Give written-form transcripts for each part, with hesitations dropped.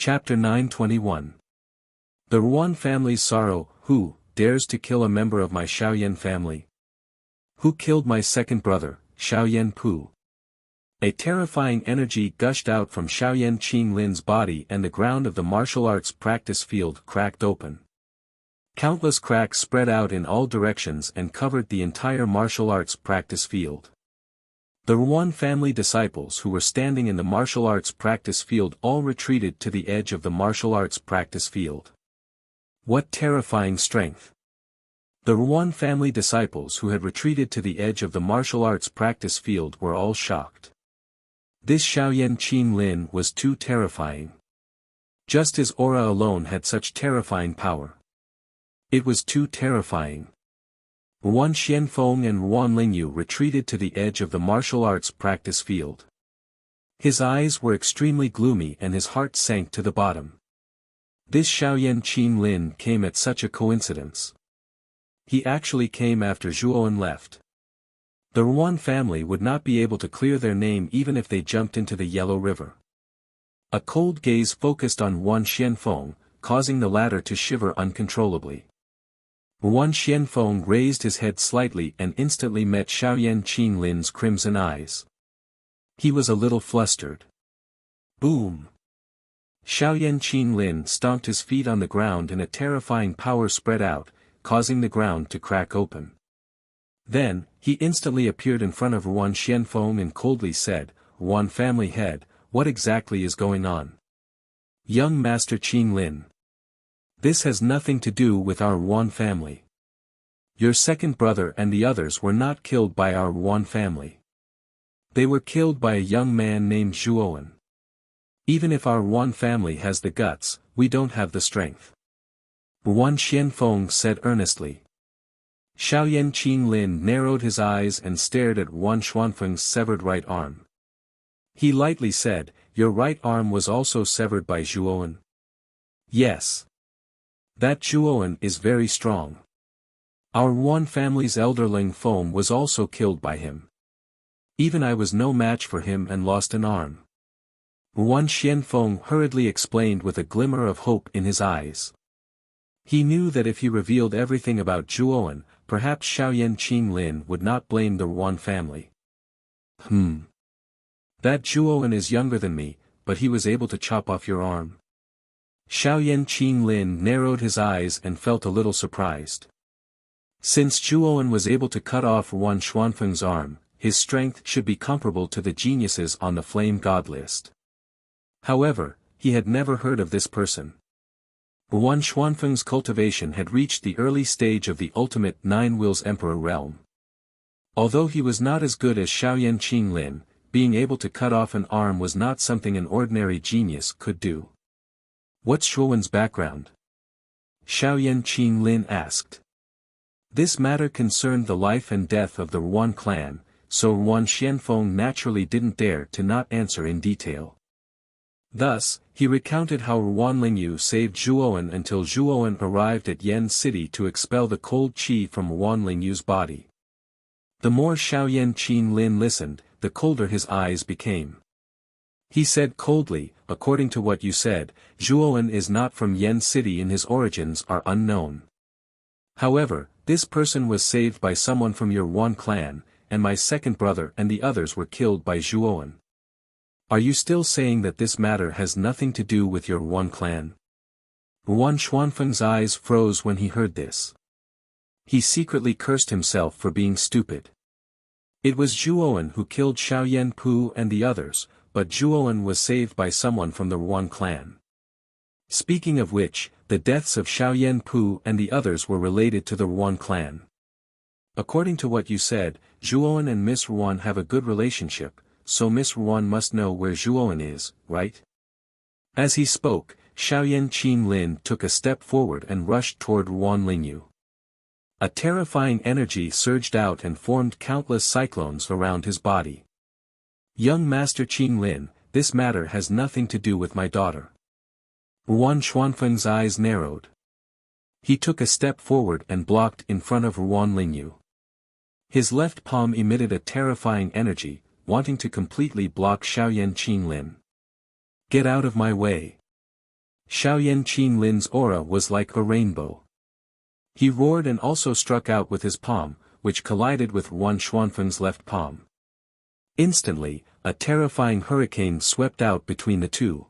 Chapter 921. The Ruan family's sorrow. Who dares to kill a member of my Shaoyan family? Who killed my second brother, Shaoyan Pu? A terrifying energy gushed out from Shaoyan Qinglin's body, and the ground of the martial arts practice field cracked open. Countless cracks spread out in all directions and covered the entire martial arts practice field. The Ruan family disciples who were standing in the martial arts practice field all retreated to the edge of the martial arts practice field. What terrifying strength! The Ruan family disciples who had retreated to the edge of the martial arts practice field were all shocked. This Shaoyan Qinglin was too terrifying. Just his aura alone had such terrifying power. It was too terrifying. Ruan Xianfeng and Ruan Lingyu retreated to the edge of the martial arts practice field. His eyes were extremely gloomy and his heart sank to the bottom. This Shaoyan Qinglin came at such a coincidence. He actually came after Zhuowen left. The Ruan family would not be able to clear their name even if they jumped into the Yellow River. A cold gaze focused on Ruan Xianfeng, causing the latter to shiver uncontrollably. Ruan Xianfeng raised his head slightly and instantly met Shaoyan Qinglin's crimson eyes. He was a little flustered. Boom! Shaoyan Qinglin stomped his feet on the ground and a terrifying power spread out, causing the ground to crack open. Then, he instantly appeared in front of Ruan Xianfeng and coldly said, "Ruan family head, what exactly is going on? Young Master Qinglin. This has nothing to do with our Ruan family. Your second brother and the others were not killed by our Ruan family. They were killed by a young man named Zhuowen. Even if our Ruan family has the guts, we don't have the strength." Ruan Xianfeng said earnestly. Shaoyan Qinglin narrowed his eyes and stared at Ruan Xuanfeng's severed right arm. He lightly said, "Your right arm was also severed by Zhuowen?" "Yes. That Zhuowen is very strong. Our Ruan family's elderling Feng was also killed by him. Even I was no match for him and lost an arm." Ruan Xianfeng hurriedly explained with a glimmer of hope in his eyes. He knew that if he revealed everything about Zhuowen, perhaps Shaoyan Qinglin would not blame the Ruan family. That Zhuowen is younger than me, but he was able to chop off your arm. Shaoyan Qinglin narrowed his eyes and felt a little surprised. Since Zhuowen was able to cut off Ruan Xuanfeng's arm, his strength should be comparable to the geniuses on the Flame God list. However, he had never heard of this person. Ruan Xuanfeng's cultivation had reached the early stage of the ultimate Nine Wheels Emperor realm. Although he was not as good as Shaoyan Qinglin, being able to cut off an arm was not something an ordinary genius could do. "What's Zhuowen's background?" Shaoyan Qinglin asked. This matter concerned the life and death of the Ruan clan, so Ruan Xianfeng naturally didn't dare to not answer in detail. Thus, he recounted how Ruan Lingyu saved Zhuowen until Zhuowen arrived at Yen City to expel the cold qi from Ruan Lingyu's body. The more Shaoyan Qinglin listened, the colder his eyes became. He said coldly, "According to what you said, Zhuowen is not from Yen City and his origins are unknown. However, this person was saved by someone from your Ruan clan, and my second brother and the others were killed by Zhuowen. Are you still saying that this matter has nothing to do with your Ruan clan?" Ruan Xuanfeng's eyes froze when he heard this. He secretly cursed himself for being stupid. It was Zhuowen who killed Shaoyan Pu and the others, but Zhuowen was saved by someone from the Ruan clan. Speaking of which, the deaths of Shaoyan Pu and the others were related to the Ruan clan. According to what you said, Zhuowen and Miss Ruan have a good relationship, so Miss Ruan must know where Zhuowen is, right? As he spoke, Shaoyan Qinglin took a step forward and rushed toward Ruan Lingyu. A terrifying energy surged out and formed countless cyclones around his body. "Young Master Qinglin, this matter has nothing to do with my daughter." Ruan Xuanfeng's eyes narrowed. He took a step forward and blocked in front of Ruan Lingyu. His left palm emitted a terrifying energy, wanting to completely block Shaoyan Qinglin. "Get out of my way. Xiaoyan Qinlin's aura was like a rainbow. He roared and also struck out with his palm, which collided with Yuan Xuanfeng's left palm. Instantly, a terrifying hurricane swept out between the two.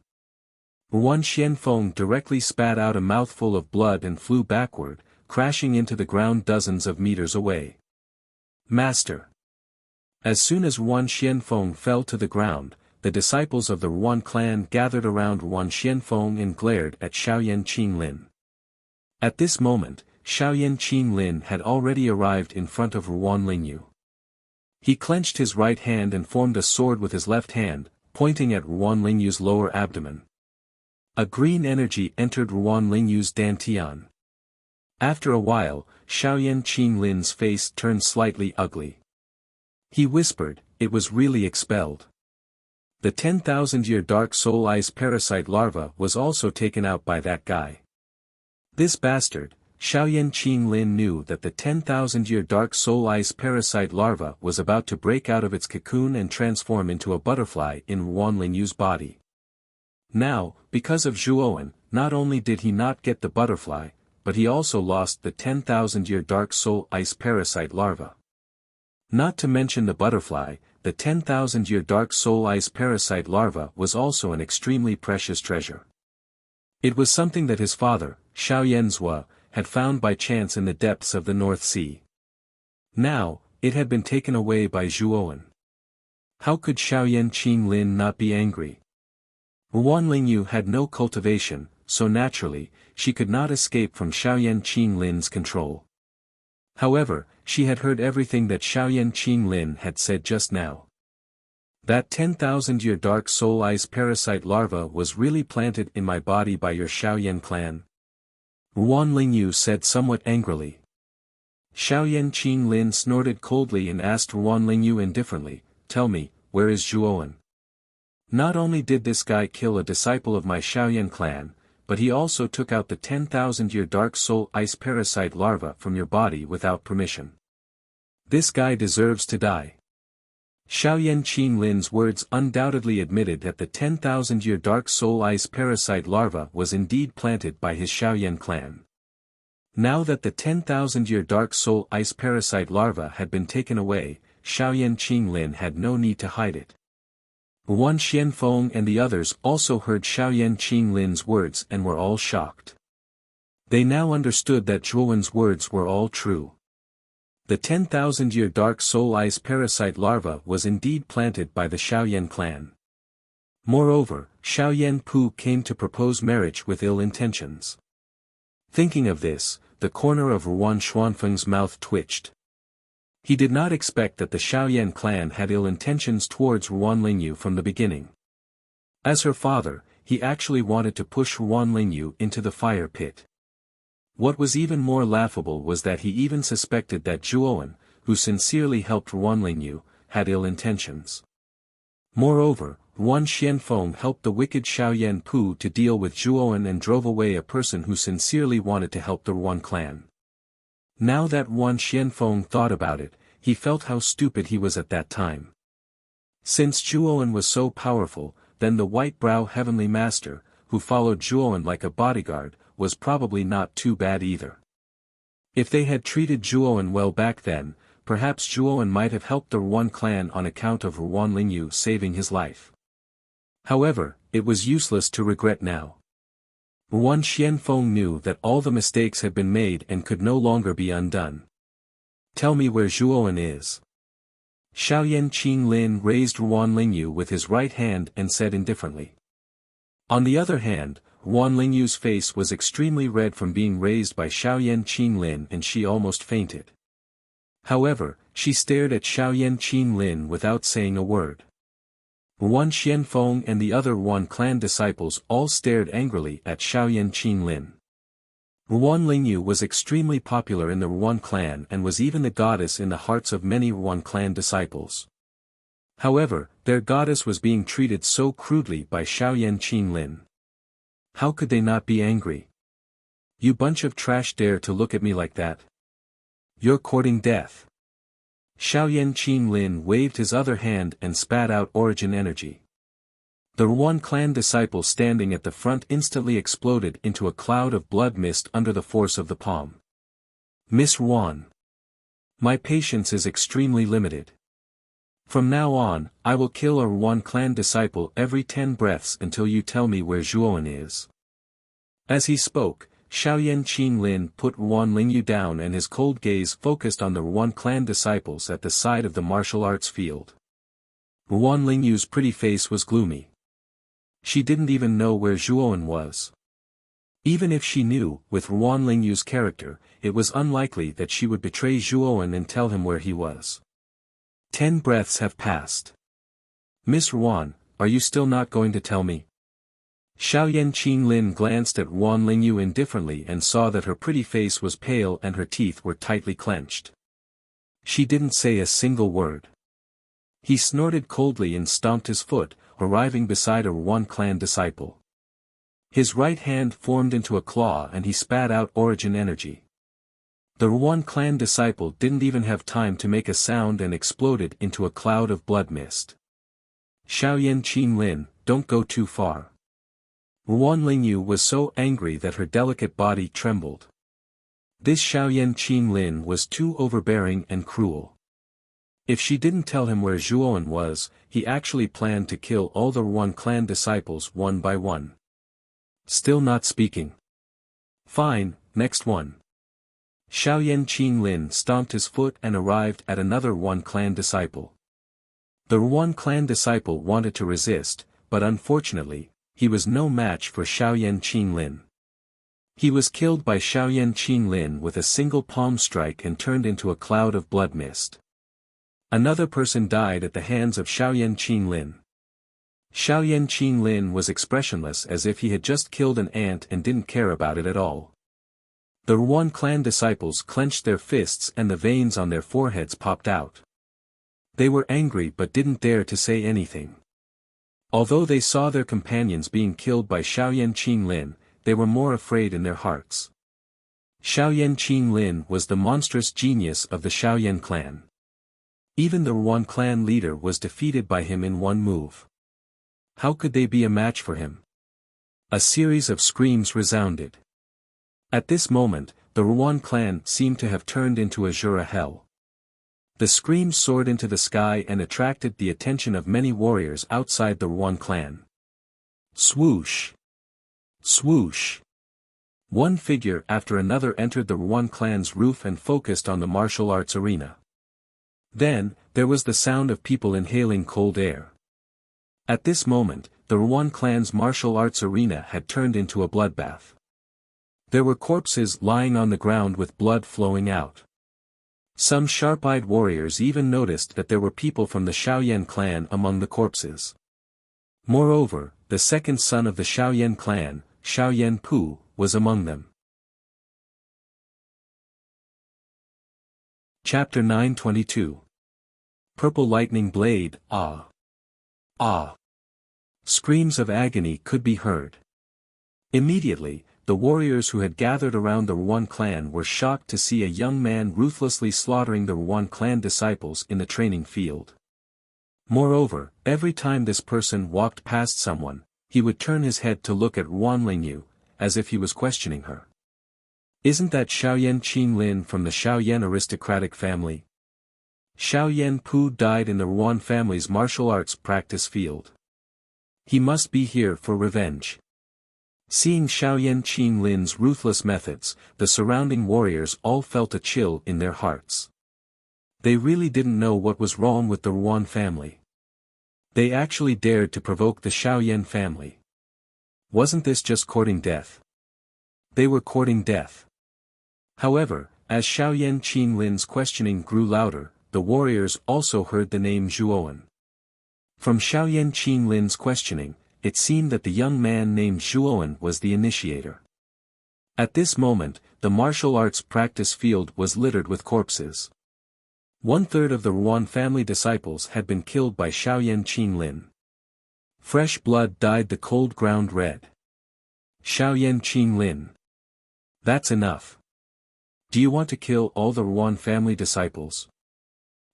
Yuan Xianfeng directly spat out a mouthful of blood and flew backward, crashing into the ground dozens of meters away. Master! As soon as Yuan Xianfeng fell to the ground, the disciples of the Yuan clan gathered around Yuan Xianfeng and glared at Xiaoyan Qinlin. At this moment, Xiaoyan Qinlin had already arrived in front of Yuan Lingyu. He clenched his right hand and formed a sword with his left hand, pointing at Yuan Lingyu's lower abdomen. A green energy entered Yuan Lingyu's dantian. After a while, Xiaoyan Qinlin's face turned slightly ugly. He whispered, "It was really expelled." The 10,000-year dark soul ice parasite larva was also taken out by that guy. This bastard, Xiaoyan Qinlin knew that the 10,000-year dark soul ice parasite larva was about to break out of its cocoon and transform into a butterfly in Yuan Lingyu's body. Now, because of Zhuowen, not only did he not get the butterfly, but he also lost the 10,000-year dark soul ice parasite larva. Not to mention the butterfly, the 10,000-year dark soul ice parasite larva was also an extremely precious treasure. It was something that his father, Xiaoyan Zhua, had found by chance in the depths of the North Sea. Now, it had been taken away by Zhuowen. How could Xiaoyan Qinlin not be angry? Yuan Lingyu had no cultivation, so naturally, she could not escape from Xiaoyan Qinlin's control. However, she had heard everything that Xiaoyan Qinlin had said just now. That 10,000-year dark soul ice parasite larva was really planted in my body by your Xiaoyan clan? Yuan Lingyu said somewhat angrily. Xiaoyan Qinlin snorted coldly and asked Yuan Lingyu indifferently, "Tell me, where is Zhuowen? Not only did this guy kill a disciple of my Xiaoyan clan, but he also took out the 10,000-year dark soul ice parasite larva from your body without permission. This guy deserves to die." Xiaoyan Qinlin's words undoubtedly admitted that the 10,000-year dark soul ice parasite larva was indeed planted by his Xiaoyan clan. Now that the 10,000-year dark soul ice parasite larva had been taken away, Xiaoyan Qinlin had no need to hide it. Yuan Xianfeng and the others also heard Xiaoyan Qinlin's words and were all shocked. They now understood that Zhuowen's words were all true. The 10,000-year dark soul ice parasite larva was indeed planted by the Xiaoyan clan. Moreover, Xiaoyan Pu came to propose marriage with ill intentions. Thinking of this, the corner of Yuan Xuanfeng's mouth twitched. He did not expect that the Xiaoyan clan had ill intentions towards Yuan Lingyu from the beginning. As her father, he actually wanted to push Yuan Lingyu into the fire pit. What was even more laughable was that he even suspected that Zhuowen, who sincerely helped Yuan Lingyu, had ill intentions. Moreover, Yuan Xianfeng helped the wicked Xiaoyan Pu to deal with Zhuowen and drove away a person who sincerely wanted to help the Yuan clan. Now that Yuan Xianfeng thought about it, he felt how stupid he was at that time. Since Zhuowen was so powerful, then the white-brow heavenly master, who followed Zhuowen like a bodyguard, was probably not too bad either. If they had treated Zhuowen well back then, perhaps Zhuowen might have helped the Yuan clan on account of Yuan Lingyu saving his life. However, it was useless to regret now. Yuan Xianfeng knew that all the mistakes had been made and could no longer be undone. "Tell me where Zhuowen is." Xiaoyan Qinlin raised Yuan Lingyu with his right hand and said indifferently. On the other hand, Yuan Lingyu's face was extremely red from being raised by Xiaoyan Qinlin and she almost fainted. However, she stared at Xiaoyan Qinlin without saying a word. Yuan Xianfeng and the other Yuan clan disciples all stared angrily at Xiaoyan Qinlin. Yuan Lingyu was extremely popular in the Yuan clan and was even the goddess in the hearts of many Yuan clan disciples. However, their goddess was being treated so crudely by Xiaoyan Qinlin. How could they not be angry? "You bunch of trash, dare to look at me like that? You're courting death." Xiaoyan Qinlin waved his other hand and spat out origin energy. The Ruan clan disciple standing at the front instantly exploded into a cloud of blood mist under the force of the palm. Miss Ruan. My patience is extremely limited. From now on, I will kill a Ruan clan disciple every 10 breaths until you tell me where Zhuowen is. As he spoke, Xiaoyan Qinlin put Ruan Lingyu down and his cold gaze focused on the Ruan clan disciples at the side of the martial arts field. Ruan Lingyu's pretty face was gloomy. She didn't even know where Zhuowen was. Even if she knew, with Ruan Lingyu's character, it was unlikely that she would betray Zhuowen and tell him where he was. 10 breaths have passed. Miss Ruan, are you still not going to tell me? Xiaoyan Qinlin glanced at Ruan Lingyu indifferently and saw that her pretty face was pale and her teeth were tightly clenched. She didn't say a single word. He snorted coldly and stomped his foot, arriving beside a Ruan clan disciple. His right hand formed into a claw and he spat out origin energy. The Ruan clan disciple didn't even have time to make a sound and exploded into a cloud of blood mist. Xiaoyan Qinlin, don't go too far. Ruan Lingyu was so angry that her delicate body trembled. This Xiaoyan Qinlin was too overbearing and cruel. If she didn't tell him where Zhuowen was, he actually planned to kill all the Ruan clan disciples one by one. Still not speaking. Fine, next one. Xiaoyan Qinlin stomped his foot and arrived at another Ruan clan disciple. The Ruan clan disciple wanted to resist, but unfortunately, he was no match for Xiaoyan Qinlin. He was killed by Xiaoyan Qinlin with a single palm strike and turned into a cloud of blood mist. Another person died at the hands of Xiaoyan Qinlin. Xiaoyan Qinlin was expressionless as if he had just killed an ant and didn't care about it at all. The Ruan clan disciples clenched their fists and the veins on their foreheads popped out. They were angry but didn't dare to say anything. Although they saw their companions being killed by Xiaoyan Qinlin, they were more afraid in their hearts. Xiaoyan Qinlin was the monstrous genius of the Xiaoyan clan. Even the Ruan clan leader was defeated by him in one move. How could they be a match for him? A series of screams resounded. At this moment, the Ruan clan seemed to have turned into a Jura hell. The screams soared into the sky and attracted the attention of many warriors outside the Ruan clan. Swoosh! Swoosh! One figure after another entered the Ruan clan's roof and focused on the martial arts arena. Then, there was the sound of people inhaling cold air. At this moment, the Ruan clan's martial arts arena had turned into a bloodbath. There were corpses lying on the ground with blood flowing out. Some sharp-eyed warriors even noticed that there were people from the Xiaoyan clan among the corpses. Moreover, the second son of the Xiaoyan clan, Xiaoyan Pu, was among them. Chapter 922. Purple Lightning Blade, Ah! Ah! Screams of agony could be heard. Immediately, the warriors who had gathered around the Ruan clan were shocked to see a young man ruthlessly slaughtering the Ruan clan disciples in the training field. Moreover, every time this person walked past someone, he would turn his head to look at Ruan Lingyu, as if he was questioning her. Isn't that Xiaoyan Qinlin from the Xiaoyan aristocratic family? Xiaoyan Pu died in the Ruan family's martial arts practice field. He must be here for revenge. Seeing Xiaoyan Qinlin's ruthless methods, the surrounding warriors all felt a chill in their hearts. They really didn't know what was wrong with the Ruan family. They actually dared to provoke the Xiaoyan family. Wasn't this just courting death? They were courting death. However, as Xiaoyan Qinlin's questioning grew louder, the warriors also heard the name Zhuowen. From Xiaoyan Qinlin's questioning, it seemed that the young man named Zhuowen was the initiator. At this moment, the martial arts practice field was littered with corpses. 1/3 of the Ruan family disciples had been killed by Xiaoyan Qinlin. Fresh blood dyed the cold ground red. Xiaoyan Qinlin. That's enough. Do you want to kill all the Ruan family disciples?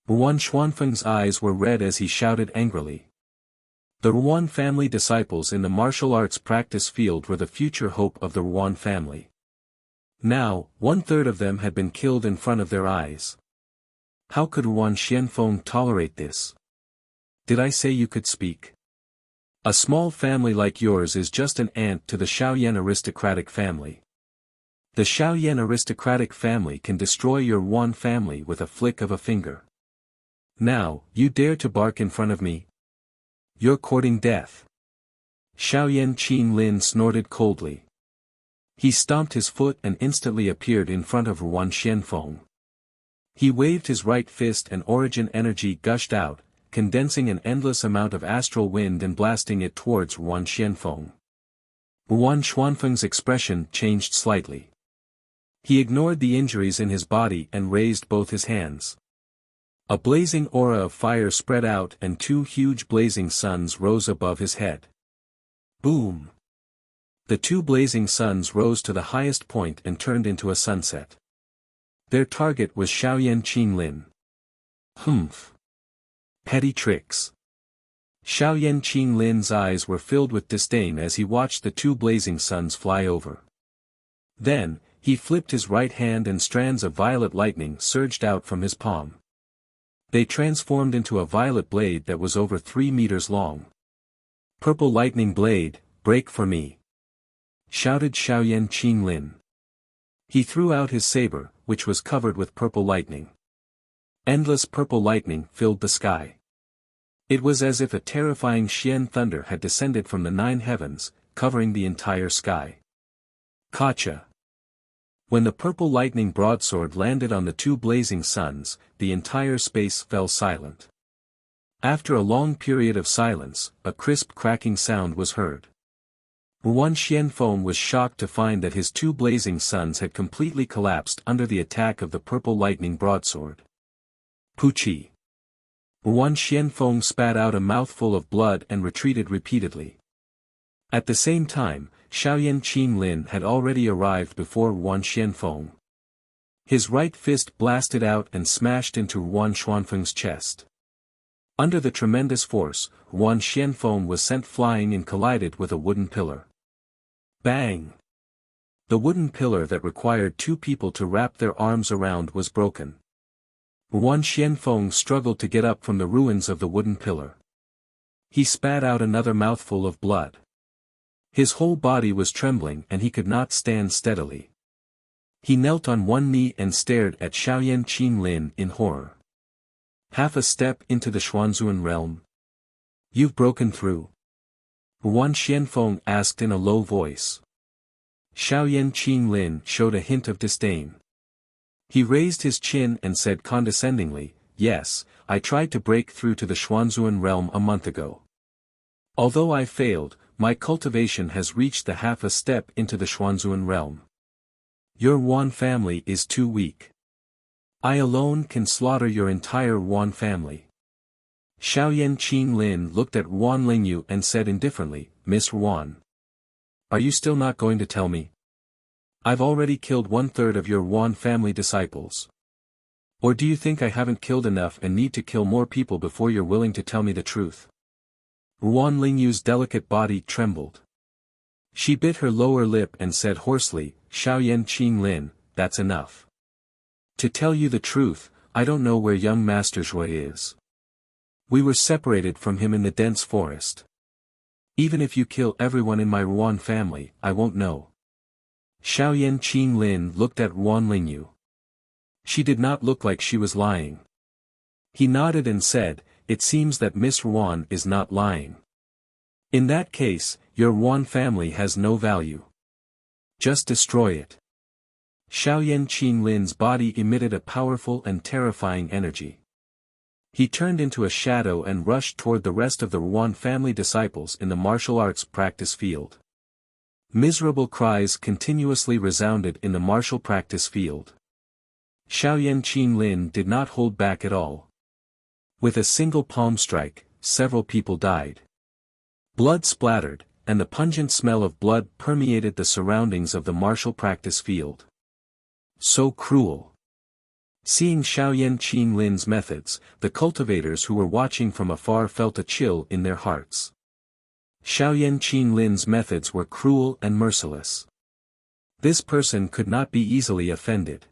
Ruan Xuanfeng's eyes were red as he shouted angrily. The Ruan family disciples in the martial arts practice field were the future hope of the Ruan family. Now, 1/3 of them had been killed in front of their eyes. How could Ruan Xianfeng tolerate this? Did I say you could speak? A small family like yours is just an ant to the Shaoyan aristocratic family. The Shaoyan aristocratic family can destroy your Ruan family with a flick of a finger. Now, you dare to bark in front of me? You're courting death. Shaoyan Qin Lin snorted coldly. He stomped his foot and instantly appeared in front of Ruan Xianfeng. He waved his right fist and origin energy gushed out, condensing an endless amount of astral wind and blasting it towards Ruan Xianfeng. Ruan Xuanfeng's expression changed slightly. He ignored the injuries in his body and raised both his hands. A blazing aura of fire spread out and 2 huge blazing suns rose above his head. Boom! The 2 blazing suns rose to the highest point and turned into a sunset. Their target was Shaoyan Qin Lin. Humph! Petty tricks. Shaoyan Qin Lin's eyes were filled with disdain as he watched the 2 blazing suns fly over. Then, he flipped his right hand and strands of violet lightning surged out from his palm. They transformed into a violet blade that was over 3 meters long. Purple lightning blade, break for me! Shouted Shaoyan Qin Lin. He threw out his saber, which was covered with purple lightning. Endless purple lightning filled the sky. It was as if a terrifying Xian thunder had descended from the 9 heavens, covering the entire sky. Gotcha! When the purple lightning broadsword landed on the 2 blazing suns, the entire space fell silent. After a long period of silence, a crisp cracking sound was heard. Ruan Xianfeng was shocked to find that his 2 blazing suns had completely collapsed under the attack of the purple lightning broadsword. Puchi! Ruan Xianfeng spat out a mouthful of blood and retreated repeatedly. At the same time, Shaoyan Qin Lin had already arrived before Ruan Xianfeng. His right fist blasted out and smashed into Ruan Xuanfeng's chest. Under the tremendous force, Ruan Xianfeng was sent flying and collided with a wooden pillar. Bang! The wooden pillar that required 2 people to wrap their arms around was broken. Ruan Xianfeng struggled to get up from the ruins of the wooden pillar. He spat out another mouthful of blood. His whole body was trembling and he could not stand steadily. He knelt on one knee and stared at Shaoyan Qin Lin in horror. Half a step into the Xuanzuan realm? You've broken through? Ruan Xianfeng asked in a low voice. Shaoyan Qin Lin showed a hint of disdain. He raised his chin and said condescendingly, "Yes, I tried to break through to the Xuanzuan realm a month ago. Although I failed, my cultivation has reached the half a step into the Xuanzuan realm. Your Ruan family is too weak. I alone can slaughter your entire Ruan family." Shaoyan Qin Lin looked at Ruan Lingyu and said indifferently, "Miss Ruan. Are you still not going to tell me? I've already killed 1/3 of your Ruan family disciples. Or do you think I haven't killed enough and need to kill more people before you're willing to tell me the truth?" Ruan Lingyu's delicate body trembled. She bit her lower lip and said hoarsely, "Shaoyan Qin Lin, that's enough. To tell you the truth, I don't know where young Master Zhui is. We were separated from him in the dense forest. Even if you kill everyone in my Ruan family, I won't know." Shaoyan Qin Lin looked at Ruan Lingyu. She did not look like she was lying. He nodded and said, "It seems that Miss Ruan is not lying. In that case, your Ruan family has no value. Just destroy it." Shaoyan Qin Lin's body emitted a powerful and terrifying energy. He turned into a shadow and rushed toward the rest of the Ruan family disciples in the martial arts practice field. Miserable cries continuously resounded in the martial practice field. Shaoyan Qin Lin did not hold back at all. With a single palm strike, several people died. Blood splattered, and the pungent smell of blood permeated the surroundings of the martial practice field. So cruel. Seeing Shaoyan Qin Lin's methods, the cultivators who were watching from afar felt a chill in their hearts. Xiaoyan Qinlin's methods were cruel and merciless. This person could not be easily offended.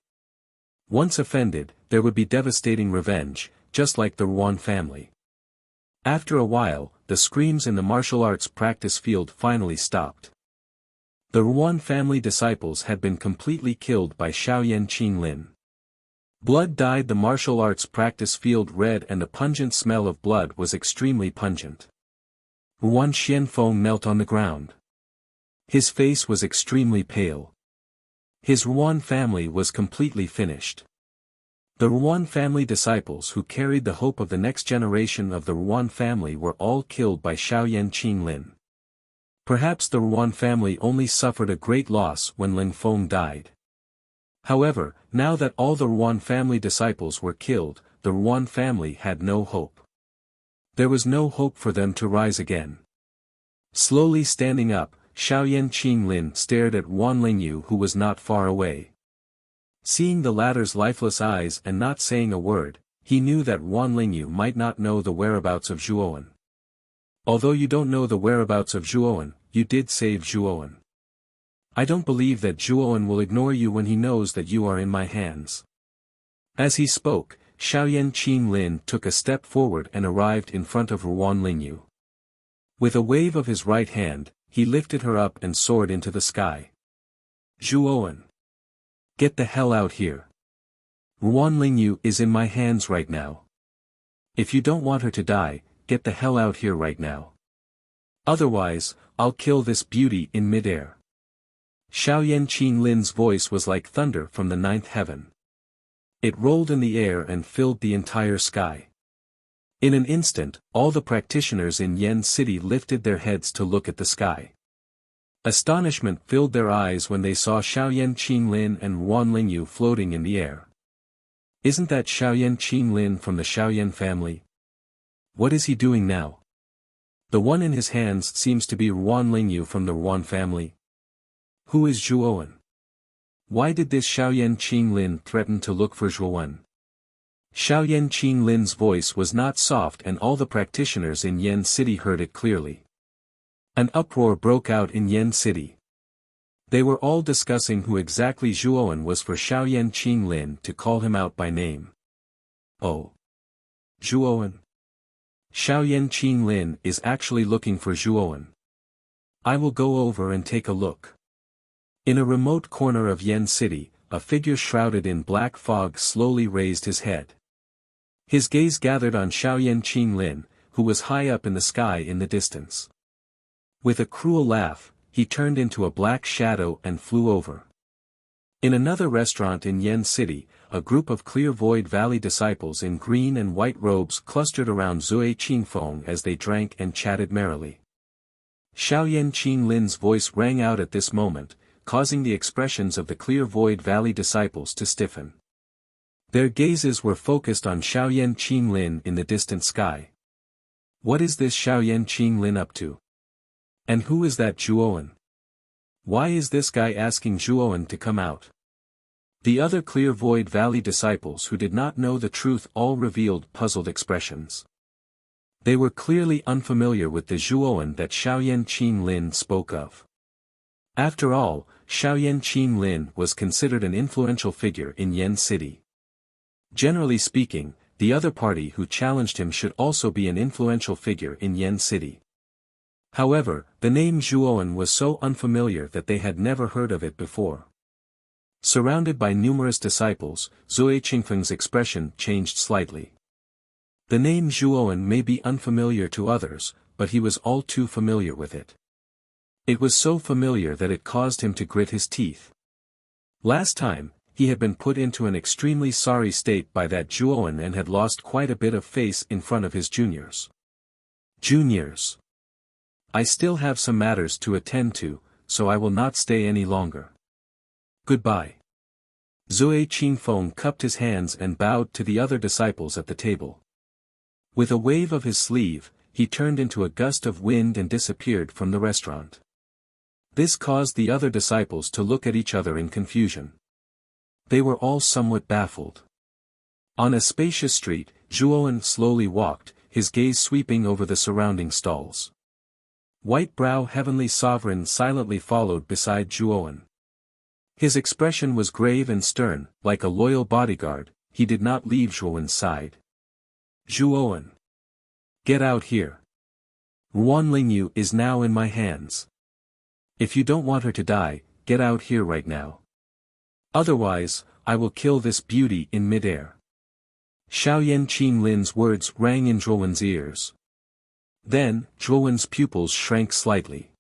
Once offended, there would be devastating revenge, just like the Ruan family. After a while, the screams in the martial arts practice field finally stopped. The Ruan family disciples had been completely killed by Xiaoyan Qinlin. Blood dyed the martial arts practice field red and the pungent smell of blood was extremely pungent. Ruan Xianfeng knelt on the ground. His face was extremely pale. His Ruan family was completely finished. The Ruan family disciples who carried the hope of the next generation of the Ruan family were all killed by Xiaoyan Qinlin. Perhaps the Ruan family only suffered a great loss when Ling Feng died. However, now that all the Ruan family disciples were killed, the Ruan family had no hope. There was no hope for them to rise again. Slowly standing up, Xiaoyan Qinlin stared at Wan Lingyu who was not far away. Seeing the latter's lifeless eyes and not saying a word, he knew that Wan Lingyu might not know the whereabouts of Zhuowen. Although you don't know the whereabouts of Zhuowen, you did save Zhuowen. I don't believe that Zhuowen will ignore you when he knows that you are in my hands. As he spoke, Xiaoyan Qinlin took a step forward and arrived in front of Wan Lingyu. With a wave of his right hand, he lifted her up and soared into the sky. Zhuowen! Get the hell out here. Wan Lingyu is in my hands right now. If you don't want her to die, get the hell out here right now. Otherwise, I'll kill this beauty in midair. Xiaoyan Qinlin's voice was like thunder from the ninth heaven. It rolled in the air and filled the entire sky. In an instant, all the practitioners in Yen City lifted their heads to look at the sky. Astonishment filled their eyes when they saw Xiaoyan Qinlin and Wan Lingyu floating in the air. Isn't that Xiaoyan Qinlin from the Xiaoyan family? What is he doing now? The one in his hands seems to be Wan Lingyu from the Ruan family. Who is Zhuowen? Why did this Xiaoyan Qinlin threaten to look for Zhuowen? Xiaoyan Qinlin's voice was not soft and all the practitioners in Yen City heard it clearly. An uproar broke out in Yen City. They were all discussing who exactly Zhuowen was for Xiaoyan Qinlin to call him out by name. Oh. Zhuowen. Xiaoyan Qinlin is actually looking for Zhuowen. I will go over and take a look. In a remote corner of Yen City, a figure shrouded in black fog slowly raised his head. His gaze gathered on Xiaoyan Qinlin, who was high up in the sky in the distance. With a cruel laugh, he turned into a black shadow and flew over. In another restaurant in Yen City, a group of Clear Void Valley disciples in green and white robes clustered around Zui Qingfeng as they drank and chatted merrily. Xiaoyan Qinlin's voice rang out at this moment, causing the expressions of the Clear Void Valley disciples to stiffen. Their gazes were focused on Xiaoyan Qinlin in the distant sky. What is this Xiaoyan Qinlin up to? And who is that Zhuowen? Why is this guy asking Zhuowen to come out? The other Clear Void Valley disciples who did not know the truth all revealed puzzled expressions. They were clearly unfamiliar with the Zhuowen that Xiaoyan Qinlin spoke of. After all, Xiaoyan Qinlin was considered an influential figure in Yen City. Generally speaking, the other party who challenged him should also be an influential figure in Yen City. However, the name Zhuowen was so unfamiliar that they had never heard of it before. Surrounded by numerous disciples, Zui Qingfeng's expression changed slightly. The name Zhuowen may be unfamiliar to others, but he was all too familiar with it. It was so familiar that it caused him to grit his teeth. Last time, he had been put into an extremely sorry state by that Zhuowen and had lost quite a bit of face in front of his juniors. Juniors. I still have some matters to attend to, so I will not stay any longer. Goodbye. Zui Qingfeng cupped his hands and bowed to the other disciples at the table. With a wave of his sleeve, he turned into a gust of wind and disappeared from the restaurant. This caused the other disciples to look at each other in confusion. They were all somewhat baffled. On a spacious street, Zhuowen slowly walked, his gaze sweeping over the surrounding stalls. White brow heavenly sovereign silently followed beside Zhuowen. His expression was grave and stern, like a loyal bodyguard. He did not leave Zhuowen's side. Zhuowen. Get out here. Ruan Lingyu is now in my hands. If you don't want her to die, get out here right now. Otherwise, I will kill this beauty in midair. Xiaoyan Qinlin's words rang in Zhuowen's ears. Then, Zhuowen's pupils shrank slightly.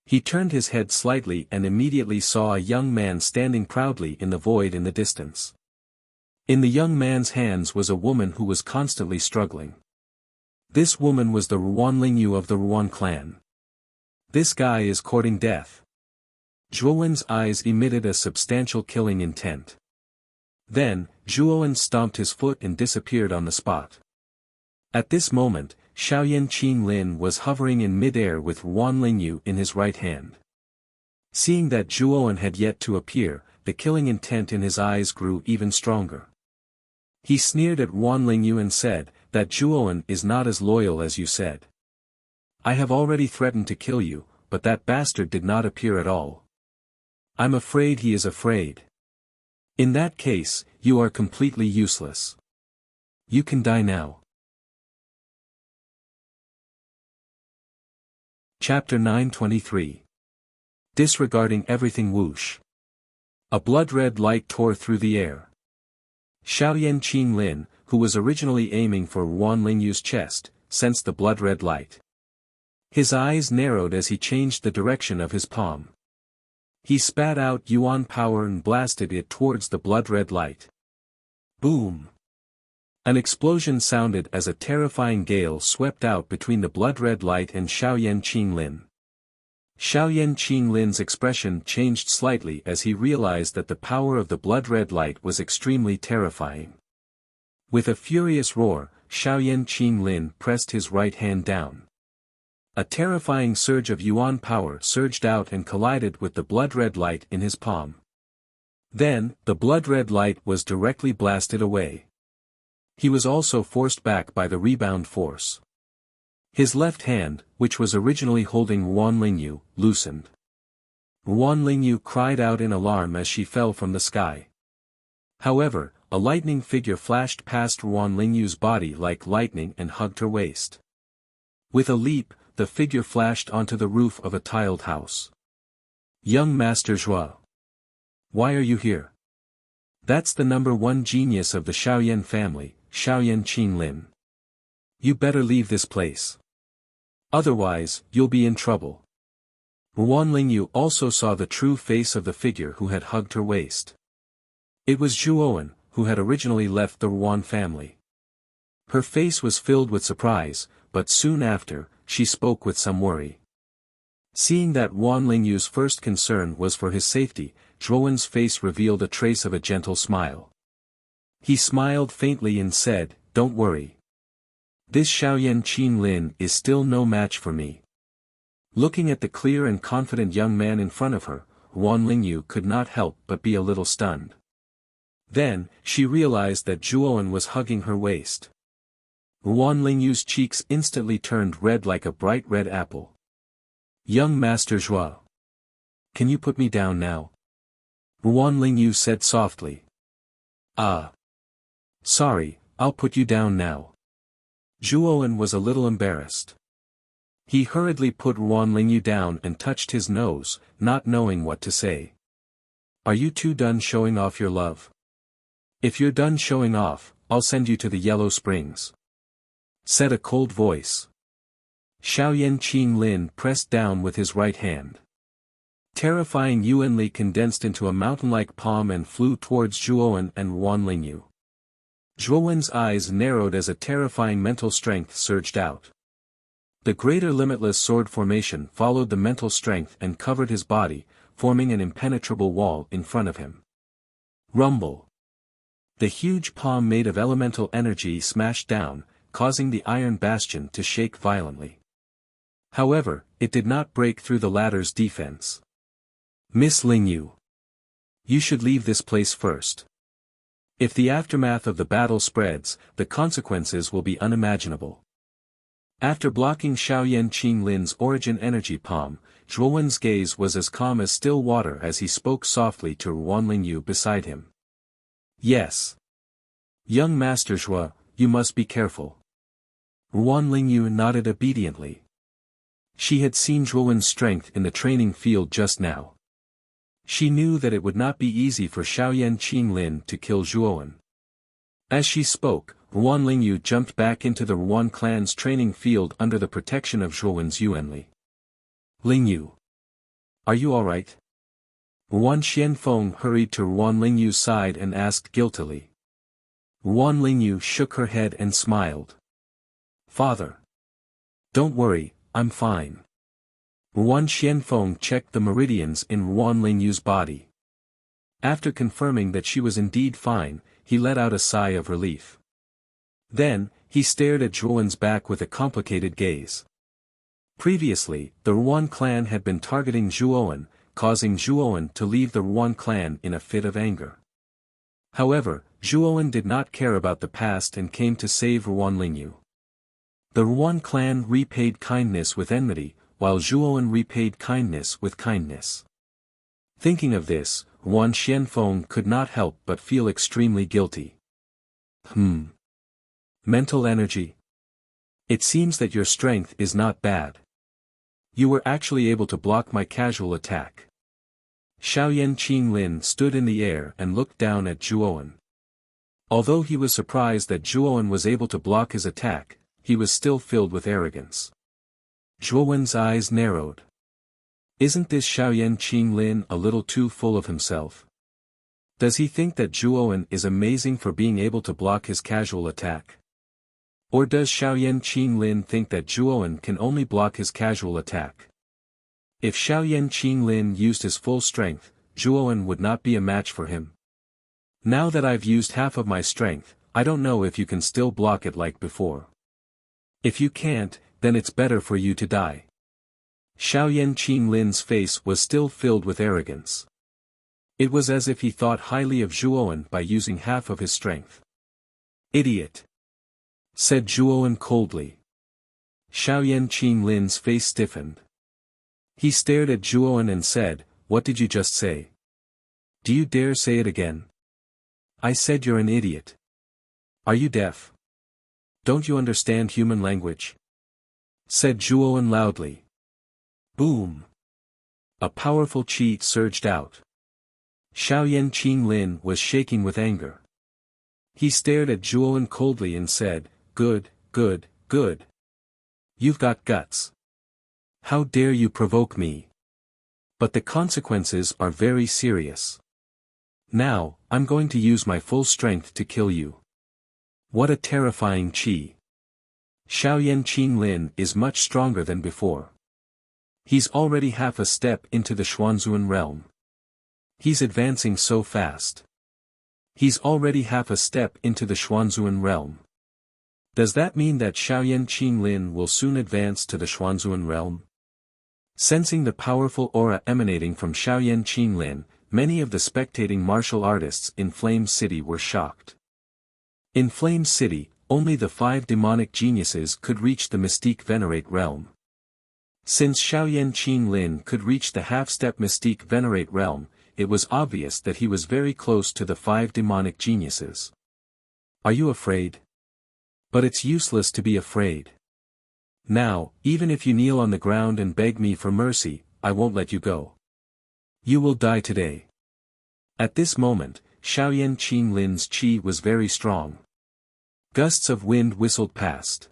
He turned his head slightly and immediately saw a young man standing proudly in the void in the distance. In the young man's hands was a woman who was constantly struggling. This woman was the Ruan Lingyu of the Ruan clan. This guy is courting death. Zhuowen's eyes emitted a substantial killing intent. Then, Zhuowen stomped his foot and disappeared on the spot. At this moment, Xiaoyan Qinlin was hovering in midair with Ruan Lingyu in his right hand. Seeing that Zhuowen had yet to appear, the killing intent in his eyes grew even stronger. He sneered at Ruan Lingyu and said, that Zhuowen is not as loyal as you said. I have already threatened to kill you, but that bastard did not appear at all. I'm afraid he is afraid. In that case, you are completely useless. You can die now. Chapter 923. Disregarding everything whoosh. A blood-red light tore through the air. Xiaoyan Qinlin, who was originally aiming for Ruan Lingyu's chest, sensed the blood-red light. His eyes narrowed as he changed the direction of his palm. He spat out yuan power and blasted it towards the blood-red light. Boom! An explosion sounded as a terrifying gale swept out between the blood-red light and Xiaoyan Qinlin. Xiaoyan Qinlin's expression changed slightly as he realized that the power of the blood-red light was extremely terrifying. With a furious roar, Xiaoyan Qinlin pressed his right hand down. A terrifying surge of yuan power surged out and collided with the blood-red light in his palm. Then, the blood-red light was directly blasted away. He was also forced back by the rebound force. His left hand, which was originally holding Ruan Lingyu, loosened. Ruan Lingyu cried out in alarm as she fell from the sky. However, a lightning figure flashed past Ruan Lingyu's body like lightning and hugged her waist. With a leap, the figure flashed onto the roof of a tiled house. Young Master Zhua. Why are you here? That's the number one genius of the Xiaoyan family, Xiaoyan Qinlin. You better leave this place. Otherwise, you'll be in trouble. Ruan Lingyu also saw the true face of the figure who had hugged her waist. It was Zhuowen, who had originally left the Ruan family. Her face was filled with surprise, but soon after, she spoke with some worry. Seeing that Ruan Lingyu's first concern was for his safety, Zhuowen's face revealed a trace of a gentle smile. He smiled faintly and said, "Don't worry. This Xiaoyan Qinlin is still no match for me." Looking at the clear and confident young man in front of her, Ruan Lingyu could not help but be a little stunned. Then, she realized that Zhuowen was hugging her waist. Ruan Lingyu's cheeks instantly turned red like a bright red apple. "Young Master Zhua. Can you put me down now?" Ruan Lingyu said softly. "Ah. Sorry, I'll put you down now." Zhuowen was a little embarrassed. He hurriedly put Ruan Lingyu down and touched his nose, not knowing what to say. "Are you two done showing off your love? If you're done showing off, I'll send you to the Yellow Springs," said a cold voice. Xiaoyan Qinlin pressed down with his right hand. Terrifying Yuanli condensed into a mountain-like palm and flew towards Zhuowen and Ruan Lingyu. Zhuowen's eyes narrowed as a terrifying mental strength surged out. The greater limitless sword formation followed the mental strength and covered his body, forming an impenetrable wall in front of him. Rumble. The huge palm made of elemental energy smashed down, causing the iron bastion to shake violently. However, it did not break through the ladder's defense. "Miss Lingyu. You should leave this place first. If the aftermath of the battle spreads, the consequences will be unimaginable." After blocking Xiaoyan Qinglin's origin energy palm, Zhuowen's gaze was as calm as still water as he spoke softly to Ruan Lingyu beside him. Yes. Young Master Zhuo, you must be careful. Ruan Lingyu nodded obediently. She had seen Zhuowen's strength in the training field just now. She knew that it would not be easy for Xiaoyan Qinglin to kill Zhuowen. As she spoke, Ruan Lingyu jumped back into the Ruan clan's training field under the protection of Zhuowen's Yuanli. Lingyu. Are you alright? Ruan Xianfeng hurried to Ruan Lingyu's side and asked guiltily. Ruan Lingyu shook her head and smiled. Father. Don't worry, I'm fine. Ruan Xianfeng checked the meridians in Ruan Lingyu's body. After confirming that she was indeed fine, he let out a sigh of relief. Then, he stared at Zhuowen's back with a complicated gaze. Previously, the Ruan clan had been targeting Zhuowen, causing Zhuowen to leave the Ruan clan in a fit of anger. However, Zhuowen did not care about the past and came to save Ruan Lingyu. The Ruan clan repaid kindness with enmity, while Zhuowen repaid kindness with kindness. Thinking of this, Ruan Xianfeng could not help but feel extremely guilty. Mental energy. It seems that your strength is not bad. You were actually able to block my casual attack. Xiaoyan Qinglin stood in the air and looked down at Zhuowen. Although he was surprised that Zhuowen was able to block his attack, he was still filled with arrogance. Zhuowen's eyes narrowed. Isn't this Xiaoyan Qinglin a little too full of himself? Does he think that Zhuowen is amazing for being able to block his casual attack? Or does Xiaoyan Qinglin think that Zhuowen can only block his casual attack? If Xiaoyan Qinglin used his full strength, Zhuowen would not be a match for him. Now that I've used half of my strength, I don't know if you can still block it like before. If you can't, then it's better for you to die. Xiaoyan Qinglin's face was still filled with arrogance. It was as if he thought highly of Zhuowen by using half of his strength. Idiot! Said Zhuowen coldly. Xiaoyan Qinglin's face stiffened. He stared at Zhuowen and said, What did you just say? Do you dare say it again? I said you're an idiot. Are you deaf? Don't you understand human language? Said Zhuowen loudly. Boom! A powerful qi surged out. Xiaoyan Qinglin was shaking with anger. He stared at Zhuowen coldly and said, Good, good, good. You've got guts. How dare you provoke me? But the consequences are very serious. Now, I'm going to use my full strength to kill you. What a terrifying qi. Xiaoyan Qinglin is much stronger than before. He's already half a step into the Xuanzun realm. He's advancing so fast. He's already half a step into the Xuanzun realm. Does that mean that Xiaoyan Qinglin will soon advance to the Xuanzun realm? Sensing the powerful aura emanating from Xiaoyan Qinglin, many of the spectating martial artists in Flame City were shocked. In Flame City, only the 5 demonic geniuses could reach the Mystique Venerate realm. Since Xiaoyan Qinglin could reach the half-step Mystique Venerate realm, it was obvious that he was very close to the 5 demonic geniuses. Are you afraid? But it's useless to be afraid. Now, even if you kneel on the ground and beg me for mercy, I won't let you go. You will die today. At this moment, Xiaoyan Qinglin's qi was very strong. Gusts of wind whistled past.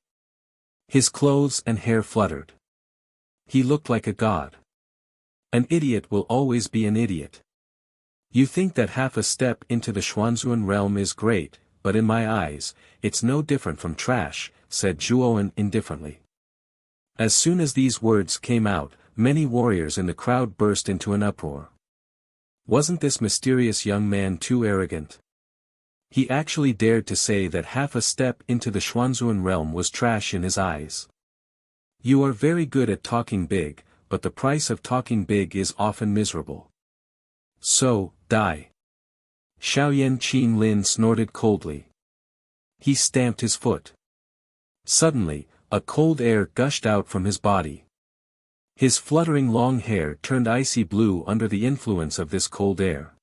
His clothes and hair fluttered. He looked like a god. An idiot will always be an idiot. You think that half a step into the Xuanzun realm is great, but in my eyes, it's no different from trash, said Zhuowen indifferently. As soon as these words came out, many warriors in the crowd burst into an uproar. Wasn't this mysterious young man too arrogant? He actually dared to say that half a step into the Xuanzun realm was trash in his eyes. You are very good at talking big, but the price of talking big is often miserable. So, die. Xiaoyan Qinglin snorted coldly. He stamped his foot. Suddenly, a cold air gushed out from his body. His fluttering long hair turned icy blue under the influence of this cold air.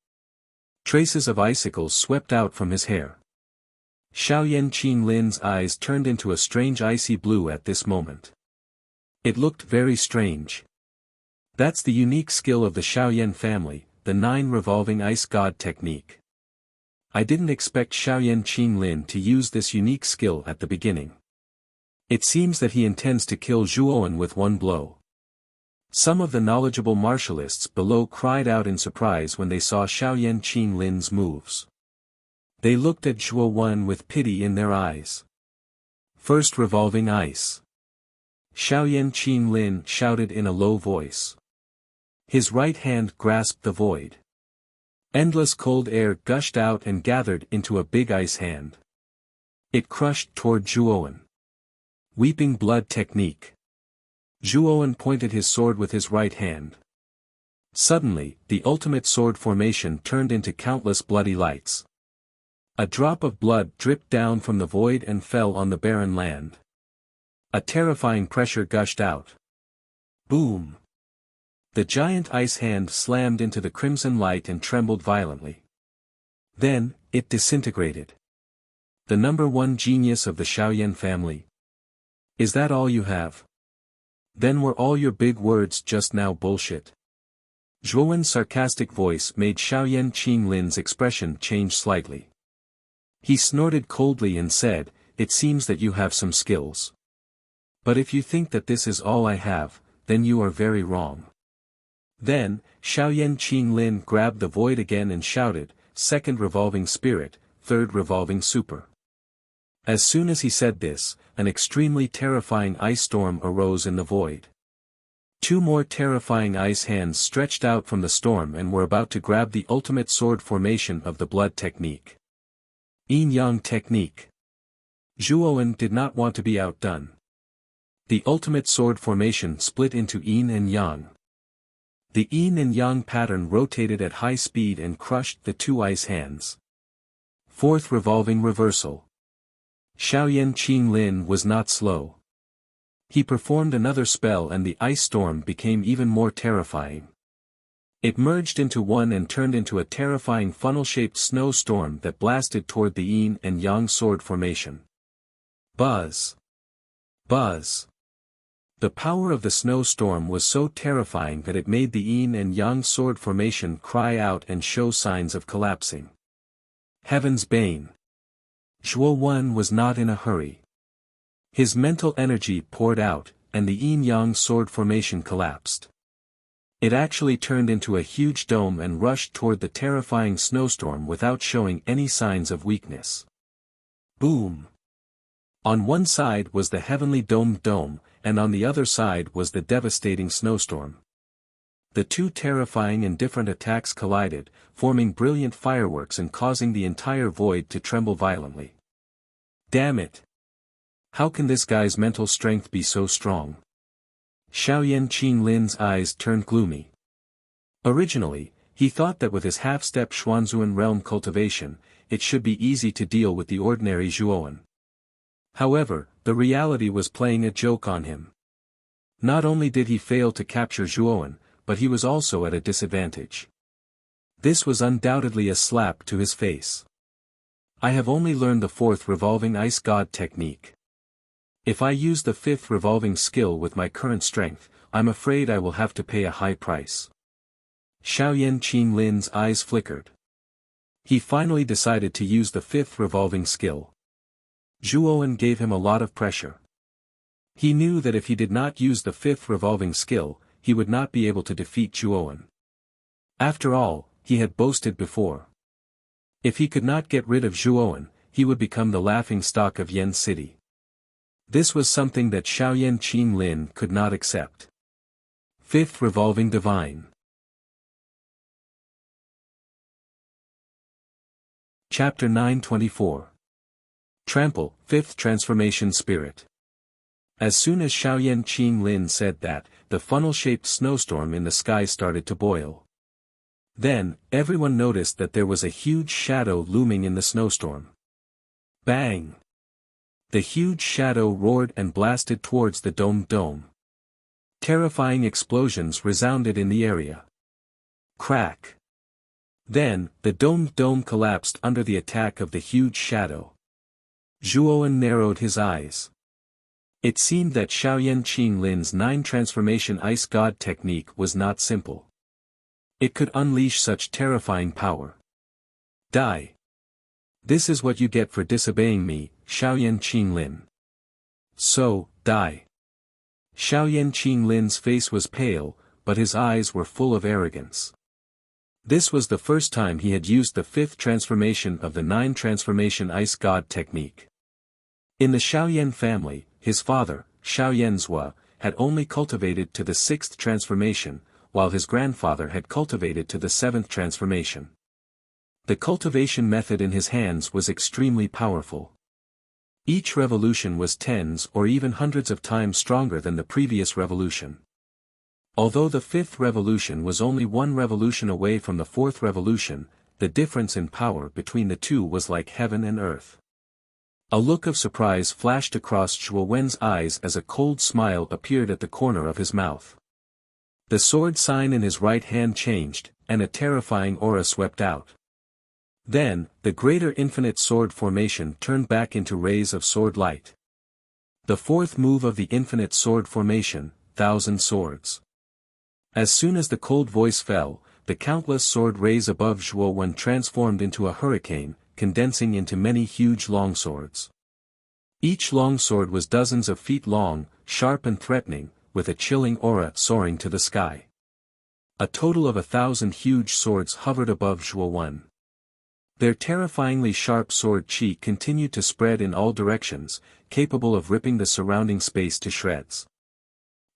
Traces of icicles swept out from his hair. Xiaoyan Qinlin's eyes turned into a strange icy blue at this moment. It looked very strange. That's the unique skill of the Xiaoyan family, the 9 revolving ice god technique. I didn't expect Xiaoyan Qinlin to use this unique skill at the beginning. It seems that he intends to kill Zhuowen with one blow. Some of the knowledgeable martialists below cried out in surprise when they saw Xiaoyan Qinlin's moves. They looked at Zhuowen with pity in their eyes. First revolving ice. Xiaoyan Qinlin shouted in a low voice. His right hand grasped the void. Endless cold air gushed out and gathered into a big ice hand. It crushed toward Zhuowen. Weeping blood technique. Zhuowen pointed his sword with his right hand. Suddenly, the ultimate sword formation turned into countless bloody lights. A drop of blood dripped down from the void and fell on the barren land. A terrifying pressure gushed out. Boom! The giant ice hand slammed into the crimson light and trembled violently. Then, it disintegrated. The number 1 genius of the Xiaoyan family. Is that all you have? Then were all your big words just now bullshit? Zhuowen's sarcastic voice made Xiaoyan Qinlin's expression change slightly. He snorted coldly and said, "It seems that you have some skills. But if you think that this is all I have, then you are very wrong." Then, Xiaoyan Qinlin grabbed the void again and shouted, "Second revolving spirit, third revolving super." As soon as he said this, an extremely terrifying ice storm arose in the void. 2 more terrifying ice hands stretched out from the storm and were about to grab the ultimate sword formation of the blood technique. Yin-Yang technique. Zhuowen did not want to be outdone. The ultimate sword formation split into Yin and Yang. The Yin and Yang pattern rotated at high speed and crushed the 2 ice hands. 4th revolving reversal. Xiaoyan Qinlin was not slow. He performed another spell and the ice storm became even more terrifying. It merged into one and turned into a terrifying funnel-shaped snowstorm that blasted toward the Yin and Yang sword formation. Buzz! Buzz! The power of the snowstorm was so terrifying that it made the Yin and Yang sword formation cry out and show signs of collapsing. Heaven's bane. Zhuowen was not in a hurry. His mental energy poured out, and the Yin-Yang sword formation collapsed. It actually turned into a huge dome and rushed toward the terrifying snowstorm without showing any signs of weakness. Boom! On one side was the heavenly domed dome, and on the other side was the devastating snowstorm. The 2 terrifying and different attacks collided, forming brilliant fireworks and causing the entire void to tremble violently. Damn it! How can this guy's mental strength be so strong? Xiaoyan Qinlin's eyes turned gloomy. Originally, he thought that with his half-step Xuanzuan realm cultivation, it should be easy to deal with the ordinary Zhuowen. However, the reality was playing a joke on him. Not only did he fail to capture Zhuowen, but he was also at a disadvantage. This was undoubtedly a slap to his face. I have only learned the 4th revolving ice god technique. If I use the 5th revolving skill with my current strength, I'm afraid I will have to pay a high price. Xiaoyan Qinlin's eyes flickered. He finally decided to use the 5th revolving skill. Zhuowen gave him a lot of pressure. He knew that if he did not use the 5th revolving skill, he would not be able to defeat Zhuowen. After all, he had boasted before. If he could not get rid of Zhuowen, he would become the laughing stock of Yen City. This was something that Xiaoyan Qinlin could not accept. 5th revolving divine. Chapter 924. Trample, 5th transformation spirit. As soon as Xiaoyan Qinlin said that, the funnel-shaped snowstorm in the sky started to boil. Then, everyone noticed that there was a huge shadow looming in the snowstorm. Bang! The huge shadow roared and blasted towards the domed dome. Terrifying explosions resounded in the area. Crack. Then, the domed dome collapsed under the attack of the huge shadow. Zhuowen narrowed his eyes. It seemed that Xiaoyan Qinglin's 9-transformation ice god technique was not simple. It could unleash such terrifying power. Die. This is what you get for disobeying me, Xiaoyan Qinglin. So, die. Xiaoyan Qinglin's face was pale, but his eyes were full of arrogance. This was the first time he had used the 5th transformation of the 9-transformation ice god technique. In the Xiaoyan family, his father, Xiaoyan Zhua, had only cultivated to the 6th transformation, while his grandfather had cultivated to the 7th transformation. The cultivation method in his hands was extremely powerful. Each revolution was tens or even hundreds of times stronger than the previous revolution. Although the 5th revolution was only one revolution away from the 4th revolution, the difference in power between the two was like heaven and earth. A look of surprise flashed across Zhuowen's eyes as a cold smile appeared at the corner of his mouth. The sword sign in his right hand changed, and a terrifying aura swept out. Then, the greater infinite sword formation turned back into rays of sword light. The 4th move of the infinite sword formation, 1,000 swords. As soon as the cold voice fell, the countless sword rays above Zhuowen transformed into a hurricane, condensing into many huge longswords. Each longsword was dozens of feet long, sharp and threatening, with a chilling aura soaring to the sky. A total of 1,000 huge swords hovered above Zhuowen. Their terrifyingly sharp sword chi continued to spread in all directions, capable of ripping the surrounding space to shreds.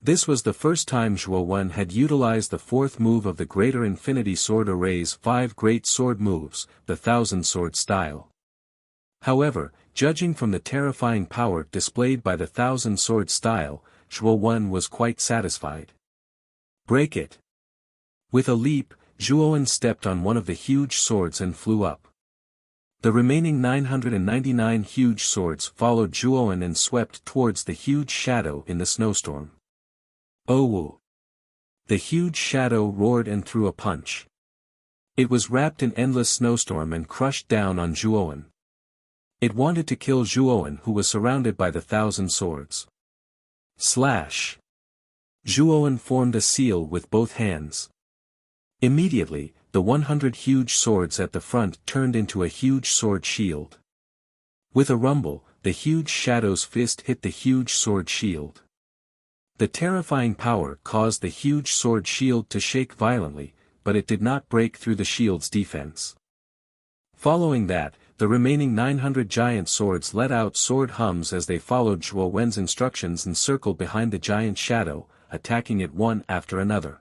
This was the first time Zhuowen had utilized the 4th move of the Greater Infinity Sword Array's 5 great sword moves, the 1,000-sword style. However, judging from the terrifying power displayed by the 1,000-sword style, Zhuowen was quite satisfied. Break it. With a leap, Zhuowen stepped on one of the huge swords and flew up. The remaining 999 huge swords followed Zhuowen and swept towards the huge shadow in the snowstorm. Oh woo! The huge shadow roared and threw a punch. It was wrapped in endless snowstorm and crushed down on Zhuowen. It wanted to kill Zhuowen, who was surrounded by the 1,000 swords. Slash! Zhuowen formed a seal with both hands. Immediately, the 100 huge swords at the front turned into a huge sword shield. With a rumble, the huge shadow's fist hit the huge sword shield. The terrifying power caused the huge sword shield to shake violently, but it did not break through the shield's defense. Following that, the remaining 900 giant swords let out sword hums as they followed Zhuowen's instructions and circled behind the giant shadow, attacking it one after another.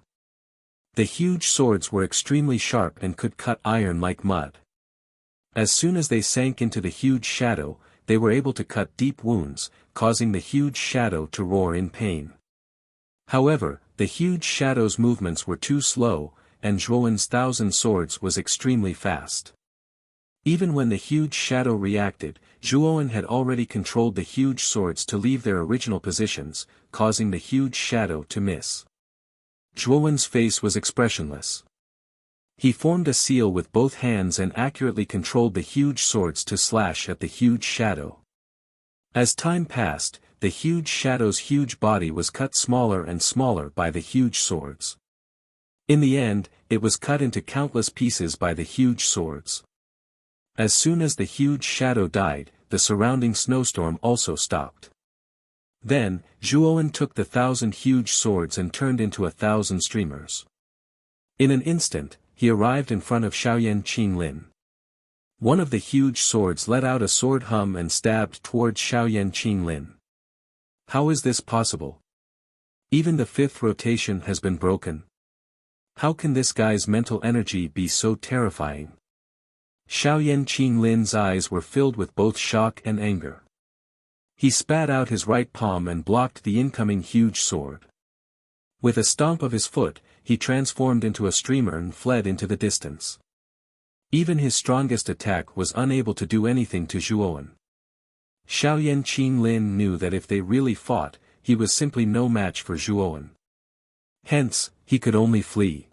The huge swords were extremely sharp and could cut iron like mud. As soon as they sank into the huge shadow, they were able to cut deep wounds, causing the huge shadow to roar in pain. However, the huge shadow's movements were too slow, and Zhuowen's 1,000 swords was extremely fast. Even when the huge shadow reacted, Zhuowen had already controlled the huge swords to leave their original positions, causing the huge shadow to miss. Zhuowen's face was expressionless. He formed a seal with both hands and accurately controlled the huge swords to slash at the huge shadow. As time passed, the huge shadow's huge body was cut smaller and smaller by the huge swords. In the end, it was cut into countless pieces by the huge swords. As soon as the huge shadow died, the surrounding snowstorm also stopped. Then, Zhuowen took the 1,000 huge swords and turned into 1,000 streamers. In an instant, he arrived in front of Xiaoyan Qinglin. One of the huge swords let out a sword hum and stabbed towards Xiaoyan Qinglin. How is this possible? Even the 5th rotation has been broken. How can this guy's mental energy be so terrifying? Xiaoyan Qinglin's eyes were filled with both shock and anger. He spat out his right palm and blocked the incoming huge sword. With a stomp of his foot, he transformed into a streamer and fled into the distance. Even his strongest attack was unable to do anything to Zhuowen. Xiaoyan Qinglin knew that if they really fought, he was simply no match for Zhuowen. Hence, he could only flee.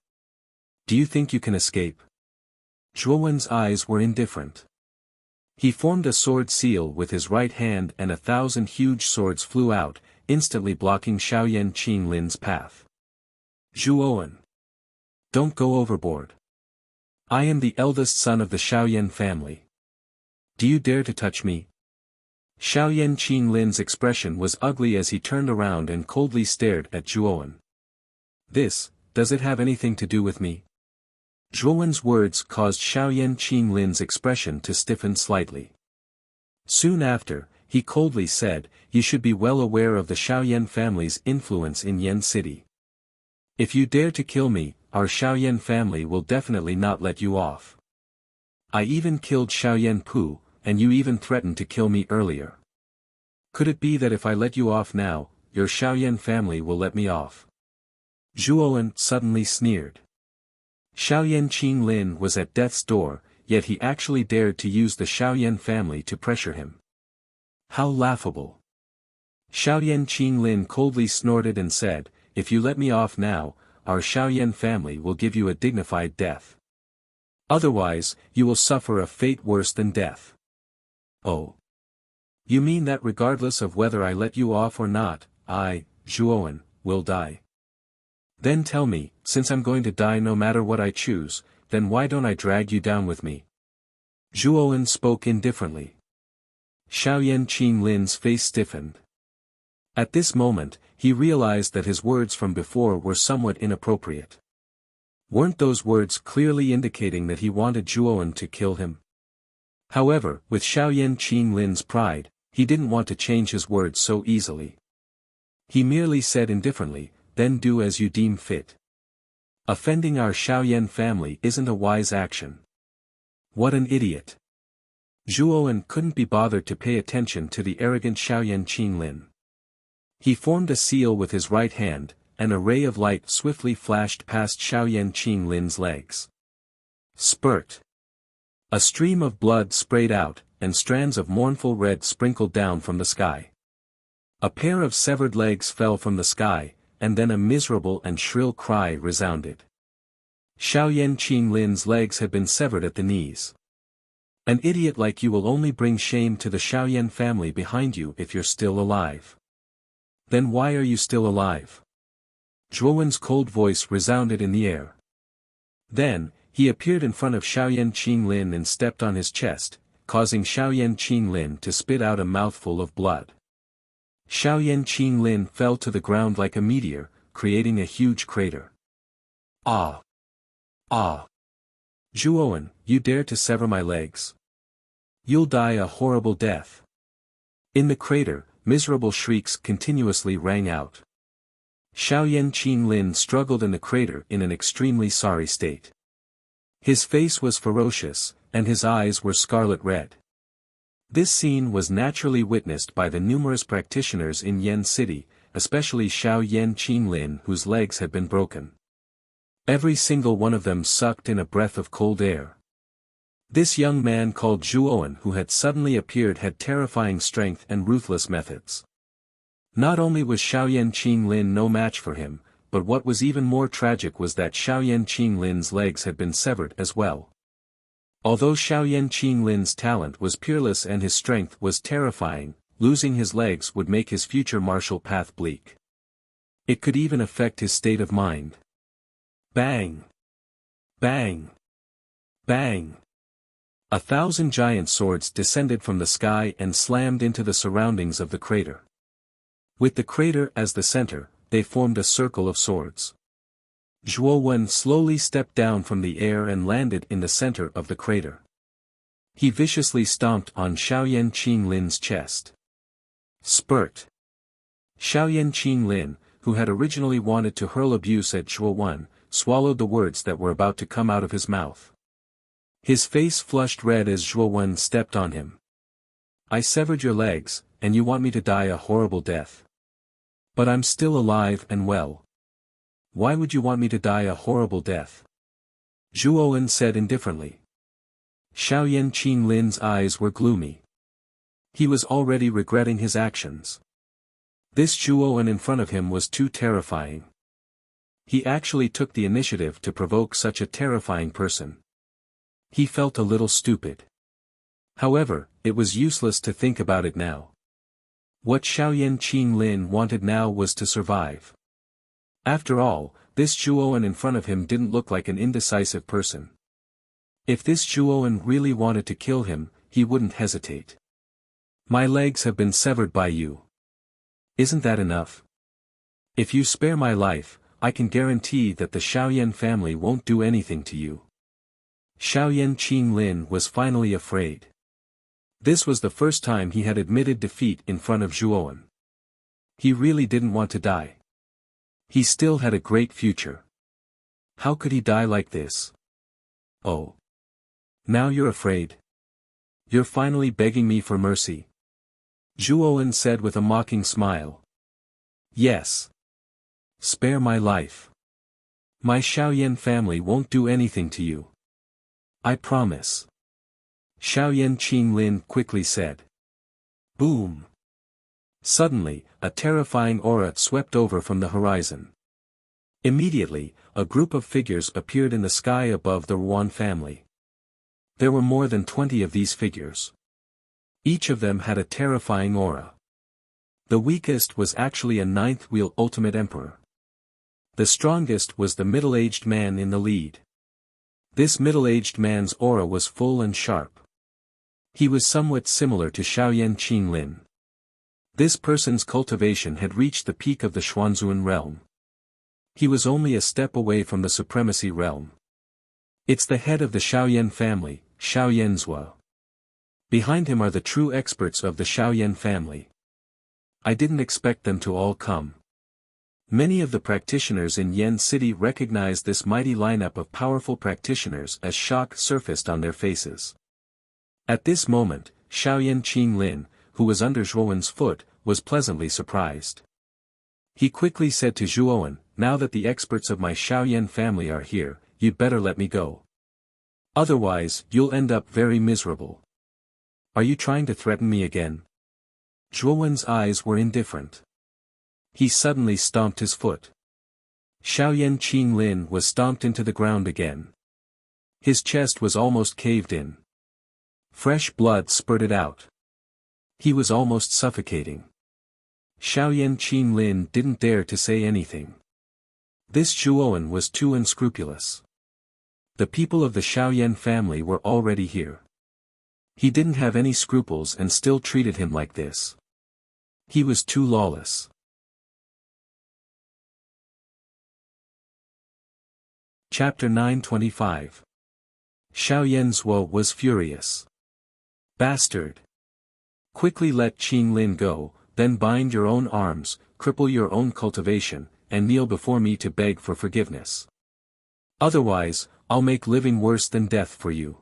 Do you think you can escape? Zhuowen's eyes were indifferent. He formed a sword seal with his right hand and 1,000 huge swords flew out, instantly blocking Xiaoyan Qinglin's path. Zhuowen! Don't go overboard. I am the eldest son of the Xiaoyan family. Do you dare to touch me? Xiaoyan Qinglin's expression was ugly as he turned around and coldly stared at Zhuowen. Does it have anything to do with me? Zhuowen's words caused Xiaoyan Qinglin's expression to stiffen slightly. Soon after, he coldly said, you should be well aware of the Xiaoyan family's influence in Yan City. If you dare to kill me, our Xiaoyan family will definitely not let you off. I even killed Xiaoyan Pu, and you even threatened to kill me earlier. Could it be that if I let you off now, your Xiaoyan family will let me off? Zhuowen suddenly sneered. Xiaoyan Qinglin was at death's door, yet he actually dared to use the Xiaoyan family to pressure him. How laughable! Xiaoyan Qinglin coldly snorted and said, if you let me off now, our Xiaoyan family will give you a dignified death. Otherwise, you will suffer a fate worse than death. Oh. You mean that regardless of whether I let you off or not, I, Zhuowen, will die? Then tell me, since I'm going to die no matter what I choose, then why don't I drag you down with me? Zhuowen spoke indifferently. Xiaoyan Qinglin's face stiffened. At this moment, he realized that his words from before were somewhat inappropriate. Weren't those words clearly indicating that he wanted Zhuowen to kill him? However, with Xiaoyan Qinglin's pride, he didn't want to change his words so easily. He merely said indifferently, then do as you deem fit. Offending our Xiaoyan family isn't a wise action. What an idiot. Zhuowen couldn't be bothered to pay attention to the arrogant Xiaoyan Qinglin. He formed a seal with his right hand, and a ray of light swiftly flashed past Xiaoyan Qinglin's legs. Spurt! A stream of blood sprayed out, and strands of mournful red sprinkled down from the sky. A pair of severed legs fell from the sky, and then a miserable and shrill cry resounded. Xiaoyan Qinglin's legs had been severed at the knees. An idiot like you will only bring shame to the Xiaoyan family behind you if you're still alive. Then why are you still alive? Zhuowen's cold voice resounded in the air. Then, he appeared in front of Xiaoyan Qinglin and stepped on his chest, causing Xiaoyan Qinglin to spit out a mouthful of blood. Xiaoyan Qinglin fell to the ground like a meteor, creating a huge crater. Ah! Ah! Zhuowen, you dare to sever my legs? You'll die a horrible death. In the crater, miserable shrieks continuously rang out. Xiaoyan Qinglin struggled in the crater in an extremely sorry state. His face was ferocious, and his eyes were scarlet red. This scene was naturally witnessed by the numerous practitioners in Yan City, especially Xiaoyan Qinglin whose legs had been broken. Every single one of them sucked in a breath of cold air. This young man called Zhuowen who had suddenly appeared had terrifying strength and ruthless methods. Not only was Xiaoyan Qinglin no match for him, but what was even more tragic was that Xiaoyan Qinglin's legs had been severed as well. Although Xiaoyan Qinglin's talent was peerless and his strength was terrifying, losing his legs would make his future martial path bleak. It could even affect his state of mind. Bang! Bang! Bang! 1,000 giant swords descended from the sky and slammed into the surroundings of the crater. With the crater as the center, they formed a circle of swords. Zhuowen slowly stepped down from the air and landed in the center of the crater. He viciously stomped on Xiaoyan Qinglin's chest. Spurt! Xiaoyan Qinglin, who had originally wanted to hurl abuse at Zhuowen, swallowed the words that were about to come out of his mouth. His face flushed red as Zhuowen stepped on him. I severed your legs, and you want me to die a horrible death. But I'm still alive and well. Why would you want me to die a horrible death? Zhuowen said indifferently. Xiaoyan Qinglin's eyes were gloomy. He was already regretting his actions. This Zhuowen in front of him was too terrifying. He actually took the initiative to provoke such a terrifying person. He felt a little stupid. However, it was useless to think about it now. What Xiaoyan Qinglin wanted now was to survive. After all, this Zhuowen in front of him didn't look like an indecisive person. If this Zhuowen really wanted to kill him, he wouldn't hesitate. My legs have been severed by you. Isn't that enough? If you spare my life, I can guarantee that the Xiaoyan family won't do anything to you. Xiaoyan Qinglin was finally afraid. This was the first time he had admitted defeat in front of Zhuowen. He really didn't want to die. He still had a great future. How could he die like this? Oh. Now you're afraid? You're finally begging me for mercy? Zhuowen said with a mocking smile. Yes. Spare my life. My Xiaoyan family won't do anything to you. I promise. Xiaoyan Qinglin quickly said. Boom. Suddenly, a terrifying aura swept over from the horizon. Immediately, a group of figures appeared in the sky above the Ruan family. There were more than 20 of these figures. Each of them had a terrifying aura. The weakest was actually a ninth-wheel ultimate emperor. The strongest was the middle-aged man in the lead. This middle-aged man's aura was full and sharp. He was somewhat similar to Xiaoyan Qinglin. This person's cultivation had reached the peak of the Xuanzun realm. He was only a step away from the supremacy realm. It's the head of the Xiaoyan family, Xiaoyan Zhuo. Behind him are the true experts of the Xiaoyan family. I didn't expect them to all come. Many of the practitioners in Yen City recognized this mighty lineup of powerful practitioners as shock surfaced on their faces. At this moment, Xiaoyan Qinglin, who was under Zhuowen's foot, was pleasantly surprised. He quickly said to Zhuowen, now that the experts of my Xiaoyan family are here, you'd better let me go. Otherwise, you'll end up very miserable. Are you trying to threaten me again? Zhuowen's eyes were indifferent. He suddenly stomped his foot. Xiaoyan Qinglin was stomped into the ground again. His chest was almost caved in. Fresh blood spurted out. He was almost suffocating. Xiaoyan Qinglin didn't dare to say anything. This Zhuowen was too unscrupulous. The people of the Xiaoyan family were already here. He didn't have any scruples and still treated him like this. He was too lawless. Chapter 925. Xiaoyan Zhuo was furious. Bastard! Quickly let Qinglin go, then bind your own arms, cripple your own cultivation, and kneel before me to beg for forgiveness. Otherwise, I'll make living worse than death for you.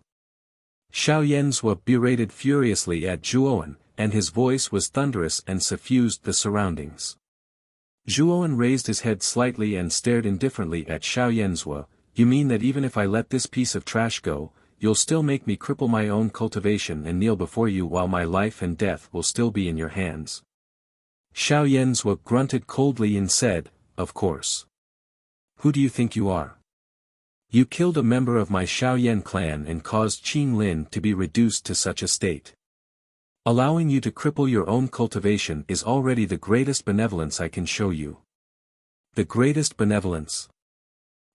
Xiaoyan Zhuo berated furiously at Zhuowen, and his voice was thunderous and suffused the surroundings. Zhuowen raised his head slightly and stared indifferently at Xiaoyan Zhuo. You mean that even if I let this piece of trash go, you'll still make me cripple my own cultivation and kneel before you while my life and death will still be in your hands? Xiaoyan Zhuo grunted coldly and said, Of course. Who do you think you are? You killed a member of my Xiaoyan clan and caused Qinglin to be reduced to such a state. Allowing you to cripple your own cultivation is already the greatest benevolence I can show you. The greatest benevolence.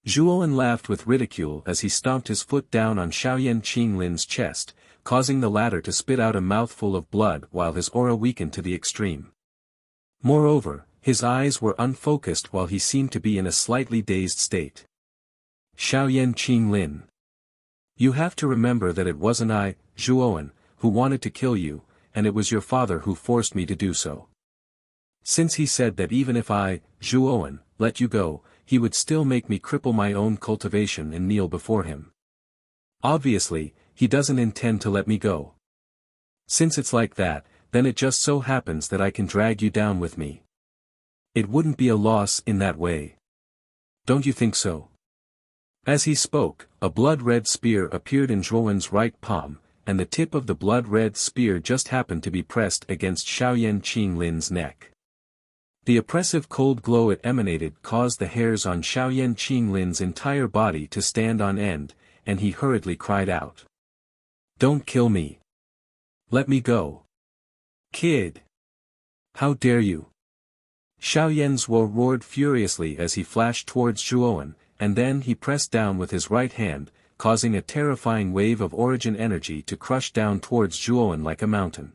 Zhuowen laughed with ridicule as he stomped his foot down on Xiaoyan Qinglin's chest, causing the latter to spit out a mouthful of blood while his aura weakened to the extreme. Moreover, his eyes were unfocused while he seemed to be in a slightly dazed state. Xiaoyan Qinglin. You have to remember that it wasn't I, Zhuowen, who wanted to kill you, and it was your father who forced me to do so. Since he said that even if I, Zhuowen, let you go, he would still make me cripple my own cultivation and kneel before him. Obviously, he doesn't intend to let me go. Since it's like that, then it just so happens that I can drag you down with me. It wouldn't be a loss in that way. Don't you think so? As he spoke, a blood-red spear appeared in Zhuowen's right palm, and the tip of the blood-red spear just happened to be pressed against Xiaoyan Qinglin's neck. The oppressive cold glow it emanated caused the hairs on Xiaoyan Qinglin's entire body to stand on end, and he hurriedly cried out. "Don't kill me! Let me go! Kid! How dare you!" Xiaoyan Zhuo roared furiously as he flashed towards Zhuowen, and then he pressed down with his right hand, causing a terrifying wave of origin energy to crush down towards Zhuowen like a mountain.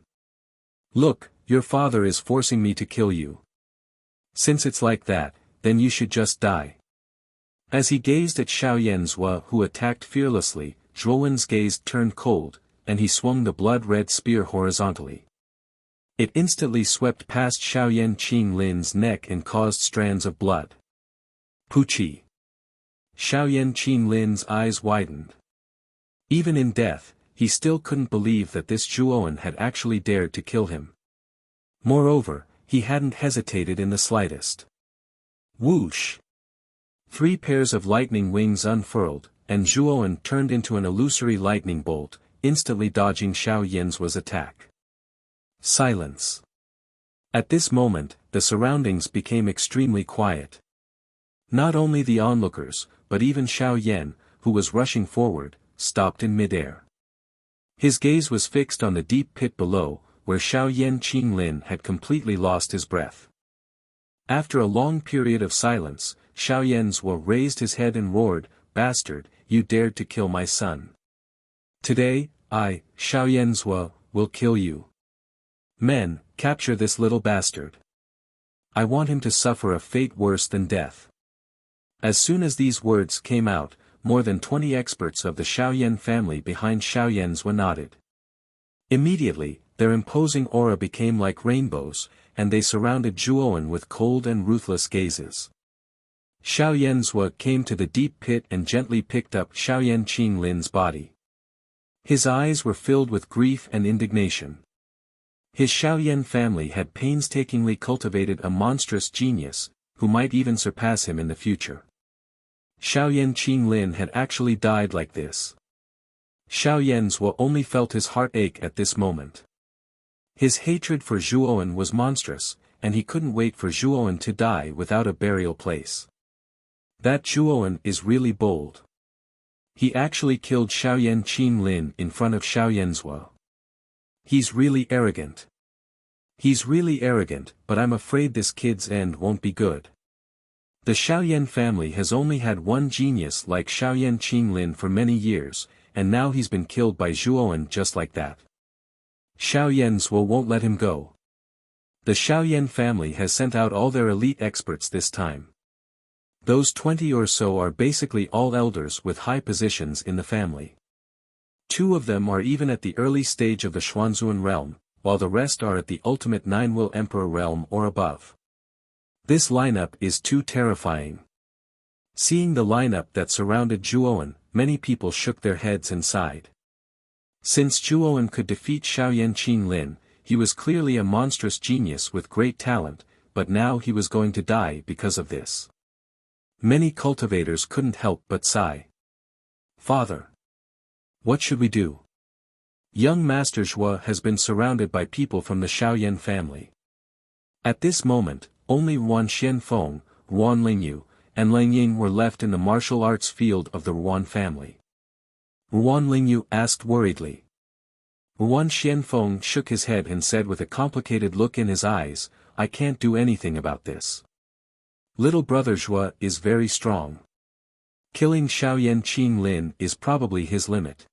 "Look, your father is forcing me to kill you. Since it's like that, then you should just die." As he gazed at Xiaoyan Zhuo who attacked fearlessly, Zhuowen's gaze turned cold, and he swung the blood-red spear horizontally. It instantly swept past Xiaoyan Qinglin's neck and caused strands of blood. Puchi! Xiaoyan Qinglin's eyes widened. Even in death, he still couldn't believe that this Zhuowen had actually dared to kill him. Moreover, he hadn't hesitated in the slightest. Whoosh! 3 pairs of lightning wings unfurled, and Zhuowen turned into an illusory lightning bolt, instantly dodging Xiaoyan Zhuo's attack. Silence. At this moment, the surroundings became extremely quiet. Not only the onlookers, but even Xiaoyan, who was rushing forward, stopped in midair. His gaze was fixed on the deep pit below, where Xiaoyan Qinglin had completely lost his breath. After a long period of silence, Xiaoyan Zhuo raised his head and roared, "Bastard, you dared to kill my son. Today, I, Xiaoyan Zhuo, will kill you. Men, capture this little bastard. I want him to suffer a fate worse than death." As soon as these words came out, more than 20 experts of the Xiaoyan family behind Xiaoyan Zhuo nodded. Immediately, their imposing aura became like rainbows, and they surrounded Zhuowen with cold and ruthless gazes. Xiaoyan Zhuo came to the deep pit and gently picked up Xiaoyan Qinglin's body. His eyes were filled with grief and indignation. His Xiaoyan family had painstakingly cultivated a monstrous genius, who might even surpass him in the future. Xiaoyan Qinglin had actually died like this. Xiaoyan Zhuo only felt his heart ache at this moment. His hatred for Zhuowen was monstrous, and he couldn't wait for Zhuowen to die without a burial place. That Zhuowen is really bold. He actually killed Xiaoyan Qinglin in front of Xiaoyan Zhuo. He's really arrogant. He's really arrogant, but I'm afraid this kid's end won't be good. The Xiaoyan family has only had one genius like Xiaoyan Qinglin for many years, and now he's been killed by Zhuowen just like that. Xiaoyan Zhuo won't let him go. The Xiaoyan family has sent out all their elite experts this time. Those 20 or so are basically all elders with high positions in the family. 2 of them are even at the early stage of the Xuanzun realm, while the rest are at the ultimate 9-will emperor realm or above. This lineup is too terrifying. Seeing the lineup that surrounded Zhuowen, many people shook their heads and sighed. Since Zhuowen could defeat Xiaoyan Qinglin, he was clearly a monstrous genius with great talent, but now he was going to die because of this. Many cultivators couldn't help but sigh. "Father, what should we do?" Young Master Zhuo has been surrounded by people from the Xiaoyan family. At this moment, only Ruan Xianfeng, Ruan Lingyu, and Lang Ying were left in the martial arts field of the Ruan family. Ruan Lingyu asked worriedly. Ruan Xianfeng shook his head and said with a complicated look in his eyes, "I can't do anything about this. Little brother Zhuo is very strong. Killing Xiaoyan Qinglin is probably his limit.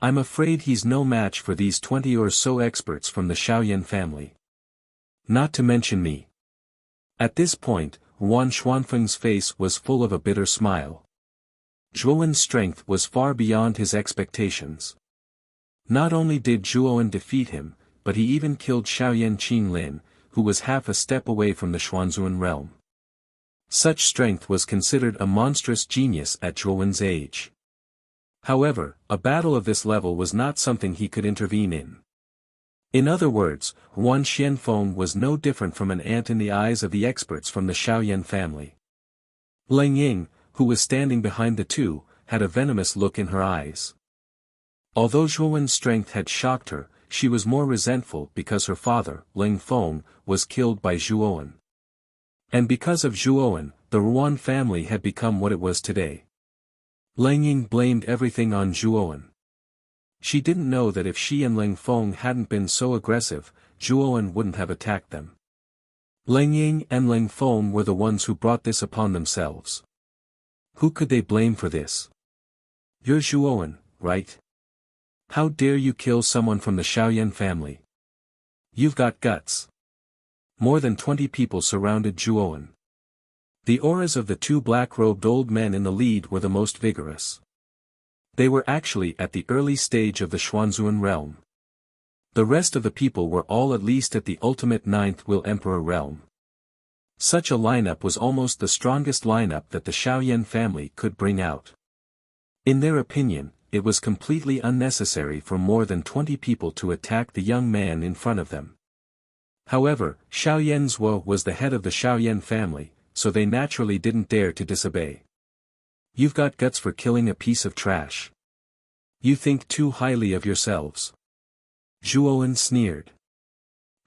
I'm afraid he's no match for these 20 or so experts from the Xiaoyan family. Not to mention me." At this point, Ruan Xuanfeng's face was full of a bitter smile. Zhuowen's strength was far beyond his expectations. Not only did Zhuowen defeat him, but he even killed Xiaoyan Qinglin, who was half a step away from the Xuanzun realm. Such strength was considered a monstrous genius at Zhuowen's age. However, a battle of this level was not something he could intervene in. In other words, Ruan Xianfeng was no different from an ant in the eyes of the experts from the Xiaoyan family. Lang Ying, who was standing behind the two, had a venomous look in her eyes. Although Zhuowen's strength had shocked her, she was more resentful because her father, Ling Feng, was killed by Zhuowen. And because of Zhuowen, the Ruan family had become what it was today. Lang Ying blamed everything on Zhuowen. She didn't know that if she and Ling Feng hadn't been so aggressive, Zhuowen wouldn't have attacked them. Lang Ying and Ling Feng were the ones who brought this upon themselves. Who could they blame for this? You're Zhuowen, right? How dare you kill someone from the Shaoyan family? You've got guts. More than 20 people surrounded Zhuowen. The auras of the two black-robed old men in the lead were the most vigorous. They were actually at the early stage of the Xuanzun realm. The rest of the people were all at least at the ultimate ninth will emperor realm. Such a lineup was almost the strongest lineup that the Shaoyan family could bring out. In their opinion, it was completely unnecessary for more than 20 people to attack the young man in front of them. However, Shaoyan Zuo was the head of the Shaoyan family, so they naturally didn't dare to disobey. You've got guts for killing a piece of trash. You think too highly of yourselves. Zhuowen sneered.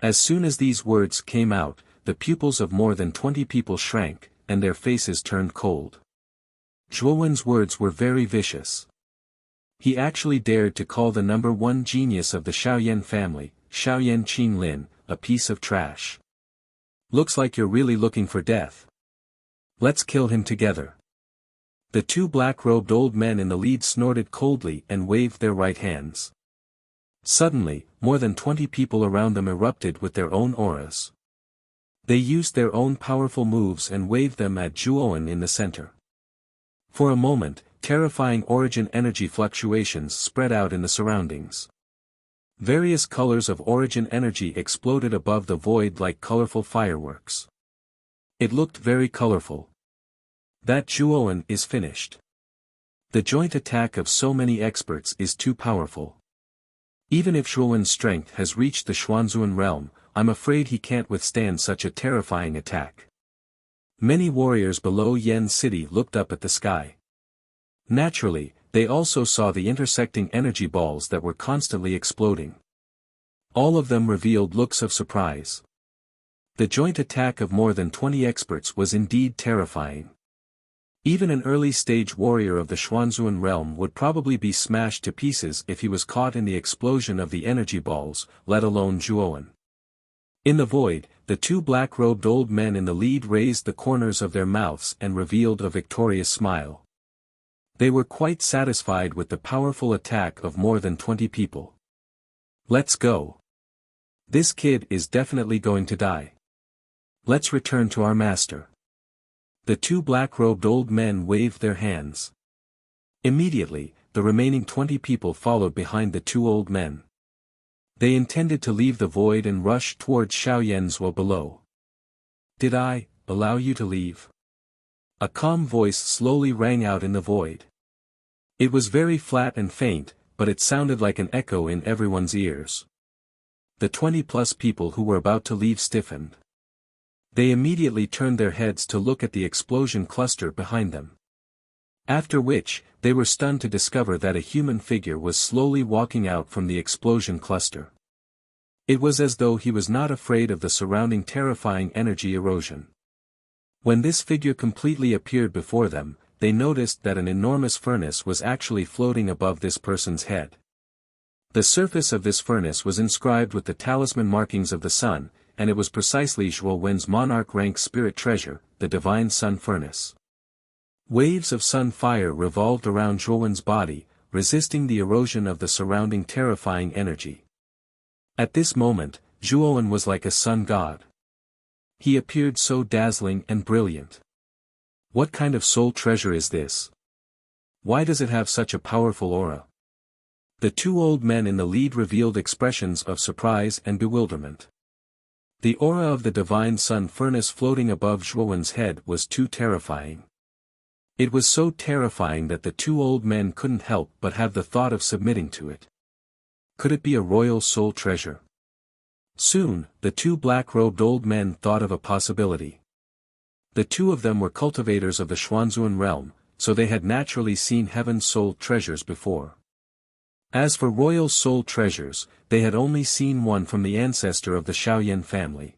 As soon as these words came out, the pupils of more than 20 people shrank, and their faces turned cold. Zhuowen's words were very vicious. He actually dared to call the number one genius of the Shaoyan family, Shaoyan Qinglin, a piece of trash. Looks like you're really looking for death. Let's kill him together. The two black-robed old men in the lead snorted coldly and waved their right hands. Suddenly, more than 20 people around them erupted with their own auras. They used their own powerful moves and waved them at Zhuowen in the center. For a moment, terrifying origin energy fluctuations spread out in the surroundings. Various colors of origin energy exploded above the void like colorful fireworks. It looked very colorful. That Zhuowen is finished. The joint attack of so many experts is too powerful. Even if Zhuowen's strength has reached the Xuanzun realm, I'm afraid he can't withstand such a terrifying attack. Many warriors below Yen City looked up at the sky. Naturally, they also saw the intersecting energy balls that were constantly exploding. All of them revealed looks of surprise. The joint attack of more than 20 experts was indeed terrifying. Even an early-stage warrior of the Xuanzun realm would probably be smashed to pieces if he was caught in the explosion of the energy balls, let alone Zhuowen. In the void, the two black-robed old men in the lead raised the corners of their mouths and revealed a victorious smile. They were quite satisfied with the powerful attack of more than 20 people. Let's go. This kid is definitely going to die. Let's return to our master. The two black-robed old men waved their hands. Immediately, the remaining 20 people followed behind the two old men. They intended to leave the void and rush towards Shaoyan's below. Did I allow you to leave? A calm voice slowly rang out in the void. It was very flat and faint, but it sounded like an echo in everyone's ears. The 20-plus people who were about to leave stiffened. They immediately turned their heads to look at the explosion cluster behind them. After which, they were stunned to discover that a human figure was slowly walking out from the explosion cluster. It was as though he was not afraid of the surrounding terrifying energy erosion. When this figure completely appeared before them, they noticed that an enormous furnace was actually floating above this person's head. The surface of this furnace was inscribed with the talisman markings of the sun, and it was precisely Zhuowen's monarch-rank spirit treasure, the divine sun furnace. Waves of sun fire revolved around Zhuowen's body, resisting the erosion of the surrounding terrifying energy. At this moment, Zhuowen was like a sun god. He appeared so dazzling and brilliant. What kind of soul treasure is this? Why does it have such a powerful aura? The two old men in the lead revealed expressions of surprise and bewilderment. The aura of the divine sun furnace floating above Zhuowen's head was too terrifying. It was so terrifying that the two old men couldn't help but have the thought of submitting to it. Could it be a royal soul treasure? Soon, the two black-robed old men thought of a possibility. The two of them were cultivators of the Xuanzun realm, so they had naturally seen heaven's soul treasures before. As for royal soul treasures, they had only seen one from the ancestor of the Shaoyan family.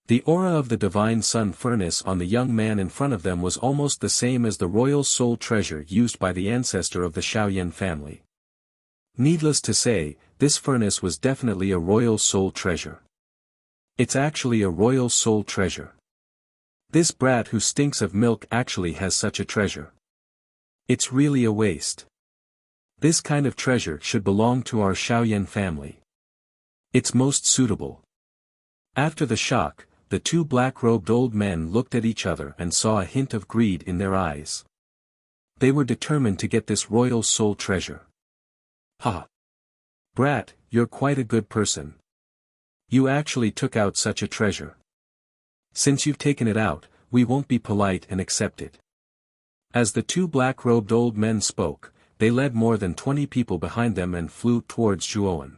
The aura of the divine sun furnace on the young man in front of them was almost the same as the royal soul treasure used by the ancestor of the Shaoyan family. Needless to say, this furnace was definitely a royal soul treasure. It's actually a royal soul treasure. This brat who stinks of milk actually has such a treasure. It's really a waste. This kind of treasure should belong to our Shaoyan family. It's most suitable. After the shock, the two black-robed old men looked at each other and saw a hint of greed in their eyes. They were determined to get this royal soul treasure. Ha! Brat, you're quite a good person. You actually took out such a treasure. Since you've taken it out, we won't be polite and accept it. As the two black-robed old men spoke, they led more than 20 people behind them and flew towards Zhuowen.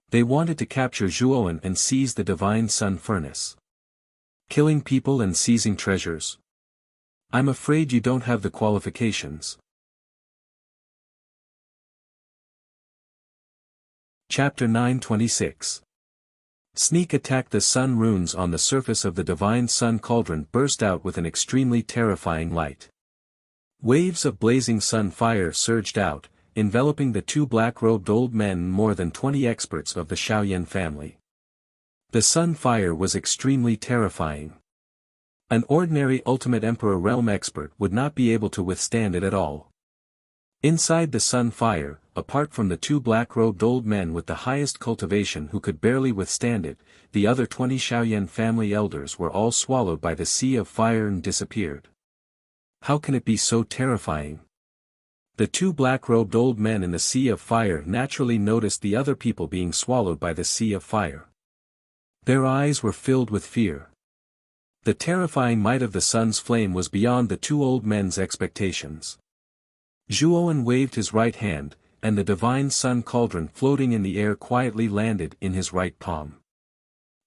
They wanted to capture Zhuowen and seize the divine sun furnace. Killing people and seizing treasures? I'm afraid you don't have the qualifications. Chapter 926. Sneak attack. The sun runes on the surface of the divine sun cauldron burst out with an extremely terrifying light. Waves of blazing sun fire surged out, enveloping the two black-robed old men and more than 20 experts of the Shaoyan family. The sun fire was extremely terrifying. An ordinary Ultimate Emperor Realm expert would not be able to withstand it at all. Inside the sun fire, apart from the two black-robed old men with the highest cultivation who could barely withstand it, the other 20 Shaoyan family elders were all swallowed by the sea of fire and disappeared. How can it be so terrifying? The two black-robed old men in the sea of fire naturally noticed the other people being swallowed by the sea of fire. Their eyes were filled with fear. The terrifying might of the sun's flame was beyond the two old men's expectations. Zhuowen waved his right hand, and the divine sun cauldron floating in the air quietly landed in his right palm.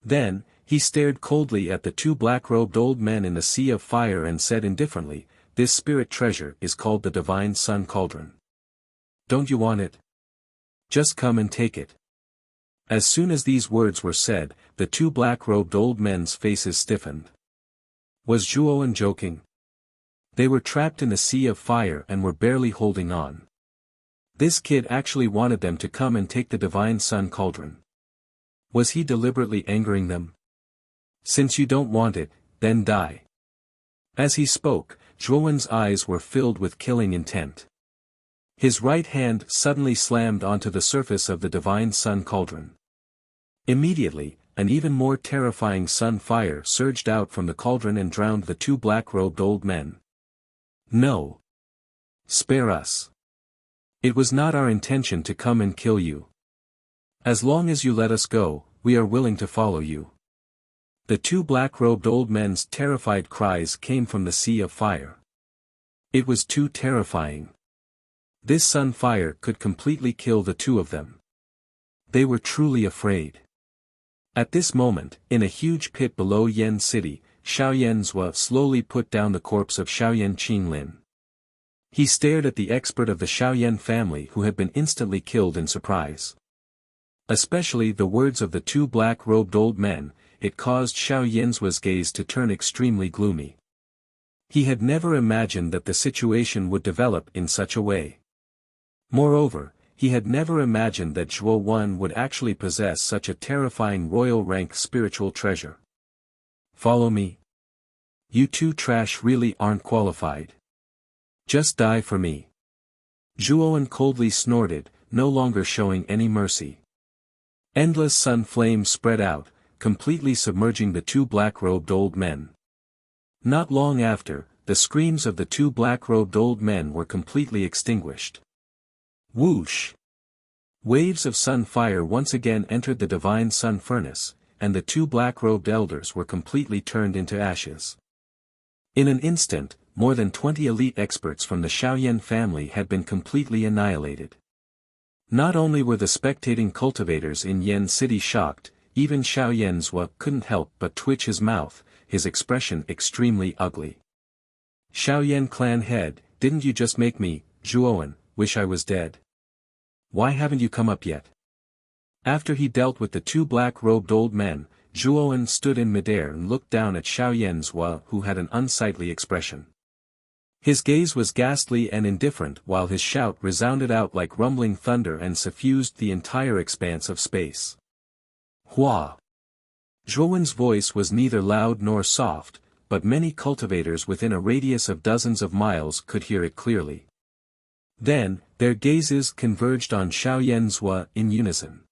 Then, he stared coldly at the two black-robed old men in the sea of fire and said indifferently, "This spirit treasure is called the divine sun cauldron. Don't you want it? Just come and take it." As soon as these words were said, the two black-robed old men's faces stiffened. Was Zhuowen joking? They were trapped in the sea of fire and were barely holding on. This kid actually wanted them to come and take the divine sun cauldron. Was he deliberately angering them? Since you don't want it, then die. As he spoke, Zhuowen's eyes were filled with killing intent. His right hand suddenly slammed onto the surface of the divine sun cauldron. Immediately, an even more terrifying sun fire surged out from the cauldron and drowned the two black-robed old men. No. Spare us. It was not our intention to come and kill you. As long as you let us go, we are willing to follow you. The two black-robed old men's terrified cries came from the sea of fire. It was too terrifying. This sun fire could completely kill the two of them. They were truly afraid. At this moment, in a huge pit below Yen City, Shaoyan Zhua slowly put down the corpse of Shaoyan Qinglin. He stared at the expert of the Shaoyan family who had been instantly killed in surprise. Especially the words of the two black-robed old men, it caused Shaoyan Zhua's gaze to turn extremely gloomy. He had never imagined that the situation would develop in such a way. Moreover, he had never imagined that Zhuowen would actually possess such a terrifying royal-rank spiritual treasure. Follow me. You two trash really aren't qualified. Just die for me. Zhuowen coldly snorted, no longer showing any mercy. Endless sun flames spread out, completely submerging the two black-robed old men. Not long after, the screams of the two black-robed old men were completely extinguished. Whoosh! Waves of sun fire once again entered the divine sun furnace, and the two black-robed elders were completely turned into ashes. In an instant, more than 20 elite experts from the Shaoyan family had been completely annihilated. Not only were the spectating cultivators in Yen City shocked, even Shaoyan Zhua couldn't help but twitch his mouth, his expression extremely ugly. Shaoyan clan head, didn't you just make me, Zhuowen, wish I was dead? Why haven't you come up yet? After he dealt with the two black-robed old men, Zhuowen stood in midair and looked down at Xiao who had an unsightly expression. His gaze was ghastly and indifferent while his shout resounded out like rumbling thunder and suffused the entire expanse of space. Hua! Zhuowen's voice was neither loud nor soft, but many cultivators within a radius of dozens of miles could hear it clearly. Then, their gazes converged on Xiao in unison.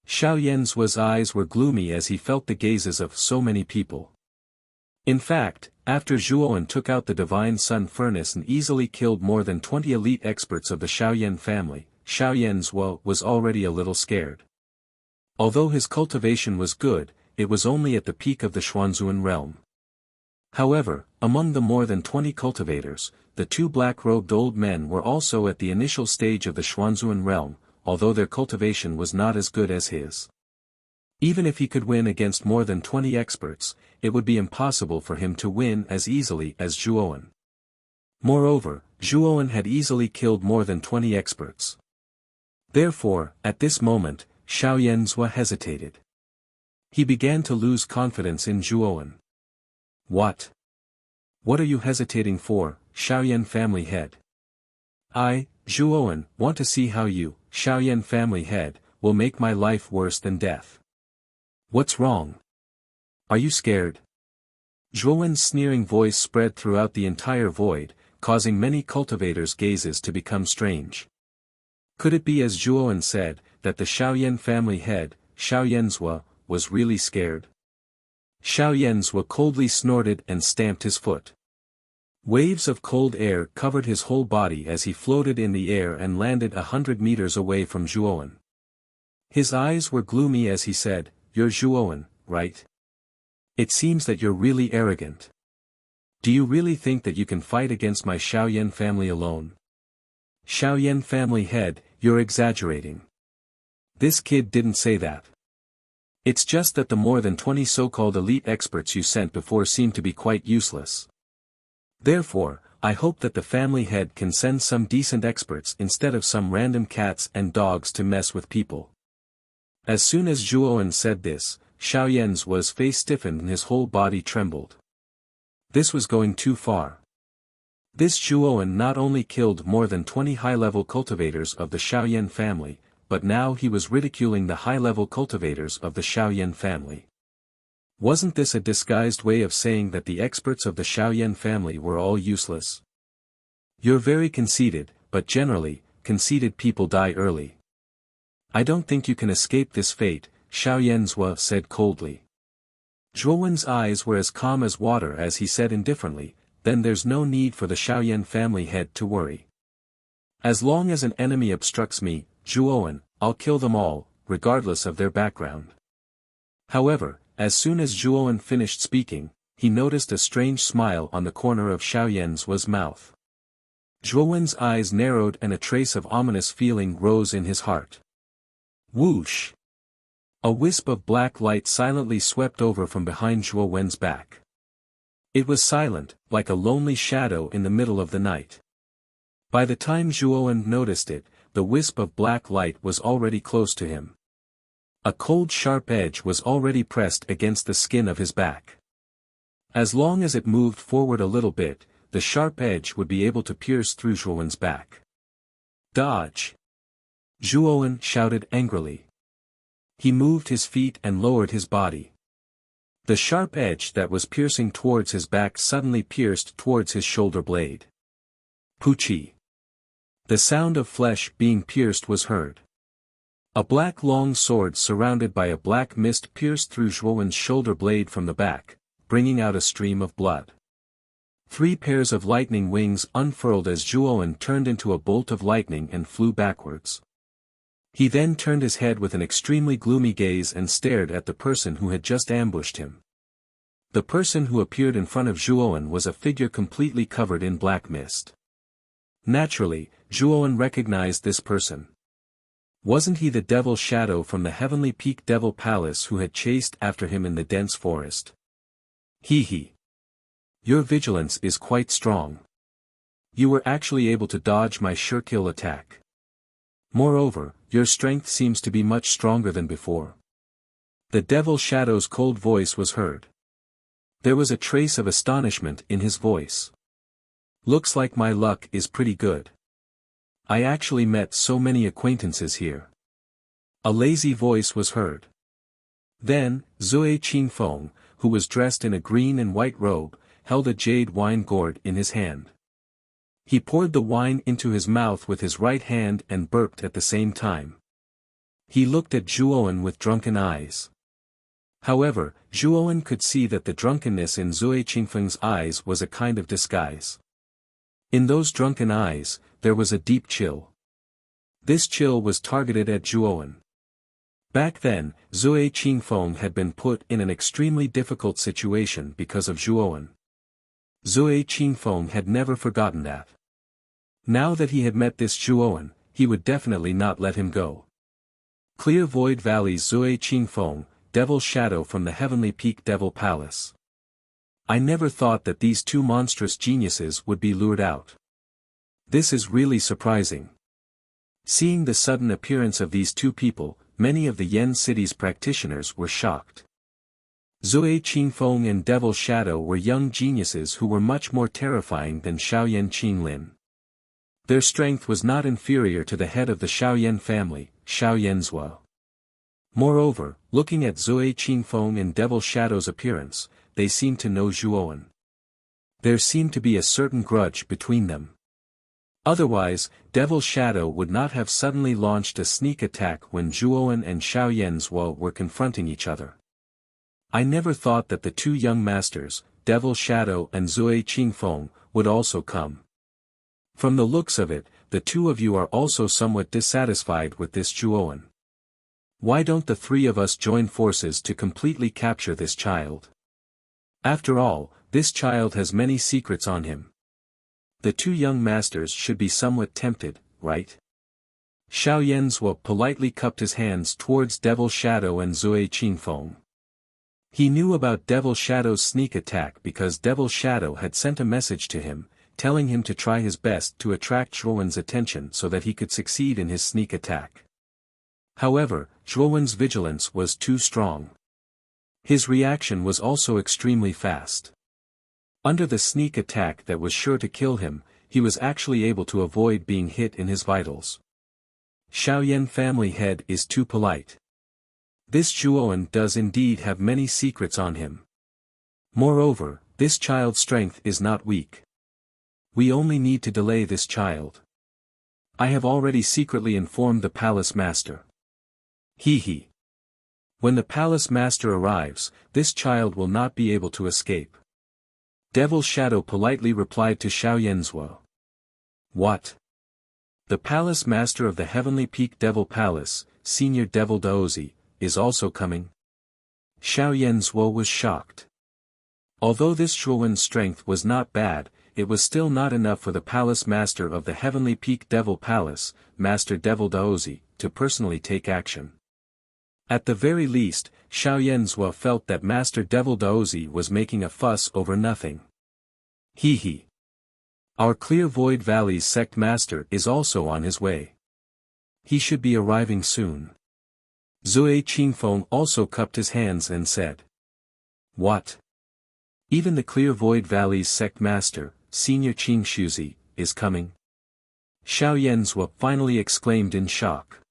Xiao eyes were gloomy as he felt the gazes of so many people. In fact, after Zhuowen took out the Divine Sun Furnace and easily killed more than 20 elite experts of the Xiaoyan family, Xiao was already a little scared. Although his cultivation was good, it was only at the peak of the Xuanzuan realm. However, among the more than 20 cultivators, the two black-robed old men were also at the initial stage of the Xuanzuan realm, although their cultivation was not as good as his. Even if he could win against more than 20 experts, it would be impossible for him to win as easily as Zhuowen. Moreover, Zhuowen had easily killed more than 20 experts. Therefore, at this moment, Xiao hesitated. He began to lose confidence in Zhuowen. What? What are you hesitating for, Xiaoyan family head? I, Zhuowen, want to see how you, Xiaoyan family head, will make my life worse than death. What's wrong? Are you scared? Zhuowen's sneering voice spread throughout the entire void, causing many cultivators' gazes to become strange. Could it be as Zhuowen said, that the Xiaoyan family head, Xiao was really scared? Xiao coldly snorted and stamped his foot. Waves of cold air covered his whole body as he floated in the air and landed 100 meters away from Zhuowen. His eyes were gloomy as he said, "You're Zhuowen, right? It seems that you're really arrogant. Do you really think that you can fight against my Xiaoyan family alone? Xiaoyan family head, you're exaggerating. This kid didn't say that. It's just that the more than 20 so-called elite experts you sent before seem to be quite useless. Therefore, I hope that the family head can send some decent experts instead of some random cats and dogs to mess with people." As soon as Zhuowen said this, Xiao face stiffened and his whole body trembled. This was going too far. This Zhuowen not only killed more than 20 high-level cultivators of the Xiaoyan family, but now he was ridiculing the high-level cultivators of the Xiaoyan family. Wasn't this a disguised way of saying that the experts of the Xiaoyan family were all useless? You're very conceited, but generally, conceited people die early. I don't think you can escape this fate, Xiao said coldly. Zhuowen's eyes were as calm as water as he said indifferently, then there's no need for the Xiaoyan family head to worry. As long as an enemy obstructs me, Zhuowen, I'll kill them all, regardless of their background. However, as soon as Zhuowen finished speaking, he noticed a strange smile on the corner of Xiao mouth. Zhuowen's eyes narrowed and a trace of ominous feeling rose in his heart. Whoosh! A wisp of black light silently swept over from behind Zhuowen's back. It was silent, like a lonely shadow in the middle of the night. By the time Zhuowen noticed it, the wisp of black light was already close to him. A cold sharp edge was already pressed against the skin of his back. As long as it moved forward a little bit, the sharp edge would be able to pierce through Zhuowen's back. Dodge! Zhuowen shouted angrily. He moved his feet and lowered his body. The sharp edge that was piercing towards his back suddenly pierced towards his shoulder blade. Poochie! The sound of flesh being pierced was heard. A black long sword surrounded by a black mist pierced through Zhuowen's shoulder blade from the back, bringing out a stream of blood. 3 pairs of lightning wings unfurled as Zhuowen turned into a bolt of lightning and flew backwards. He then turned his head with an extremely gloomy gaze and stared at the person who had just ambushed him. The person who appeared in front of Zhuowen was a figure completely covered in black mist. Naturally, Zhuowen recognized this person. Wasn't he the Devil Shadow from the Heavenly Peak Devil Palace who had chased after him in the dense forest? Hee. Your vigilance is quite strong. You were actually able to dodge my sure-kill attack. Moreover, your strength seems to be much stronger than before. The devil Shadow's cold voice was heard. There was a trace of astonishment in his voice. Looks like my luck is pretty good. I actually met so many acquaintances here. A lazy voice was heard. Then, Zui Qingfeng, who was dressed in a green and white robe, held a jade wine gourd in his hand. He poured the wine into his mouth with his right hand and burped at the same time. He looked at Zhuowen with drunken eyes. However, Zhuowen could see that the drunkenness in Zui Qingfeng's eyes was a kind of disguise. In those drunken eyes, there was a deep chill. This chill was targeted at Zhuowen. Back then, Zui Qingfeng had been put in an extremely difficult situation because of Zhuowen. Zui Qingfeng had never forgotten that. Now that he had met this Zhuowen, he would definitely not let him go. Clear Void Valley's Zui Qingfeng, Devil Shadow from the Heavenly Peak Devil Palace. I never thought that these two monstrous geniuses would be lured out. This is really surprising. Seeing the sudden appearance of these two people, many of the Yen city's practitioners were shocked. Zui Qingfeng and Devil Shadow were young geniuses who were much more terrifying than Shaoyan Qinglin. Their strength was not inferior to the head of the Shaoyan family, Shaoyan Zhuo. Moreover, looking at Zui Qingfeng and Devil Shadow's appearance, they seemed to know Zhuowen. There seemed to be a certain grudge between them. Otherwise, Devil Shadow would not have suddenly launched a sneak attack when Zhuowen and Shaoyan Zhuo were confronting each other. I never thought that the two young masters, Devil Shadow and Zui Qingfeng, would also come. From the looks of it, the two of you are also somewhat dissatisfied with this Zhuowen. Why don't the three of us join forces to completely capture this child? After all, this child has many secrets on him. The two young masters should be somewhat tempted, right? Shaoyan Zhuo politely cupped his hands towards Devil Shadow and Zui Qingfeng. He knew about Devil Shadow's sneak attack because Devil Shadow had sent a message to him, telling him to try his best to attract Zhuowen's attention so that he could succeed in his sneak attack. However, Zhuowen's vigilance was too strong. His reaction was also extremely fast. Under the sneak attack that was sure to kill him, he was actually able to avoid being hit in his vitals. Shaoyan family head is too polite. This Zhuowen does indeed have many secrets on him. Moreover, this child's strength is not weak. We only need to delay this child. I have already secretly informed the palace master. He. When the palace master arrives, this child will not be able to escape. Devil Shadow politely replied to Shaoyan Zhuo. What? The palace master of the Heavenly Peak Devil Palace, Senior Devil Daozi, is also coming? Shaoyan Zhuo was shocked. Although this Zhuowen's strength was not bad, it was still not enough for the palace master of the Heavenly Peak Devil Palace, Master Devil Daozi, to personally take action. At the very least, Shaoyan Zhuo felt that Master Devil Daozi was making a fuss over nothing. He. Our Clear Void Valley's sect master is also on his way. He should be arriving soon. Zui Qingfeng also cupped his hands and said. What? Even the Clear Void Valley's sect master, Senior Qing Shuzi, is coming? Shaoyan Zhuo finally exclaimed in shock.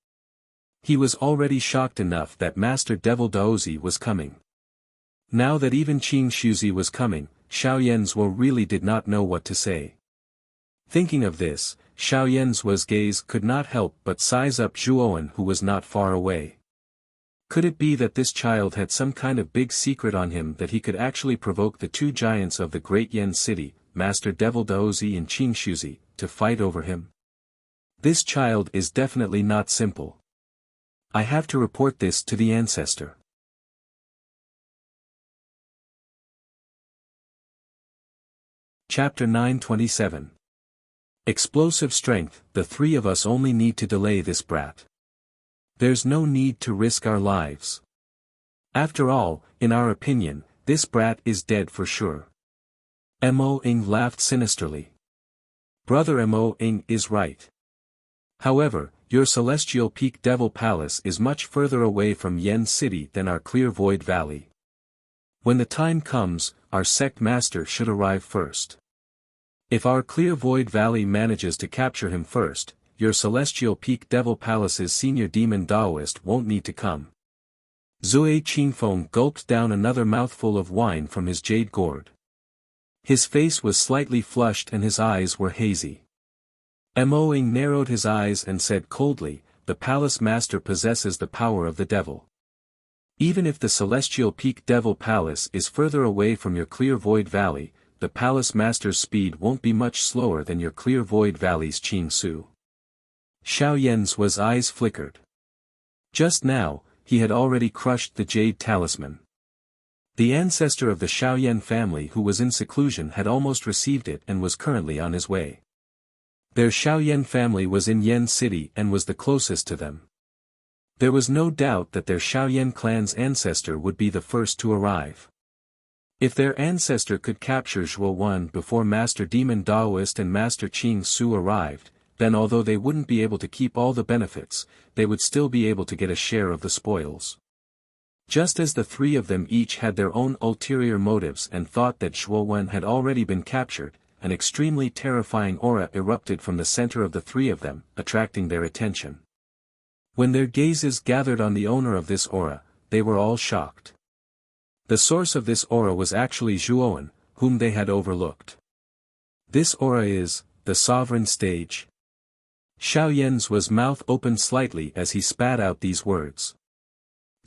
He was already shocked enough that Master Devil Daozi was coming. Now that even Qing Shuzi was coming, Shaoyan Zhuo really did not know what to say. Thinking of this, Shaoyan Zhuo's gaze could not help but size up Zhuowen who was not far away. Could it be that this child had some kind of big secret on him that he could actually provoke the two giants of the great Yen city, Master Devil Daozi and Qing Shuzi, to fight over him? This child is definitely not simple. I have to report this to the ancestor. Chapter 927. Explosive strength. The three of us only need to delay this brat. There's no need to risk our lives. After all, in our opinion, this brat is dead for sure. Mo Ing laughed sinisterly. Brother Mo Ing is right. However, your celestial peak Devil Palace is much further away from Yen City than our clear Void Valley. When the time comes, our sect master should arrive first. If our clear Void Valley manages to capture him first, your celestial peak Devil Palace's senior demon Daoist won't need to come. Zui Qingfeng gulped down another mouthful of wine from his jade gourd. His face was slightly flushed and his eyes were hazy. Mo Ying narrowed his eyes and said coldly, the palace master possesses the power of the devil. Even if the celestial peak Devil Palace is further away from your clear Void Valley, the palace master's speed won't be much slower than your clear Void Valley's Qing Su. Xiao Yan's eyes flickered. Just now, he had already crushed the jade talisman. The ancestor of the Xiaoyan family who was in seclusion had almost received it and was currently on his way. Their Xiaoyan family was in Yen City and was the closest to them. There was no doubt that their Xiaoyan clan's ancestor would be the first to arrive. If their ancestor could capture Zhuo Wen before Master Demon Daoist and Master Qing Su arrived, then although they wouldn't be able to keep all the benefits, they would still be able to get a share of the spoils. Just as the three of them each had their own ulterior motives and thought that Zhuo Wen had already been captured, an extremely terrifying aura erupted from the center of the three of them, attracting their attention. When their gazes gathered on the owner of this aura, they were all shocked. The source of this aura was actually Zhuo Wen, whom they had overlooked. This aura is the sovereign stage. Xiao Yan's mouth opened slightly as he spat out these words.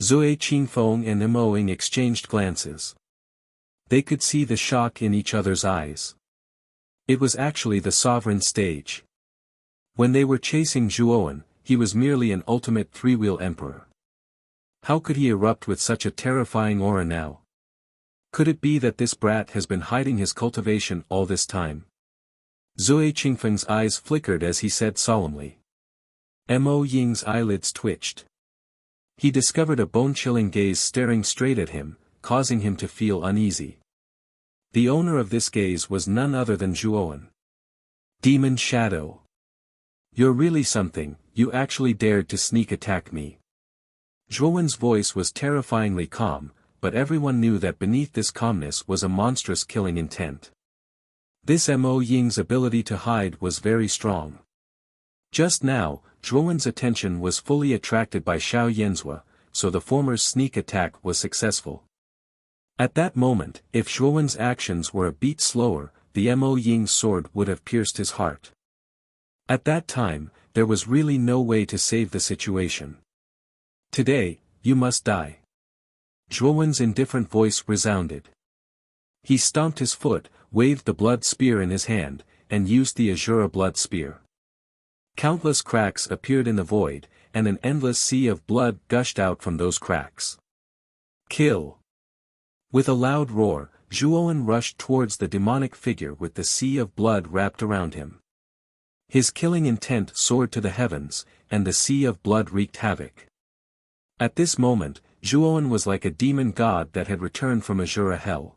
Zui Qingfeng and Mo Ying exchanged glances. They could see the shock in each other's eyes. It was actually the sovereign stage. When they were chasing Zhuo Wen, he was merely an ultimate three-wheel emperor. How could he erupt with such a terrifying aura now? Could it be that this brat has been hiding his cultivation all this time? Zui Qingfeng's eyes flickered as he said solemnly. Mo Ying's eyelids twitched. He discovered a bone-chilling gaze staring straight at him, causing him to feel uneasy. The owner of this gaze was none other than Zhuo Wen. Demon Shadow. You're really something, you actually dared to sneak attack me. Zhuo Wen's voice was terrifyingly calm, but everyone knew that beneath this calmness was a monstrous killing intent. This Mo Ying's ability to hide was very strong. Just now, Zhuo Wen's attention was fully attracted by Xiao Yan's, so the former's sneak attack was successful. At that moment, if Zhuo Wen's actions were a beat slower, the Mo Ying's sword would have pierced his heart. At that time, there was really no way to save the situation. Today, you must die. Zhuo Wen's indifferent voice resounded. He stomped his foot, waved the blood spear in his hand, and used the Azura blood spear. Countless cracks appeared in the void, and an endless sea of blood gushed out from those cracks. Kill! With a loud roar, Zhuo Wen rushed towards the demonic figure with the sea of blood wrapped around him. His killing intent soared to the heavens, and the sea of blood wreaked havoc. At this moment, Zhuo Wen was like a demon god that had returned from Azura hell.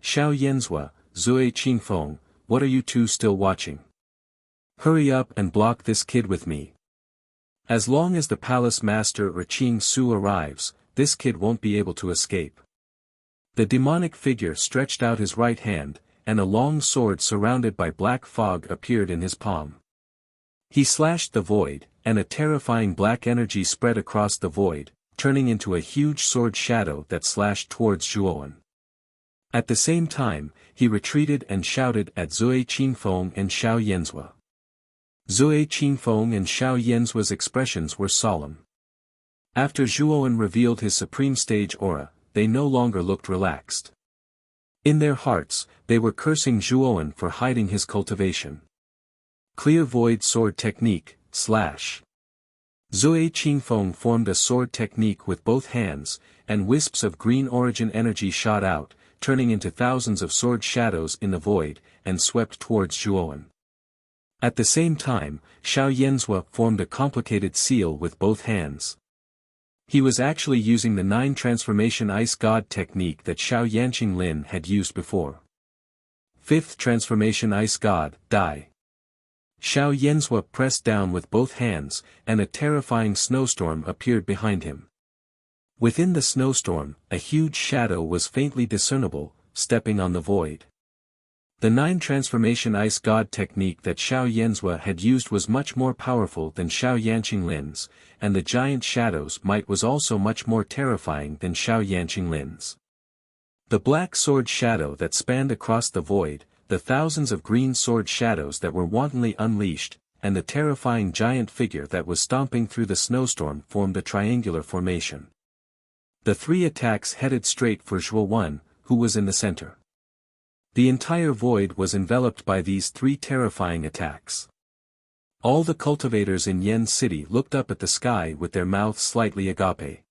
Xiao Yan's, Zui Qingfeng, what are you two still watching? Hurry up and block this kid with me. As long as the palace master or Qing Su arrives, this kid won't be able to escape. The demonic figure stretched out his right hand, and a long sword surrounded by black fog appeared in his palm. He slashed the void, and a terrifying black energy spread across the void, turning into a huge sword shadow that slashed towards Zhuo Wen. At the same time, he retreated and shouted at Zui Qingfeng and Xiao Yan's. Zui Qingfeng and Xiao Yan's expressions were solemn. After Zhuo Wen revealed his supreme stage aura, they no longer looked relaxed. In their hearts, they were cursing Zhuo Wen for hiding his cultivation. Clear Void Sword Technique, / Zui Qingfeng formed a sword technique with both hands, and wisps of green origin energy shot out, turning into thousands of sword shadows in the void, and swept towards Zhuo Wen. At the same time, Xiao Yan's formed a complicated seal with both hands. He was actually using the 9 transformation ice god technique that Xiao Yanqing Lin had used before. 5th transformation ice god, die. Xiao Yanzhua pressed down with both hands, and a terrifying snowstorm appeared behind him. Within the snowstorm, a huge shadow was faintly discernible, stepping on the void. The 9 transformation ice god technique that Xiao Yanzhua had used was much more powerful than Xiao Yanqinglin's, and the giant shadow's might was also much more terrifying than Xiao Yanqinglin's. The black sword shadow that spanned across the void, the thousands of green sword shadows that were wantonly unleashed, and the terrifying giant figure that was stomping through the snowstorm formed a triangular formation. The 3 attacks headed straight for Zhuo, who was in the center. The entire void was enveloped by these 3 terrifying attacks. All the cultivators in Yen City looked up at the sky with their mouths slightly agape.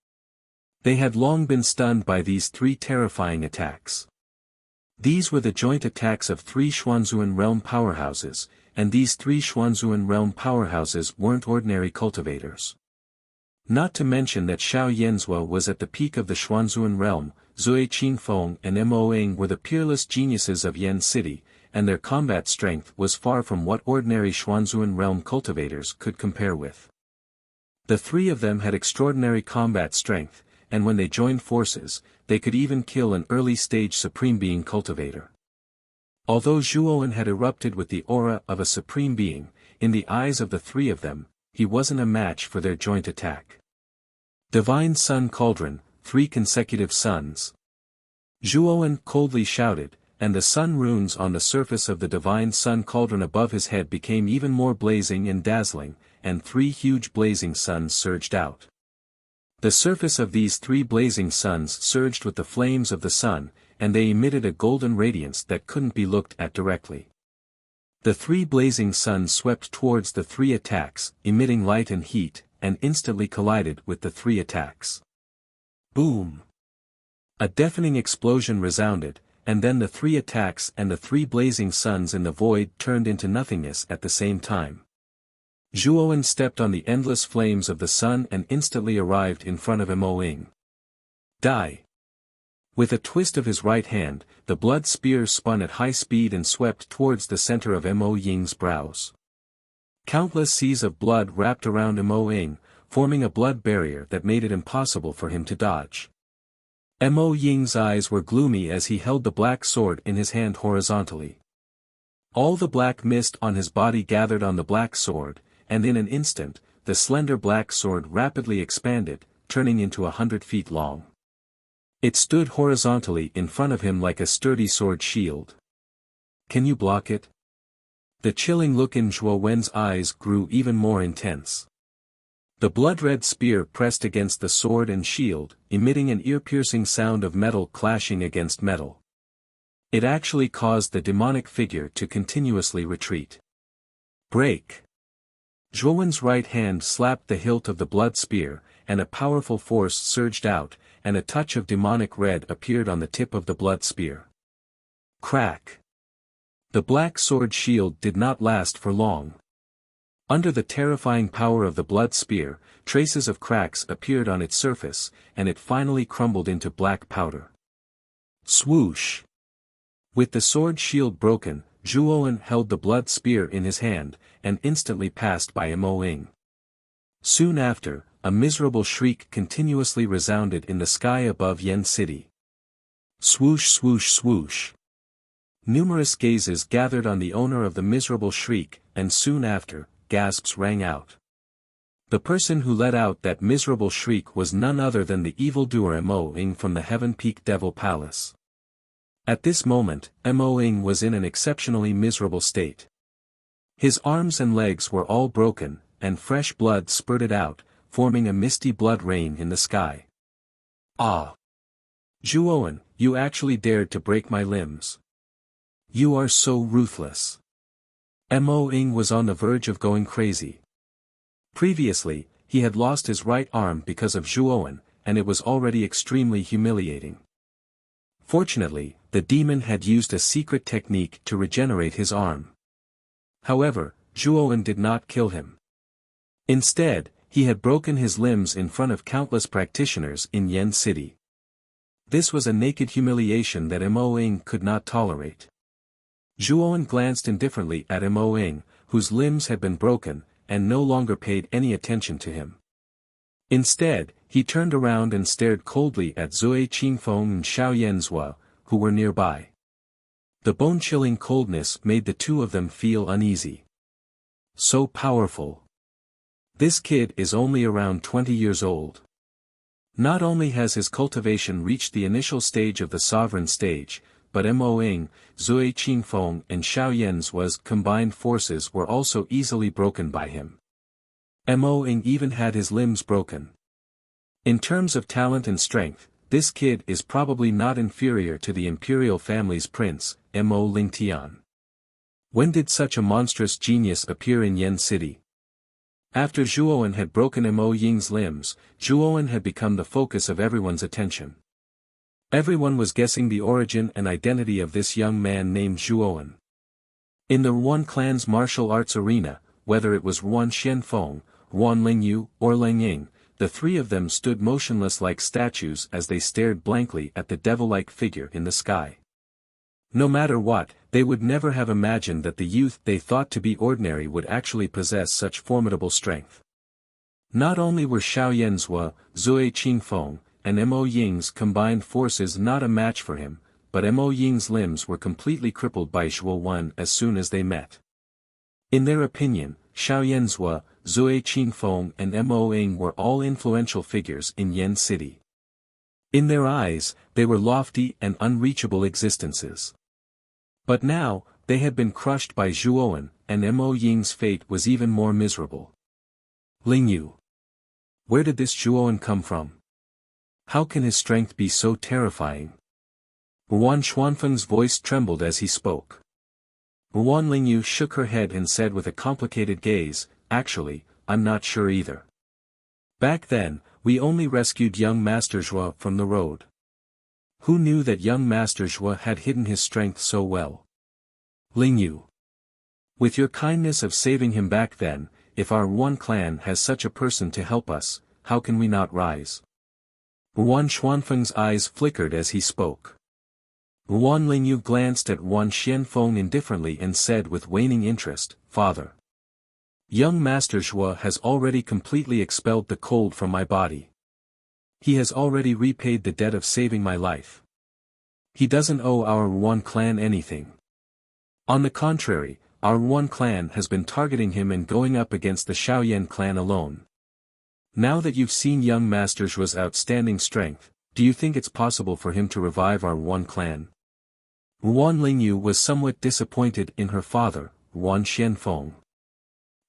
They had long been stunned by these 3 terrifying attacks. These were the joint attacks of 3 Xuanzuan realm powerhouses, and these 3 Xuanzuan realm powerhouses weren't ordinary cultivators. Not to mention that Xiao Yanzhua was at the peak of the Xuanzuan realm. Zui Qingfeng and Mo Ying were the peerless geniuses of Yen City, and their combat strength was far from what ordinary Xuanzuan realm cultivators could compare with. The 3 of them had extraordinary combat strength, and when they joined forces, they could even kill an early-stage Supreme Being cultivator. Although Zhuowen had erupted with the aura of a Supreme Being, in the eyes of the 3 of them, he wasn't a match for their joint attack. Divine Sun Cauldron, 3 consecutive suns. Zhuowen coldly shouted, and the sun runes on the surface of the Divine Sun Cauldron above his head became even more blazing and dazzling, and 3 huge blazing suns surged out. The surface of these 3 blazing suns surged with the flames of the sun, and they emitted a golden radiance that couldn't be looked at directly. The 3 blazing suns swept towards the 3 attacks, emitting light and heat, and instantly collided with the 3 attacks. Boom! A deafening explosion resounded, and then the 3 attacks and the 3 blazing suns in the void turned into nothingness at the same time. Zhuowen stepped on the endless flames of the sun and instantly arrived in front of Mo Ying. Die! With a twist of his right hand, the blood spear spun at high speed and swept towards the center of Mo Ying's brows. Countless seas of blood wrapped around Mo Ying, forming a blood barrier that made it impossible for him to dodge. Mo Ying's eyes were gloomy as he held the black sword in his hand horizontally. All the black mist on his body gathered on the black sword, and in an instant, the slender black sword rapidly expanded, turning into 100 feet long. It stood horizontally in front of him like a sturdy sword shield. Can you block it? The chilling look in Zhuowen's eyes grew even more intense. The blood-red spear pressed against the sword and shield, emitting an ear-piercing sound of metal clashing against metal. It actually caused the demonic figure to continuously retreat. Break! Zhuowen's right hand slapped the hilt of the blood spear, and a powerful force surged out, and a touch of demonic red appeared on the tip of the blood spear. Crack! The black sword shield did not last for long. Under the terrifying power of the blood spear, traces of cracks appeared on its surface, and it finally crumbled into black powder. Swoosh! With the sword shield broken, Zhuowen held the blood spear in his hand, and instantly passed by Mo Ying. Soon after, a miserable shriek continuously resounded in the sky above Yen City. Swoosh swoosh swoosh! Numerous gazes gathered on the owner of the miserable shriek, and soon after, gasps rang out. The person who let out that miserable shriek was none other than the evildoer Mo Ying from the Heaven Peak Devil Palace. At this moment, Mo Ying was in an exceptionally miserable state. His arms and legs were all broken, and fresh blood spurted out, forming a misty blood rain in the sky. Ah! Zhuowen, you actually dared to break my limbs. You are so ruthless. Mo Ying was on the verge of going crazy. Previously, he had lost his right arm because of Zhuowen, and it was already extremely humiliating. Fortunately, the demon had used a secret technique to regenerate his arm. However, Zhuowen did not kill him. Instead, he had broken his limbs in front of countless practitioners in Yen City. This was a naked humiliation that Mo Ying could not tolerate. Zhuowen glanced indifferently at Mo Ying, whose limbs had been broken, and no longer paid any attention to him. Instead, he turned around and stared coldly at Zui Qingfeng and Xiao Yanzhua, who were nearby. The bone-chilling coldness made the two of them feel uneasy. So powerful. This kid is only around 20 years old. Not only has his cultivation reached the initial stage of the sovereign stage, but Mo Ying, Zui Qingfeng and Xiao Yanzhua's combined forces were also easily broken by him. Mo Ying even had his limbs broken. In terms of talent and strength, this kid is probably not inferior to the imperial family's prince, Mo Lingtian. When did such a monstrous genius appear in Yen City? After Zhuowen had broken Mo Ying's limbs, Zhuowen had become the focus of everyone's attention. Everyone was guessing the origin and identity of this young man named Zhuowen. In the Ruan clan's martial arts arena, whether it was Ruan Xianfeng, Ruan Lingyu, or Ling Ying, the three of them stood motionless like statues as they stared blankly at the devil-like figure in the sky. No matter what, they would never have imagined that the youth they thought to be ordinary would actually possess such formidable strength. Not only were Xiao Yanzhua, Zui Qingfeng, and Mo Ying's combined forces not a match for him, but Mo Ying's limbs were completely crippled by Zhuowen as soon as they met. In their opinion, Xiao Yanzhua, Zui Qingfeng and Mo Ying were all influential figures in Yen City. In their eyes, they were lofty and unreachable existences. But now, they had been crushed by Zhuowen, and Mo Ying's fate was even more miserable. Lingyu. Where did this Zhuowen come from? How can his strength be so terrifying? Ruan Xuanfeng's voice trembled as he spoke. Ruan Lingyu shook her head and said with a complicated gaze, "Actually, I'm not sure either. Back then, we only rescued young Master Zhua from the road. Who knew that young Master Zhua had hidden his strength so well? Lingyu. With your kindness of saving him back then, if our Ruan clan has such a person to help us, how can we not rise?" Ruan Xuanfeng's eyes flickered as he spoke. Ruan Lingyu glanced at Ruan Xianfeng indifferently and said with waning interest, "Father. Young Master Zhua has already completely expelled the cold from my body. He has already repaid the debt of saving my life. He doesn't owe our Ruan clan anything. On the contrary, our Ruan clan has been targeting him and going up against the Xiaoyan clan alone. Now that you've seen young Master Zhua's outstanding strength, do you think it's possible for him to revive our Ruan clan?" Ruan Lingyu was somewhat disappointed in her father, Ruan Xianfeng.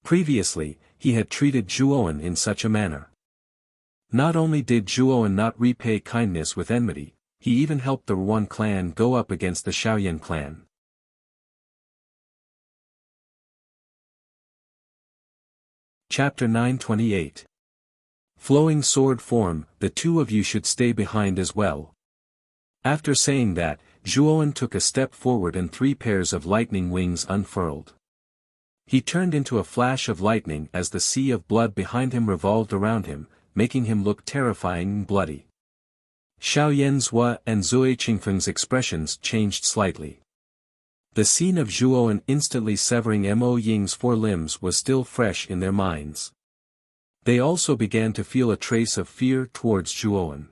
Previously, he had treated Zhuowen in such a manner. Not only did Zhuowen not repay kindness with enmity, he even helped the Ruan clan go up against the Xiaoyan clan. Chapter 928. Flowing sword form, the two of you should stay behind as well. After saying that, Zhuowen took a step forward and 3 pairs of lightning wings unfurled. He turned into a flash of lightning as the sea of blood behind him revolved around him, making him look terrifying and bloody. Xiao Yanzhua and Zui Qingfeng's expressions changed slightly. The scene of Zhuowen instantly severing Mo Ying's 4 limbs was still fresh in their minds. They also began to feel a trace of fear towards Zhuowen.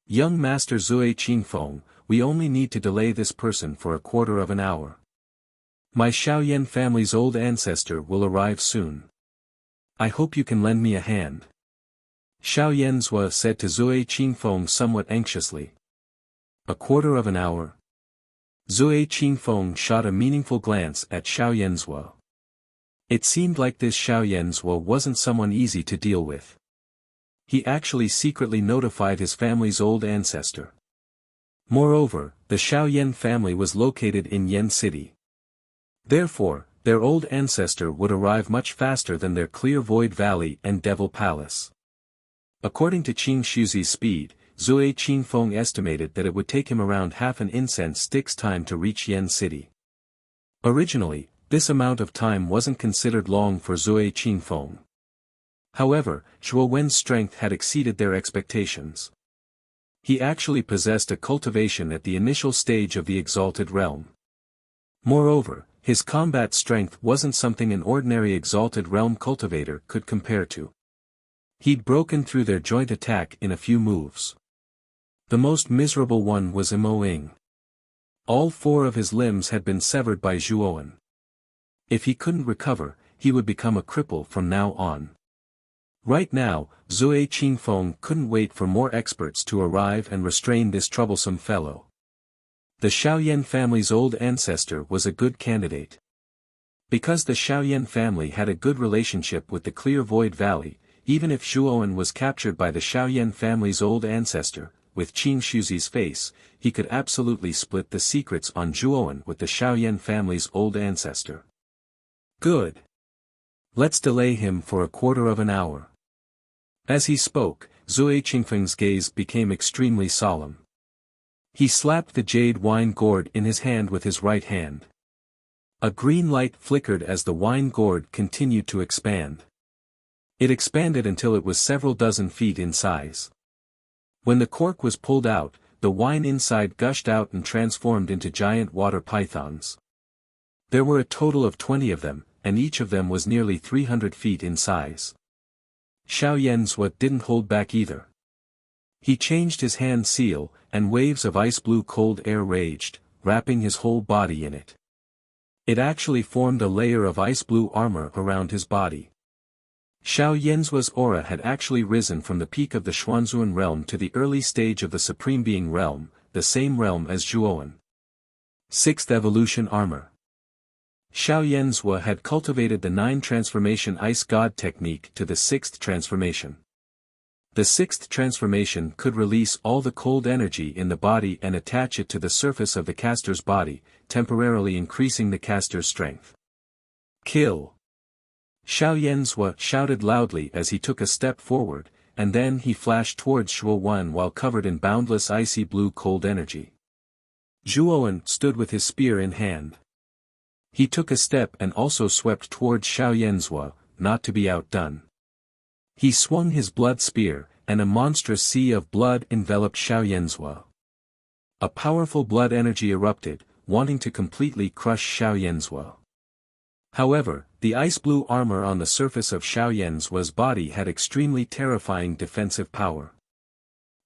"Young Master Zui Qingfeng, we only need to delay this person for a quarter of an hour. My Xiaoyan family's old ancestor will arrive soon. I hope you can lend me a hand." Xiao Yanzhua said to Zui Qingfeng somewhat anxiously. "A quarter of an hour?" Zui Qingfeng shot a meaningful glance at Xiao Yanzhua. It seemed like this Xiao Yanzhua wasn't someone easy to deal with. He actually secretly notified his family's old ancestor. Moreover, the Xiaoyan family was located in Yen City. Therefore, their old ancestor would arrive much faster than their Clear Void Valley and Devil Palace. According to Qing Shuzi's speed, Zui Qingfeng estimated that it would take him around half an incense stick's time to reach Yen City. Originally, this amount of time wasn't considered long for Zui Qingfeng. However, Zhuowen's strength had exceeded their expectations. He actually possessed a cultivation at the initial stage of the exalted realm. Moreover, His combat strength wasn't something an ordinary exalted realm cultivator could compare to. He'd broken through their joint attack in a few moves. The most miserable one was Imoing. All 4 of his limbs had been severed by Zhuowen. If he couldn't recover, he would become a cripple from now on. Right now, Zui Qingfeng couldn't wait for more experts to arrive and restrain this troublesome fellow. The Shaoyan family's old ancestor was a good candidate. Because the Shaoyan family had a good relationship with the Clear Void Valley, even if Zhuowen was captured by the Shaoyan family's old ancestor, with Qin Shuzi's face, he could absolutely split the secrets on Zhuowen with the Shaoyan family's old ancestor. Good. Let's delay him for a quarter of an hour. As he spoke, Zui Qingfeng's gaze became extremely solemn. He slapped the jade wine gourd in his hand with his right hand. A green light flickered as the wine gourd continued to expand. It expanded until it was several dozen feet in size. When the cork was pulled out, the wine inside gushed out and transformed into giant water pythons. There were a total of 20 of them, and each of them was nearly 300 feet in size. Xiao Yanzhua didn't hold back either. He changed his hand seal, and waves of ice-blue cold air raged, wrapping his whole body in it. It actually formed a layer of ice-blue armor around his body. Xiao Yanzua's aura had actually risen from the peak of the Xuanzuan realm to the early stage of the Supreme Being realm, the same realm as Zhuowen. 6th Evolution Armor. Xiao Yanzhua had cultivated the 9 transformation Ice God technique to the 6th transformation. The 6th transformation could release all the cold energy in the body and attach it to the surface of the caster's body, temporarily increasing the caster's strength. Kill! Xiao Yanzhua shouted loudly as he took a step forward, and then he flashed towards Zhuowen while covered in boundless icy blue cold energy. Zhuowen stood with his spear in hand. He took a step and also swept towards Xiao Yanzhua, not to be outdone. He swung his blood spear, and a monstrous sea of blood enveloped Xiao Yanzhua. A powerful blood energy erupted, wanting to completely crush Xiao Yanzhua. However, the ice-blue armor on the surface of Xiao Yanzhua's body had extremely terrifying defensive power.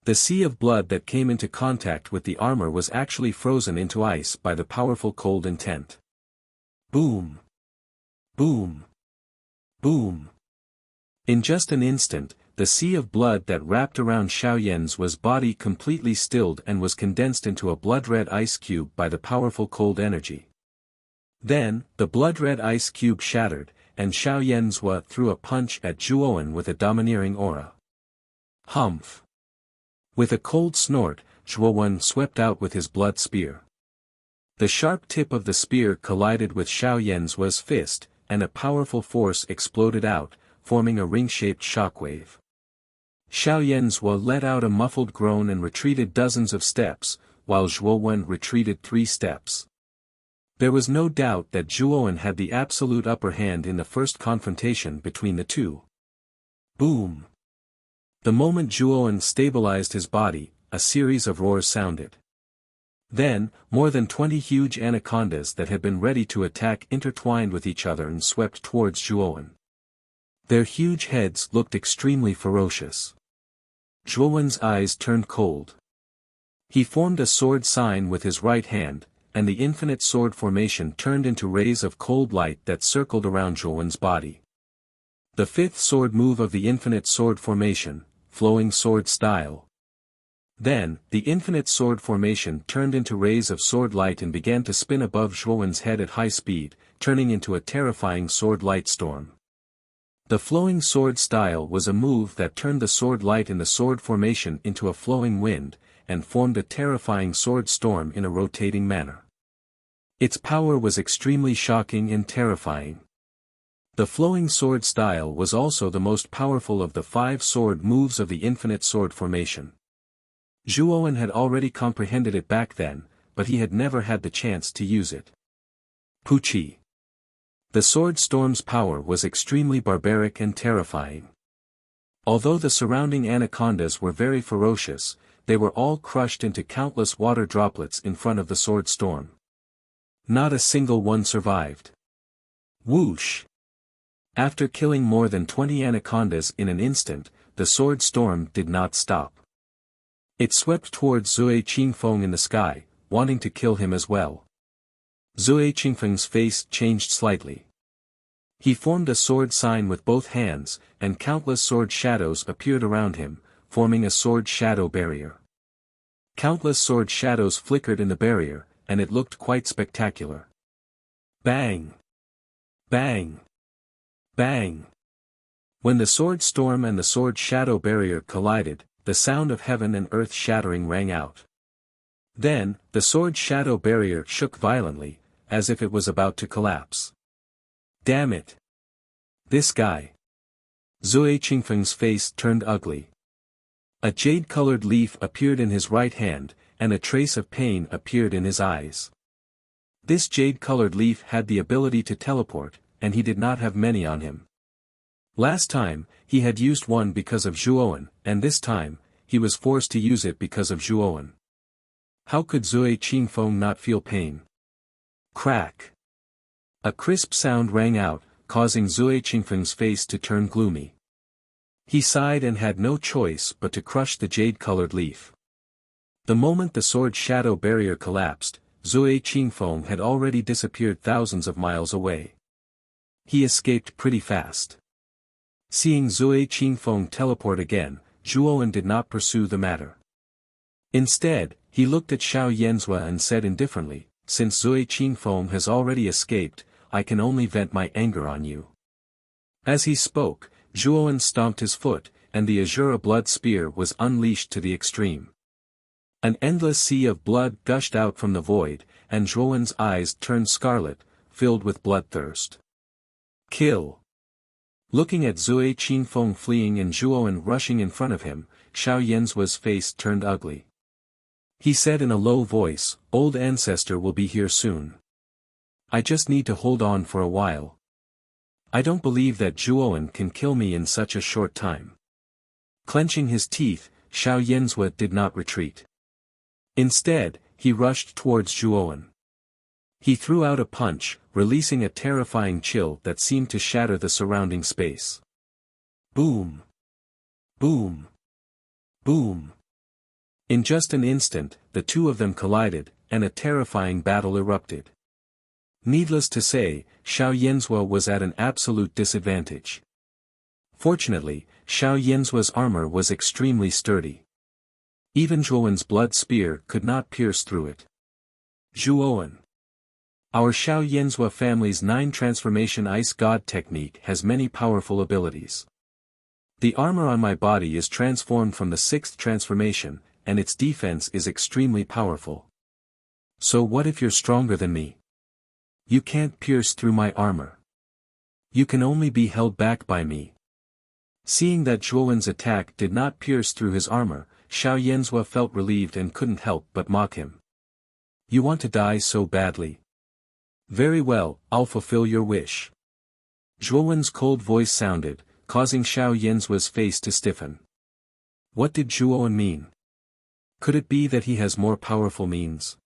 The sea of blood that came into contact with the armor was actually frozen into ice by the powerful cold intent. Boom! Boom! Boom! In just an instant, the sea of blood that wrapped around Xiao Yanzhua's body completely stilled and was condensed into a blood-red ice cube by the powerful cold energy. Then, the blood-red ice cube shattered, and Xiao Yanzhua threw a punch at Zhuowen with a domineering aura. Humph! With a cold snort, Zhuowen swept out with his blood spear. The sharp tip of the spear collided with Xiao Yanzhua's fist, and a powerful force exploded out, forming a ring-shaped shockwave. Xiao Yanzhua let out a muffled groan and retreated dozens of steps, while Zhuowen retreated 3 steps. There was no doubt that Zhuowen had the absolute upper hand in the first confrontation between the two. Boom! The moment Zhuowen stabilized his body, a series of roars sounded. Then, more than 20 huge anacondas that had been ready to attack intertwined with each other and swept towards Zhuowen. Their huge heads looked extremely ferocious. Zhuowen's eyes turned cold. He formed a sword sign with his right hand, and the infinite sword formation turned into rays of cold light that circled around Zhuowen's body. The 5th sword move of the infinite sword formation, flowing sword style. Then, the infinite sword formation turned into rays of sword light and began to spin above Zhuowen's head at high speed, turning into a terrifying sword light storm. The flowing sword style was a move that turned the sword light in the sword formation into a flowing wind, and formed a terrifying sword storm in a rotating manner. Its power was extremely shocking and terrifying. The flowing sword style was also the most powerful of the 5 sword moves of the infinite sword formation. Zhuowen had already comprehended it back then, but he had never had the chance to use it. Puchi. The sword storm's power was extremely barbaric and terrifying. Although the surrounding anacondas were very ferocious, they were all crushed into countless water droplets in front of the sword storm. Not a single one survived. Whoosh! After killing more than 20 anacondas in an instant, the sword storm did not stop. It swept towards Zui Qingfeng in the sky, wanting to kill him as well. Zui Qingfeng's face changed slightly. He formed a sword sign with both hands, and countless sword shadows appeared around him, forming a sword shadow barrier. Countless sword shadows flickered in the barrier, and it looked quite spectacular. Bang! Bang! Bang! When the sword storm and the sword shadow barrier collided, the sound of heaven and earth shattering rang out. Then, the sword shadow barrier shook violently, as if it was about to collapse. Damn it! This guy! Zui Qingfeng's face turned ugly. A jade-colored leaf appeared in his right hand, and a trace of pain appeared in his eyes. This jade-colored leaf had the ability to teleport, and he did not have many on him. Last time, he had used one because of Zhuowen, and this time, he was forced to use it because of Zhuowen. How could Zui Qingfeng not feel pain? Crack! A crisp sound rang out, causing Zui Qingfeng's face to turn gloomy. He sighed and had no choice but to crush the jade-colored leaf. The moment the sword shadow barrier collapsed, Zui Qingfeng had already disappeared thousands of miles away. He escaped pretty fast. Seeing Zui Qingfeng teleport again, Zhuowen did not pursue the matter. Instead, he looked at Xiao Yenzhua and said indifferently, "Since Zui Qingfeng has already escaped, I can only vent my anger on you." As he spoke, Zhuowen stomped his foot, and the Azura blood spear was unleashed to the extreme. An endless sea of blood gushed out from the void, and Zhuowen's eyes turned scarlet, filled with bloodthirst. Kill! Looking at Zui Qingfeng fleeing and Zhuowen rushing in front of him, Xiao Yenzhua's face turned ugly. He said in a low voice, "Old ancestor will be here soon. I just need to hold on for a while. I don't believe that Zhuowen can kill me in such a short time." Clenching his teeth, Xiao Yenzhua did not retreat. Instead, he rushed towards Zhuowen. He threw out a punch, releasing a terrifying chill that seemed to shatter the surrounding space. Boom! Boom! Boom! In just an instant, the two of them collided, and a terrifying battle erupted. Needless to say, Xiao Yenzhua was at an absolute disadvantage. Fortunately, Xiao Yenzhua's armor was extremely sturdy. Even Zhuowen's blood spear could not pierce through it. Zhuowen. Our Xiao Yenzhua family's 9 transformation ice god technique has many powerful abilities. The armor on my body is transformed from the 6th transformation, and its defense is extremely powerful. So what if you're stronger than me? You can't pierce through my armor. You can only be held back by me. Seeing that Zhuowen's attack did not pierce through his armor, Xiao Yenzhua felt relieved and couldn't help but mock him. You want to die so badly? Very well, I'll fulfill your wish. Zhuowen's cold voice sounded, causing Xiao Yenzhua's face to stiffen. What did Zhuowen mean? Could it be that he has more powerful means?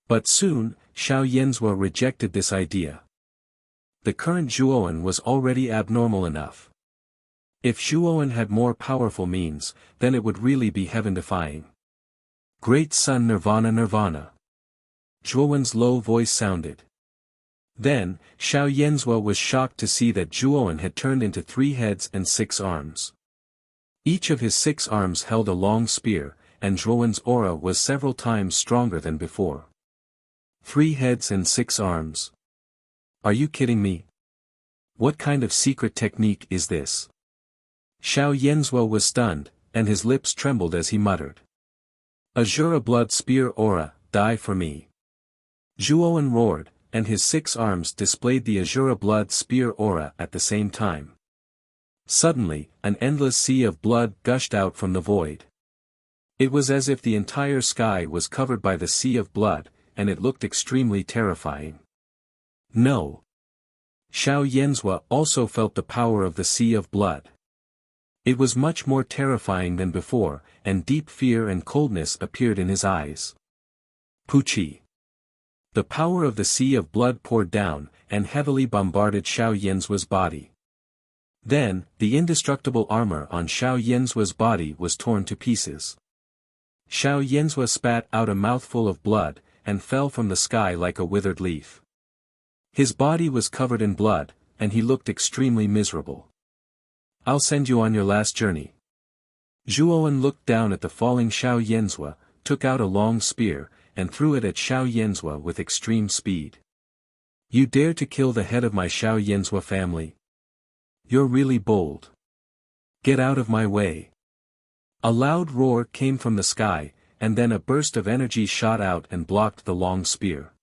But soon, Xiao Yenzhua rejected this idea. The current Zhuowen was already abnormal enough. If Zhuowen had more powerful means, then it would really be heaven-defying. Great Sun Nirvana Nirvana. Zhuowen's low voice sounded. Then, Xiao Yenzhua was shocked to see that Zhuowen had turned into 3 heads and 6 arms. Each of his 6 arms held a long spear, and Zhuowen's aura was several times stronger than before. 3 heads and 6 arms. Are you kidding me? What kind of secret technique is this? Xiao Yenzhua was stunned, and his lips trembled as he muttered. Azura blood spear aura, die for me. Zhuowen roared, and his 6 arms displayed the Azura blood spear aura at the same time. Suddenly, an endless sea of blood gushed out from the void. It was as if the entire sky was covered by the sea of blood, and it looked extremely terrifying. No. Xiao Yenzhua also felt the power of the sea of blood. It was much more terrifying than before, and deep fear and coldness appeared in his eyes. Pucci. The power of the sea of blood poured down, and heavily bombarded Xiao Yanzua's body. Then, the indestructible armor on Xiao Yanzua's body was torn to pieces. Xiao Yanzua spat out a mouthful of blood, and fell from the sky like a withered leaf. His body was covered in blood, and he looked extremely miserable. "I'll send you on your last journey." Zhuowen looked down at the falling Xiao Yanzua, took out a long spear, and threw it at Xiao Yanzua with extreme speed. "You dare to kill the head of my Xiao Yanzua family? You're really bold. Get out of my way." A loud roar came from the sky, and then a burst of energy shot out and blocked the long spear.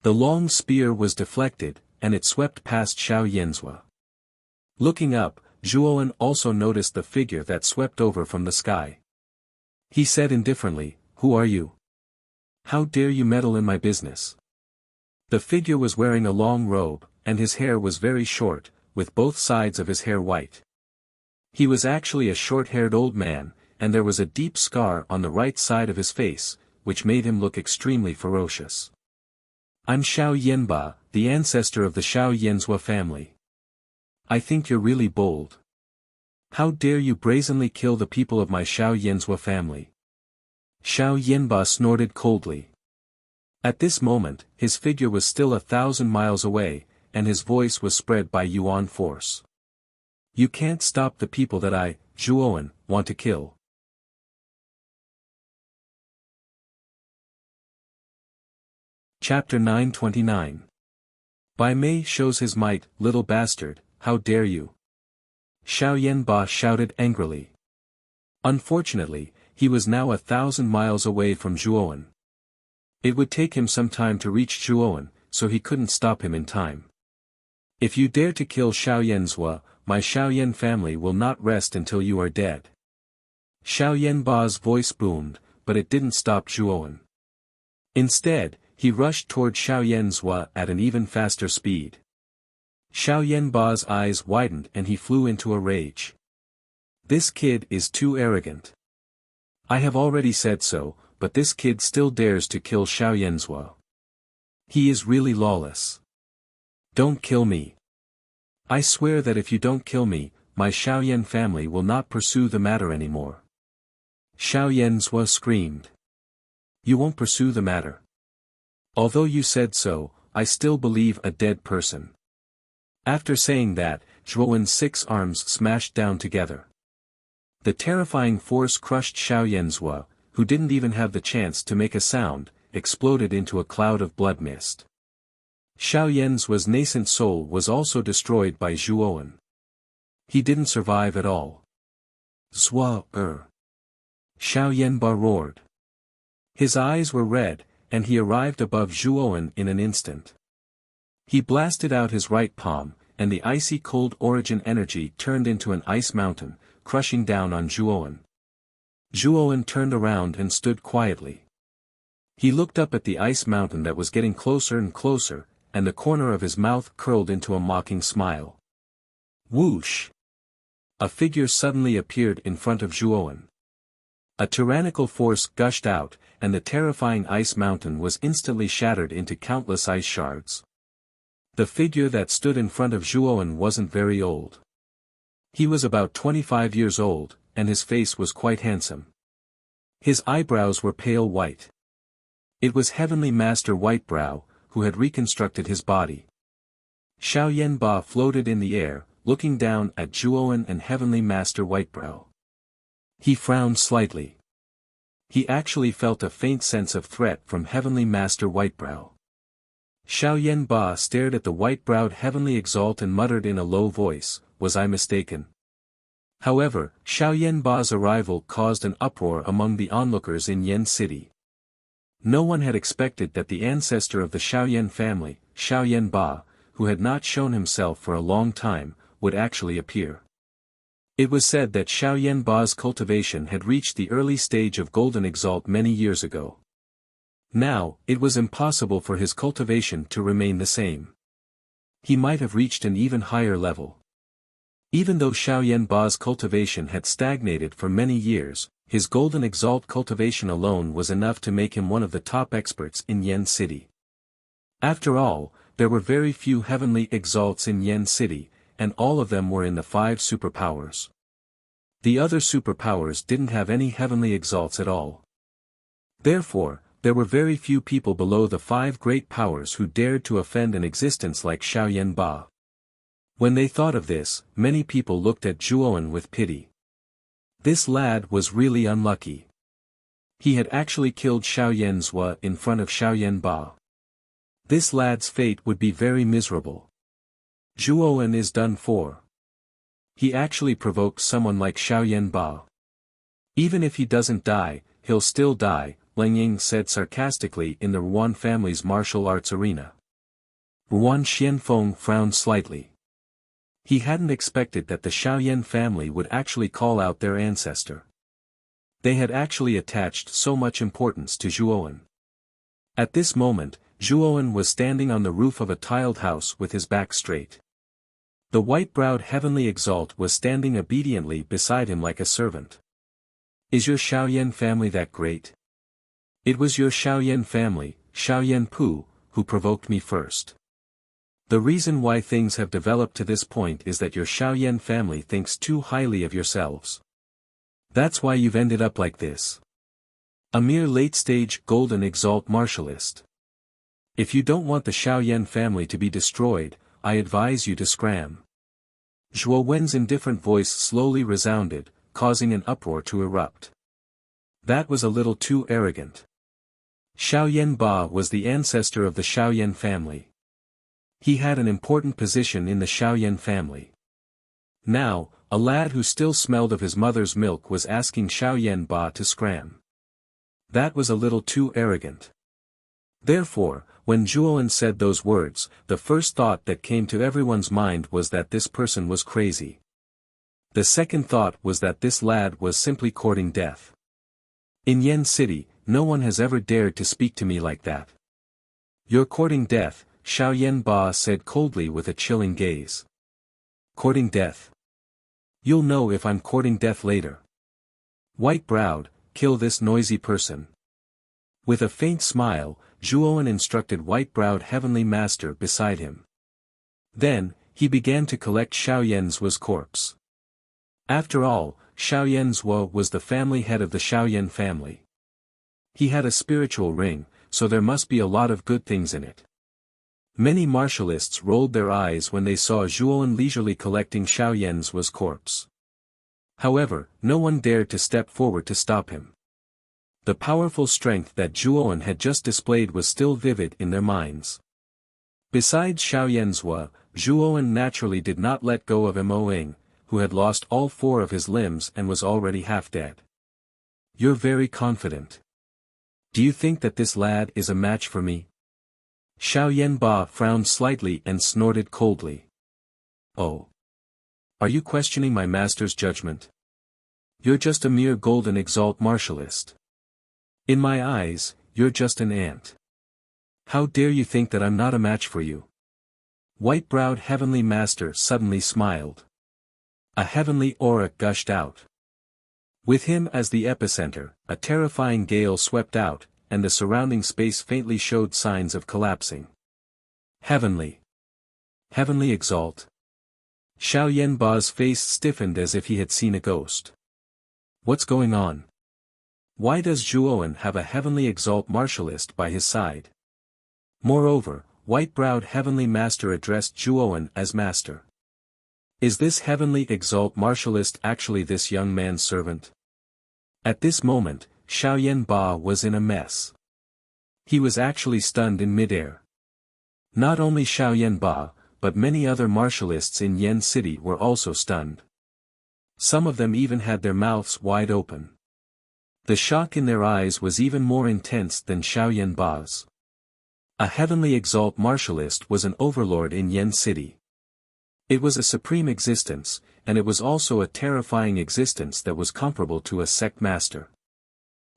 The long spear was deflected, and it swept past Xiao Yanzua. Looking up, Zhuowen also noticed the figure that swept over from the sky. He said indifferently, "Who are you? How dare you meddle in my business?" The figure was wearing a long robe, and his hair was very short, with both sides of his hair white. He was actually a short-haired old man, and there was a deep scar on the right side of his face, which made him look extremely ferocious. "I'm Xiao Yanba, the ancestor of the Xiao Yanzua family. I think you're really bold. How dare you brazenly kill the people of my Xiao Yanzua family?" Xiao Yanba snorted coldly. At this moment, his figure was still 1,000 miles away, and his voice was spread by Yuan force. "You can't stop the people that I, Zhuowen, want to kill." Chapter 929. Bai Mei shows his might, little bastard, how dare you? Xiao Yanba shouted angrily. Unfortunately, he was now 1,000 miles away from Zhuowen. It would take him some time to reach Zhuowen, so he couldn't stop him in time. "If you dare to kill Xiao Yanzua, my Xiao Yan family will not rest until you are dead." Xiao Yanba's voice boomed, but it didn't stop Zhuowen. Instead, he rushed toward Xiao Yanzua at an even faster speed. Xiao Yanba's eyes widened and he flew into a rage. "This kid is too arrogant. I have already said so, but this kid still dares to kill Xiao Yanzua. He is really lawless. Don't kill me. I swear that if you don't kill me, my Xiao Yan family will not pursue the matter anymore." Xiao Yanzua screamed. "You won't pursue the matter. Although you said so, I still believe a dead person." After saying that, Zhuowen's 6 arms smashed down together. The terrifying force crushed Xiao Yanzua, who didn't even have the chance to make a sound, exploded into a cloud of blood mist. Xiao Yanzua's nascent soul was also destroyed by Zhuowen. He didn't survive at all. Xiao Yanba roared. His eyes were red, and he arrived above Zhuowen in an instant. He blasted out his right palm, and the icy cold origin energy turned into an ice mountain, crushing down on Zhuowen. Zhuowen turned around and stood quietly. He looked up at the ice mountain that was getting closer and closer, and the corner of his mouth curled into a mocking smile. Whoosh! A figure suddenly appeared in front of Zhuowen. A tyrannical force gushed out, and the terrifying ice mountain was instantly shattered into countless ice shards. The figure that stood in front of Zhuowen wasn't very old. He was about 25 years old, and his face was quite handsome. His eyebrows were pale white. It was Heavenly Master Whitebrow, who had reconstructed his body. Xiao Yanba floated in the air, looking down at Zhuowen and Heavenly Master Whitebrow. He frowned slightly. He actually felt a faint sense of threat from Heavenly Master Whitebrow. Xiao Yanba stared at the white-browed Heavenly Exalt and muttered in a low voice, "Was I mistaken?" However, Xiao Yanba's arrival caused an uproar among the onlookers in Yen City. No one had expected that the ancestor of the Xiao Yan family, Xiao Yanba, who had not shown himself for a long time, would actually appear. It was said that Xiao Yanba's cultivation had reached the early stage of Golden Exalt many years ago. Now, it was impossible for his cultivation to remain the same. He might have reached an even higher level. Even though Xiao Yanba's cultivation had stagnated for many years, his Golden Exalt cultivation alone was enough to make him one of the top experts in Yen City. After all, there were very few heavenly exalts in Yen City, and all of them were in the 5 superpowers. The other superpowers didn't have any heavenly exalts at all. Therefore, there were very few people below the 5 great powers who dared to offend an existence like Xiaoyan Ba. When they thought of this, many people looked at Zhuowen with pity. This lad was really unlucky. He had actually killed Xiaoyan Zhua in front of Xiaoyan Ba. This lad's fate would be very miserable. Zhuowen is done for. He actually provoked someone like Xiaoyan Ba. Even if he doesn't die, he'll still die, Leng Ying said sarcastically in the Ruan family's martial arts arena. Ruan Xianfeng frowned slightly. He hadn't expected that the Xiaoyan family would actually call out their ancestor. They had actually attached so much importance to Zhuowen. At this moment, Zhuowen was standing on the roof of a tiled house with his back straight. The white-browed heavenly exalt was standing obediently beside him like a servant. Is your Xiaoyan family that great? It was your Xiaoyan family, Xiaoyan Pu, who provoked me first. The reason why things have developed to this point is that your Xiaoyan family thinks too highly of yourselves. That's why you've ended up like this. A mere late-stage golden exalt martialist. If you don't want the Xiaoyan family to be destroyed, I advise you to scram. Zhuo Wen's indifferent voice slowly resounded, causing an uproar to erupt. That was a little too arrogant. Xiaoyan Ba was the ancestor of the Xiaoyan family. He had an important position in the Xiaoyan family. Now, a lad who still smelled of his mother's milk was asking Xiaoyan Ba to scram. That was a little too arrogant. Therefore, when Zhuowen said those words, the first thought that came to everyone's mind was that this person was crazy. The second thought was that this lad was simply courting death. In Yen City, no one has ever dared to speak to me like that. You're courting death, Xiaoyan Ba said coldly with a chilling gaze. Courting death? You'll know if I'm courting death later. White-browed, kill this noisy person. With a faint smile, Zhuowen instructed white-browed heavenly master beside him. Then, he began to collect Xiaoyan Zhua's corpse. After all, Xiaoyan Zhua was the family head of the Xiaoyan family. He had a spiritual ring, so there must be a lot of good things in it. Many martialists rolled their eyes when they saw Zhuowen leisurely collecting Xiaoyan Zhua's corpse. However, no one dared to step forward to stop him. The powerful strength that Zhuowen had just displayed was still vivid in their minds. Besides Xiaoyan Zhua, Zhuowen naturally did not let go of Mo Ying, who had lost all 4 of his limbs and was already half dead. You're very confident. Do you think that this lad is a match for me? Xiaoyan Ba frowned slightly and snorted coldly. Oh. Are you questioning my master's judgment? You're just a mere golden exalt martialist. In my eyes, you're just an ant. How dare you think that I'm not a match for you? White-browed heavenly master suddenly smiled. A heavenly aura gushed out. With him as the epicenter, a terrifying gale swept out, and the surrounding space faintly showed signs of collapsing. Heavenly. Heavenly exalt. Xiaoyan Ba's face stiffened as if he had seen a ghost. What's going on? Why does Zhuowen have a heavenly exalt martialist by his side? Moreover, white-browed heavenly master addressed Zhuowen as master. Is this heavenly exalt martialist actually this young man's servant? At this moment, Xiaoyan Ba was in a mess. He was actually stunned in midair. Not only Xiaoyan Ba, but many other martialists in Yen City were also stunned. Some of them even had their mouths wide open. The shock in their eyes was even more intense than Xiaoyan Ba's. A heavenly exalt martialist was an overlord in Yen City. It was a supreme existence, and it was also a terrifying existence that was comparable to a sect master.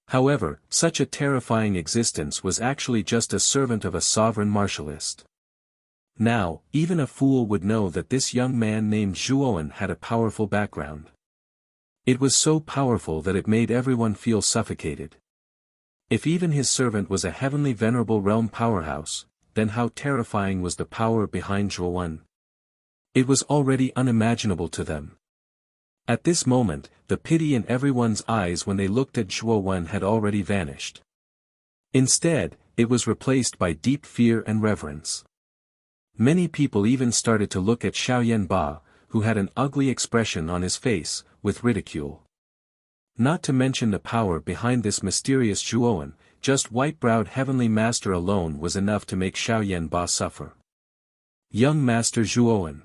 However, such a terrifying existence was actually just a servant of a sovereign martialist. Now, even a fool would know that this young man named Zhuowen had a powerful background. It was so powerful that it made everyone feel suffocated. If even his servant was a heavenly venerable realm powerhouse, then how terrifying was the power behind Zhuowen. It was already unimaginable to them. At this moment, the pity in everyone's eyes when they looked at Zhuowen had already vanished. Instead, it was replaced by deep fear and reverence. Many people even started to look at Xiaoyan Ba, who had an ugly expression on his face, with ridicule. Not to mention the power behind this mysterious Zhuowen, just white-browed heavenly master alone was enough to make Xiaoyan Ba suffer. Young Master Zhuowen.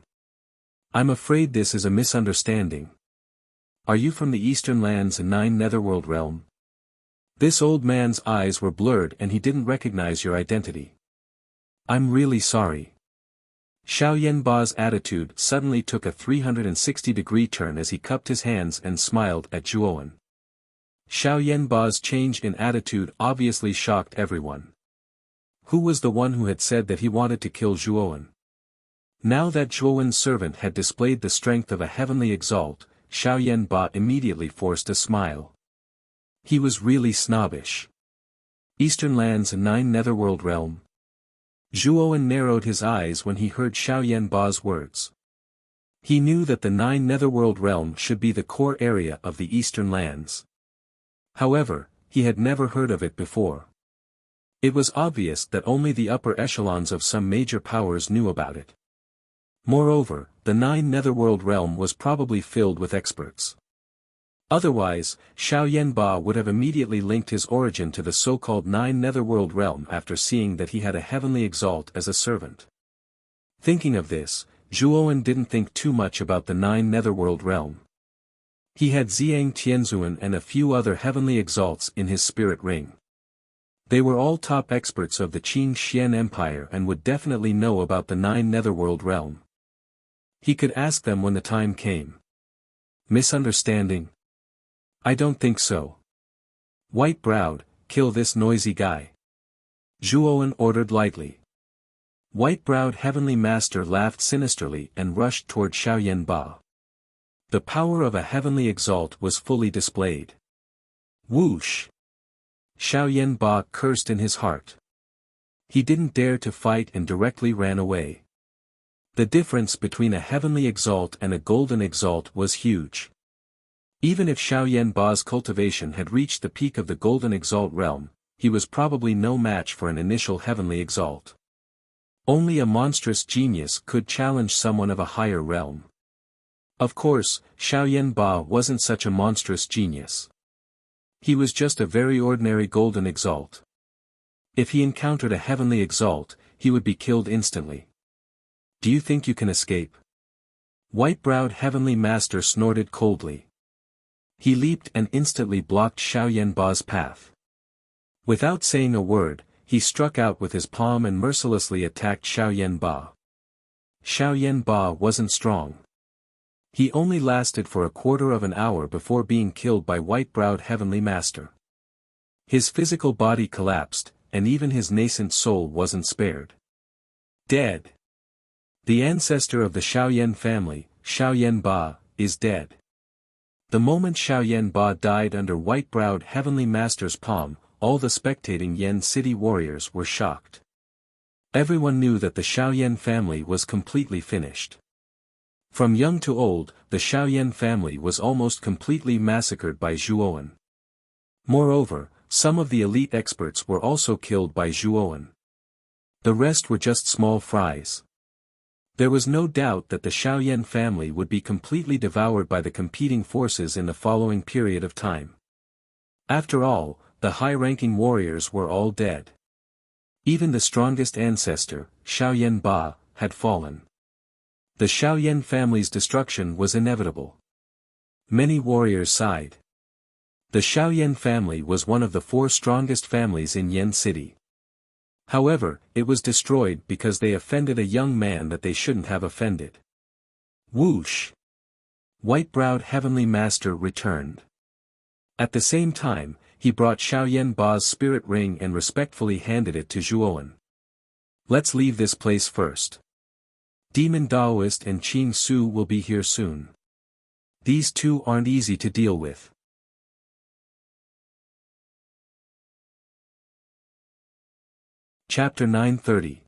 I'm afraid this is a misunderstanding. Are you from the Eastern Lands and 9 Netherworld realm? This old man's eyes were blurred and he didn't recognize your identity. I'm really sorry. Xiaoyan Ba's attitude suddenly took a 360-degree turn as he cupped his hands and smiled at Zhuowen. Xiaoyan Ba's change in attitude obviously shocked everyone. Who was the one who had said that he wanted to kill Zhuowen? Now that Zhuowen's servant had displayed the strength of a heavenly exalt, Xiaoyan Ba immediately forced a smile. He was really snobbish. Eastern Lands and 9 Netherworld realm. Zhuowen narrowed his eyes when he heard Xiaoyan Ba's words. He knew that the 9 Netherworld realm should be the core area of the Eastern Lands. However, he had never heard of it before. It was obvious that only the upper echelons of some major powers knew about it. Moreover, the 9 Netherworld realm was probably filled with experts. Otherwise, Xiaoyan Ba would have immediately linked his origin to the so-called 9 Netherworld realm after seeing that he had a heavenly exalt as a servant. Thinking of this, Zhuowen didn't think too much about the 9 Netherworld realm. He had Xiang Tianzuan and a few other heavenly exalts in his spirit ring. They were all top experts of the Qin Xian Empire and would definitely know about the 9 Netherworld realm. He could ask them when the time came. Misunderstanding? I don't think so. White-browed, kill this noisy guy. Zhuowen ordered lightly. White-browed heavenly master laughed sinisterly and rushed toward Xiaoyan Ba. The power of a heavenly exalt was fully displayed. Whoosh! Xiaoyan Ba cursed in his heart. He didn't dare to fight and directly ran away. The difference between a heavenly exalt and a golden exalt was huge. Even if Xiaoyan Ba's cultivation had reached the peak of the golden exalt realm, he was probably no match for an initial heavenly exalt. Only a monstrous genius could challenge someone of a higher realm. Of course, Xiaoyan Ba wasn't such a monstrous genius. He was just a very ordinary golden exalt. If he encountered a heavenly exalt, he would be killed instantly. Do you think you can escape? White-browed heavenly master snorted coldly. He leaped and instantly blocked Xiaoyan Ba's path. Without saying a word, he struck out with his palm and mercilessly attacked Xiaoyan Ba. Xiaoyan Ba wasn't strong. He only lasted for a quarter of an hour before being killed by white-browed heavenly master. His physical body collapsed, and even his nascent soul wasn't spared. Dead. The ancestor of the Xiaoyan family, Xiaoyan Ba, is dead. The moment Xiaoyan Ba died under white-browed heavenly master's palm, all the spectating Yan City warriors were shocked. Everyone knew that the Xiaoyan family was completely finished. From young to old, the Xiaoyan family was almost completely massacred by Zhuowen. Moreover, some of the elite experts were also killed by Zhuowen. The rest were just small fries. There was no doubt that the Xiaoyan family would be completely devoured by the competing forces in the following period of time. After all, the high-ranking warriors were all dead. Even the strongest ancestor, Xiaoyan Ba, had fallen. The Xiaoyan family's destruction was inevitable. Many warriors sighed. The Xiaoyan family was one of the 4 strongest families in Yan City. However, it was destroyed because they offended a young man that they shouldn't have offended. Whoosh! White-browed heavenly master returned. At the same time, he brought Xiaoyan Ba's spirit ring and respectfully handed it to Zhuowen. Let's leave this place first. Demon Daoist and Qing Su will be here soon. These two aren't easy to deal with. Chapter 930.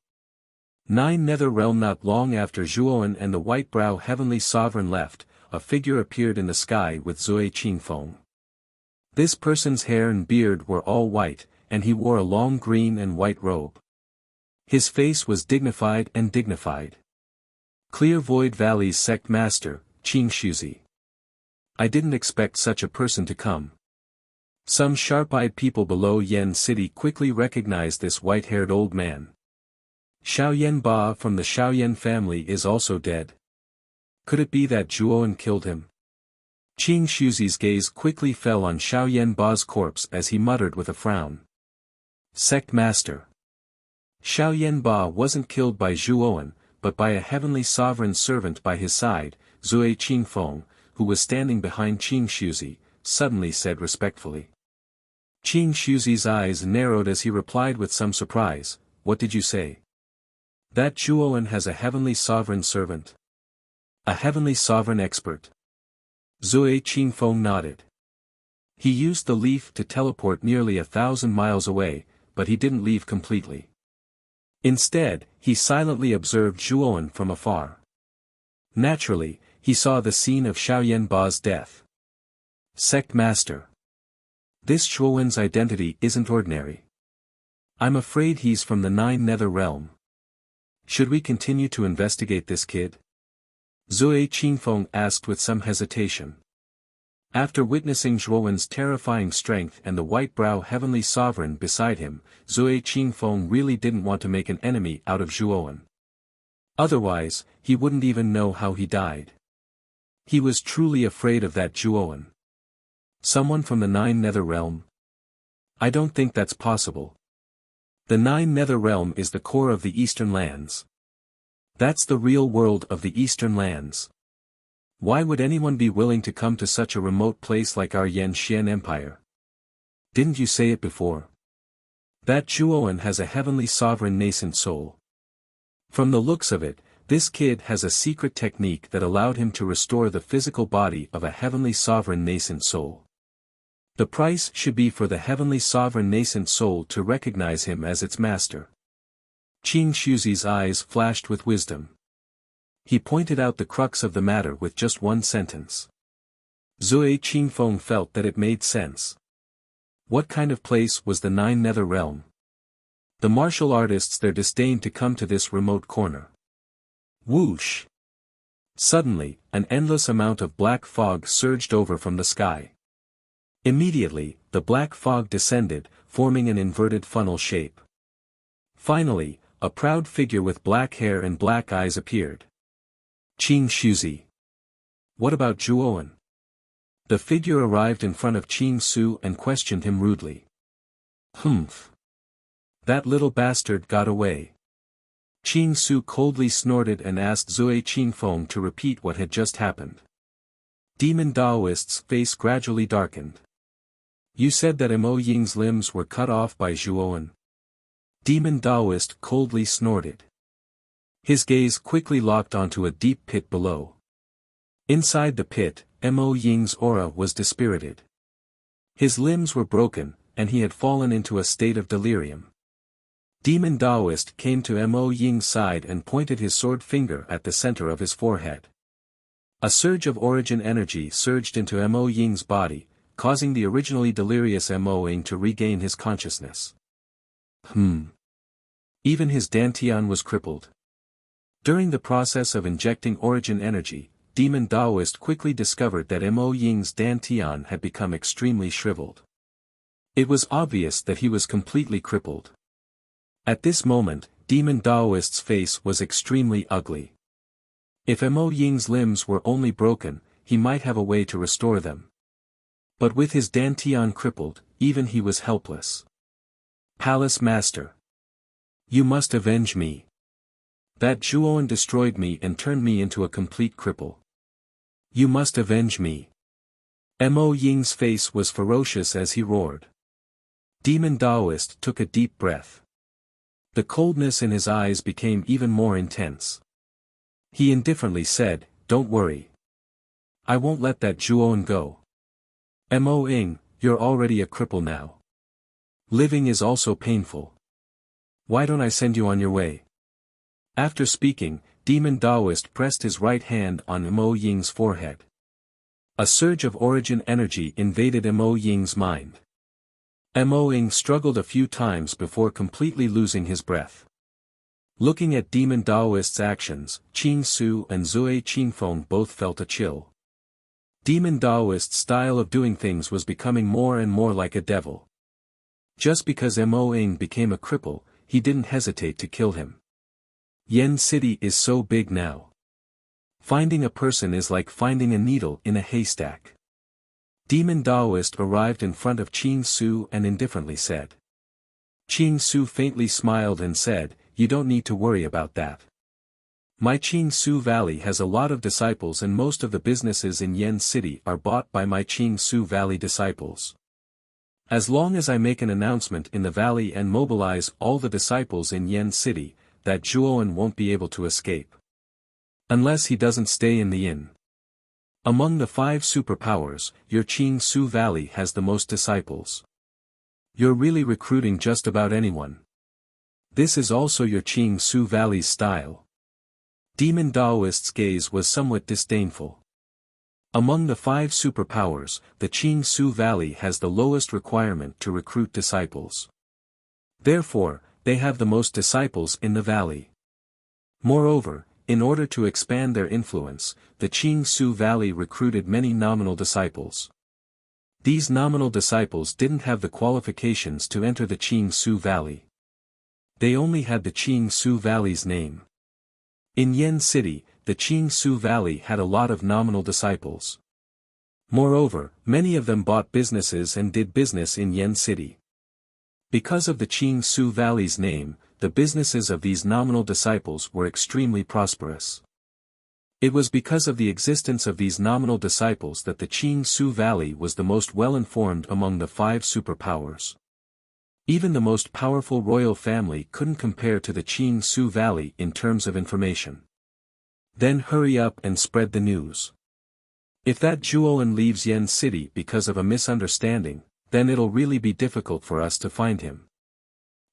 Nine Nether Realm. Not long after Zhuoan and the white-brow heavenly sovereign left, a figure appeared in the sky with Zui Qingfeng. This person's hair and beard were all white, and he wore a long green and white robe. His face was dignified and dignified. Clear Void Valley's sect master, Qing Shuzi. I didn't expect such a person to come. Some sharp-eyed people below Yen City quickly recognized this white-haired old man. Xiaoyan Ba from the Xiaoyan family is also dead. Could it be that Zhuoan killed him? Qing Shuzi's gaze quickly fell on Xiaoyan Ba's corpse as he muttered with a frown. Sect Master. Xiaoyan Ba wasn't killed by Zhuoan, but by a heavenly sovereign servant by his side, Zui Qingfeng, who was standing behind Qing Shuzi, suddenly said respectfully. Qing Shuzi's eyes narrowed as he replied with some surprise, "What did you say?" That Zhuoan has a heavenly sovereign servant. A heavenly sovereign expert. Zui Qingfeng nodded. He used the leaf to teleport nearly 1,000 miles away, but he didn't leave completely. Instead, he silently observed Zhuoan from afar. Naturally, he saw the scene of Xiaoyan Ba's death. Sect Master. This Zhuoan's identity isn't ordinary. I'm afraid he's from the Nine Nether Realm. Should we continue to investigate this kid? Zui Qingfeng asked with some hesitation. After witnessing Zhuoan's terrifying strength and the white-brow heavenly sovereign beside him, Zui Qingfeng really didn't want to make an enemy out of Zhuoan. Otherwise, he wouldn't even know how he died. He was truly afraid of that Zhuoan. Someone from the Nine Nether Realm? I don't think that's possible. The Nine Nether Realm is the core of the Eastern Lands. That's the real world of the Eastern Lands. Why would anyone be willing to come to such a remote place like our Yanxian Empire? Didn't you say it before? That Zhuoan has a heavenly sovereign nascent soul. From the looks of it, this kid has a secret technique that allowed him to restore the physical body of a heavenly sovereign nascent soul. The price should be for the heavenly sovereign nascent soul to recognize him as its master. Qing Shuzi's eyes flashed with wisdom. He pointed out the crux of the matter with just one sentence. Zui Qingfeng felt that it made sense. What kind of place was the Nine Nether Realm? The martial artists there disdained to come to this remote corner. Whoosh! Suddenly, an endless amount of black fog surged over from the sky. Immediately, the black fog descended, forming an inverted funnel shape. Finally, a proud figure with black hair and black eyes appeared. Qing Shuzi. What about Zhuoan? The figure arrived in front of Qing Su and questioned him rudely. Humph. That little bastard got away. Qing Su coldly snorted and asked Zui Qingfeng to repeat what had just happened. Demon Daoist's face gradually darkened. You said that Mo Ying's limbs were cut off by Zhuoan. Demon Daoist coldly snorted. His gaze quickly locked onto a deep pit below. Inside the pit, Mo Ying's aura was dispirited. His limbs were broken, and he had fallen into a state of delirium. Demon Daoist came to Mo Ying's side and pointed his sword finger at the center of his forehead. A surge of origin energy surged into Mo Ying's body, causing the originally delirious Mo Ying to regain his consciousness. Even his dantian was crippled. During the process of injecting origin energy, Demon Daoist quickly discovered that Mo Ying's dantian had become extremely shriveled. It was obvious that he was completely crippled. At this moment, Demon Daoist's face was extremely ugly. If Mo Ying's limbs were only broken, he might have a way to restore them. But with his dantian crippled, even he was helpless. Palace Master. You must avenge me. That Zhuoan destroyed me and turned me into a complete cripple. You must avenge me. Mo Ying's face was ferocious as he roared. Demon Daoist took a deep breath. The coldness in his eyes became even more intense. He indifferently said, "Don't worry. I won't let that Zhuoan go. Mo Ying, you're already a cripple now. Living is also painful. Why don't I send you on your way? After speaking, Demon Taoist pressed his right hand on Mo Ying's forehead. A surge of origin energy invaded Mo Ying's mind. Mo Ying struggled a few times before completely losing his breath. Looking at Demon Taoist's actions, Qing Su and Zui Qingfeng both felt a chill. Demon Taoist's style of doing things was becoming more and more like a devil. Just because Mo Ying became a cripple, he didn't hesitate to kill him. Yen City is so big now. Finding a person is like finding a needle in a haystack. Demon Taoist arrived in front of Qing Su and indifferently said. Qing Su faintly smiled and said, "You don't need to worry about that. My Qing Su Valley has a lot of disciples and most of the businesses in Yen City are bought by my Qing Su Valley disciples. As long as I make an announcement in the valley and mobilize all the disciples in Yen City, that Zhuowen won't be able to escape. Unless he doesn't stay in the inn. Among the 5 superpowers, your Qing Su Valley has the most disciples. You're really recruiting just about anyone. This is also your Qing Su Valley's style." Demon Taoist's gaze was somewhat disdainful. Among the 5 superpowers, the Qing Su Valley has the lowest requirement to recruit disciples. Therefore, they have the most disciples in the valley. Moreover, in order to expand their influence, the Qing Su Valley recruited many nominal disciples. These nominal disciples didn't have the qualifications to enter the Qing Su Valley. They only had the Qing Su Valley's name. In Yen City, the Qing Su Valley had a lot of nominal disciples. Moreover, many of them bought businesses and did business in Yen City. Because of the Qing Su Valley's name, the businesses of these nominal disciples were extremely prosperous. It was because of the existence of these nominal disciples that the Qing Su Valley was the most well-informed among the 5 superpowers. Even the most powerful royal family couldn't compare to the Qing Su Valley in terms of information. Then hurry up and spread the news. If that Zhuowen leaves Yen City because of a misunderstanding, then it'll really be difficult for us to find him.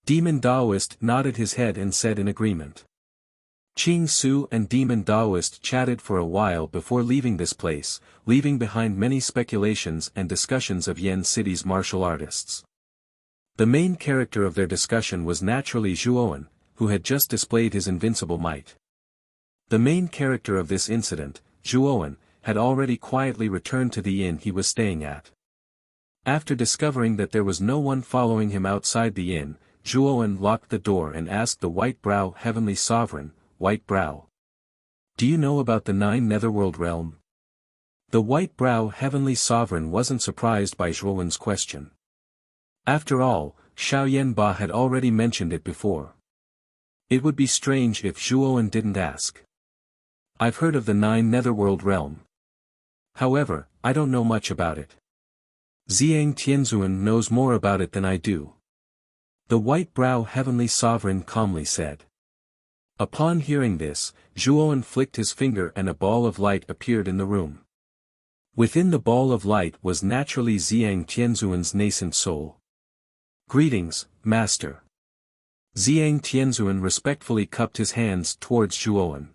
Demon Taoist nodded his head and said in agreement. Qing Su and Demon Taoist chatted for a while before leaving this place, leaving behind many speculations and discussions of Yen City's martial artists. The main character of their discussion was naturally Zhuowen, who had just displayed his invincible might. The main character of this incident, Zhuowen, had already quietly returned to the inn he was staying at. After discovering that there was no one following him outside the inn, Zhuowen locked the door and asked the White Brow Heavenly Sovereign, "White Brow, do you know about the 9 Netherworld realm?" The White Brow Heavenly Sovereign wasn't surprised by Zhuowen's question. After all, Xiaoyan Ba had already mentioned it before. It would be strange if Zhuowen didn't ask. "I've heard of the 9 Netherworld realm. However, I don't know much about it. Zhang Tianzuan knows more about it than I do." The White Brow Heavenly Sovereign calmly said. Upon hearing this, Zhuowen flicked his finger and a ball of light appeared in the room. Within the ball of light was naturally Zhang Tianzuan's nascent soul. "Greetings, Master." Zhang Tianzuan respectfully cupped his hands towards Zhuowen.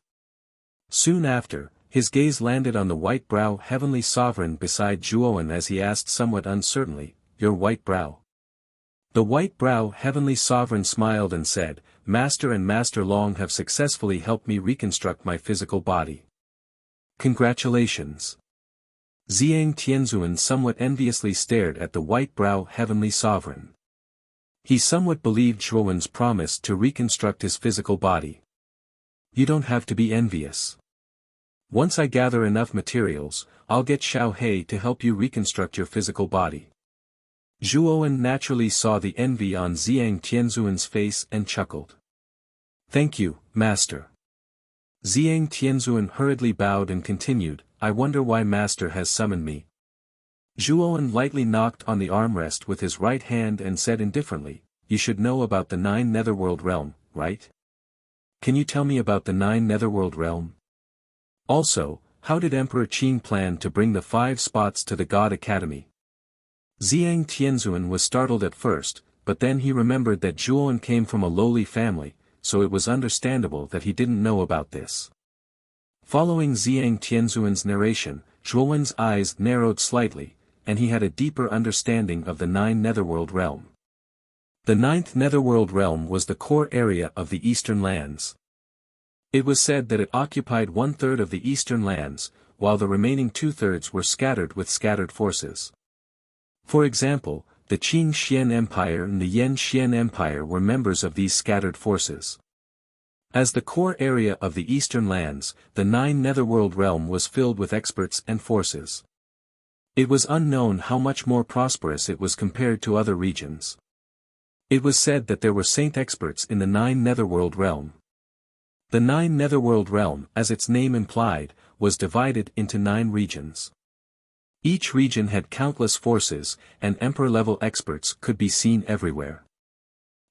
Soon after, his gaze landed on the White Brow Heavenly Sovereign beside Zhuowen as he asked somewhat uncertainly, "Your White Brow?" The White Brow Heavenly Sovereign smiled and said, "Master and Master Long have successfully helped me reconstruct my physical body. Congratulations." Zhang Tianzuan somewhat enviously stared at the White Brow Heavenly Sovereign. He somewhat believed Zhuowen's promise to reconstruct his physical body. "You don't have to be envious. Once I gather enough materials, I'll get Xiao He to help you reconstruct your physical body." Zhuowen naturally saw the envy on Zhang Tianzuan's face and chuckled. "Thank you, Master." Zhang Tianzuan hurriedly bowed and continued, "I wonder why Master has summoned me." Zhuowen lightly knocked on the armrest with his right hand and said indifferently, "You should know about the 9 Netherworld realm, right? Can you tell me about the 9 Netherworld realm? Also, how did Emperor Qin plan to bring the 5 spots to the God Academy?" Zhang Tianzuan was startled at first, but then he remembered that Zhuowen came from a lowly family, so it was understandable that he didn't know about this. Following Zhang Tianzuan's narration, Zhuowen's eyes narrowed slightly, and he had a deeper understanding of the Nine Netherworld Realm. The Ninth Netherworld Realm was the core area of the Eastern Lands. It was said that it occupied 1/3 of the Eastern Lands, while the remaining 2/3 were scattered with scattered forces. For example, the Qing Xian Empire and the Yan Xian Empire were members of these scattered forces. As the core area of the Eastern Lands, the Nine Netherworld Realm was filled with experts and forces. It was unknown how much more prosperous it was compared to other regions. It was said that there were saint experts in the Nine Netherworld Realm. The Nine Netherworld Realm, as its name implied, was divided into 9 regions. Each region had countless forces, and emperor-level experts could be seen everywhere.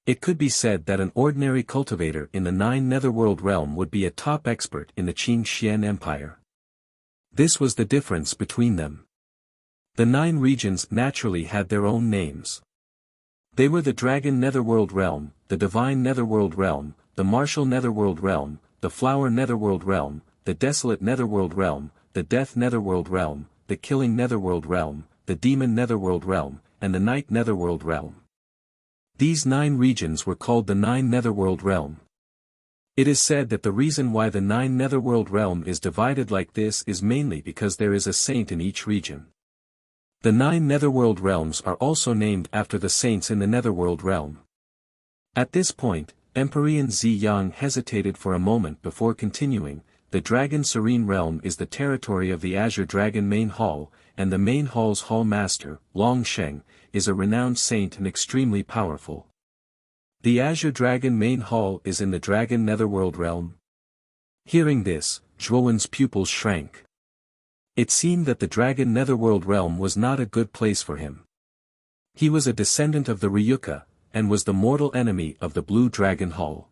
It could be said that an ordinary cultivator in the Nine Netherworld Realm would be a top expert in the Qing Xian Empire. This was the difference between them. The 9 regions naturally had their own names. They were the Dragon Netherworld Realm, the Divine Netherworld Realm, the Martial Netherworld Realm, the Flower Netherworld Realm, the Desolate Netherworld Realm, the Death Netherworld Realm, the Killing Netherworld Realm, the Demon Netherworld Realm, and the Night Netherworld Realm. These 9 regions were called the Nine Netherworld Realm. It is said that the reason why the Nine Netherworld Realm is divided like this is mainly because there is a saint in each region. The 9 Netherworld Realms are also named after the saints in the Netherworld Realm. At this point, Emperor Zi Yang hesitated for a moment before continuing. The Dragon Serene Realm is the territory of the Azure Dragon Main Hall, and the Main Hall's Hall Master, Long Sheng, is a renowned saint and extremely powerful. The Azure Dragon Main Hall is in the Dragon Netherworld Realm. Hearing this, Zhuowen's pupils shrank. It seemed that the Dragon Netherworld Realm was not a good place for him. He was a descendant of the Ryuka, and was the mortal enemy of the Blue Dragon Hall.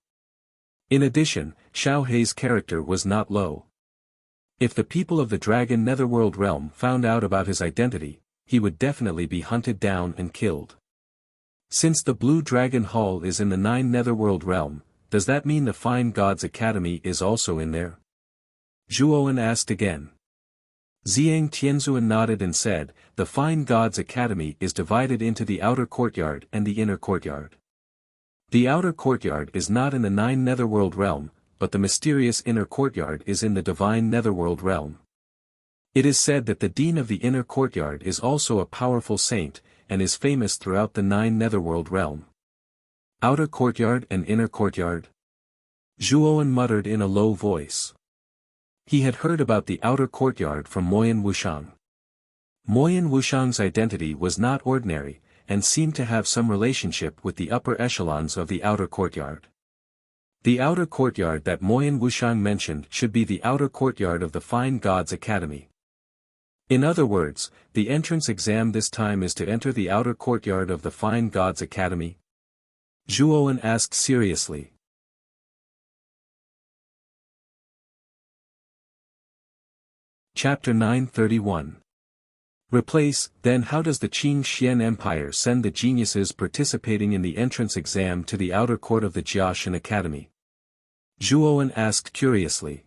In addition, Xiao Hei's character was not low. If the people of the Dragon Netherworld Realm found out about his identity, he would definitely be hunted down and killed. Since the Blue Dragon Hall is in the Nine Netherworld Realm, does that mean the Fine Gods Academy is also in there? Zhuowen asked again. Zhang Tianzuan nodded and said, the Fine Gods Academy is divided into the outer courtyard and the inner courtyard. The outer courtyard is not in the Nine Netherworld Realm, but the mysterious inner courtyard is in the Divine Netherworld Realm. It is said that the Dean of the inner courtyard is also a powerful saint, and is famous throughout the Nine Netherworld Realm. Outer courtyard and inner courtyard? Zhuowen muttered in a low voice. He had heard about the outer courtyard from Moyan Wushang. Moyan Wushang's identity was not ordinary, and seemed to have some relationship with the upper echelons of the outer courtyard. The outer courtyard that Moyan Wushang mentioned should be the outer courtyard of the Fine Gods Academy. In other words, the entrance exam this time is to enter the outer courtyard of the Fine Gods Academy? Zhuowen asked seriously. Chapter 931. Replace, then how does the Qing Xian Empire send the geniuses participating in the entrance exam to the outer court of the Jiaoshan Academy? Zhuowen asked curiously.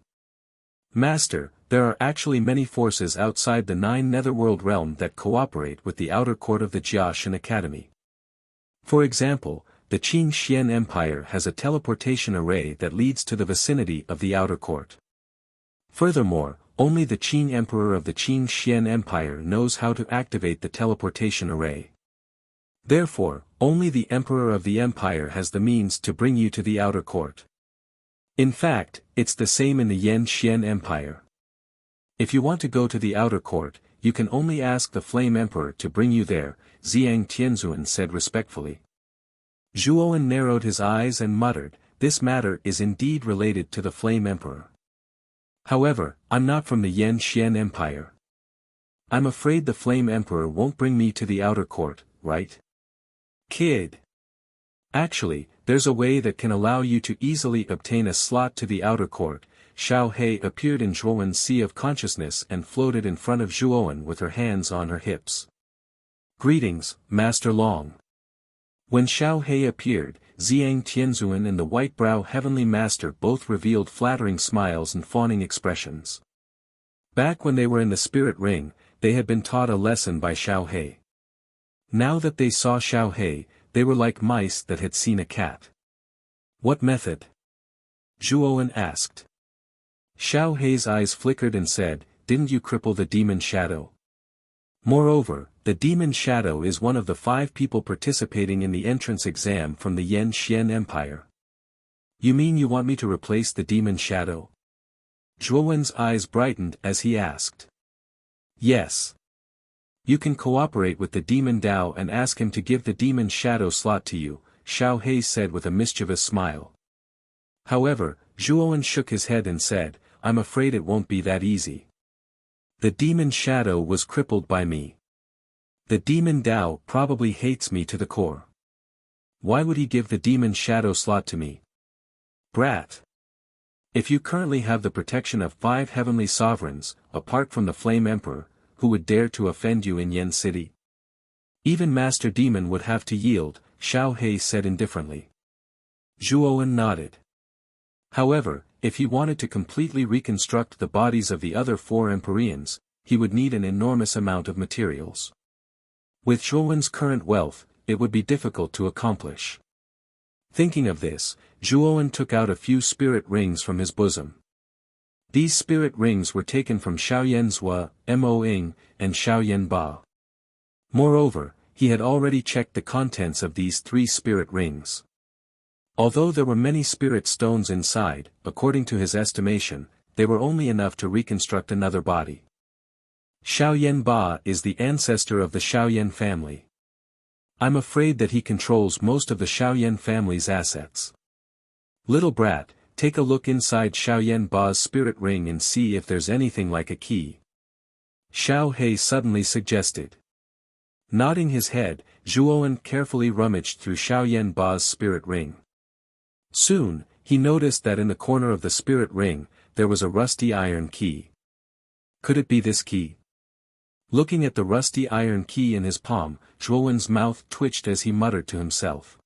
Master, there are actually many forces outside the Nine Netherworld Realm that cooperate with the outer court of the Jiaoshan Academy. For example, the Qing Xian Empire has a teleportation array that leads to the vicinity of the outer court. Furthermore, only the Qing Emperor of the Qing Xian Empire knows how to activate the teleportation array. Therefore, only the Emperor of the Empire has the means to bring you to the outer court. In fact, it's the same in the Yan Xian Empire. If you want to go to the outer court, you can only ask the Flame Emperor to bring you there, Zhang Tianzuan said respectfully. Zhuowen narrowed his eyes and muttered, this matter is indeed related to the Flame Emperor. However, I'm not from the Yan Xian Empire. I'm afraid the Flame Emperor won't bring me to the outer court, right? Kid. Actually, there's a way that can allow you to easily obtain a slot to the outer court. Xiao Hei appeared in Zhuowen's sea of consciousness and floated in front of Zhuowen with her hands on her hips. Greetings, Master Long. When Xiao He appeared, Xiang Tianzuan and the white-brow heavenly master both revealed flattering smiles and fawning expressions. Back when they were in the spirit ring, they had been taught a lesson by Xiao He. Now that they saw Xiao He, they were like mice that had seen a cat. What method? Zhuowen asked. Xiao He's eyes flickered and said, didn't you cripple the demon shadow? Moreover, the demon shadow is one of the 5 people participating in the entrance exam from the Yan Xian Empire. You mean you want me to replace the demon shadow? Zhuowen's eyes brightened as he asked. Yes. You can cooperate with the demon Dao and ask him to give the demon shadow slot to you, Xiao He said with a mischievous smile. However, Zhuowen shook his head and said, I'm afraid it won't be that easy. The demon shadow was crippled by me. The demon Dao probably hates me to the core. Why would he give the demon shadow slot to me? Brat. If you currently have the protection of 5 heavenly sovereigns, apart from the Flame Emperor, who would dare to offend you in Yen City? Even Master Demon would have to yield, Xiao He said indifferently. Zhuowen nodded. However, if he wanted to completely reconstruct the bodies of the other 4 Empyreans, he would need an enormous amount of materials. With Zhuowen's current wealth, it would be difficult to accomplish. Thinking of this, Zhuowen took out a few spirit rings from his bosom. These spirit rings were taken from Xiaoyan Zhua, Mo Ying, and Xiaoyan Ba. Moreover, he had already checked the contents of these 3 spirit rings. Although there were many spirit stones inside, according to his estimation, they were only enough to reconstruct another body. Xiaoyan Ba is the ancestor of the Xiaoyan family. I'm afraid that he controls most of the Xiaoyan family's assets. Little brat, take a look inside Xiaoyan Ba's spirit ring and see if there's anything like a key. Xiao He suddenly suggested. Nodding his head, Zhuowen carefully rummaged through Xiaoyan Ba's spirit ring. Soon, he noticed that in the corner of the spirit ring, there was a rusty iron key. Could it be this key? Looking at the rusty iron key in his palm, Zhuowen's mouth twitched as he muttered to himself.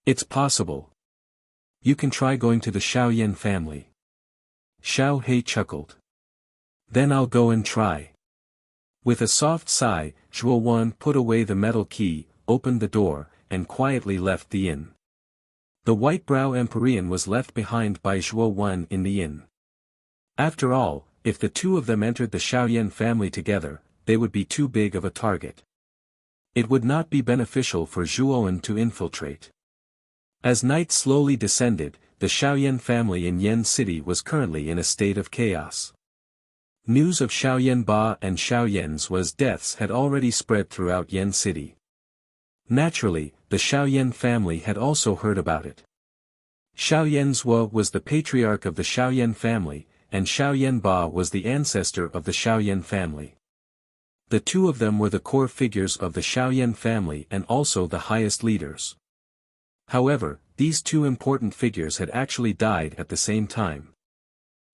It's possible. You can try going to the Xiaoyan family. Xiao He chuckled. Then I'll go and try. With a soft sigh, Zhuowen put away the metal key, opened the door, and quietly left the inn. The white-brow Empyrean was left behind by Zhuowen in the inn. After all, if the 2 of them entered the Xiaoyan family together, they would be too big of a target. It would not be beneficial for Zhuowen to infiltrate. As night slowly descended, the Xiaoyan family in Yen City was currently in a state of chaos. News of Xiaoyan Ba and Xiaoyan Zhua's deaths had already spread throughout Yen City. Naturally, the Xiaoyan family had also heard about it. Xiaoyan Zhua was the patriarch of the Xiaoyan family, and Xiaoyan Ba was the ancestor of the Xiaoyan family. The 2 of them were the core figures of the Xiaoyan family and also the highest leaders. However, these 2 important figures had actually died at the same time.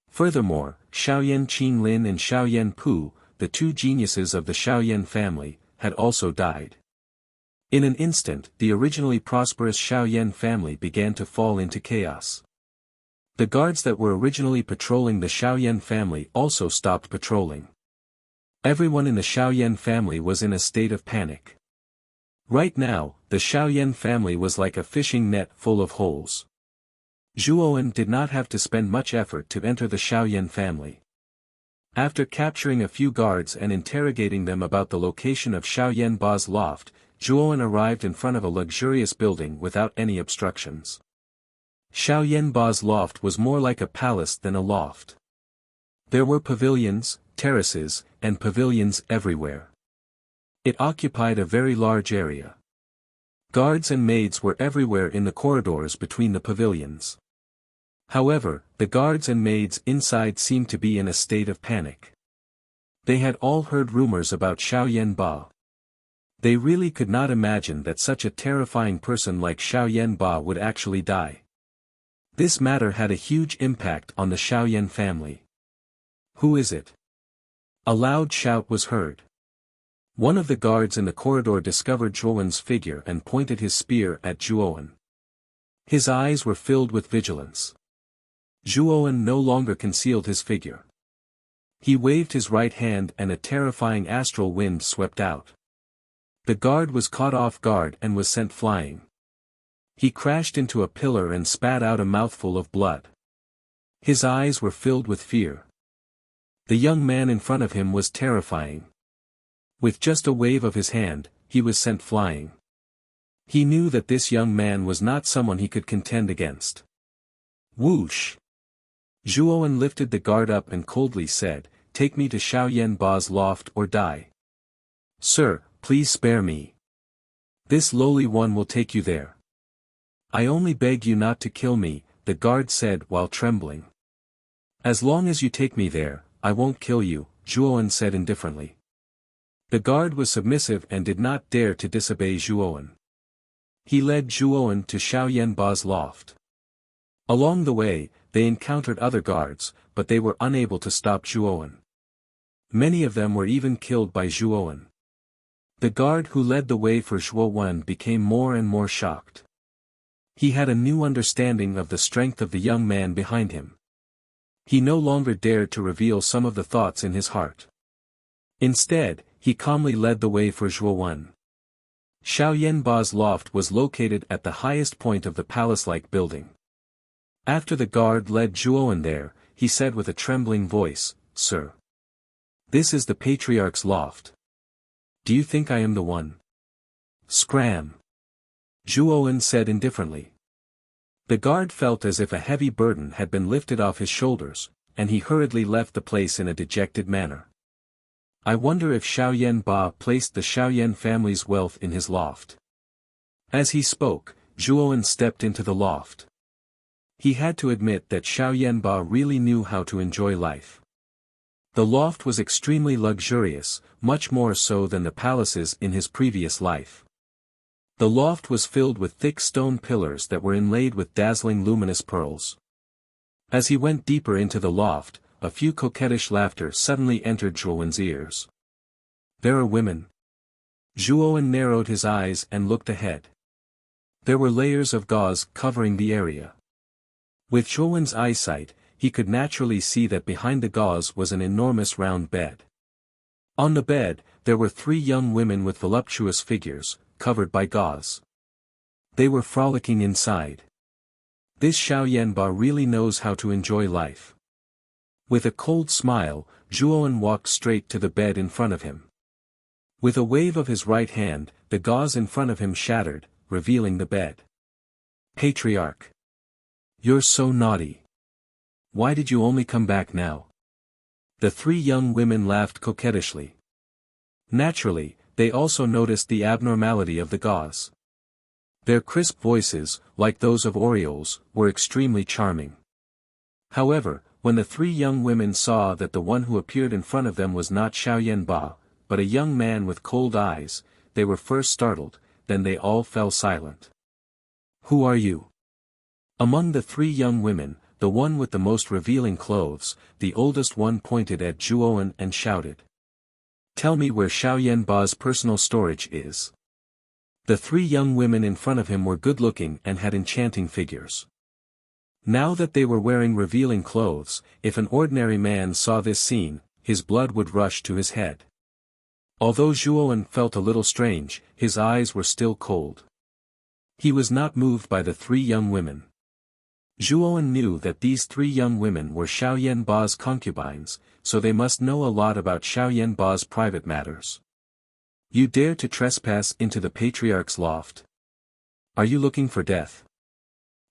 Furthermore, Xiaoyan Qinglin and Xiaoyan Pu, the 2 geniuses of the Xiaoyan family, had also died. In an instant, the originally prosperous Xiaoyan family began to fall into chaos. The guards that were originally patrolling the Xiaoyan family also stopped patrolling. Everyone in the Xiaoyan family was in a state of panic. Right now, the Xiaoyan family was like a fishing net full of holes. Zhuowen did not have to spend much effort to enter the Xiaoyan family. After capturing a few guards and interrogating them about the location of Xiaoyan Ba's loft, Zhuowen arrived in front of a luxurious building without any obstructions. Xiaoyan Ba's loft was more like a palace than a loft. There were pavilions, terraces, and pavilions everywhere. It occupied a very large area. Guards and maids were everywhere in the corridors between the pavilions. However, the guards and maids inside seemed to be in a state of panic. They had all heard rumors about Xiaoyan Ba. They really could not imagine that such a terrifying person like Xiaoyan Ba would actually die. This matter had a huge impact on the Xiaoyan family. Who is it? A loud shout was heard. One of the guards in the corridor discovered Zhuowen's figure and pointed his spear at Zhuowen. His eyes were filled with vigilance. Zhuowen no longer concealed his figure. He waved his right hand and a terrifying astral wind swept out. The guard was caught off guard and was sent flying. He crashed into a pillar and spat out a mouthful of blood. His eyes were filled with fear. The young man in front of him was terrifying. With just a wave of his hand, he was sent flying. He knew that this young man was not someone he could contend against. Whoosh! Zhuowen lifted the guard up and coldly said, "Take me to Xiaoyan Ba's loft or die." "Sir, please spare me. This lowly one will take you there." "I only beg you not to kill me," the guard said while trembling. "As long as you take me there, I won't kill you," Zhuowen said indifferently. The guard was submissive and did not dare to disobey Zhuowen. He led Zhuowen to Xiaoyan Ba's loft. Along the way, they encountered other guards, but they were unable to stop Zhuowen. Many of them were even killed by Zhuowen. The guard who led the way for Zhuowen became more and more shocked. He had a new understanding of the strength of the young man behind him. He no longer dared to reveal some of the thoughts in his heart. Instead, he calmly led the way for Zhuowen. Xiaoyan Ba's loft was located at the highest point of the palace-like building. After the guard led Zhuowen there, he said with a trembling voice, "Sir. This is the patriarch's loft. Do you think I am the one?" "Scram!" Zhuowen said indifferently. The guard felt as if a heavy burden had been lifted off his shoulders, and he hurriedly left the place in a dejected manner. I wonder if Xiaoyan Ba placed the Xiaoyan family's wealth in his loft. As he spoke, Zhuowen stepped into the loft. He had to admit that Xiaoyan Ba really knew how to enjoy life. The loft was extremely luxurious, much more so than the palaces in his previous life. The loft was filled with thick stone pillars that were inlaid with dazzling luminous pearls. As he went deeper into the loft, a few coquettish laughter suddenly entered Zhuowen's ears. "There are women." Zhuowen narrowed his eyes and looked ahead. There were layers of gauze covering the area. With Zhuowen's eyesight, he could naturally see that behind the gauze was an enormous round bed. On the bed, there were 3 young women with voluptuous figures, covered by gauze. They were frolicking inside. This Xiaoyan Ba really knows how to enjoy life. With a cold smile, Zhuowen walked straight to the bed in front of him. With a wave of his right hand, the gauze in front of him shattered, revealing the bed. "Patriarch! You're so naughty. Why did you only come back now?" The 3 young women laughed coquettishly. Naturally, they also noticed the abnormality of the gauze. Their crisp voices, like those of orioles, were extremely charming. However, when the 3 young women saw that the one who appeared in front of them was not Xiaoyan Ba, but a young man with cold eyes, they were first startled, then they all fell silent. "Who are you?" Among the 3 young women, the one with the most revealing clothes, the oldest one pointed at Zhuowen and shouted, "Tell me where Xiaoyan Ba's personal storage is." The 3 young women in front of him were good-looking and had enchanting figures. Now that they were wearing revealing clothes, if an ordinary man saw this scene, his blood would rush to his head. Although Zhuowen felt a little strange, his eyes were still cold. He was not moved by the 3 young women. Zhuowen knew that these 3 young women were Xiaoyan Ba's concubines, so they must know a lot about Xiaoyan Ba's private matters. "You dare to trespass into the patriarch's loft? Are you looking for death?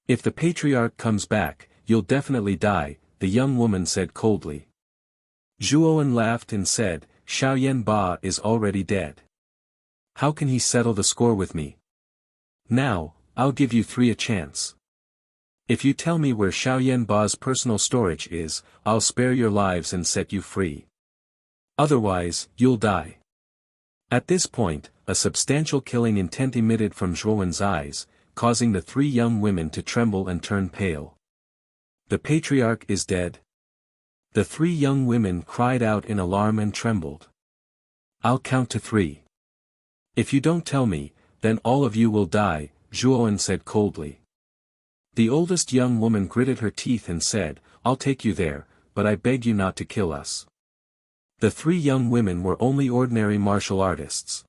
If the patriarch comes back, you'll definitely die," the young woman said coldly. Zhuowen laughed and said, "Xiaoyan Ba is already dead. How can he settle the score with me? Now, I'll give you 3 a chance. If you tell me where Xiaoyan Ba's personal storage is, I'll spare your lives and set you free. Otherwise, you'll die." At this point, a substantial killing intent emitted from Zhuowen's eyes, causing the 3 young women to tremble and turn pale. "The patriarch is dead?" The 3 young women cried out in alarm and trembled. I'll count to 3. If you don't tell me, then all of you will die, Zhuowen said coldly. The oldest young woman gritted her teeth and said, I'll take you there, but I beg you not to kill us. The 3 young women were only ordinary martial artists.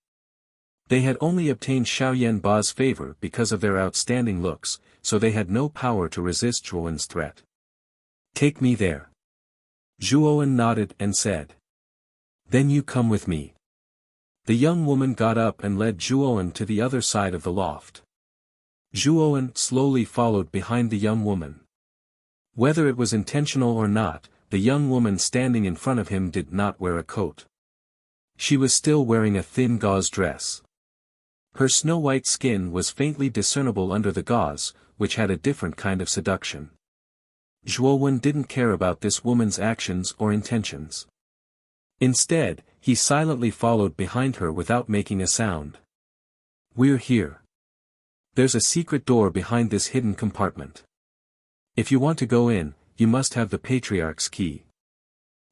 They had only obtained Xiaoyan Ba's favor because of their outstanding looks, so they had no power to resist Zhuowen's threat. Take me there. Zhuowen nodded and said. Then you come with me. The young woman got up and led Zhuowen to the other side of the loft. Zhuowen slowly followed behind the young woman. Whether it was intentional or not, the young woman standing in front of him did not wear a coat. She was still wearing a thin gauze dress. Her snow-white skin was faintly discernible under the gauze, which had a different kind of seduction. Zhuowen didn't care about this woman's actions or intentions. Instead, he silently followed behind her without making a sound. We're here. There's a secret door behind this hidden compartment. If you want to go in, you must have the Patriarch's key.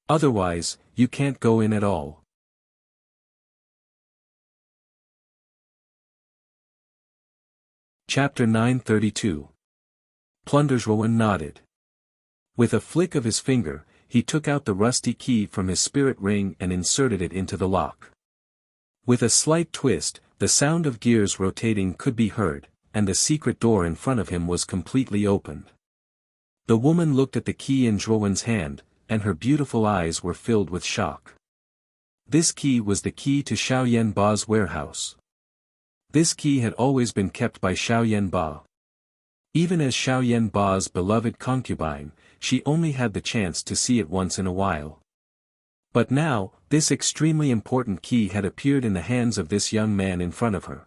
Otherwise, you can't go in at all. Chapter 932. Zhuowen nodded. With a flick of his finger, he took out the rusty key from his spirit ring and inserted it into the lock. With a slight twist, the sound of gears rotating could be heard, and the secret door in front of him was completely opened. The woman looked at the key in Zhuowen's hand, and her beautiful eyes were filled with shock. This key was the key to Xiaoyan Ba's warehouse. This key had always been kept by Xiaoyan Ba. Even as Xiaoyan Ba's beloved concubine, she only had the chance to see it once in a while. But now, this extremely important key had appeared in the hands of this young man in front of her.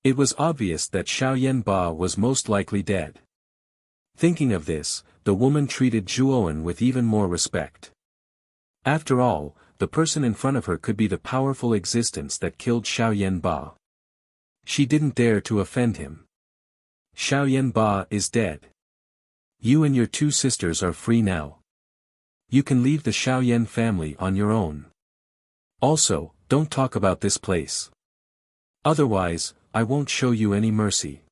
It was obvious that Xiaoyan Ba was most likely dead. Thinking of this, the woman treated Zhuowen with even more respect. After all, the person in front of her could be the powerful existence that killed Xiaoyan Ba. She didn't dare to offend him. Xiaoyan Ba is dead. You and your 2 sisters are free now. You can leave the Xiaoyan family on your own. Also, don't talk about this place. Otherwise, I won't show you any mercy.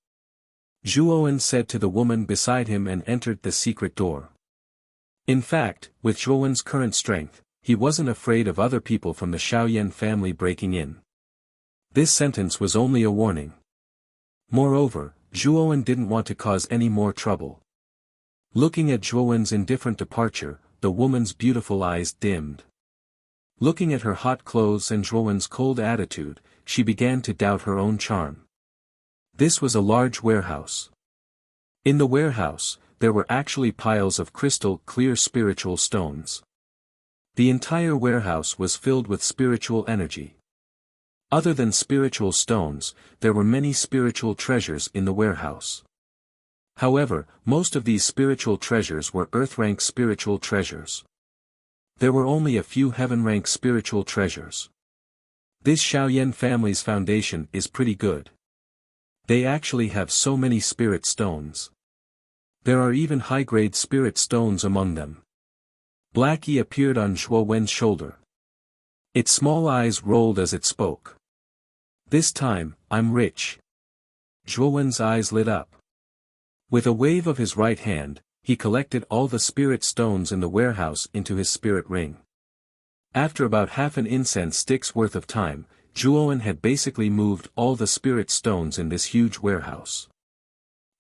Zhuowen said to the woman beside him and entered the secret door. In fact, with Zhuowen's current strength, he wasn't afraid of other people from the Xiaoyan family breaking in. This sentence was only a warning. Moreover, Zhuowen didn't want to cause any more trouble. Looking at Zhuowen's indifferent departure, the woman's beautiful eyes dimmed. Looking at her hot clothes and Zhuowen's cold attitude, she began to doubt her own charm. This was a large warehouse. In the warehouse, there were actually piles of crystal-clear spiritual stones. The entire warehouse was filled with spiritual energy. Other than spiritual stones, there were many spiritual treasures in the warehouse. However, most of these spiritual treasures were earth-rank spiritual treasures. There were only a few heaven-rank spiritual treasures. This Xiaoyan family's foundation is pretty good. They actually have so many spirit stones. There are even high-grade spirit stones among them. Blackie appeared on Zhuowen's shoulder. Its small eyes rolled as it spoke. This time, I'm rich. Zhuowen's eyes lit up. With a wave of his right hand, he collected all the spirit stones in the warehouse into his spirit ring. After about half an incense stick's worth of time, Zhuowen had basically moved all the spirit stones in this huge warehouse.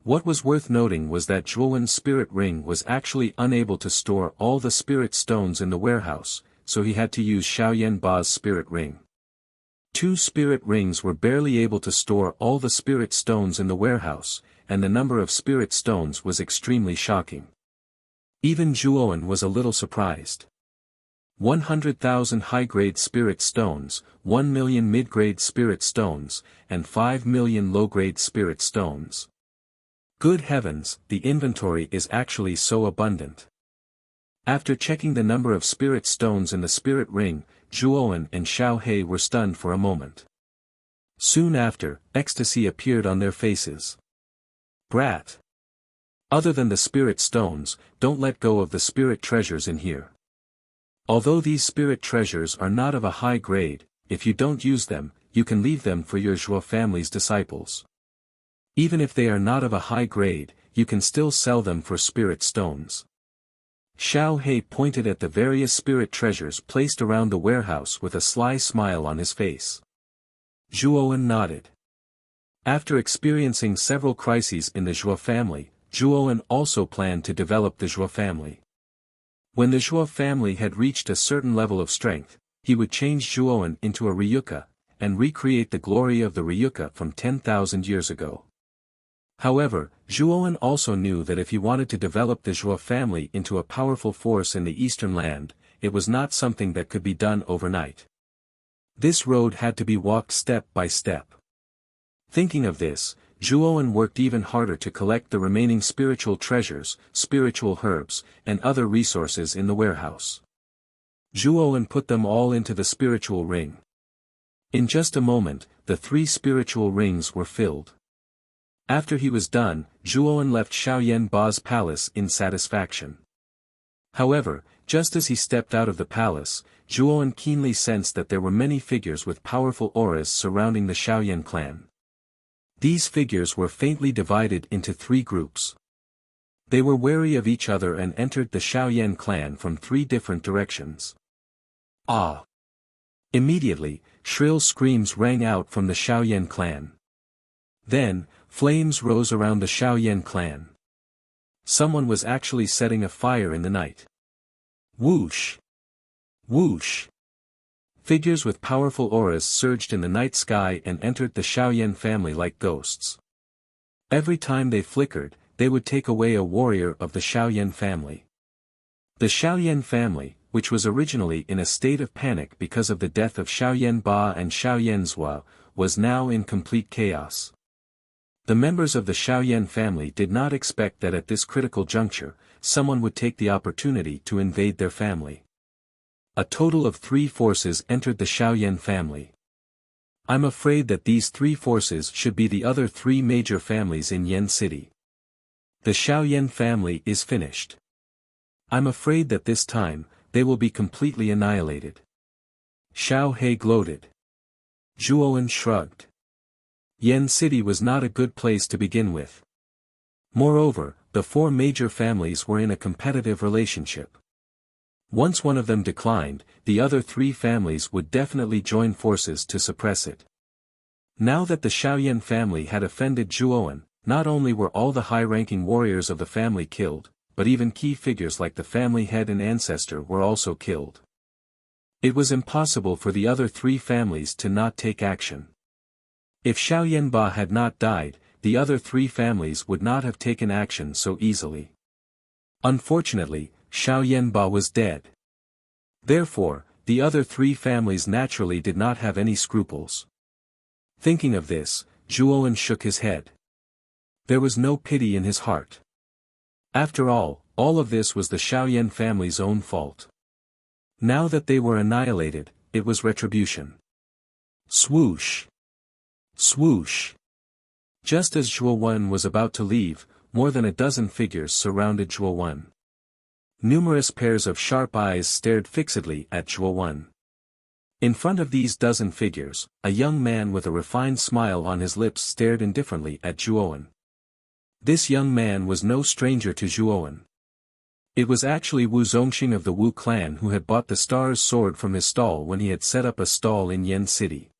What was worth noting was that Zhuowen's spirit ring was actually unable to store all the spirit stones in the warehouse, so he had to use Xiaoyan Ba's spirit ring. 2 spirit rings were barely able to store all the spirit stones in the warehouse, and the number of spirit stones was extremely shocking. Even Zhuowen was a little surprised. 100,000 high-grade spirit stones, 1 million mid-grade spirit stones, and 5 million low-grade spirit stones. Good heavens, the inventory is actually so abundant. After checking the number of spirit stones in the spirit ring, Zhuowen and Xiao He were stunned for a moment. Soon after, ecstasy appeared on their faces. Brat! Other than the spirit stones, don't let go of the spirit treasures in here. Although these spirit treasures are not of a high grade, if you don't use them, you can leave them for your Zhuo family's disciples. Even if they are not of a high grade, you can still sell them for spirit stones. Xiao He pointed at the various spirit treasures placed around the warehouse with a sly smile on his face. Zhuowen nodded. After experiencing several crises in the Zhuo family, Zhuowen also planned to develop the Zhuo family. When the Zhuo family had reached a certain level of strength, he would change Zhuowen into a Ryuka, and recreate the glory of the Ryuka from 10,000 years ago. However, Zhuowen also knew that if he wanted to develop the Zhuo family into a powerful force in the eastern land, it was not something that could be done overnight. This road had to be walked step by step. Thinking of this, Zhuowen worked even harder to collect the remaining spiritual treasures, spiritual herbs, and other resources in the warehouse. Zhuowen put them all into the spiritual ring. In just a moment, the 3 spiritual rings were filled. After he was done, Zhuowen left Xiaoyan Ba's palace in satisfaction. However, just as he stepped out of the palace, Zhuowen keenly sensed that there were many figures with powerful auras surrounding the Xiaoyan clan. These figures were faintly divided into 3 groups. They were wary of each other and entered the Xiaoyan clan from 3 different directions. Ah! Immediately, shrill screams rang out from the Xiaoyan clan. Then, flames rose around the Xiaoyan clan. Someone was actually setting a fire in the night. Whoosh! Whoosh! Figures with powerful auras surged in the night sky and entered the Xiaoyan family like ghosts. Every time they flickered, they would take away a warrior of the Xiaoyan family. The Xiaoyan family, which was originally in a state of panic because of the death of Xiaoyan Ba and Xiaoyan Zhua, was now in complete chaos. The members of the Xiaoyan family did not expect that at this critical juncture, someone would take the opportunity to invade their family. A total of 3 forces entered the Xiaoyan family. I'm afraid that these 3 forces should be the other 3 major families in Yan City. The Xiaoyan family is finished. I'm afraid that this time, they will be completely annihilated. Xiao He gloated. Zhuowen shrugged. Yan City was not a good place to begin with. Moreover, the 4 major families were in a competitive relationship. Once one of them declined, the other 3 families would definitely join forces to suppress it. Now that the Xiaoyan family had offended Zhuowen, not only were all the high-ranking warriors of the family killed, but even key figures like the family head and ancestor were also killed. It was impossible for the other 3 families to not take action. If Xiaoyan Ba had not died, the other 3 families would not have taken action so easily. Unfortunately, Xiaoyan Ba was dead. Therefore, the other 3 families naturally did not have any scruples. Thinking of this, Zhuowen shook his head. There was no pity in his heart. After all of this was the Xiaoyan family's own fault. Now that they were annihilated, it was retribution. Swoosh! Swoosh! Just as Zhuowen was about to leave, more than a dozen figures surrounded Zhuowen. Numerous pairs of sharp eyes stared fixedly at Zhuowen. In front of these dozen figures, a young man with a refined smile on his lips stared indifferently at Zhuowen. This young man was no stranger to Zhuowen. It was actually Wu Zongxing of the Wu clan who had bought the star's sword from his stall when he had set up a stall in Yan City.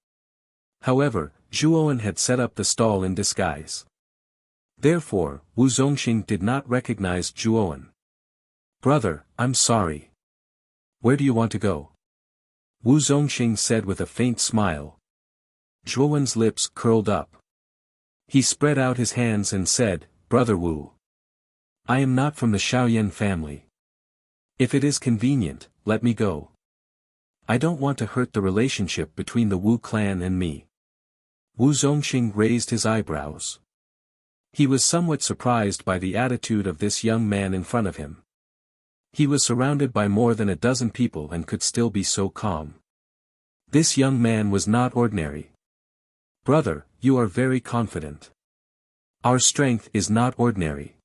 However, Zhuowen had set up the stall in disguise. Therefore, Wu Zongxing did not recognize Zhuowen. "Brother, I'm sorry. Where do you want to go?" Wu Zongxing said with a faint smile. Zhuowen's lips curled up. He spread out his hands and said, "Brother Wu. I am not from the Xiaoyan family. If it is convenient, let me go. I don't want to hurt the relationship between the Wu clan and me." Wu Zongxing raised his eyebrows. He was somewhat surprised by the attitude of this young man in front of him. He was surrounded by more than a dozen people and could still be so calm. This young man was not ordinary. "Brother, you are very confident. Our strength is not ordinary.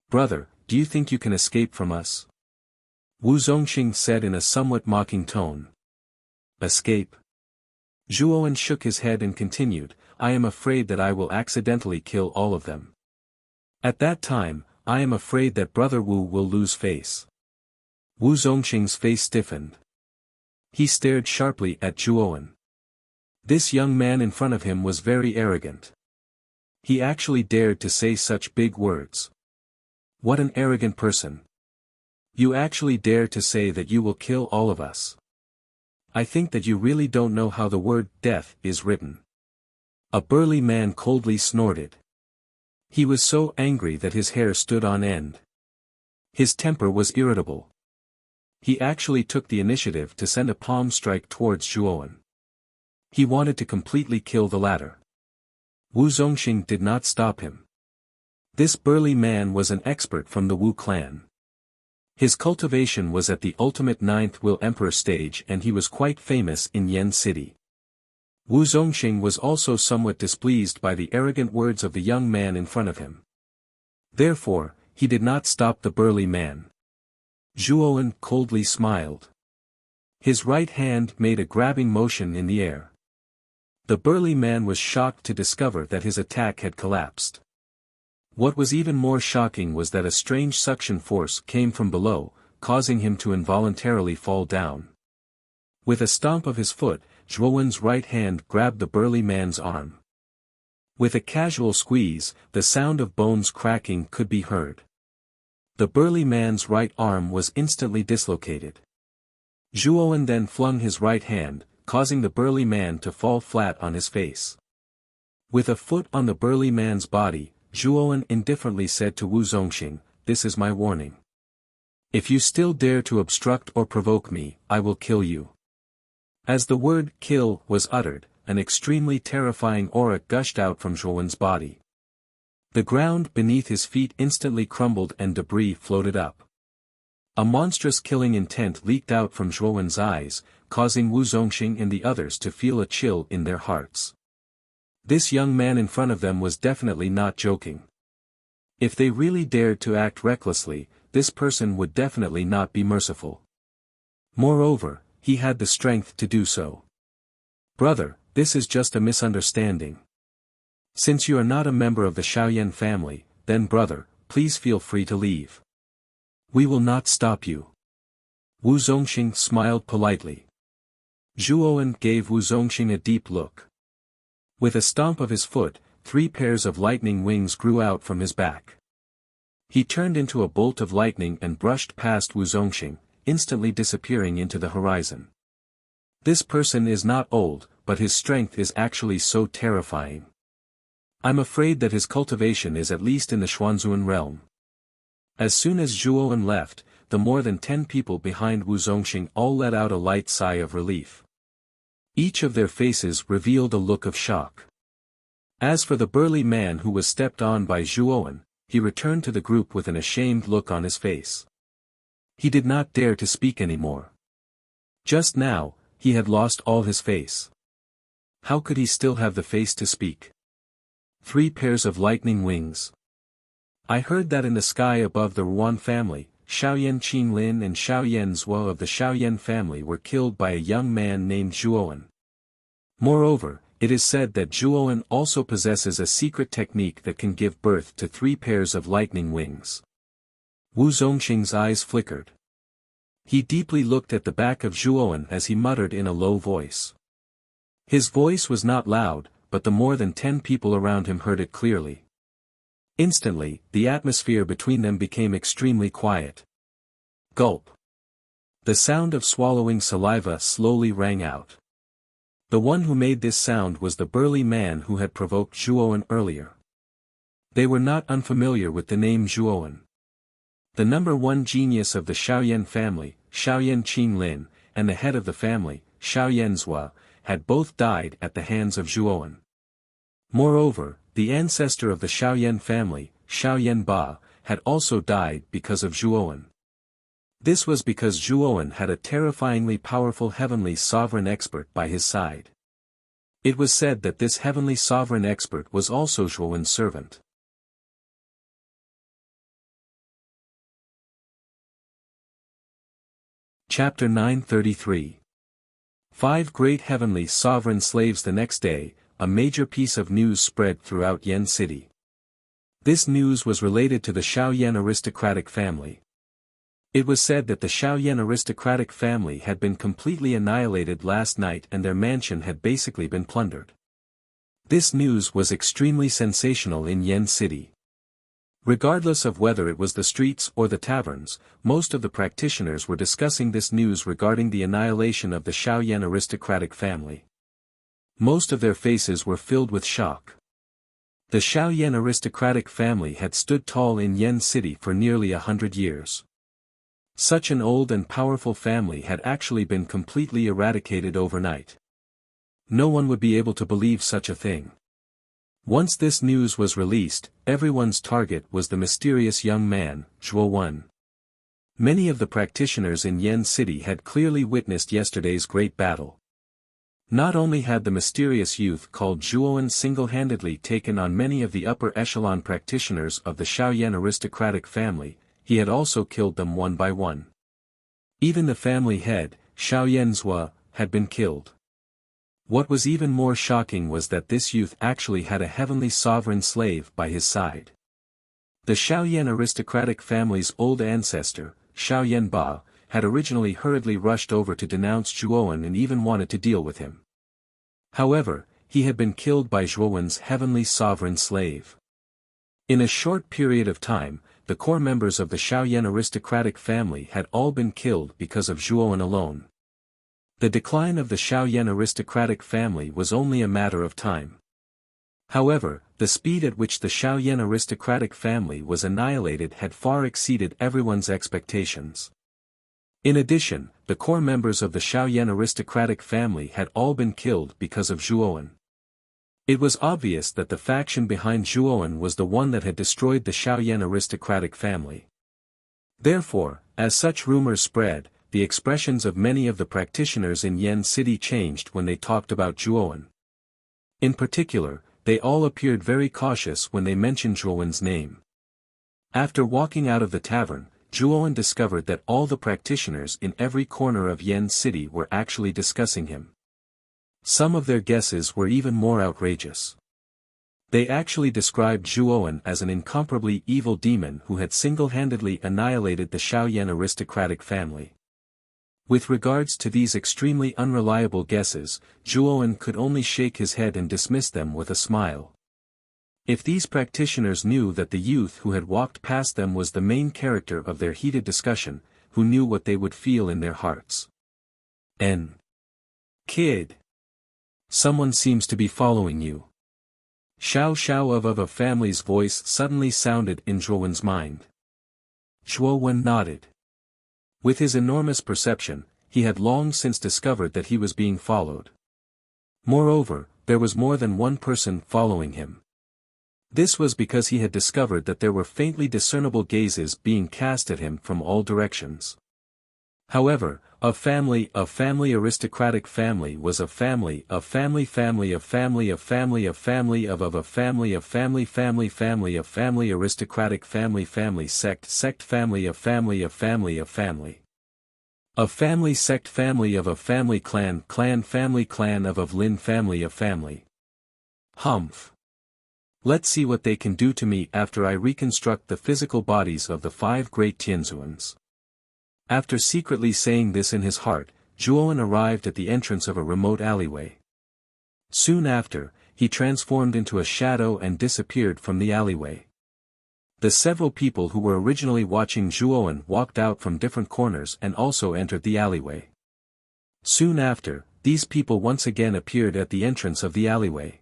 Brother, do you think you can escape from us?" Wu Zongxing said in a somewhat mocking tone. "Escape? Zhuowen shook his head and continued, I am afraid that I will accidentally kill all of them. At that time, I am afraid that Brother Wu will lose face. Wu Zongxing's face stiffened. He stared sharply at Zhuowen. This young man in front of him was very arrogant. He actually dared to say such big words. What an arrogant person. You actually dare to say that you will kill all of us. I think that you really don't know how the word death is written. A burly man coldly snorted. He was so angry that his hair stood on end. His temper was irritable. He actually took the initiative to send a palm strike towards Zhuowen. He wanted to completely kill the latter. Wu Zongxing did not stop him. This burly man was an expert from the Wu clan. His cultivation was at the ultimate 9th Will Emperor stage and he was quite famous in Yen City. Wu Zongxing was also somewhat displeased by the arrogant words of the young man in front of him. Therefore, he did not stop the burly man. Zhuowen coldly smiled. His right hand made a grabbing motion in the air. The burly man was shocked to discover that his attack had collapsed. What was even more shocking was that a strange suction force came from below, causing him to involuntarily fall down. With a stomp of his foot, Zhuowen's right hand grabbed the burly man's arm. With a casual squeeze, the sound of bones cracking could be heard. The burly man's right arm was instantly dislocated. Zhuowen then flung his right hand, causing the burly man to fall flat on his face. With a foot on the burly man's body, Zhuowen indifferently said to Wu Zongxing, this is my warning. If you still dare to obstruct or provoke me, I will kill you. As the word kill was uttered, an extremely terrifying aura gushed out from Zhuowen's body. The ground beneath his feet instantly crumbled and debris floated up. A monstrous killing intent leaked out from Zhuowen's eyes, causing Wu Zongxing and the others to feel a chill in their hearts. This young man in front of them was definitely not joking. If they really dared to act recklessly, this person would definitely not be merciful. Moreover, he had the strength to do so. Brother, this is just a misunderstanding. Since you are not a member of the Shaoyan family, then brother, please feel free to leave. We will not stop you. Wu Zongxing smiled politely. Zhuowen gave Wu Zongxing a deep look. With a stomp of his foot, 3 pairs of lightning wings grew out from his back. He turned into a bolt of lightning and brushed past Wu Zongxing, instantly disappearing into the horizon. This person is not old, but his strength is actually so terrifying. I'm afraid that his cultivation is at least in the Xuanzuan realm. As soon as Zhuowen left, the more than 10 people behind Wu Zongxing all let out a light sigh of relief. Each of their faces revealed a look of shock. As for the burly man who was stepped on by Zhuowen, he returned to the group with an ashamed look on his face. He did not dare to speak anymore. Just now, he had lost all his face. How could he still have the face to speak? 3 pairs of lightning wings. I heard that in the sky above the Ruan family, Shaoyan Qinlin and Shaoyan Zhuo of the Shaoyan family were killed by a young man named Zhuowen. Moreover, it is said that Zhuowen also possesses a secret technique that can give birth to 3 pairs of lightning wings. Wu Zongxing's eyes flickered. He deeply looked at the back of Zhuowen as he muttered in a low voice. His voice was not loud, but the more than 10 people around him heard it clearly. Instantly, the atmosphere between them became extremely quiet. Gulp. The sound of swallowing saliva slowly rang out. The one who made this sound was the burly man who had provoked Zhuowen earlier. They were not unfamiliar with the name Zhuowen. The #1 genius of the Shaoyan family, Shaoyan Qinlin, and the head of the family, Shaoyan Zhuo, had both died at the hands of Zhuowen. Moreover, the ancestor of the Shaoyan family, Shaoyan Ba, had also died because of Zhuowen. This was because Zhuowen had a terrifyingly powerful heavenly sovereign expert by his side. It was said that this heavenly sovereign expert was also Zhuowen's servant. Chapter 933. 5 great heavenly sovereign slaves. The next day, a major piece of news spread throughout Yen City. This news was related to the Shaoyan aristocratic family. It was said that the Shaoyan aristocratic family had been completely annihilated last night and their mansion had basically been plundered. This news was extremely sensational in Yen City. Regardless of whether it was the streets or the taverns, most of the practitioners were discussing this news regarding the annihilation of the Shaoyan aristocratic family. Most of their faces were filled with shock. The Shaoyan aristocratic family had stood tall in Yen City for nearly 100 years. Such an old and powerful family had actually been completely eradicated overnight. No one would be able to believe such a thing. Once this news was released, everyone's target was the mysterious young man, Zhuo Wen. Many of the practitioners in Yen City had clearly witnessed yesterday's great battle. Not only had the mysterious youth called Zhuo Wen single-handedly taken on many of the upper echelon practitioners of the Shaoyan aristocratic family, he had also killed them one by one. Even the family head, Shaoyan Zhua, had been killed. What was even more shocking was that this youth actually had a heavenly sovereign slave by his side. The Shaoyan aristocratic family's old ancestor, Shaoyan Ba, had originally hurriedly rushed over to denounce Zhuo Wen and even wanted to deal with him. However, he had been killed by Zhuo Wen's heavenly sovereign slave. In a short period of time, the core members of the Shaoyan aristocratic family had all been killed because of Zhuo Wen alone. The decline of the Shaoyan aristocratic family was only a matter of time. However, the speed at which the Shaoyan aristocratic family was annihilated had far exceeded everyone's expectations. In addition, the core members of the Shaoyan aristocratic family had all been killed because of Zhuo Wen. It was obvious that the faction behind Zhuo Wen was the one that had destroyed the Shaoyan aristocratic family. Therefore, as such rumors spread, the expressions of many of the practitioners in Yen City changed when they talked about Zhuo Wen. In particular, they all appeared very cautious when they mentioned Zhuo Wen's name. After walking out of the tavern, Zhuo Wen discovered that all the practitioners in every corner of Yen City were actually discussing him. Some of their guesses were even more outrageous. They actually described Zhuo Wen as an incomparably evil demon who had single-handedly annihilated the Shaoyan aristocratic family. With regards to these extremely unreliable guesses, Zhuo Wen could only shake his head and dismiss them with a smile. If these practitioners knew that the youth who had walked past them was the main character of their heated discussion, who knew what they would feel in their hearts? Kid. Someone seems to be following you. Shao of a family's voice suddenly sounded in Zhuo Wen's mind. Zhuo Wen nodded. With his enormous perception, he had long since discovered that he was being followed. Moreover, there was more than one person following him. This was because he had discovered that there were faintly discernible gazes being cast at him from all directions. However, a family aristocratic family was a family aristocratic family sect family of family of family of family. A family sect family of a family clan family clan of Lin family of family. Humph. Let's see what they can do to me after I reconstruct the physical bodies of the 5 great Tianzuans. After secretly saying this in his heart, Zhuo Wen arrived at the entrance of a remote alleyway. Soon after, he transformed into a shadow and disappeared from the alleyway. The several people who were originally watching Zhuo Wen walked out from different corners and also entered the alleyway. Soon after, these people once again appeared at the entrance of the alleyway.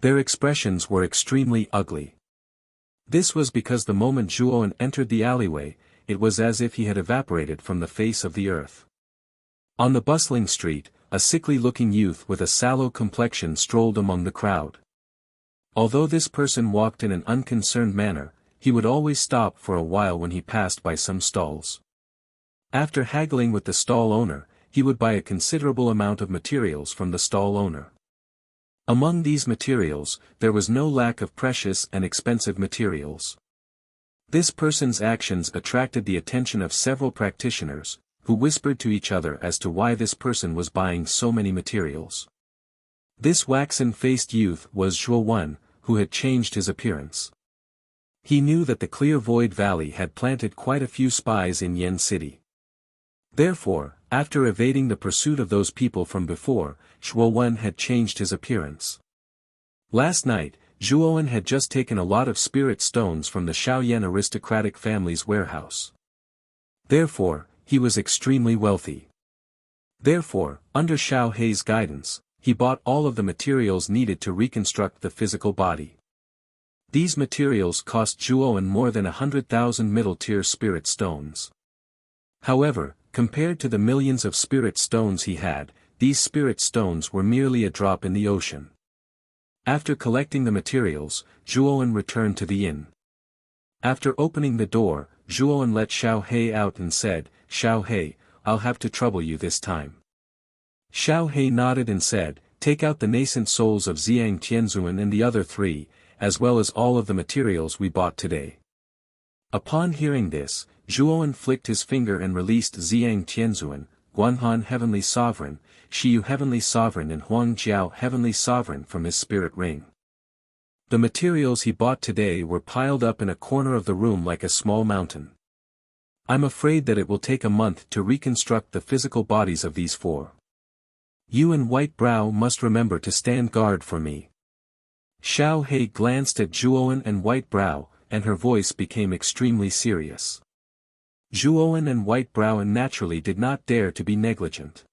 Their expressions were extremely ugly. This was because the moment Zhuo Wen entered the alleyway, it was as if he had evaporated from the face of the earth. On the bustling street, a sickly-looking youth with a sallow complexion strolled among the crowd. Although this person walked in an unconcerned manner, he would always stop for a while when he passed by some stalls. After haggling with the stall owner, he would buy a considerable amount of materials from the stall owner. Among these materials, there was no lack of precious and expensive materials. This person's actions attracted the attention of several practitioners, who whispered to each other as to why this person was buying so many materials. This waxen-faced youth was Zhuo Wen, who had changed his appearance. He knew that the Clear Void Valley had planted quite a few spies in Yen City. Therefore, after evading the pursuit of those people from before, Zhuo Wen had changed his appearance. Last night, Zhuo Wen had just taken a lot of spirit stones from the Shaoyan aristocratic family's warehouse. Therefore, he was extremely wealthy. Therefore, under Xiao Hei's guidance, he bought all of the materials needed to reconstruct the physical body. These materials cost Zhuo Wen more than 100,000 middle-tier spirit stones. However, compared to the millions of spirit stones he had, these spirit stones were merely a drop in the ocean. After collecting the materials, Zhuo Wen returned to the inn. After opening the door, Zhuo Wen let Xiao Hei out and said, "Xiao Hei, I'll have to trouble you this time." Xiao Hei nodded and said, "Take out the nascent souls of Ziyang Tianzuan and the other three, as well as all of the materials we bought today." Upon hearing this, Zhuo Wen flicked his finger and released Ziyang Tianzuan, Guanhan Heavenly Sovereign, Shiyu Heavenly Sovereign and Huang Jiao Heavenly Sovereign from his spirit ring. The materials he bought today were piled up in a corner of the room like a small mountain. "I'm afraid that it will take a month to reconstruct the physical bodies of these four. You and White Brow must remember to stand guard for me." Xiao Hei glanced at Zhuo Wen and White Brow, and her voice became extremely serious. Zhuo Wen and White Brow naturally did not dare to be negligent.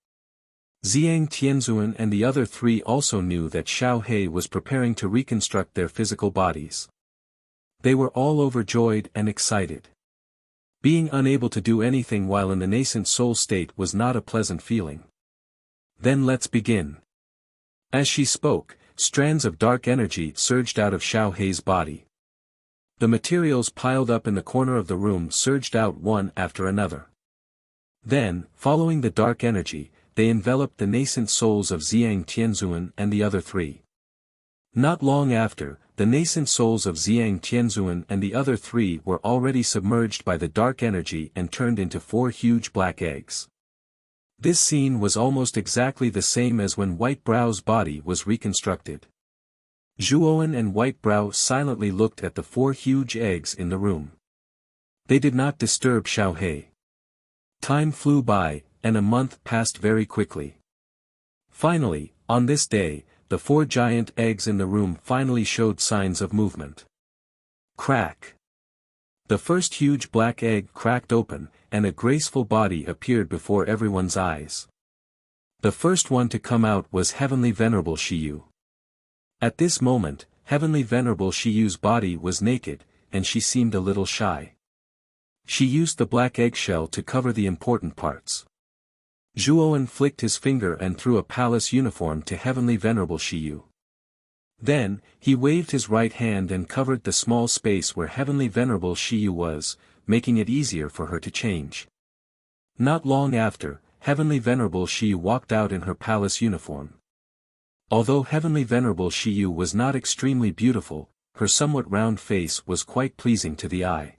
Ziyang Tianzuan and the other three also knew that Xiao Hei was preparing to reconstruct their physical bodies. They were all overjoyed and excited. Being unable to do anything while in the nascent soul state was not a pleasant feeling. "Then let's begin." As she spoke, strands of dark energy surged out of Xiao Hei's body. The materials piled up in the corner of the room surged out one after another. Then, following the dark energy, they enveloped the nascent souls of Ziyang Tianzuan and the other three. Not long after, the nascent souls of Ziyang Tianzuan and the other three were already submerged by the dark energy and turned into four huge black eggs. This scene was almost exactly the same as when White Brow's body was reconstructed. Zhuo Wen and White Brow silently looked at the four huge eggs in the room. They did not disturb Xiao Hei. Time flew by, and a month passed very quickly. Finally, on this day, the four giant eggs in the room finally showed signs of movement. Crack! The first huge black egg cracked open, and a graceful body appeared before everyone's eyes. The first one to come out was Heavenly Venerable Shiyu. At this moment, Heavenly Venerable Shiyu's body was naked, and she seemed a little shy. She used the black eggshell to cover the important parts. Zhuo Wen flicked his finger and threw a palace uniform to Heavenly Venerable Shiyu. Then, he waved his right hand and covered the small space where Heavenly Venerable Shiyu was, making it easier for her to change. Not long after, Heavenly Venerable Shiyu walked out in her palace uniform. Although Heavenly Venerable Shiyu was not extremely beautiful, her somewhat round face was quite pleasing to the eye.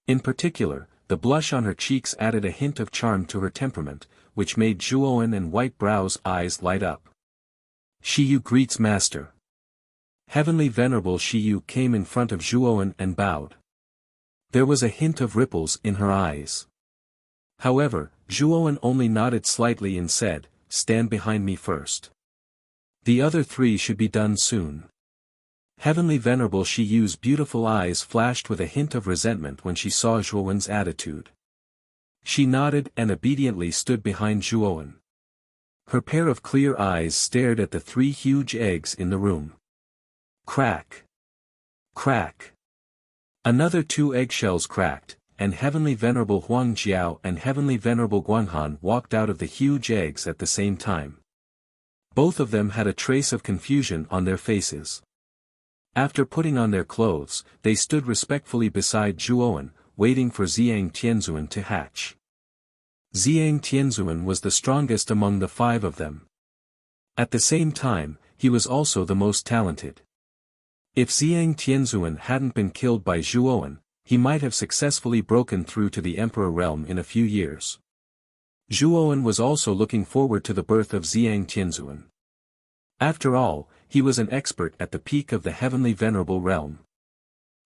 In particular, the blush on her cheeks added a hint of charm to her temperament, which made Zhuo Wen and White Brow's eyes light up. "Shiyu greets Master." Heavenly Venerable Shiyu came in front of Zhuo Wen and bowed. There was a hint of ripples in her eyes. However, Zhuo Wen only nodded slightly and said, "Stand behind me first. The other three should be done soon." Heavenly Venerable Shiyu's beautiful eyes flashed with a hint of resentment when she saw Zhuo Wen's attitude. She nodded and obediently stood behind Zhuo Wen. Her pair of clear eyes stared at the three huge eggs in the room. Crack! Crack! Another two eggshells cracked, and Heavenly Venerable Huang Jiao and Heavenly Venerable Guanhan walked out of the huge eggs at the same time. Both of them had a trace of confusion on their faces. After putting on their clothes, they stood respectfully beside Zhuo Wen, waiting for Ziyang Tianzuan to hatch. Ziyang Tianzuan was the strongest among the five of them. At the same time, he was also the most talented. If Ziyang Tianzuan hadn't been killed by Zhuo Wen, he might have successfully broken through to the Emperor realm in a few years. Zhuowen was also looking forward to the birth of Xiang Tianzuan. After all, he was an expert at the peak of the heavenly venerable realm.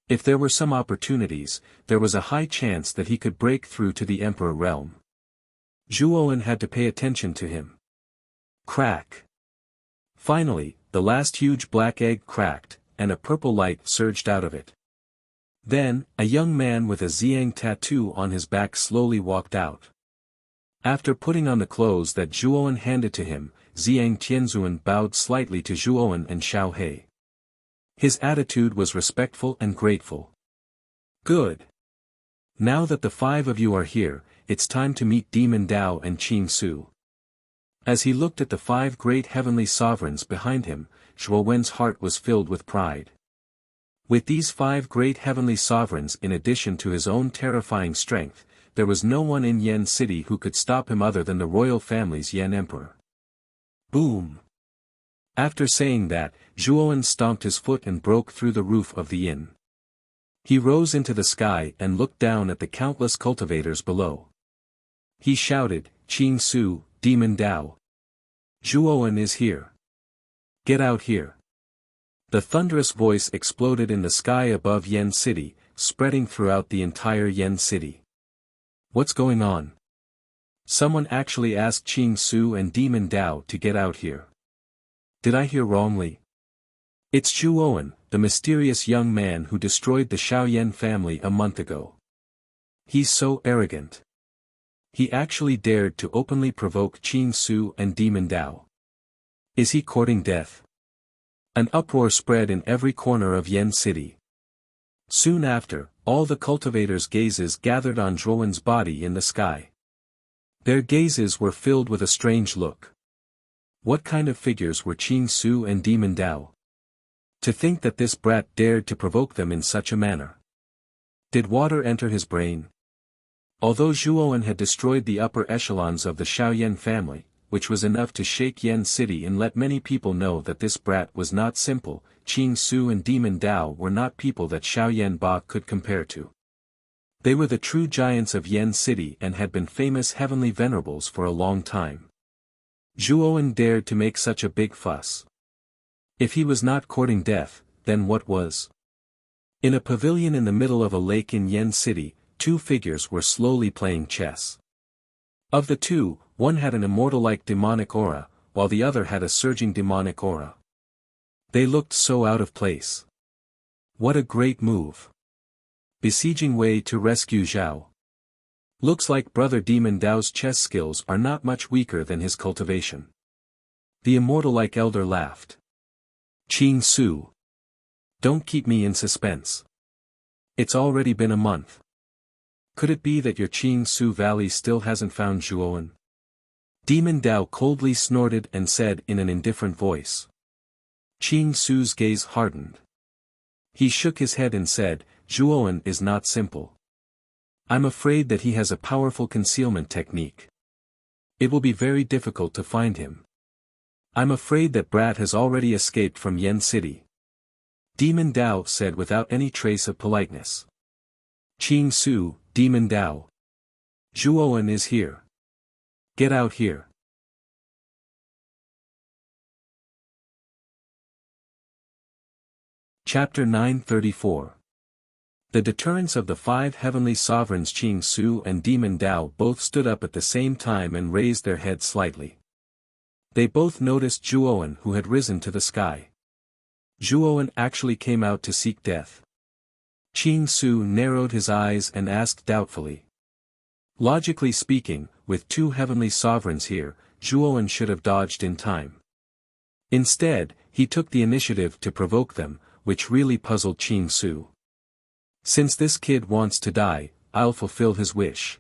If there were some opportunities, there was a high chance that he could break through to the emperor realm. Zhuowen had to pay attention to him. Crack. Finally, the last huge black egg cracked, and a purple light surged out of it. Then, a young man with a Xiang tattoo on his back slowly walked out. After putting on the clothes that Zhuowen handed to him, Xiang Tianzuan bowed slightly to Zhuowen and Xiao He. His attitude was respectful and grateful. Good. Now that the five of you are here, it's time to meet Demon Dao and Qing Su. As he looked at the five great heavenly sovereigns behind him, Zhuowen's heart was filled with pride. With these five great heavenly sovereigns in addition to his own terrifying strength, there was no one in Yan City who could stop him other than the royal family's Yan Emperor. Boom! After saying that, Zhuowen stomped his foot and broke through the roof of the inn. He rose into the sky and looked down at the countless cultivators below. He shouted, "Qing Su, Demon Dao. Zhuowen is here. Get out here." The thunderous voice exploded in the sky above Yan City, spreading throughout the entire Yan City. What's going on? Someone actually asked Qing Su and Demon Dao to get out here. Did I hear wrongly? It's Zhuowen, the mysterious young man who destroyed the Xiaoyan family a month ago. He's so arrogant. He actually dared to openly provoke Qing Su and Demon Dao. Is he courting death? An uproar spread in every corner of Yan City. Soon after, all the cultivators' gazes gathered on Zhuowen's body in the sky. Their gazes were filled with a strange look. What kind of figures were Qing Su and Demon Dao? To think that this brat dared to provoke them in such a manner. Did water enter his brain? Although Zhuowen had destroyed the upper echelons of the Xiaoyan family, which was enough to shake Yan City and let many people know that this brat was not simple, Qing Su and Demon Dao were not people that Xiaoyan Ba could compare to. They were the true giants of Yan City and had been famous heavenly venerables for a long time. Zhuowen dared to make such a big fuss. If he was not courting death, then what was? In a pavilion in the middle of a lake in Yan City, two figures were slowly playing chess. Of the two, one had an immortal-like demonic aura, while the other had a surging demonic aura. They looked so out of place. What a great move. Besieging Wei to rescue Zhao. Looks like Brother Demon Dao's chess skills are not much weaker than his cultivation. The immortal-like elder laughed. Qing Su. Don't keep me in suspense. It's already been a month. Could it be that your Qing Su Valley still hasn't found Zhuowen? Demon Dao coldly snorted and said in an indifferent voice. Qing Su's gaze hardened. He shook his head and said, Zhuowen is not simple. I'm afraid that he has a powerful concealment technique. It will be very difficult to find him. I'm afraid that brat has already escaped from Yan City. Demon Dao said without any trace of politeness. Qing Su, Demon Dao. Zhuowen is here. Get out here. Chapter 934. The deterrence of the five heavenly sovereigns Qing Su and Demon Dao both stood up at the same time and raised their heads slightly. They both noticed Zhuowen who had risen to the sky. Zhuowen actually came out to seek death. Qing Su narrowed his eyes and asked doubtfully. Logically speaking, with two heavenly sovereigns here, Zhuowen should have dodged in time. Instead, he took the initiative to provoke them, which really puzzled Qing Su. Since this kid wants to die, I'll fulfill his wish.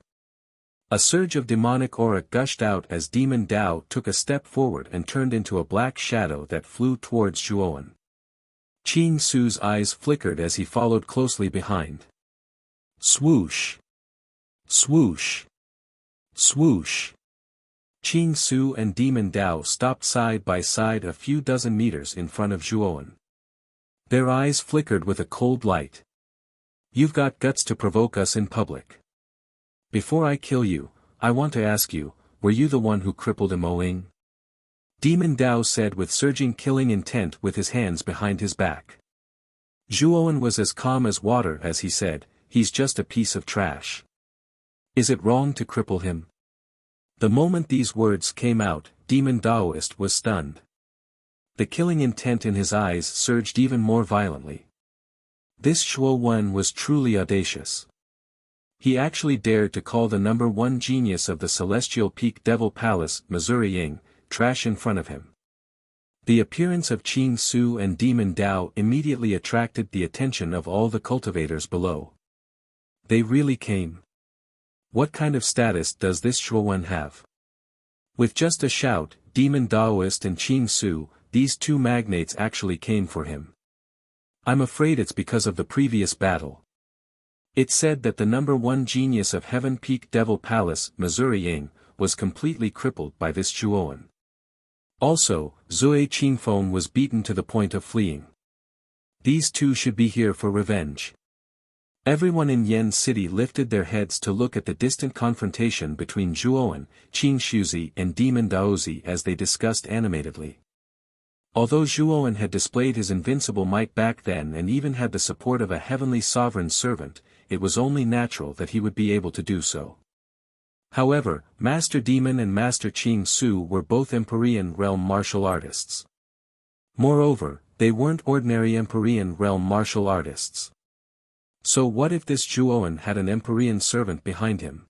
A surge of demonic aura gushed out as Demon Dao took a step forward and turned into a black shadow that flew towards Zhuowen. Qing Su's eyes flickered as he followed closely behind. Swoosh! Swoosh! Swoosh! Qing Su and Demon Dao stopped side by side a few dozen meters in front of Zhuowen. Their eyes flickered with a cold light. You've got guts to provoke us in public. Before I kill you, I want to ask you, were you the one who crippled him, Oing? Demon Dao said with surging killing intent with his hands behind his back. Zhuowen was as calm as water as he said, he's just a piece of trash. Is it wrong to cripple him? The moment these words came out, Demon Daoist was stunned. The killing intent in his eyes surged even more violently. This Zhuowen was truly audacious. He actually dared to call the number one genius of the Celestial Peak Devil Palace, Missouri Ying, trash in front of him. The appearance of Qing Su and Demon Dao immediately attracted the attention of all the cultivators below. They really came. What kind of status does this Zhuowen have? With just a shout, Demon Daoist and Qing Su, these two magnates actually came for him. I'm afraid it's because of the previous battle. It said that the number one genius of Heaven Peak Devil Palace, Missouri Ying, was completely crippled by this Zhuowen. Also, Zui Qingfeng was beaten to the point of fleeing. These two should be here for revenge. Everyone in Yen City lifted their heads to look at the distant confrontation between Zhuowen, Qing Shuzi and Demon Daozi as they discussed animatedly. Although Zhuowen had displayed his invincible might back then and even had the support of a heavenly sovereign servant, it was only natural that he would be able to do so. However, Master Demon and Master Qing Su were both Empyrean realm martial artists. Moreover, they weren't ordinary Empyrean realm martial artists. So what if this Zhuowen had an Empyrean servant behind him?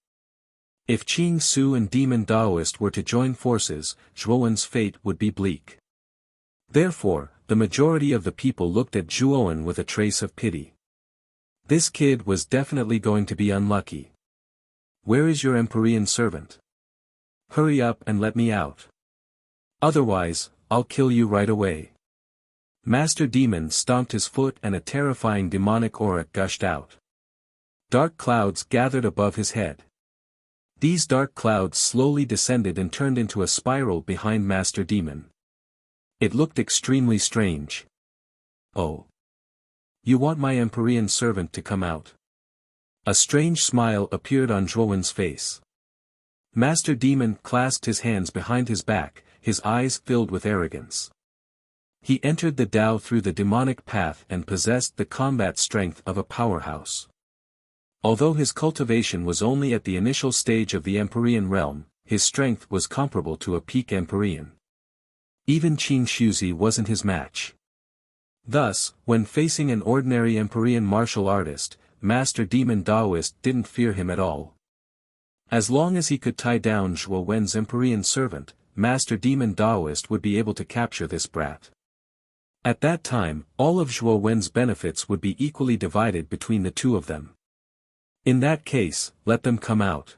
If Qing Su and Demon Daoist were to join forces, Zhuowen's fate would be bleak. Therefore, the majority of the people looked at Zhuowen with a trace of pity. This kid was definitely going to be unlucky. Where is your Empyrean servant? Hurry up and let me out. Otherwise, I'll kill you right away. Master Demon stomped his foot and a terrifying demonic aura gushed out. Dark clouds gathered above his head. These dark clouds slowly descended and turned into a spiral behind Master Demon. It looked extremely strange. Oh. You want my Empyrean servant to come out? A strange smile appeared on Zhuowen's face. Master Demon clasped his hands behind his back, his eyes filled with arrogance. He entered the Tao through the demonic path and possessed the combat strength of a powerhouse. Although his cultivation was only at the initial stage of the Empyrean realm, his strength was comparable to a peak Empyrean. Even Qing Shuzi wasn't his match. Thus, when facing an ordinary Empyrean martial artist, Master Demon Daoist didn't fear him at all. As long as he could tie down Zhuowen's Empyrean servant, Master Demon Daoist would be able to capture this brat. At that time, all of Zhuowen's benefits would be equally divided between the two of them. In that case, let them come out.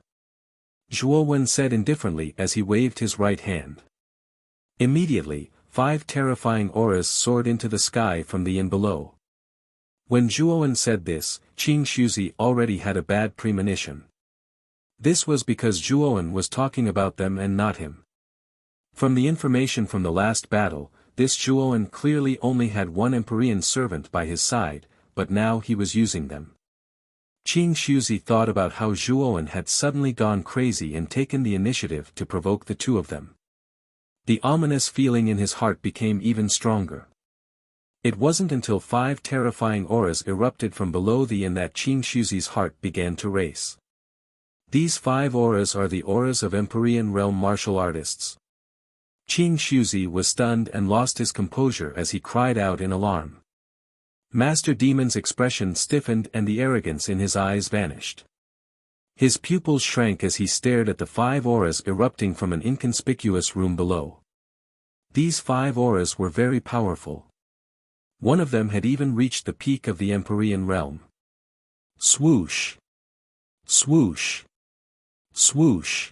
Zhuowen said indifferently as he waved his right hand. Immediately, 5 terrifying auras soared into the sky from the inn below. When Zhuowen said this, Qing Shuzi already had a bad premonition. This was because Zhuowen was talking about them and not him. From the information from the last battle, this Zhuowen clearly only had one Empyrean servant by his side, but now he was using them. Qing Shuzi thought about how Zhuowen had suddenly gone crazy and taken the initiative to provoke the two of them. The ominous feeling in his heart became even stronger. It wasn't until 5 terrifying auras erupted from below the inn that Qing Shuzi's heart began to race. These 5 auras are the auras of Empyrean realm martial artists. Qing Shuzi was stunned and lost his composure as he cried out in alarm. Master Demon's expression stiffened and the arrogance in his eyes vanished. His pupils shrank as he stared at the 5 auras erupting from an inconspicuous room below. These 5 auras were very powerful. One of them had even reached the peak of the Empyrean realm. Swoosh! Swoosh! Swoosh!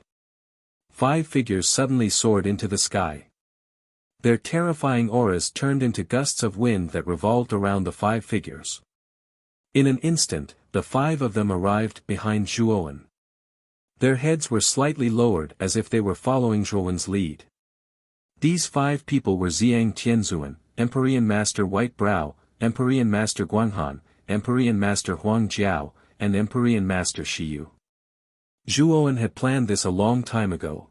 5 figures suddenly soared into the sky. Their terrifying auras turned into gusts of wind that revolved around the 5 figures. In an instant, the 5 of them arrived behind Zhuowen. Their heads were slightly lowered as if they were following Zhuowen's lead. These 5 people were Xiang Tianzuan, Empyrean Master White Brow, Empyrean Master Guanghan, Empyrean Master Huang Jiao, and Empyrean Master Shiyu. Zhuowen had planned this a long time ago.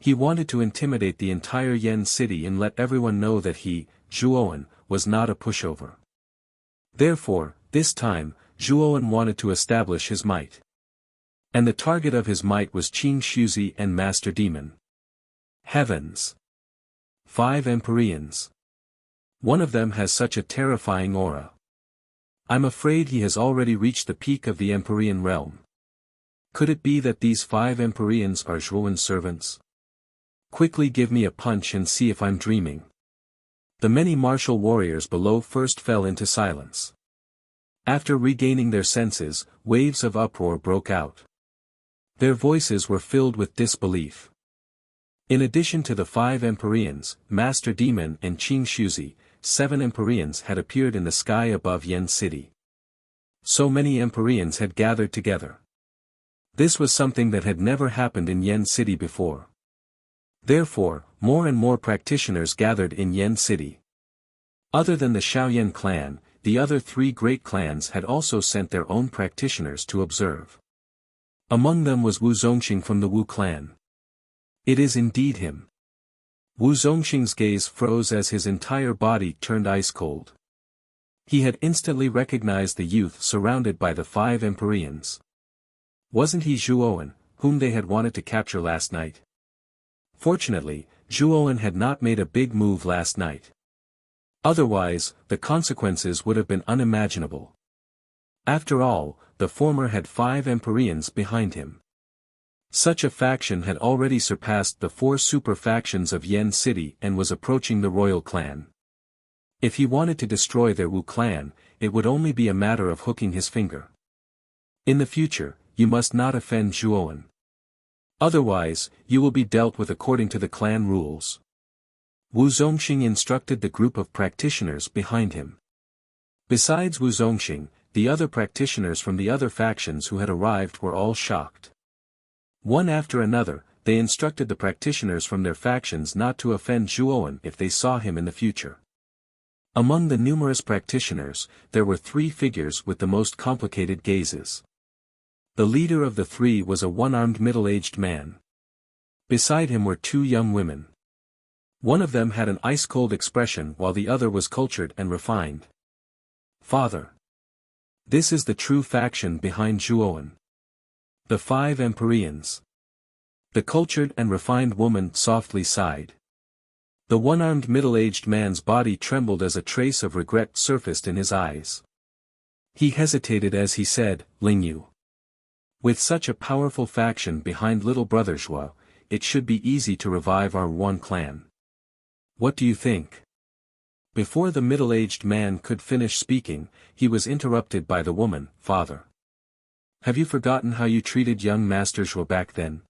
He wanted to intimidate the entire Yen city and let everyone know that he, Zhuowen, was not a pushover. Therefore, this time, Zhuowen wanted to establish his might. And the target of his might was Qing Shuzi and Master Demon. Heavens! 5 Empyreans. One of them has such a terrifying aura. I'm afraid he has already reached the peak of the Empyrean realm. Could it be that these 5 Empyreans are Zhuowen's servants? Quickly give me a punch and see if I'm dreaming. The many martial warriors below first fell into silence. After regaining their senses, waves of uproar broke out. Their voices were filled with disbelief. In addition to the 5 Empyreans, Master Demon and Qing Shuzi, 7 Empyreans had appeared in the sky above Yen City. So many Empyreans had gathered together. This was something that had never happened in Yen City before. Therefore, more and more practitioners gathered in Yen City. Other than the Shaoyan clan, the other 3 great clans had also sent their own practitioners to observe. Among them was Wu Zongxing from the Wu clan. It is indeed him. Wu Zongxing's gaze froze as his entire body turned ice-cold. He had instantly recognized the youth surrounded by the 5 Empyreans. Wasn't he Zhuowen, whom they had wanted to capture last night? Fortunately, Zhuowen had not made a big move last night. Otherwise, the consequences would have been unimaginable. After all, the former had 5 Empyreans behind him. Such a faction had already surpassed the 4 super factions of Yen City and was approaching the royal clan. If he wanted to destroy their Wu clan, it would only be a matter of hooking his finger. In the future, you must not offend Zhuowen. Otherwise, you will be dealt with according to the clan rules. Wu Zongxing instructed the group of practitioners behind him. Besides Wu Zongxing, the other practitioners from the other factions who had arrived were all shocked. One after another, they instructed the practitioners from their factions not to offend Zhuowen if they saw him in the future. Among the numerous practitioners, there were 3 figures with the most complicated gazes. The leader of the 3 was a one-armed middle-aged man. Beside him were 2 young women. One of them had an ice-cold expression while the other was cultured and refined. Father. This is the true faction behind Zhuowen. The 5 Empyreans. The cultured and refined woman softly sighed. The one-armed middle-aged man's body trembled as a trace of regret surfaced in his eyes. He hesitated as he said, Lingyu. With such a powerful faction behind little brother Zhuo, it should be easy to revive our one clan. What do you think? Before the middle-aged man could finish speaking, he was interrupted by the woman, Father. Have you forgotten how you treated young Master Zhuo back then?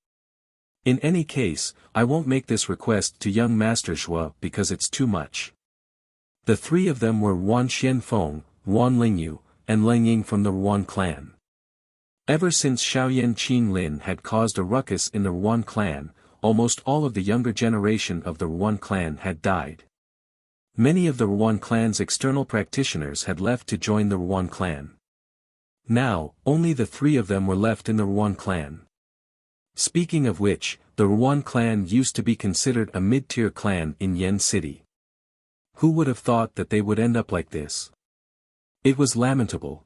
In any case, I won't make this request to young Master Zhuo because it's too much. The 3 of them were Wan Xianfeng, Wan Lingyu, and Leng Ying from the Ruan clan. Ever since Xiaoyan Qin Lin had caused a ruckus in the Ruan clan, almost all of the younger generation of the Ruan clan had died. Many of the Ruan clan's external practitioners had left to join the Ruan clan. Now, only the 3 of them were left in the Ruan clan. Speaking of which, the Ruan clan used to be considered a mid-tier clan in Yen City. Who would have thought that they would end up like this? It was lamentable.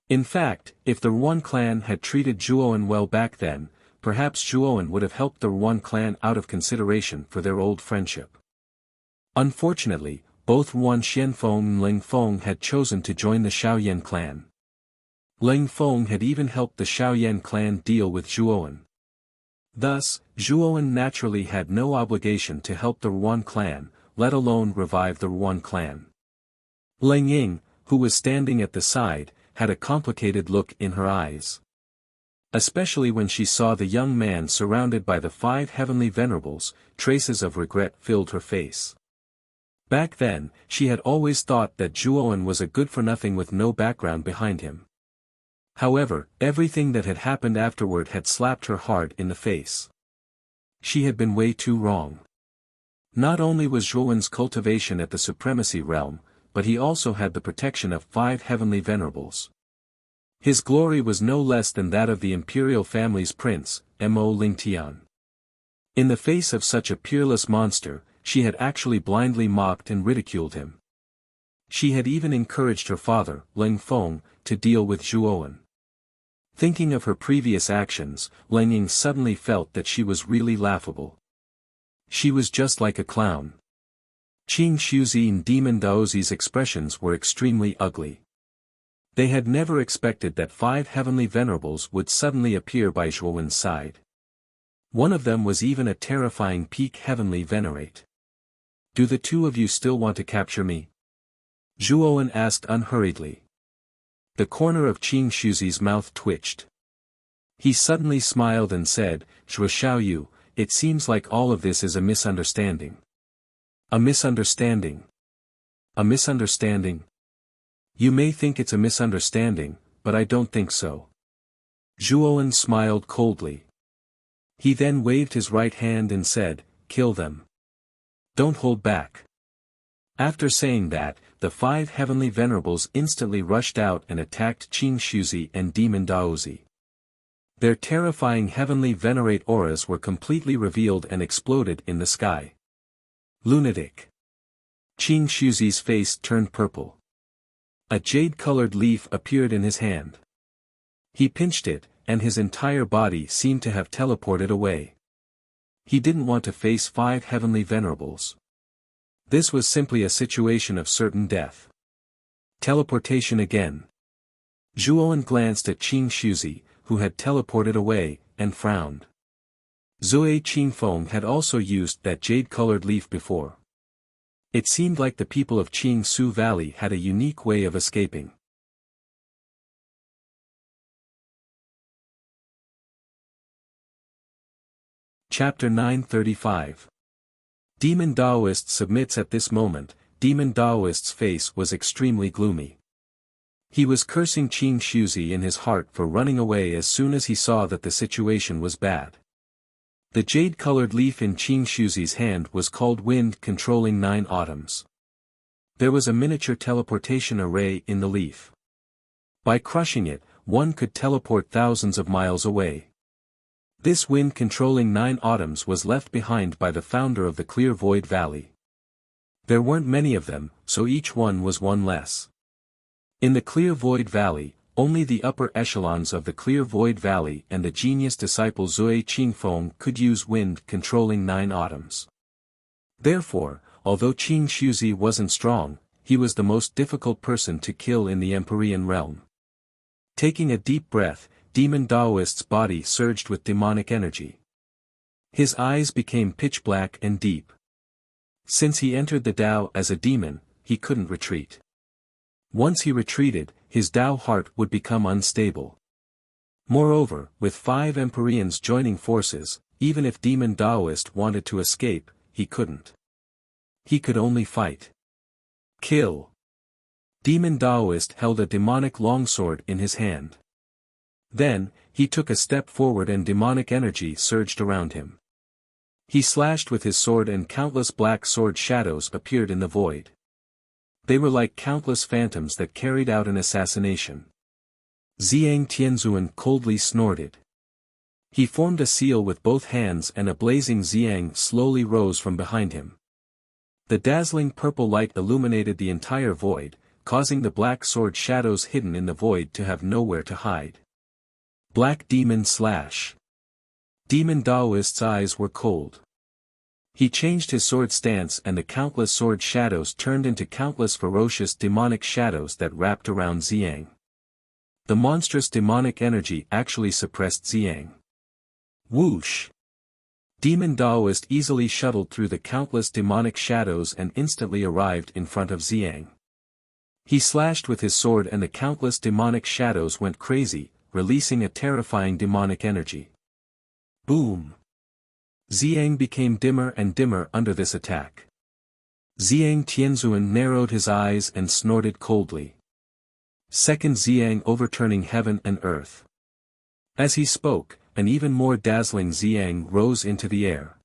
In fact, if the Ruan clan had treated Zhuowen well back then, perhaps Zhuowen would have helped the Ruan clan out of consideration for their old friendship. Unfortunately, both Wan Xianfeng and Ling Feng had chosen to join the Shaoyan clan. Ling Feng had even helped the Shaoyan clan deal with Zhuowen. Thus, Zhuowen naturally had no obligation to help the Ruan clan, let alone revive the Ruan clan. Leng Ying, who was standing at the side, had a complicated look in her eyes. Especially when she saw the young man surrounded by the 5 heavenly venerables, traces of regret filled her face. Back then, she had always thought that Zhuowen was a good-for-nothing with no background behind him. However, everything that had happened afterward had slapped her hard in the face. She had been way too wrong. Not only was Zhuowen's cultivation at the supremacy realm, but he also had the protection of 5 heavenly venerables. His glory was no less than that of the imperial family's prince, Mo Lingtian. In the face of such a peerless monster, she had actually blindly mocked and ridiculed him. She had even encouraged her father, Leng Feng, to deal with Zhuowen. Thinking of her previous actions, Leng Ying suddenly felt that she was really laughable. She was just like a clown. Qing Xuzi and Demon Daozi's expressions were extremely ugly. They had never expected that 5 heavenly venerables would suddenly appear by Zhuowen's side. One of them was even a terrifying peak heavenly venerate. "Do the two of you still want to capture me?" Zhuowen asked unhurriedly. The corner of Qing Xuzi's mouth twitched. He suddenly smiled and said, "Zhuo Xiaoyu, it seems like all of this is a misunderstanding." "A misunderstanding? A misunderstanding? You may think it's a misunderstanding, but I don't think so." Zhuowen smiled coldly. He then waved his right hand and said, "Kill them. Don't hold back." After saying that, the 5 heavenly venerables instantly rushed out and attacked Qing Xuzi and Demon Daozi. Their terrifying heavenly venerate auras were completely revealed and exploded in the sky. "Lunatic." Qing Xuzi's face turned purple. A jade-colored leaf appeared in his hand. He pinched it, and his entire body seemed to have teleported away. He didn't want to face 5 heavenly venerables. This was simply a situation of certain death. Teleportation again. Zhuowen glanced at Qing Xuzi, who had teleported away, and frowned. Zui Qingfeng had also used that jade-colored leaf before. It seemed like the people of Qing Su Valley had a unique way of escaping. Chapter 935. Demon Daoist submits. At this moment, Demon Daoist's face was extremely gloomy. He was cursing Qing Xuzi in his heart for running away as soon as he saw that the situation was bad. The jade-colored leaf in Qing Xuzi's hand was called Wind, controlling 9 autumns. There was a miniature teleportation array in the leaf. By crushing it, one could teleport thousands of miles away. This wind controlling 9 autumns was left behind by the founder of the Clear Void Valley. There weren't many of them, so each one was one less. In the Clear Void Valley, only the upper echelons of the Clear Void Valley and the genius disciple Zui Qingfeng could use wind controlling 9 autumns. Therefore, although Qing Xuzi wasn't strong, he was the most difficult person to kill in the Empyrean realm. Taking a deep breath, Demon Daoist's body surged with demonic energy. His eyes became pitch black and deep. Since he entered the Tao as a demon, he couldn't retreat. Once he retreated, his Tao heart would become unstable. Moreover, with 5 Empyreans joining forces, even if Demon Daoist wanted to escape, he couldn't. He could only fight. Kill. Demon Daoist held a demonic longsword in his hand. Then, he took a step forward and demonic energy surged around him. He slashed with his sword and countless black sword shadows appeared in the void. They were like countless phantoms that carried out an assassination. Ziyang Tianzuan coldly snorted. He formed a seal with both hands and a blazing Ziyang slowly rose from behind him. The dazzling purple light illuminated the entire void, causing the black sword shadows hidden in the void to have nowhere to hide. Black Demon Slash. Demon Daoist's eyes were cold. He changed his sword stance and the countless sword shadows turned into countless ferocious demonic shadows that wrapped around Ziyang. The monstrous demonic energy actually suppressed Ziyang. Whoosh! Demon Daoist easily shuttled through the countless demonic shadows and instantly arrived in front of Ziyang. He slashed with his sword and the countless demonic shadows went crazy, releasing a terrifying demonic energy. Boom! Ziyang became dimmer and dimmer under this attack. Ziyang Tianzuan narrowed his eyes and snorted coldly. Second Ziyang overturning heaven and earth. As he spoke, an even more dazzling Ziyang rose into the air.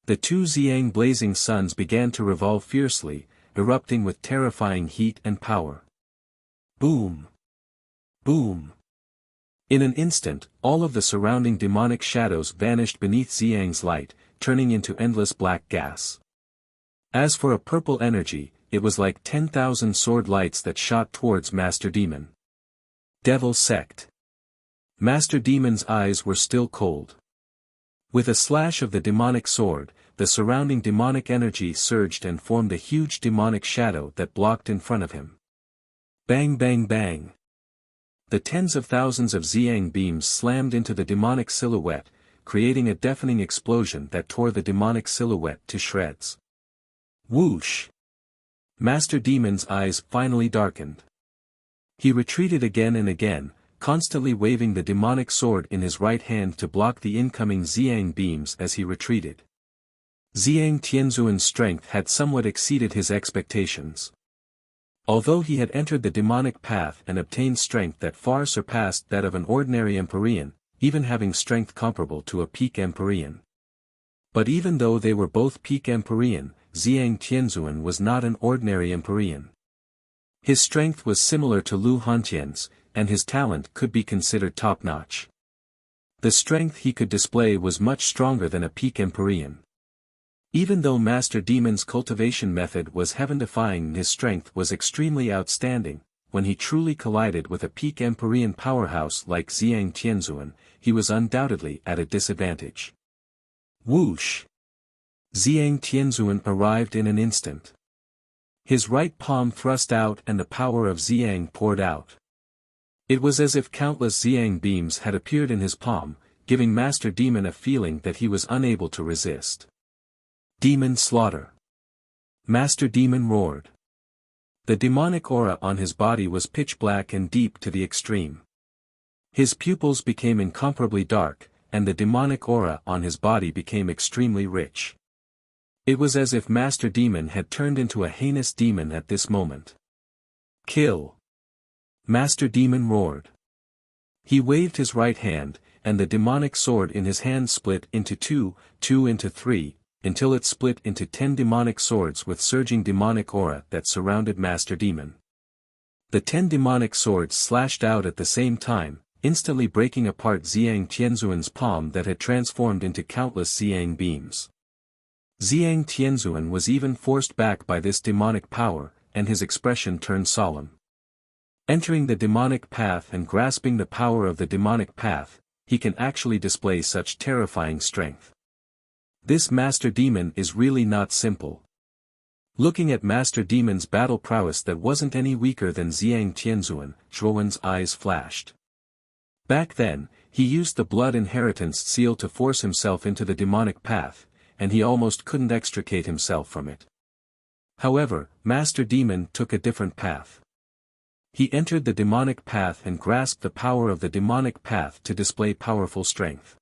The 2 Ziyang blazing suns began to revolve fiercely, erupting with terrifying heat and power. Boom! Boom! In an instant, all of the surrounding demonic shadows vanished beneath Xiang's light, turning into endless black gas. As for a purple energy, it was like 10,000 sword lights that shot towards Master Demon. Devil Sect. Master Demon's eyes were still cold. With a slash of the demonic sword, the surrounding demonic energy surged and formed a huge demonic shadow that blocked in front of him. Bang bang bang. The tens of thousands of Xiang beams slammed into the demonic silhouette, creating a deafening explosion that tore the demonic silhouette to shreds. Whoosh! Master Demon's eyes finally darkened. He retreated again and again, constantly waving the demonic sword in his right hand to block the incoming Xiang beams as he retreated. Xiang Tianzuan's strength had somewhat exceeded his expectations. Although he had entered the demonic path and obtained strength that far surpassed that of an ordinary Empyrean, even having strength comparable to a peak Empyrean. But even though they were both peak Empyrean, Xiang Tianzuan was not an ordinary Empyrean. His strength was similar to Lu Hantian's, and his talent could be considered top-notch. The strength he could display was much stronger than a peak Empyrean. Even though Master Demon's cultivation method was heaven-defying, his strength was extremely outstanding. When he truly collided with a peak Empyrean powerhouse like Xiang Tianzuan, he was undoubtedly at a disadvantage. Whoosh! Xiang Tianzuan arrived in an instant. His right palm thrust out and the power of Xiang poured out. It was as if countless Xiang beams had appeared in his palm, giving Master Demon a feeling that he was unable to resist. Demon slaughter. Master Demon roared. The demonic aura on his body was pitch black and deep to the extreme. His pupils became incomparably dark, and the demonic aura on his body became extremely rich. It was as if Master Demon had turned into a heinous demon at this moment. Kill! Master Demon roared. He waved his right hand, and the demonic sword in his hand split into two into three, until it split into 10 demonic swords with surging demonic aura that surrounded Master Demon. The 10 demonic swords slashed out at the same time, instantly breaking apart Xiang Tianzuan's palm that had transformed into countless Xiang beams. Xiang Tianzuan was even forced back by this demonic power, and his expression turned solemn. Entering the demonic path and grasping the power of the demonic path, he can actually display such terrifying strength. This Master Demon is really not simple. Looking at Master Demon's battle prowess that wasn't any weaker than Xiang Tianzuan, Zhuowen's eyes flashed. Back then, he used the blood inheritance seal to force himself into the demonic path, and he almost couldn't extricate himself from it. However, Master Demon took a different path. He entered the demonic path and grasped the power of the demonic path to display powerful strength.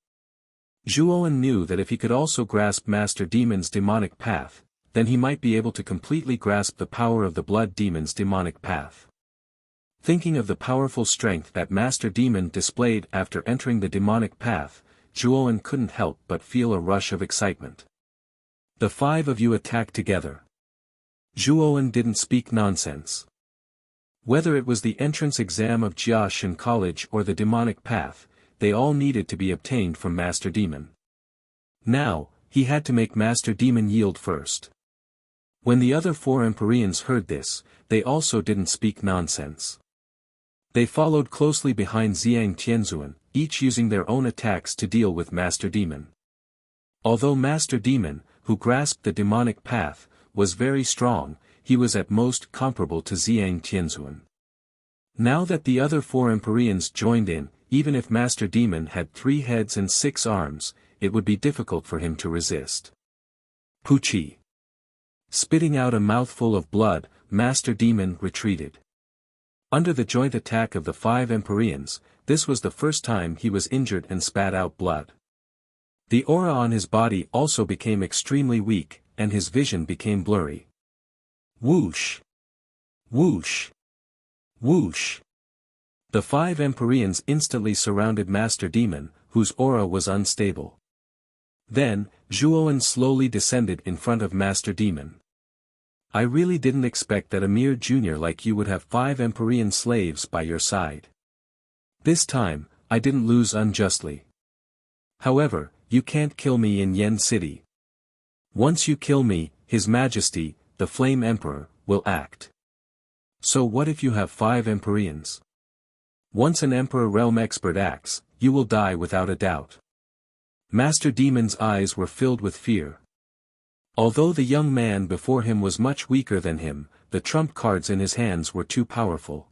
Zhuowen knew that if he could also grasp Master Demon's demonic path, then he might be able to completely grasp the power of the Blood Demon's demonic path. Thinking of the powerful strength that Master Demon displayed after entering the demonic path, Zhuowen couldn't help but feel a rush of excitement. The 5 of you attacked together. Zhuowen didn't speak nonsense. Whether it was the entrance exam of Jiashan College or the demonic path, they all needed to be obtained from Master Demon. Now, he had to make Master Demon yield first. When the other 4 Empyreans heard this, they also didn't speak nonsense. They followed closely behind Xiang Tianzuan, each using their own attacks to deal with Master Demon. Although Master Demon, who grasped the demonic path, was very strong, he was at most comparable to Xiang Tianzuan. Now that the other 4 Empyreans joined in, even if Master Demon had 3 heads and 6 arms, it would be difficult for him to resist. Puchi. Spitting out a mouthful of blood, Master Demon retreated. Under the joint attack of the 5 Empyreans, this was the first time he was injured and spat out blood. The aura on his body also became extremely weak, and his vision became blurry. Whoosh! Whoosh! Whoosh! The 5 Empyreans instantly surrounded Master Demon, whose aura was unstable. Then, Zhuowen slowly descended in front of Master Demon. I really didn't expect that a mere junior like you would have 5 Empyrean slaves by your side. This time, I didn't lose unjustly. However, you can't kill me in Yen City. Once you kill me, His Majesty, the Flame Emperor, will act. So what if you have 5 Empyreans? Once an Emperor Realm expert acts, you will die without a doubt. Master Demon's eyes were filled with fear. Although the young man before him was much weaker than him, the trump cards in his hands were too powerful.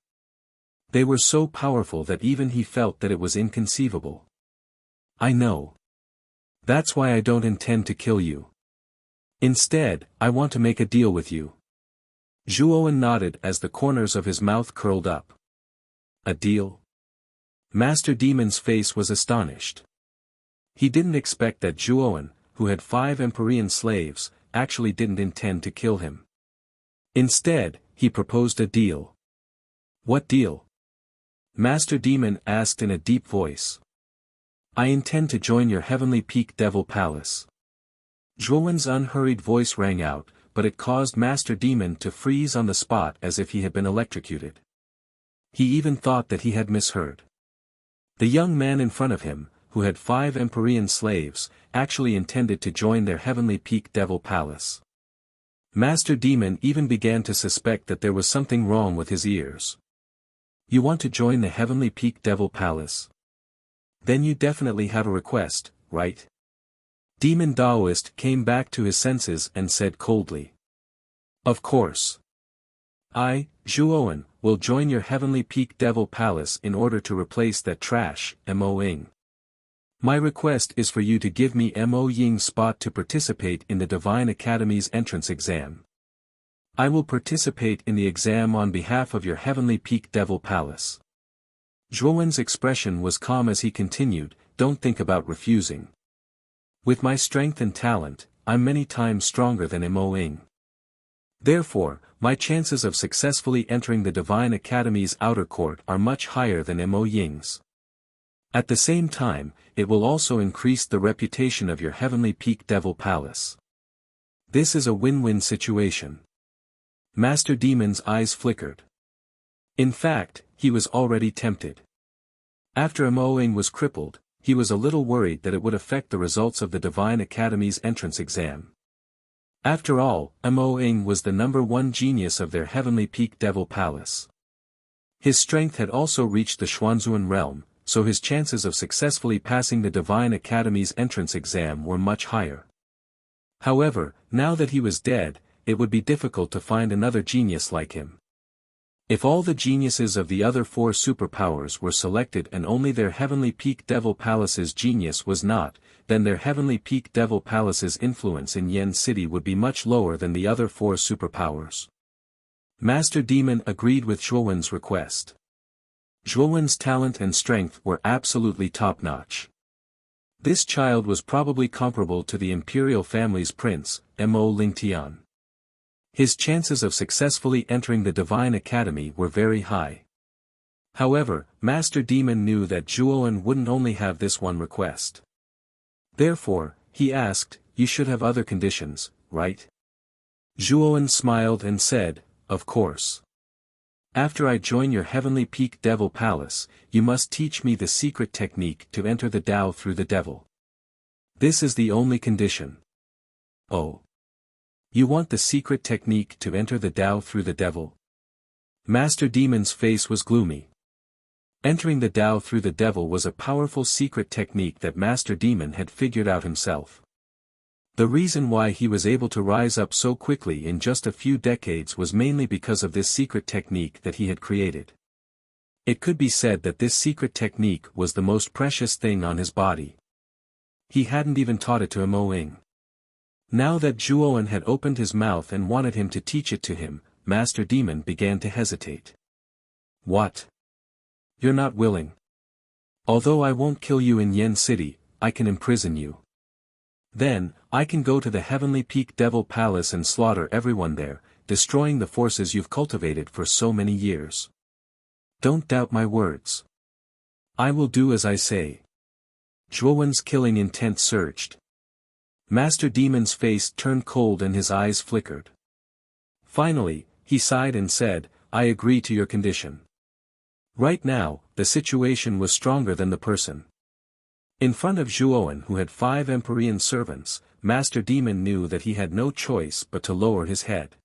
They were so powerful that even he felt that it was inconceivable. I know. That's why I don't intend to kill you. Instead, I want to make a deal with you. Zhuowen nodded as the corners of his mouth curled up. A deal? Master Demon's face was astonished. He didn't expect that Zhuowen, who had 5 Empyrean slaves, actually didn't intend to kill him. Instead, he proposed a deal. What deal? Master Demon asked in a deep voice. I intend to join your Heavenly Peak Devil Palace. Zhuowen's unhurried voice rang out, but it caused Master Demon to freeze on the spot as if he had been electrocuted. He even thought that he had misheard. The young man in front of him, who had 5 Empyrean slaves, actually intended to join their Heavenly Peak Devil Palace. Master Demon even began to suspect that there was something wrong with his ears. You want to join the Heavenly Peak Devil Palace? Then you definitely have a request, right? Demon Daoist came back to his senses and said coldly. Of course. I, Zhuowen, will join your Heavenly Peak Devil Palace in order to replace that trash, Mo Ying. My request is for you to give me Mo Ying's spot to participate in the Divine Academy's entrance exam. I will participate in the exam on behalf of your Heavenly Peak Devil Palace. Zhuowen's expression was calm as he continued, don't think about refusing. With my strength and talent, I'm many times stronger than Mo Ying. Therefore, my chances of successfully entering the Divine Academy's outer court are much higher than Mo Ying's. At the same time, it will also increase the reputation of your Heavenly Peak Devil Palace. This is a win-win situation. Master Demon's eyes flickered. In fact, he was already tempted. After Mo Ying was crippled, he was a little worried that it would affect the results of the Divine Academy's entrance exam. After all, Mo Ying was the #1 genius of their Heavenly Peak Devil Palace. His strength had also reached the Xuanzuan realm, so his chances of successfully passing the Divine Academy's entrance exam were much higher. However, now that he was dead, it would be difficult to find another genius like him. If all the geniuses of the other 4 superpowers were selected and only their Heavenly Peak Devil Palace's genius was not, then their Heavenly Peak Devil Palace's influence in Yen City would be much lower than the other 4 superpowers. Master Demon agreed with Zhuowen's request. Zhuowen's talent and strength were absolutely top-notch. This child was probably comparable to the imperial family's prince, Mo Lingtian. His chances of successfully entering the Divine Academy were very high. However, Master Demon knew that Zhuowen wouldn't only have this one request. Therefore, he asked, you should have other conditions, right? Zhuowen smiled and said, of course. After I join your Heavenly Peak Devil Palace, you must teach me the secret technique to enter the Tao through the devil. This is the only condition. Oh. You want the secret technique to enter the Tao through the devil? Master Demon's face was gloomy. Entering the Tao through the devil was a powerful secret technique that Master Demon had figured out himself. The reason why he was able to rise up so quickly in just a few decades was mainly because of this secret technique that he had created. It could be said that this secret technique was the most precious thing on his body. He hadn't even taught it to Mo Ying. Now that Zhuowen had opened his mouth and wanted him to teach it to him, Master Demon began to hesitate. What? You're not willing. Although I won't kill you in Yen City, I can imprison you. Then, I can go to the Heavenly Peak Devil Palace and slaughter everyone there, destroying the forces you've cultivated for so many years. Don't doubt my words. I will do as I say. Zhuowen's killing intent surged. Master Demon's face turned cold and his eyes flickered. Finally, he sighed and said, I agree to your condition. Right now, the situation was stronger than the person. In front of Zhuowen, who had 5 Empyrean servants, Master Demon knew that he had no choice but to lower his head.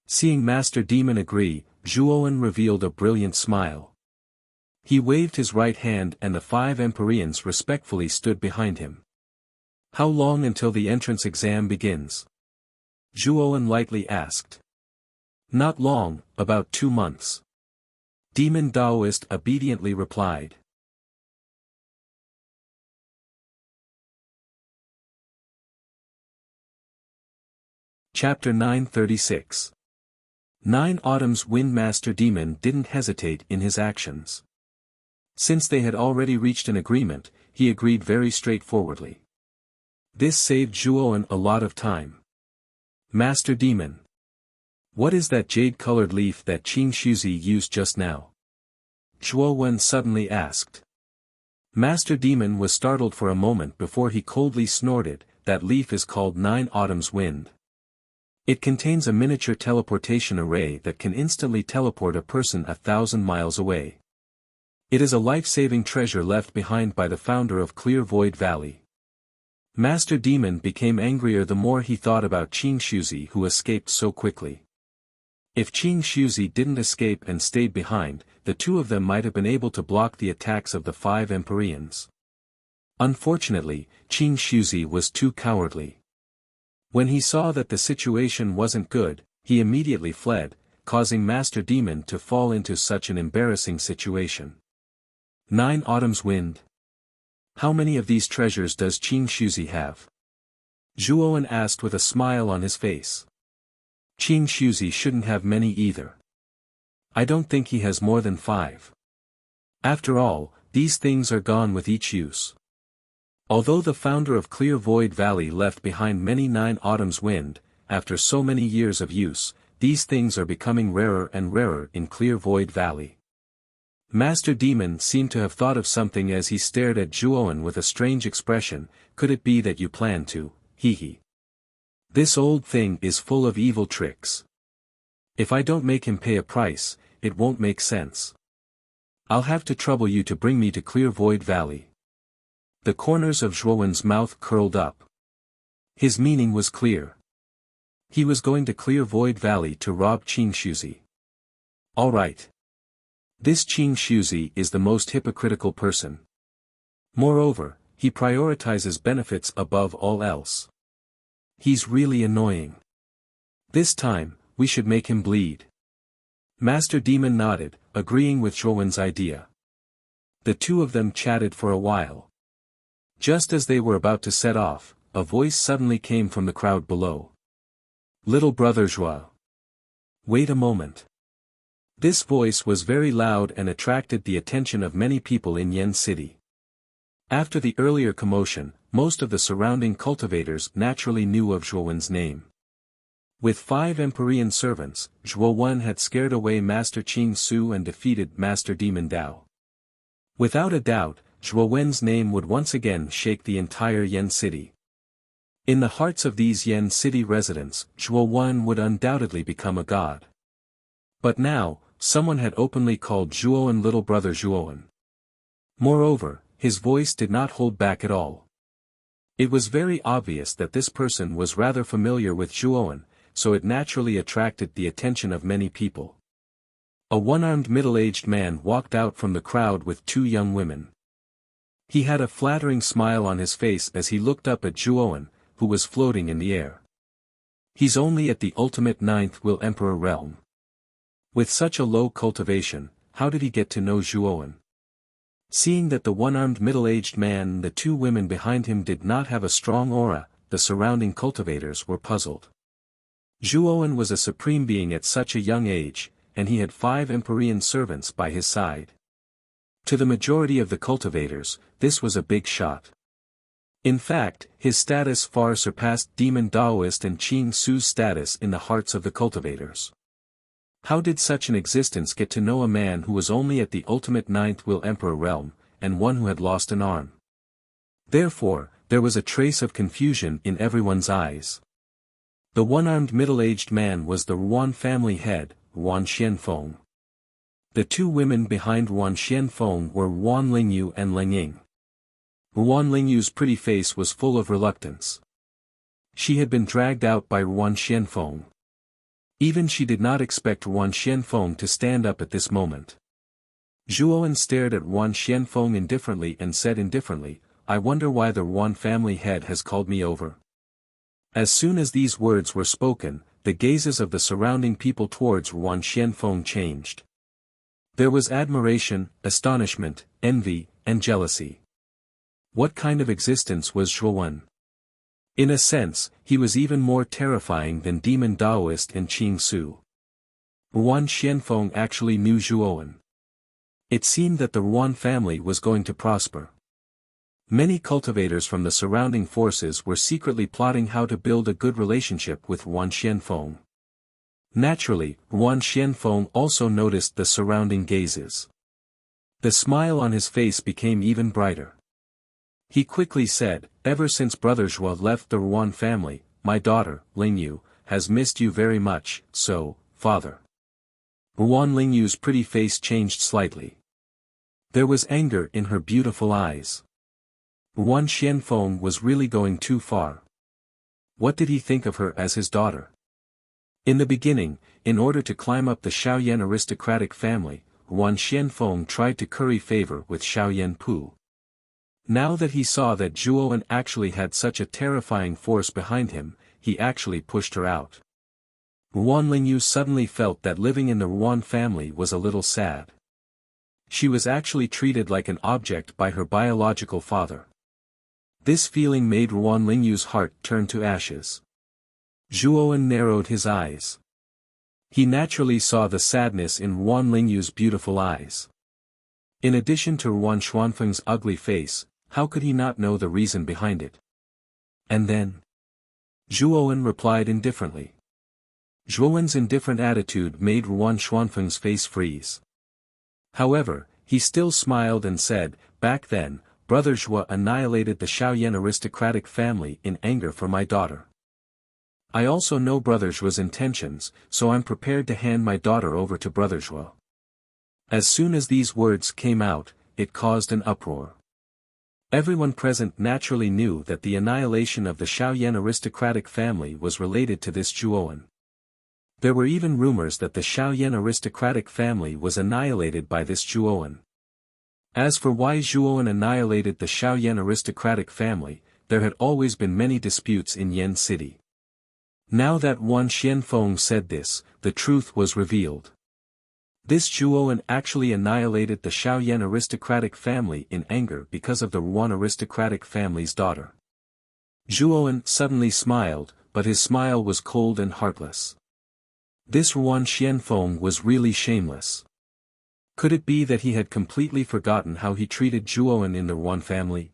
Seeing Master Demon agree, Zhuowen revealed a brilliant smile. He waved his right hand and the 5 Empyreans respectfully stood behind him. How long until the entrance exam begins? Zhuowen lightly asked. Not long, about 2 months. Demon Taoist obediently replied. Chapter 936. 9 Autumn's Wind. Master Demon didn't hesitate in his actions. Since they had already reached an agreement, he agreed very straightforwardly. This saved Zhuowen a lot of time. Master Demon. What is that jade-colored leaf that Qing Shuzi used just now? Zhuowen suddenly asked. Master Demon was startled for a moment before he coldly snorted. That leaf is called 9 Autumn's Wind. It contains a miniature teleportation array that can instantly teleport a person 1,000 miles away. It is a life-saving treasure left behind by the founder of Clear Void Valley. Master Demon became angrier the more he thought about Qing Shuzi, who escaped so quickly. If Qing Shuzi didn't escape and stayed behind, the two of them might have been able to block the attacks of the 5 Empyreans. Unfortunately, Qing Shuzi was too cowardly. When he saw that the situation wasn't good, he immediately fled, causing Master Demon to fall into such an embarrassing situation. 9 Autumn's Wind. How many of these treasures does Qing Shuzi have? Zhuowen asked with a smile on his face. Qing Shuzi shouldn't have many either. I don't think he has more than 5. After all, these things are gone with each use. Although the founder of Clear Void Valley left behind many 9 Autumn's Wind, after so many years of use, these things are becoming rarer and rarer in Clear Void Valley. Master Demon seemed to have thought of something as he stared at Zhuowen with a strange expression. Could it be that you plan to, hee. This old thing is full of evil tricks. If I don't make him pay a price, it won't make sense. I'll have to trouble you to bring me to Clear Void Valley. The corners of Zhuowen's mouth curled up. His meaning was clear. He was going to Clear Void Valley to rob Qing Shuzi. All right. This Qing Shuzi is the most hypocritical person. Moreover, he prioritizes benefits above all else. He's really annoying. This time, we should make him bleed. Master Demon nodded, agreeing with Zhuowen's idea. The two of them chatted for a while. Just as they were about to set off, a voice suddenly came from the crowd below. Little brother Zhuo. Wait a moment. This voice was very loud and attracted the attention of many people in Yen City. After the earlier commotion, most of the surrounding cultivators naturally knew of Zhuowen's name. With 5 Empyrean servants, Zhuowen had scared away Master Qing Su and defeated Master Demon Dao. Without a doubt, Zhuowen's name would once again shake the entire Yen City. In the hearts of these Yen City residents, Zhuowen would undoubtedly become a god. But now, someone had openly called Zhuowen little brother Zhuowen. Moreover, his voice did not hold back at all. It was very obvious that this person was rather familiar with Zhuowen, so it naturally attracted the attention of many people. A one-armed middle-aged man walked out from the crowd with 2 young women. He had a flattering smile on his face as he looked up at Zhuowen, who was floating in the air. He's only at the ultimate 9th Will Emperor realm. With such a low cultivation, how did he get to know Zhuowen? Seeing that the one-armed middle-aged man and the 2 women behind him did not have a strong aura, the surrounding cultivators were puzzled. Zhuowen was a supreme being at such a young age, and he had 5 Empyrean servants by his side. To the majority of the cultivators, this was a big shot. In fact, his status far surpassed Demon Taoist and Qing Su's status in the hearts of the cultivators. How did such an existence get to know a man who was only at the ultimate 9th Will Emperor realm, and one who had lost an arm? Therefore, there was a trace of confusion in everyone's eyes. The one-armed middle-aged man was the Ruan family head, Ruan Xianfeng. The two women behind Wan Xianfeng were Wan Lingyu and Ling Ying. Wan Lingyu's pretty face was full of reluctance. She had been dragged out by Wan Xianfeng. Even she did not expect Wan Xianfeng to stand up at this moment. Zhuowen stared at Wan Xianfeng indifferently and said indifferently, "I wonder why the Wan family head has called me over." As soon as these words were spoken, the gazes of the surrounding people towards Wan Xianfeng changed. There was admiration, astonishment, envy, and jealousy. What kind of existence was Zhuowen? In a sense, he was even more terrifying than Demon Daoist and Qing Su. Wan Xianfeng actually knew Zhuowen. It seemed that the Wan family was going to prosper. Many cultivators from the surrounding forces were secretly plotting how to build a good relationship with Wan Xianfeng. Naturally, Wan Xianfeng also noticed the surrounding gazes. The smile on his face became even brighter. He quickly said, "Ever since Brother Zhuo left the Wan family, my daughter, Lingyu, has missed you very much, so, father." Wan Lingyu's pretty face changed slightly. There was anger in her beautiful eyes. Wan Xianfeng was really going too far. What did he think of her as his daughter? In the beginning, in order to climb up the Shaoyan aristocratic family, Wan Xianfeng tried to curry favor with Shaoyan Pu. Now that he saw that Zhuowen actually had such a terrifying force behind him, he actually pushed her out. Wan Lingyu suddenly felt that living in the Wan family was a little sad. She was actually treated like an object by her biological father. This feeling made Wan Lingyu's heart turn to ashes. Zhuowen narrowed his eyes. He naturally saw the sadness in Wan Lingyu's beautiful eyes. In addition to Wan Xuanfeng's ugly face, how could he not know the reason behind it? And then? Zhuowen replied indifferently. Zhuowen's indifferent attitude made Wan Xuanfeng's face freeze. However, he still smiled and said, "Back then, Brother Zhuo annihilated the Shaoyan aristocratic family in anger for my daughter. I also know Brother Zhuo's intentions, so I'm prepared to hand my daughter over to Brother Zhuo." As soon as these words came out, it caused an uproar. Everyone present naturally knew that the annihilation of the Shaoyan aristocratic family was related to this Zhuowen. There were even rumors that the Shaoyan aristocratic family was annihilated by this Zhuowen. As for why Zhuowen annihilated the Shaoyan aristocratic family, there had always been many disputes in Yan City. Now that Wan Xianfeng said this, the truth was revealed. This Zhuowen actually annihilated the Shaoyan aristocratic family in anger because of the Wan aristocratic family's daughter. Zhuowen suddenly smiled, but his smile was cold and heartless. This Wan Xianfeng was really shameless. Could it be that he had completely forgotten how he treated Zhuowen in the Wan family?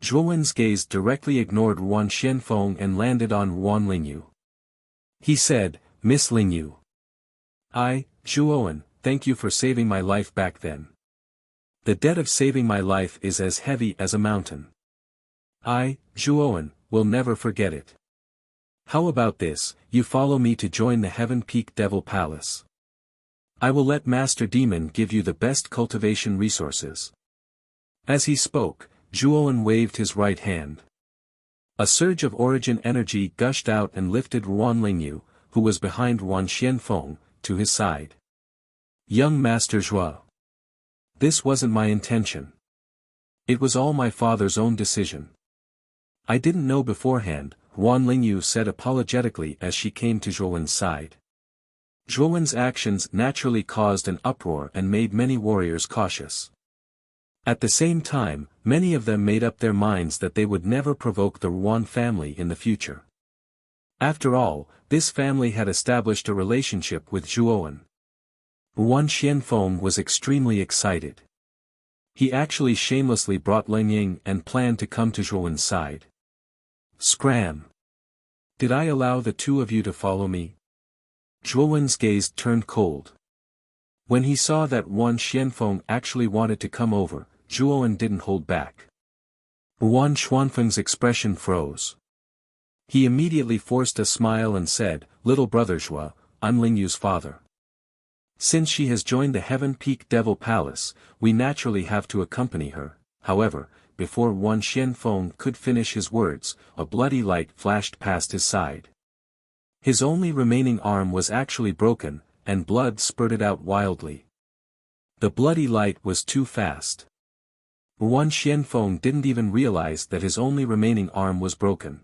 Zhuowen's gaze directly ignored Wan Xianfeng and landed on Wan Lingyu. He said, "Miss Lingyu. Zhuowen, thank you for saving my life back then. The debt of saving my life is as heavy as a mountain. Zhuowen, will never forget it. How about this, you follow me to join the Heaven Peak Devil Palace. I will let Master Demon give you the best cultivation resources." As he spoke, Zhuowen waved his right hand. A surge of origin energy gushed out and lifted Wan Lingyu, who was behind Wan Xianfeng, to his side. "Young Master Zhuo. This wasn't my intention. It was all my father's own decision. I didn't know beforehand," Wan Lingyu said apologetically as she came to Zhuowen's side. Zhuowen's actions naturally caused an uproar and made many warriors cautious. At the same time, many of them made up their minds that they would never provoke the Wan family in the future. After all, this family had established a relationship with Zhuowen. Wan Xianfeng was extremely excited. He actually shamelessly brought Ling Ying and planned to come to Zhuowen's side. Scram! Did I allow the two of you to follow me? Zhuowen's gaze turned cold. When he saw that Wan Xianfeng actually wanted to come over, Zhuowen didn't hold back. Wan Xuanfeng's expression froze. He immediately forced a smile and said, "Little brother Zhuo, I'm Lingyu's father. Since she has joined the Heaven Peak Devil Palace, we naturally have to accompany her. However, before Wan Xianfeng could finish his words, a bloody light flashed past his side. His only remaining arm was actually broken, and blood spurted out wildly. The bloody light was too fast. Wan Xianfeng didn't even realize that his only remaining arm was broken.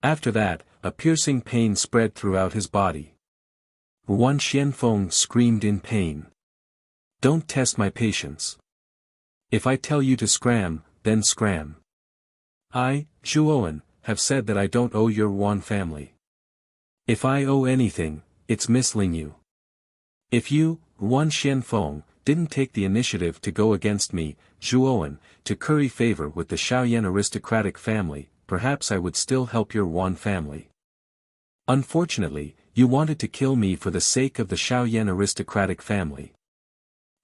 After that, a piercing pain spread throughout his body. Wan Xianfeng screamed in pain. "Don't test my patience. If I tell you to scram, then scram. I, Zhuowen, have said that I don't owe your Wan family. If I owe anything, it's Miss Lingyu. If you, Wan Xianfeng, didn't take the initiative to go against me, Zhuowen, to curry favor with the Shaoyan aristocratic family, perhaps I would still help your Wan family. Unfortunately, you wanted to kill me for the sake of the Shaoyan aristocratic family.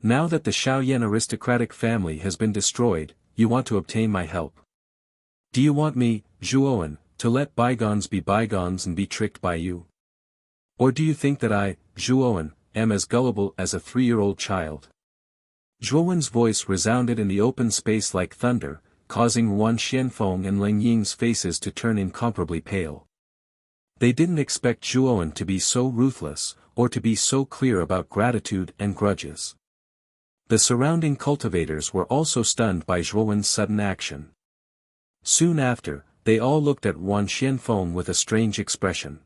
Now that the Shaoyan aristocratic family has been destroyed, you want to obtain my help. Do you want me, Zhuowen, to let bygones be bygones and be tricked by you? Or do you think that I, Zhuowen, am as gullible as a 3-year-old child?" Zhuowen's voice resounded in the open space like thunder, causing Wan Xianfeng and Ling Ying's faces to turn incomparably pale. They didn't expect Zhuowen to be so ruthless, or to be so clear about gratitude and grudges. The surrounding cultivators were also stunned by Zhuowen's sudden action. Soon after, they all looked at Wan Xianfeng with a strange expression.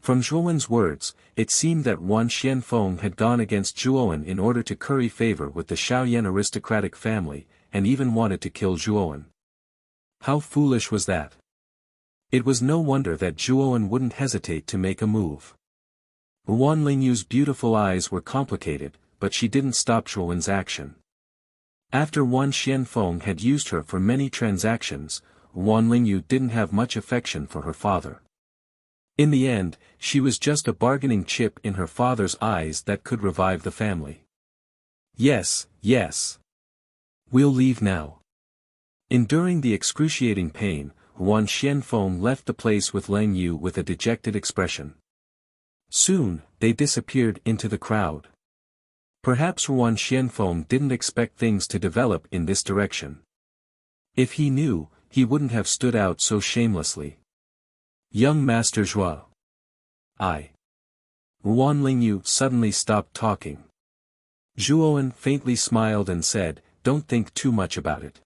From Zhuowen's words, it seemed that Wan Xianfeng had gone against Zhuowen in order to curry favor with the Shaoyan aristocratic family, and even wanted to kill Zhuowen. How foolish was that? It was no wonder that Zhuowen wouldn't hesitate to make a move. Wan Lingyu's beautiful eyes were complicated, but she didn't stop Zhuowen's action. After Wan Xianfeng had used her for many transactions, Wan Lingyu didn't have much affection for her father. In the end, she was just a bargaining chip in her father's eyes that could revive the family. "Yes, yes. We'll leave now." Enduring the excruciating pain, Wan Xianfeng left the place with Ling Yu with a dejected expression. Soon, they disappeared into the crowd. Perhaps Wan Xianfeng didn't expect things to develop in this direction. If he knew, he wouldn't have stood out so shamelessly. "Young Master Zhua." Wan Lingyu suddenly stopped talking. Zhuowen faintly smiled and said, "Don't think too much about it.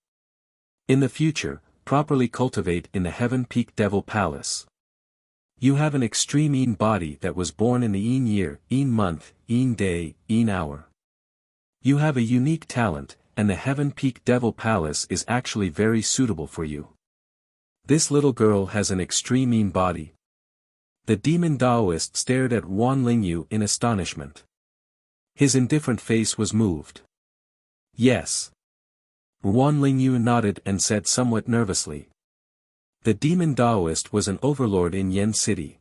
In the future, properly cultivate in the Heaven Peak Devil Palace. You have an extreme Yin body that was born in the Yin year, Yin month, Yin day, Yin hour. You have a unique talent, and the Heaven Peak Devil Palace is actually very suitable for you. This little girl has an extreme Yin body." The demon Taoist stared at Wan Lingyu in astonishment. His indifferent face was moved. "Yes." Wan Lingyu nodded and said somewhat nervously. The demon Taoist was an overlord in Yen City.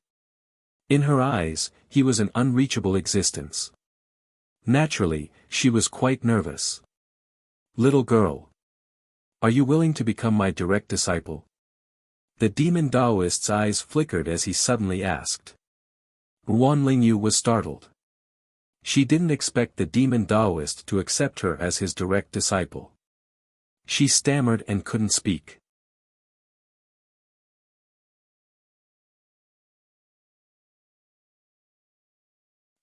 In her eyes, he was an unreachable existence. Naturally, she was quite nervous. "Little girl. Are you willing to become my direct disciple?" The demon Taoist's eyes flickered as he suddenly asked. Wan Lingyu was startled. She didn't expect the demon Taoist to accept her as his direct disciple. She stammered and couldn't speak.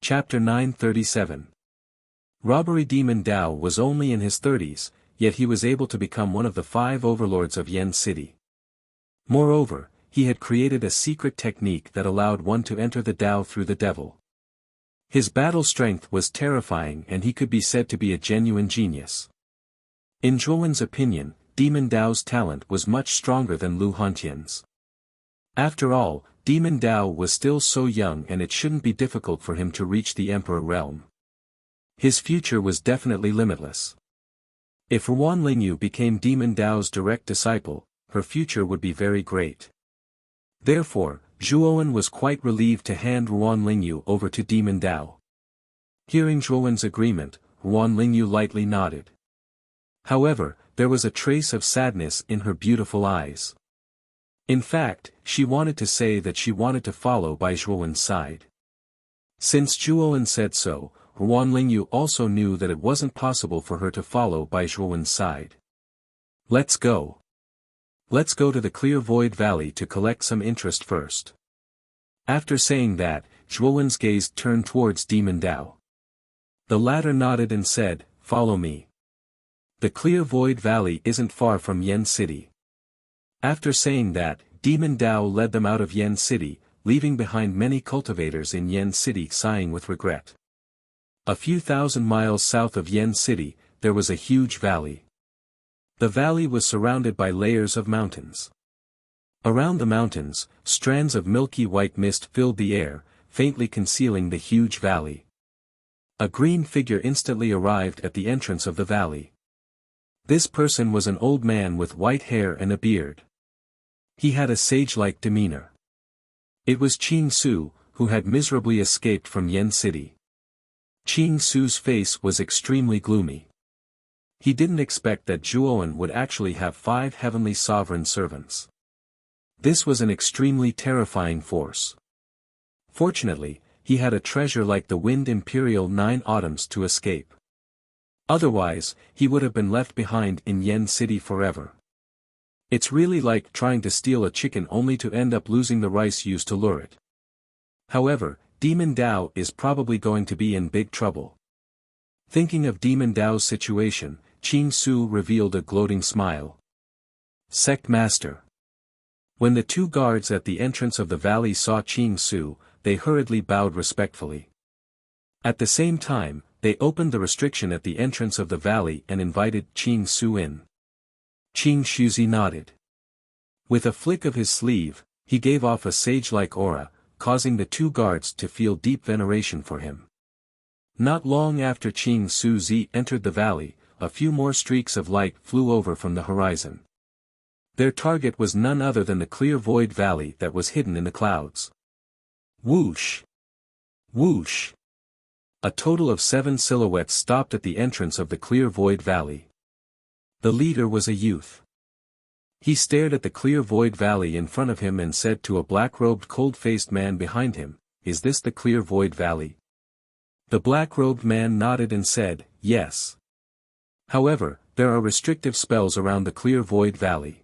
Chapter 937. Robbery Demon Dao was only in his 30s, yet he was able to become one of the 5 overlords of Yen City. Moreover, he had created a secret technique that allowed one to enter the Dao through the devil. His battle strength was terrifying and he could be said to be a genuine genius. In Zhuowen's opinion, Demon Dao's talent was much stronger than Lu Hantian's. After all, Demon Dao was still so young and it shouldn't be difficult for him to reach the Emperor realm. His future was definitely limitless. If Wan Lingyu became Demon Dao's direct disciple, her future would be very great. Therefore, Zhuowen was quite relieved to hand Wan Lingyu over to Demon Dao. Hearing Zhuowen's agreement, Wan Lingyu lightly nodded. However, there was a trace of sadness in her beautiful eyes. In fact, she wanted to say that she wanted to follow by Zhuowen's side. Since Zhuowen said so, Wanlingyu also knew that it wasn't possible for her to follow by Zhuowen's side. Let's go. Let's go to the Clear Void Valley to collect some interest first. After saying that, Zhuowen's gaze turned towards Demon Dao. The latter nodded and said, "Follow me. The Clear Void Valley isn't far from Yen City." After saying that, Demon Dao led them out of Yen City, leaving behind many cultivators in Yen City sighing with regret. A few thousand miles south of Yen City, there was a huge valley. The valley was surrounded by layers of mountains. Around the mountains, strands of milky white mist filled the air, faintly concealing the huge valley. A green figure instantly arrived at the entrance of the valley. This person was an old man with white hair and a beard. He had a sage-like demeanor. It was Qing Su, who had miserably escaped from Yen City. Qing Su's face was extremely gloomy. He didn't expect that Zhuowen would actually have 5 heavenly sovereign servants. This was an extremely terrifying force. Fortunately, he had a treasure like the Wind Imperial 9 Autumns to escape. Otherwise, he would have been left behind in Yen City forever. It's really like trying to steal a chicken only to end up losing the rice used to lure it. However, Demon Dao is probably going to be in big trouble. Thinking of Demon Dao's situation, Qing Su revealed a gloating smile. Sect Master. When the 2 guards at the entrance of the valley saw Qing Su, they hurriedly bowed respectfully. At the same time, they opened the restriction at the entrance of the valley and invited Qing Su in. Qing Shuzi nodded. With a flick of his sleeve, he gave off a sage-like aura, causing the 2 guards to feel deep veneration for him. Not long after Qing Suzi entered the valley, a few more streaks of light flew over from the horizon. Their target was none other than the Clear Void Valley that was hidden in the clouds. Whoosh! Whoosh! A total of 7 silhouettes stopped at the entrance of the Clear Void Valley. The leader was a youth. He stared at the Clear Void Valley in front of him and said to a black-robed cold-faced man behind him, "Is this the Clear Void Valley?" The black-robed man nodded and said, "Yes. However, there are restrictive spells around the Clear Void Valley.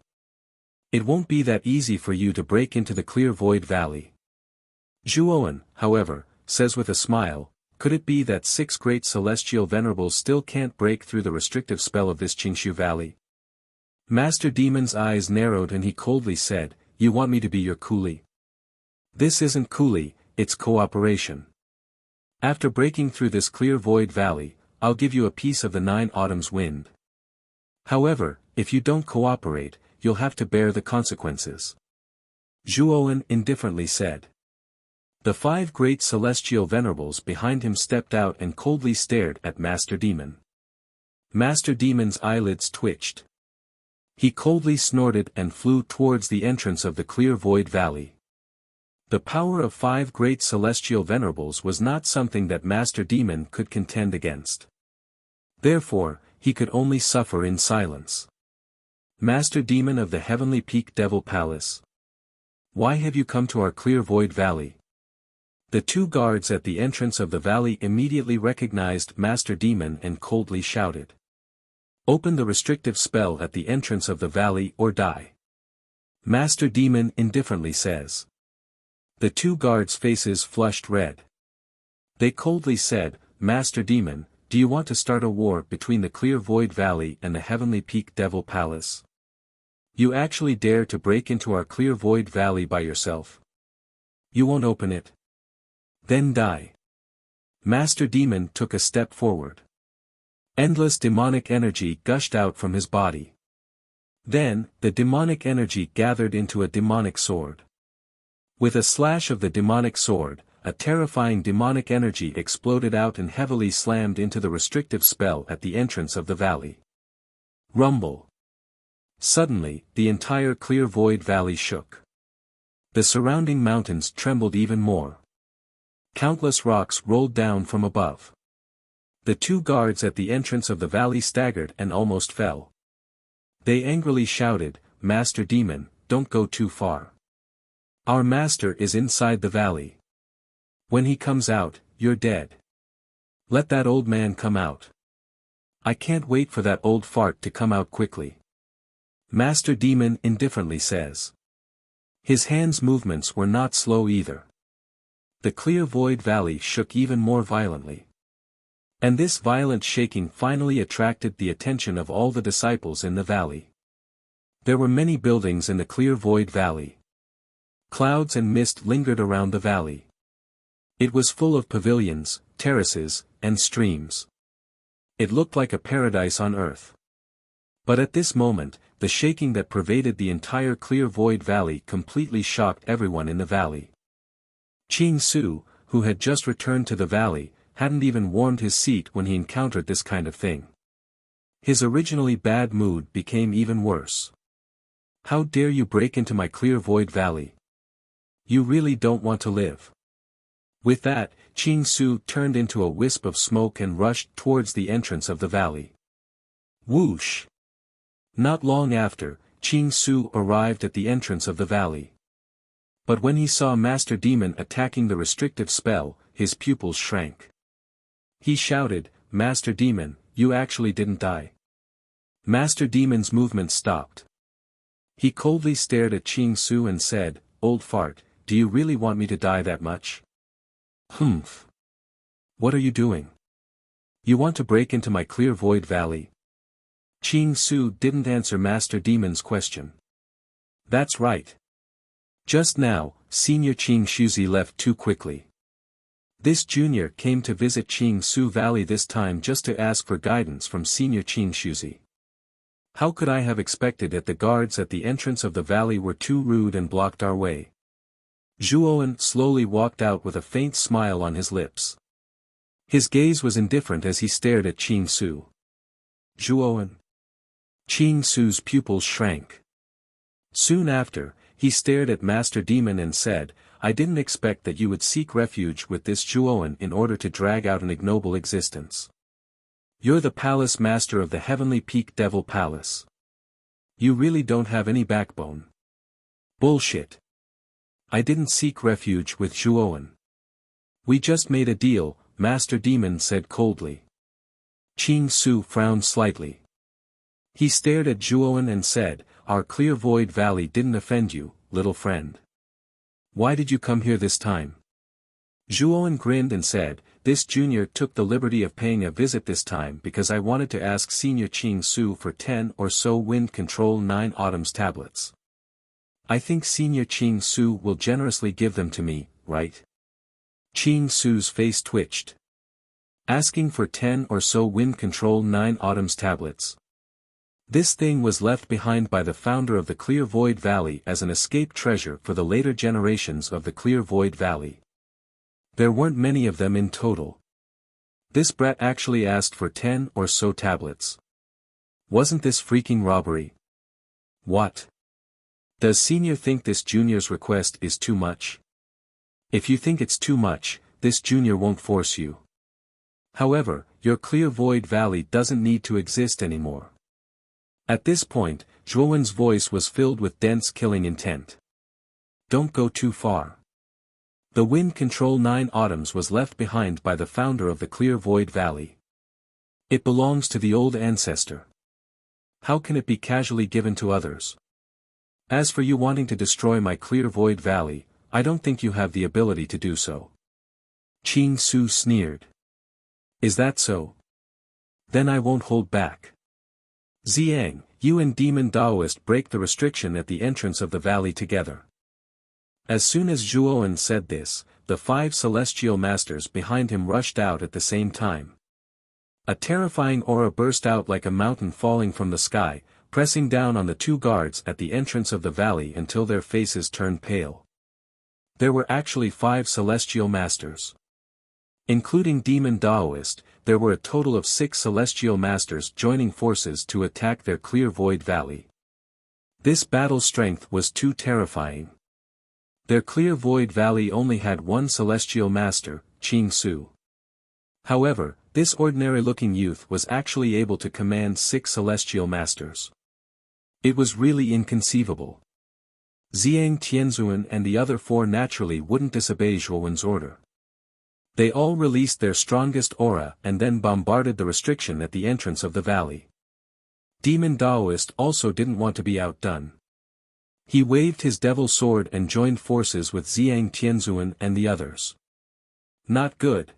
It won't be that easy for you to break into the Clear Void Valley." Zhuowen, however, says with a smile, "Could it be that 6 great celestial venerables still can't break through the restrictive spell of this Qingshu Valley?" Master Demon's eyes narrowed and he coldly said, "You want me to be your coolie? This isn't coolie, it's cooperation. After breaking through this Clear Void Valley, I'll give you a piece of the 9 Autumns wind. However, if you don't cooperate, you'll have to bear the consequences." Zhuowen indifferently said. The 5 great celestial venerables behind him stepped out and coldly stared at Master Demon. Master Demon's eyelids twitched. He coldly snorted and flew towards the entrance of the Clear Void Valley. The power of 5 great celestial venerables was not something that Master Demon could contend against. Therefore, he could only suffer in silence. Master Demon of the Heavenly Peak Devil Palace. Why have you come to our Clear Void Valley? The 2 guards at the entrance of the valley immediately recognized Master Demon and coldly shouted. "Open the restrictive spell at the entrance of the valley or die." Master Demon indifferently says. The 2 guards' faces flushed red. They coldly said, "Master Demon, do you want to start a war between the Clear Void Valley and the Heavenly Peak Devil Palace? You actually dare to break into our Clear Void Valley by yourself? You won't open it? Then die." Master Demon took a step forward. Endless demonic energy gushed out from his body. Then, the demonic energy gathered into a demonic sword. With a slash of the demonic sword, a terrifying demonic energy exploded out and heavily slammed into the restrictive spell at the entrance of the valley. Rumble. Suddenly, the entire Clear Void Valley shook. The surrounding mountains trembled even more. Countless rocks rolled down from above. The 2 guards at the entrance of the valley staggered and almost fell. They angrily shouted, "Master Demon, don't go too far. Our master is inside the valley. When he comes out, you're dead." Let that old man come out. I can't wait for that old fart to come out quickly. Master Demon indifferently says. His hands' movements were not slow either. The clear void valley shook even more violently. And this violent shaking finally attracted the attention of all the disciples in the valley. There were many buildings in the clear void valley. Clouds and mist lingered around the valley. It was full of pavilions, terraces, and streams. It looked like a paradise on earth. But at this moment, the shaking that pervaded the entire clear void valley completely shocked everyone in the valley. Qing Su, who had just returned to the valley, hadn't even warmed his seat when he encountered this kind of thing. His originally bad mood became even worse. How dare you break into my clear void valley? You really don't want to live. With that, Qing Su turned into a wisp of smoke and rushed towards the entrance of the valley. Whoosh! Not long after, Qing Su arrived at the entrance of the valley. But when he saw Master Demon attacking the restrictive spell, his pupils shrank. He shouted, "Master Demon, you actually didn't die." Master Demon's movement stopped. He coldly stared at Qing Su and said, "Old fart, do you really want me to die that much?" "Humph. What are you doing? You want to break into my clear void valley?" Qing Su didn't answer Master Demon's question. "That's right. Just now, Senior Qing Shuzi left too quickly. This junior came to visit Qing Su Valley this time just to ask for guidance from Senior Qing Shuzi. How could I have expected that the guards at the entrance of the valley were too rude and blocked our way?" Zhuowen slowly walked out with a faint smile on his lips. His gaze was indifferent as he stared at Qing Su. "Zhuowen." Qing Su's pupils shrank. Soon after, he stared at Master Demon and said, "I didn't expect that you would seek refuge with this Zhuowen in order to drag out an ignoble existence. You're the palace master of the Heavenly Peak Devil Palace. You really don't have any backbone." "Bullshit. I didn't seek refuge with Zhuowen. We just made a deal," Master Demon said coldly. Qing Su frowned slightly. He stared at Zhuowen and said, "Our clear void valley didn't offend you, little friend. Why did you come here this time?" Zhuowen grinned and said, "This junior took the liberty of paying a visit this time because I wanted to ask Senior Qing Su for 10 or so Wind Control 9 Autumn's tablets. I think Senior Qing Su will generously give them to me, right?" Qing Su's face twitched. Asking for 10 or so Wind Control 9 Autumn's tablets. This thing was left behind by the founder of the Clear Void Valley as an escape treasure for the later generations of the Clear Void Valley. There weren't many of them in total. This brat actually asked for 10 or so tablets. Wasn't this freaking robbery? What? Does Senior think this junior's request is too much? If you think it's too much, this junior won't force you. However, your Clear Void Valley doesn't need to exist anymore." At this point, Zhuowen's voice was filled with dense killing intent. "Don't go too far. The Wind Control 9 Autumns was left behind by the founder of the Clear Void Valley. It belongs to the old ancestor. How can it be casually given to others? As for you wanting to destroy my Clear Void Valley, I don't think you have the ability to do so." Qing Su sneered. "Is that so? Then I won't hold back. Ziyang, you and Demon Daoist break the restriction at the entrance of the valley together." As soon as Zhuowen said this, the 5 celestial masters behind him rushed out at the same time. A terrifying aura burst out like a mountain falling from the sky, pressing down on the 2 guards at the entrance of the valley until their faces turned pale. There were actually 5 celestial masters. Including Demon Daoist, there were a total of 6 celestial masters joining forces to attack their Clear Void Valley. This battle strength was too terrifying. Their Clear Void Valley only had 1 celestial master, Qing Su. However, this ordinary-looking youth was actually able to command 6 celestial masters. It was really inconceivable. Ziyang Tianzuan and the other 4 naturally wouldn't disobey Zhuowen's order. They all released their strongest aura and then bombarded the restriction at the entrance of the valley. Demon Daoist also didn't want to be outdone. He waved his devil sword and joined forces with Xiang Tianzuan and the others. Not good.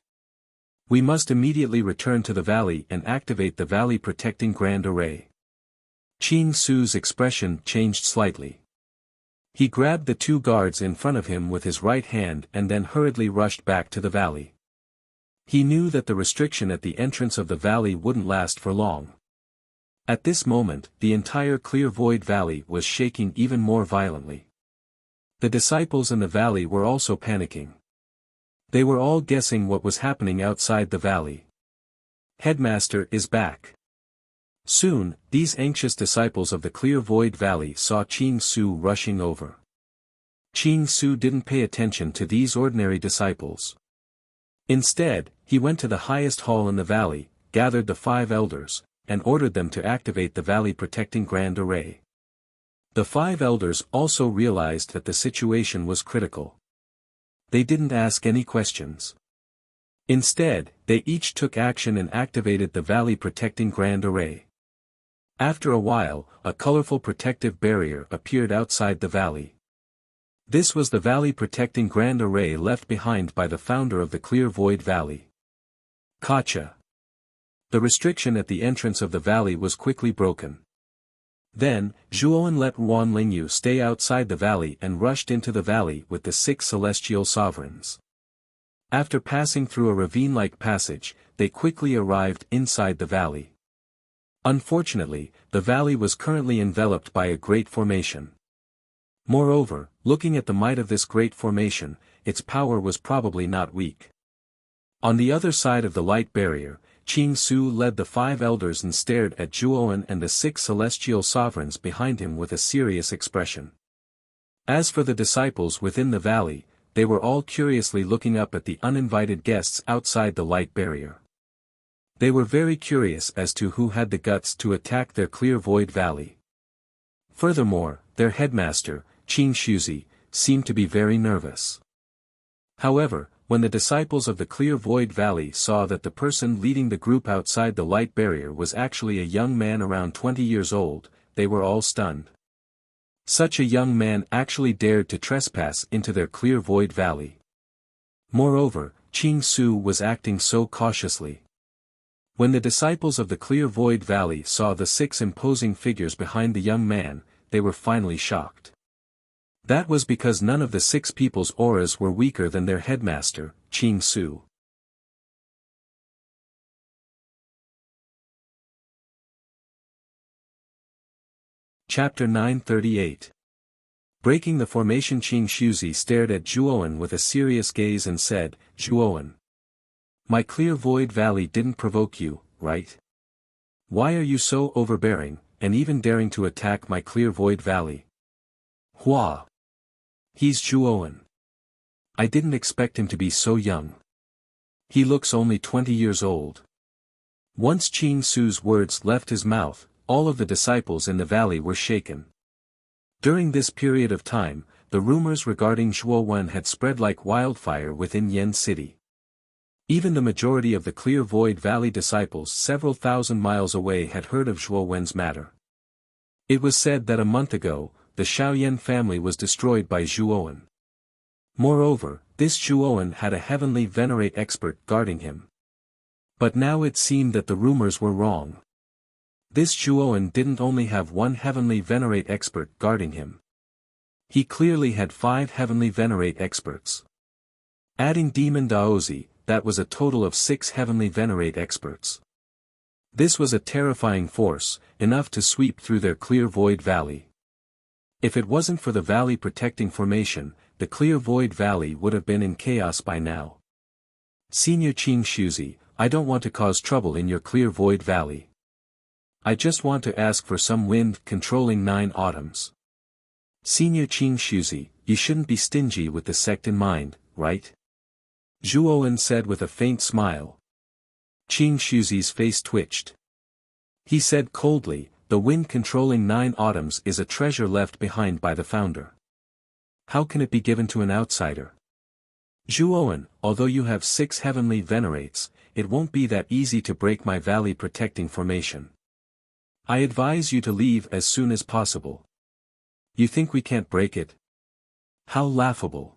We must immediately return to the valley and activate the valley protecting grand array. Qing Su's expression changed slightly. He grabbed the two guards in front of him with his right hand and then hurriedly rushed back to the valley. He knew that the restriction at the entrance of the valley wouldn't last for long. At this moment, the entire clear void valley was shaking even more violently. The disciples in the valley were also panicking. They were all guessing what was happening outside the valley. Headmaster is back. Soon, these anxious disciples of the clear void valley saw Qing Su rushing over. Qing Su didn't pay attention to these ordinary disciples. Instead, he went to the highest hall in the valley, gathered the 5 elders, and ordered them to activate the valley protecting grand array. The 5 elders also realized that the situation was critical. They didn't ask any questions. Instead, they each took action and activated the valley protecting grand array. After a while, a colorful protective barrier appeared outside the valley. This was the valley protecting grand array left behind by the founder of the clear void valley. Gotcha. The restriction at the entrance of the valley was quickly broken. Then, Zhuowen let Wan Lingyu stay outside the valley and rushed into the valley with the 6 celestial sovereigns. After passing through a ravine-like passage, they quickly arrived inside the valley. Unfortunately, the valley was currently enveloped by a great formation. Moreover, looking at the might of this great formation, its power was probably not weak. On the other side of the light barrier, Qing Su led the 5 elders and stared at Zhuowen and the 6 celestial sovereigns behind him with a serious expression. As for the disciples within the valley, they were all curiously looking up at the uninvited guests outside the light barrier. They were very curious as to who had the guts to attack their clear void valley. Furthermore, their headmaster, Qing Shuzi, seemed to be very nervous. However, when the disciples of the clear void valley saw that the person leading the group outside the light barrier was actually a young man around 20 years old, they were all stunned. Such a young man actually dared to trespass into their clear void valley. Moreover, Qing Su was acting so cautiously. When the disciples of the clear void valley saw the 6 imposing figures behind the young man, they were finally shocked. That was because none of the 6 people's auras were weaker than their headmaster, Qing Su. Chapter 938. Breaking the formation. Qing Shuzi stared at Zhuowen with a serious gaze and said, "Zhuowen, my clear void valley didn't provoke you, right? Why are you so overbearing, and even daring to attack my clear void valley?" "Hua. He's Zhuowen. I didn't expect him to be so young. He looks only 20 years old." Once Qing Su's words left his mouth, all of the disciples in the valley were shaken. During this period of time, the rumors regarding Zhuowen had spread like wildfire within Yen City. Even the majority of the clear void valley disciples several thousand miles away had heard of Zhuowen's matter. It was said that a month ago, the Shaoyan family was destroyed by Zhuowen. Moreover, this Zhuowen had a heavenly venerate expert guarding him. But now it seemed that the rumors were wrong. This Zhuowen didn't only have one heavenly venerate expert guarding him. He clearly had 5 heavenly venerate experts. Adding Demon Daozi, that was a total of 6 heavenly venerate experts. This was a terrifying force, enough to sweep through their clear void valley. If it wasn't for the valley protecting formation, the clear void valley would have been in chaos by now. "Senior Qing Shuzi, I don't want to cause trouble in your clear void valley. I just want to ask for some wind controlling 9 autumns. Senior Qing Shuzi, you shouldn't be stingy with the sect in mind, right?" Zhuowen said with a faint smile. Qing Shuzi's face twitched. He said coldly, "The wind controlling 9 autumns is a treasure left behind by the founder. How can it be given to an outsider?" Zhuowen, although you have 6 heavenly venerates, it won't be that easy to break my valley protecting formation. I advise you to leave as soon as possible. You think we can't break it? How laughable.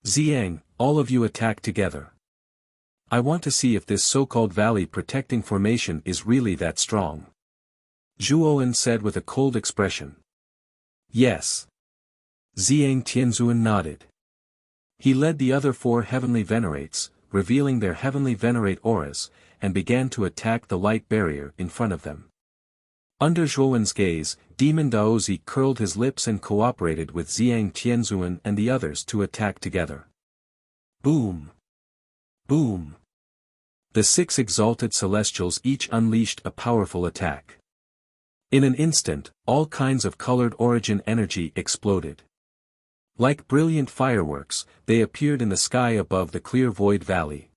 Xiang, all of you attack together. I want to see if this so-called valley protecting formation is really that strong. Zhuowen said with a cold expression. Yes. Xiang Tianzuan nodded. He led the other 4 heavenly venerates, revealing their heavenly venerate auras, and began to attack the light barrier in front of them. Under Zhuowen's gaze, Demon Daozi curled his lips and cooperated with Xiang Tianzuan and the others to attack together. Boom! Boom! The 6 exalted celestials each unleashed a powerful attack. In an instant, all kinds of colored origin energy exploded. Like brilliant fireworks, they appeared in the sky above the clear void valley.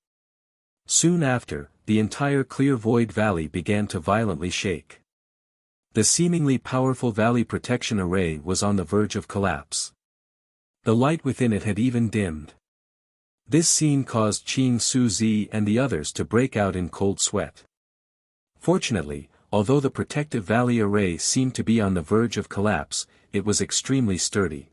Soon after, the entire clear void valley began to violently shake. The seemingly powerful valley protection array was on the verge of collapse. The light within it had even dimmed. This scene caused Qing Suzi and the others to break out in cold sweat. Fortunately, although the protective valley array seemed to be on the verge of collapse, it was extremely sturdy.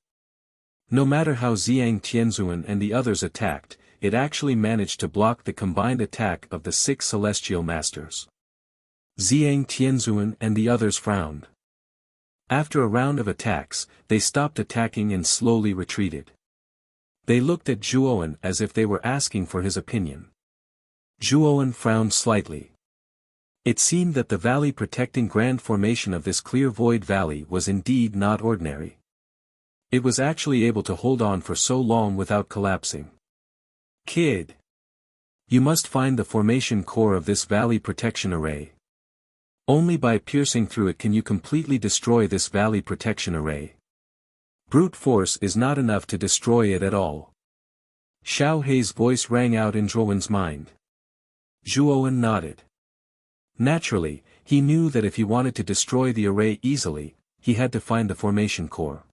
No matter how Xiang Tianzuan and the others attacked, it actually managed to block the combined attack of the 6 celestial masters. Xiang Tianzuan and the others frowned. After a round of attacks, they stopped attacking and slowly retreated. They looked at Zhuowen as if they were asking for his opinion. Zhuowen frowned slightly. It seemed that the valley protecting grand formation of this clear void valley was indeed not ordinary. It was actually able to hold on for so long without collapsing. Kid! You must find the formation core of this valley protection array. Only by piercing through it can you completely destroy this valley protection array. Brute force is not enough to destroy it at all. Xiao Hei's voice rang out in Zhuowen's mind. Zhuowen nodded. Naturally, he knew that if he wanted to destroy the array easily, he had to find the formation core.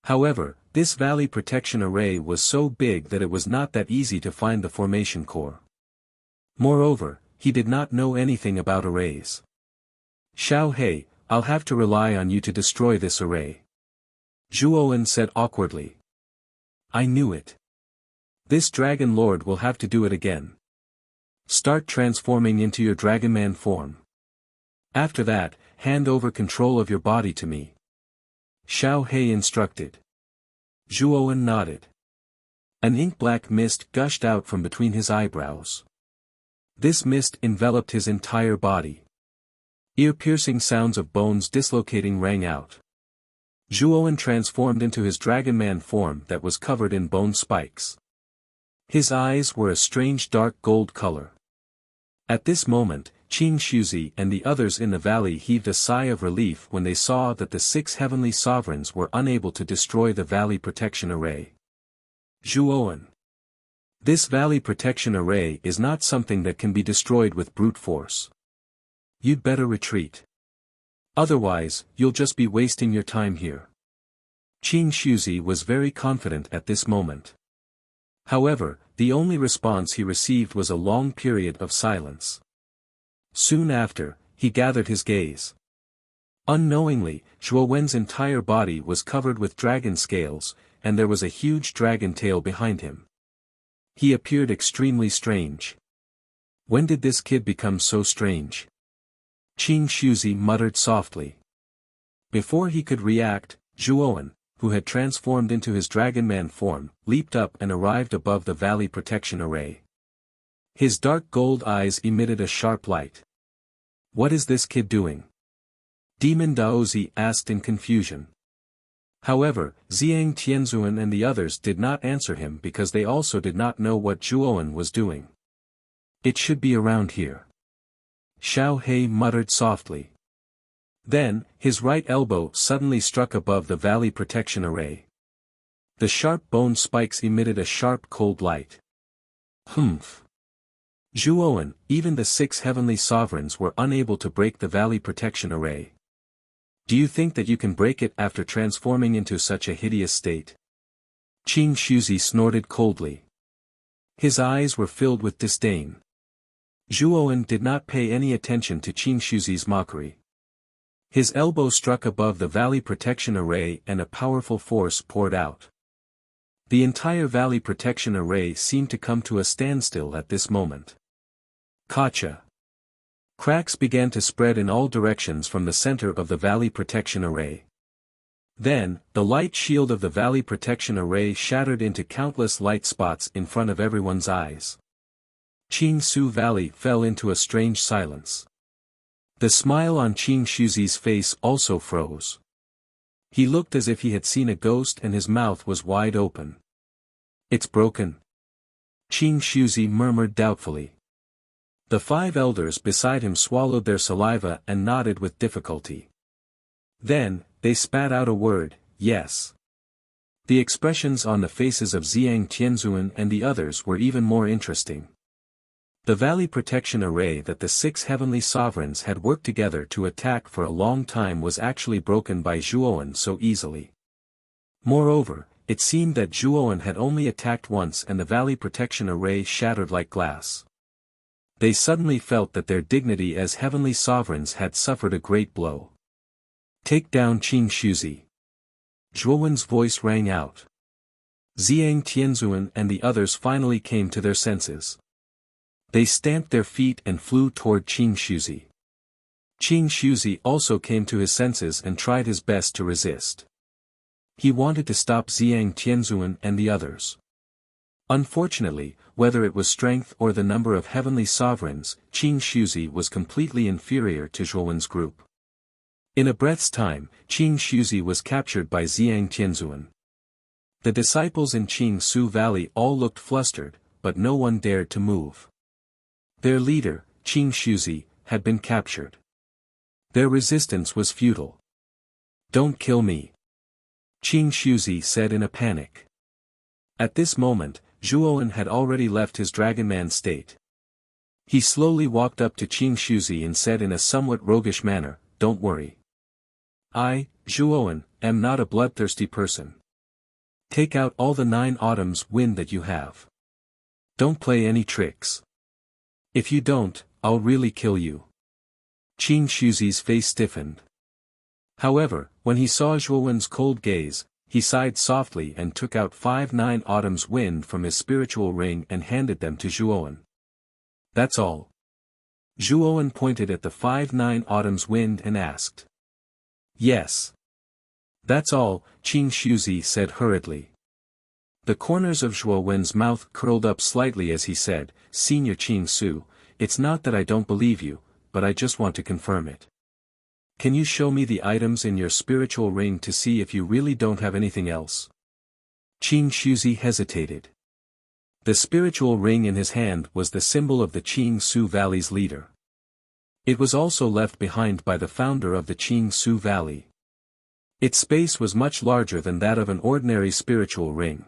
However, this valley protection array was so big that it was not that easy to find the formation core. Moreover, he did not know anything about arrays. Xiao Hei, I'll have to rely on you to destroy this array. Zhuowen said awkwardly. I knew it. This Dragon Lord will have to do it again. Start transforming into your Dragonman form. After that, hand over control of your body to me. Xiao Hei instructed. Zhuowen nodded. An ink-black mist gushed out from between his eyebrows. This mist enveloped his entire body. Ear-piercing sounds of bones dislocating rang out. Zhuowen transformed into his Dragonman form that was covered in bone spikes. His eyes were a strange dark gold color. At this moment, Qing Shuzi and the others in the valley heaved a sigh of relief when they saw that the 6 heavenly sovereigns were unable to destroy the valley protection array. Zhuowen. This valley protection array is not something that can be destroyed with brute force. You'd better retreat. Otherwise, you'll just be wasting your time here. Qing Shuzi was very confident at this moment. However, the only response he received was a long period of silence. Soon after, he gathered his gaze. Unknowingly, Zhuowen's entire body was covered with dragon scales, and there was a huge dragon tail behind him. He appeared extremely strange. When did this kid become so strange? Qing Shuzi muttered softly. Before he could react, Zhuowen, who had transformed into his Dragonman form, leaped up and arrived above the valley protection array. His dark gold eyes emitted a sharp light. What is this kid doing? Demon Daozi asked in confusion. However, Xiang Tianzuan and the others did not answer him because they also did not know what Zhuowen was doing. It should be around here. Xiao Hei muttered softly. Then, his right elbow suddenly struck above the valley protection array. The sharp bone spikes emitted a sharp cold light. Humph. Zhuowen, even the 6 heavenly sovereigns were unable to break the valley protection array. Do you think that you can break it after transforming into such a hideous state? Qing Shuzi snorted coldly. His eyes were filled with disdain. Zhuowen did not pay any attention to Qing Shuzi's mockery. His elbow struck above the valley protection array and a powerful force poured out. The entire valley protection array seemed to come to a standstill at this moment. Gotcha! Cracks began to spread in all directions from the center of the valley protection array. Then, the light shield of the valley protection array shattered into countless light spots in front of everyone's eyes. Qing Su Valley fell into a strange silence. The smile on Qing Shuzi's face also froze. He looked as if he had seen a ghost and his mouth was wide open. It's broken. Qing Shuzi murmured doubtfully. The 5 elders beside him swallowed their saliva and nodded with difficulty. Then, they spat out a word, yes. The expressions on the faces of Xiang Tianzuan and the others were even more interesting. The valley protection array that the 6 heavenly sovereigns had worked together to attack for a long time was actually broken by Zhuowen so easily. Moreover, it seemed that Zhuowen had only attacked once and the valley protection array shattered like glass. They suddenly felt that their dignity as heavenly sovereigns had suffered a great blow. Take down Qing Shuzi. Zhuowen's voice rang out. Xiang Tianzuan and the others finally came to their senses. They stamped their feet and flew toward Qing Shuzi. Qing Shuzi also came to his senses and tried his best to resist. He wanted to stop Xiang Tianzuan and the others. Unfortunately, whether it was strength or the number of heavenly sovereigns, Qing Shuzi was completely inferior to Zhuowen's group. In a breath's time, Qing Shuzi was captured by Xiang Tianzuan. The disciples in Qing Su Valley all looked flustered, but no one dared to move. Their leader, Qing Shuzi, had been captured. Their resistance was futile. Don't kill me. Qing Shuzi said in a panic. At this moment, Zhuowen had already left his dragonman state. He slowly walked up to Qing Shuzi and said in a somewhat roguish manner, "Don't worry. I, Zhuowen, am not a bloodthirsty person. Take out all the 9 autumn's wind that you have. Don't play any tricks. If you don't, I'll really kill you." Qing Shuzi's face stiffened. However, when he saw Zhuowen's cold gaze, he sighed softly and took out 5 9 autumn's wind from his spiritual ring and handed them to Zhuowen. That's all. Zhuowen pointed at the 5 9 autumn's wind and asked. Yes. That's all, Qing Shuzi said hurriedly. The corners of Zhuowen's mouth curled up slightly as he said, "Senior Qing Su, it's not that I don't believe you, but I just want to confirm it. Can you show me the items in your spiritual ring to see if you really don't have anything else?" Qing Shuzi hesitated. The spiritual ring in his hand was the symbol of the Qing Su Valley's leader. It was also left behind by the founder of the Qing Su Valley. Its space was much larger than that of an ordinary spiritual ring.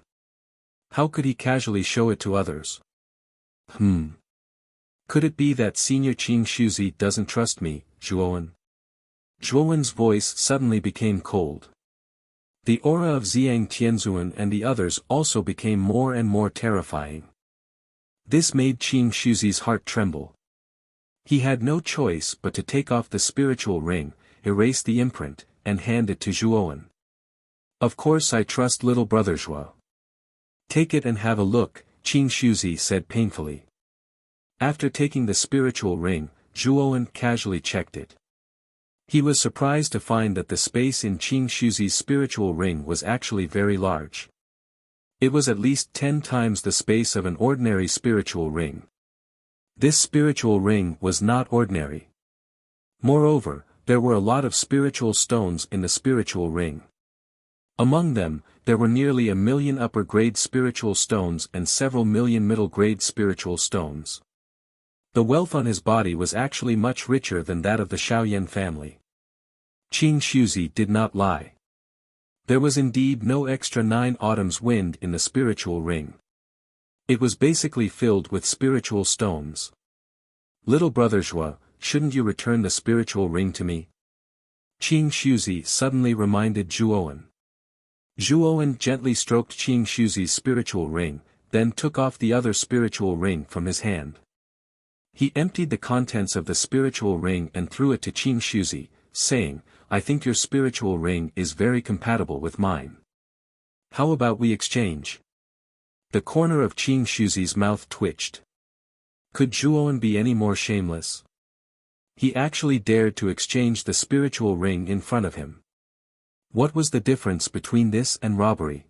How could he casually show it to others? Could it be that Senior Qing Shuzi doesn't trust me, Zhuowen? Zhuowen's voice suddenly became cold. The aura of Xiang Tianzuan and the others also became more and more terrifying. This made Qing Shuzi's heart tremble. He had no choice but to take off the spiritual ring, erase the imprint, and hand it to Zhuowen. Of course I trust little brother Zhuo. Take it and have a look, Qing Shuzi said painfully. After taking the spiritual ring, Zhuowen casually checked it. He was surprised to find that the space in Qing Shuzi's spiritual ring was actually very large. It was at least 10 times the space of an ordinary spiritual ring. This spiritual ring was not ordinary. Moreover, there were a lot of spiritual stones in the spiritual ring. Among them, there were nearly 1 million upper-grade spiritual stones and several million middle-grade spiritual stones. The wealth on his body was actually much richer than that of the Shaoyan family. Qing Shuzi did not lie. There was indeed no extra 9 autumn's wind in the spiritual ring. It was basically filled with spiritual stones. Little brother Zhuo, shouldn't you return the spiritual ring to me? Qing Shuzi suddenly reminded Zhuowen. Zhuowen gently stroked Qing Shuzi's spiritual ring, then took off the other spiritual ring from his hand. He emptied the contents of the spiritual ring and threw it to Qing Shuzi, saying, "I think your spiritual ring is very compatible with mine. How about we exchange?" The corner of Qing Shuzi's mouth twitched. Could Zhuowen be any more shameless? He actually dared to exchange the spiritual ring in front of him. What was the difference between this and robbery?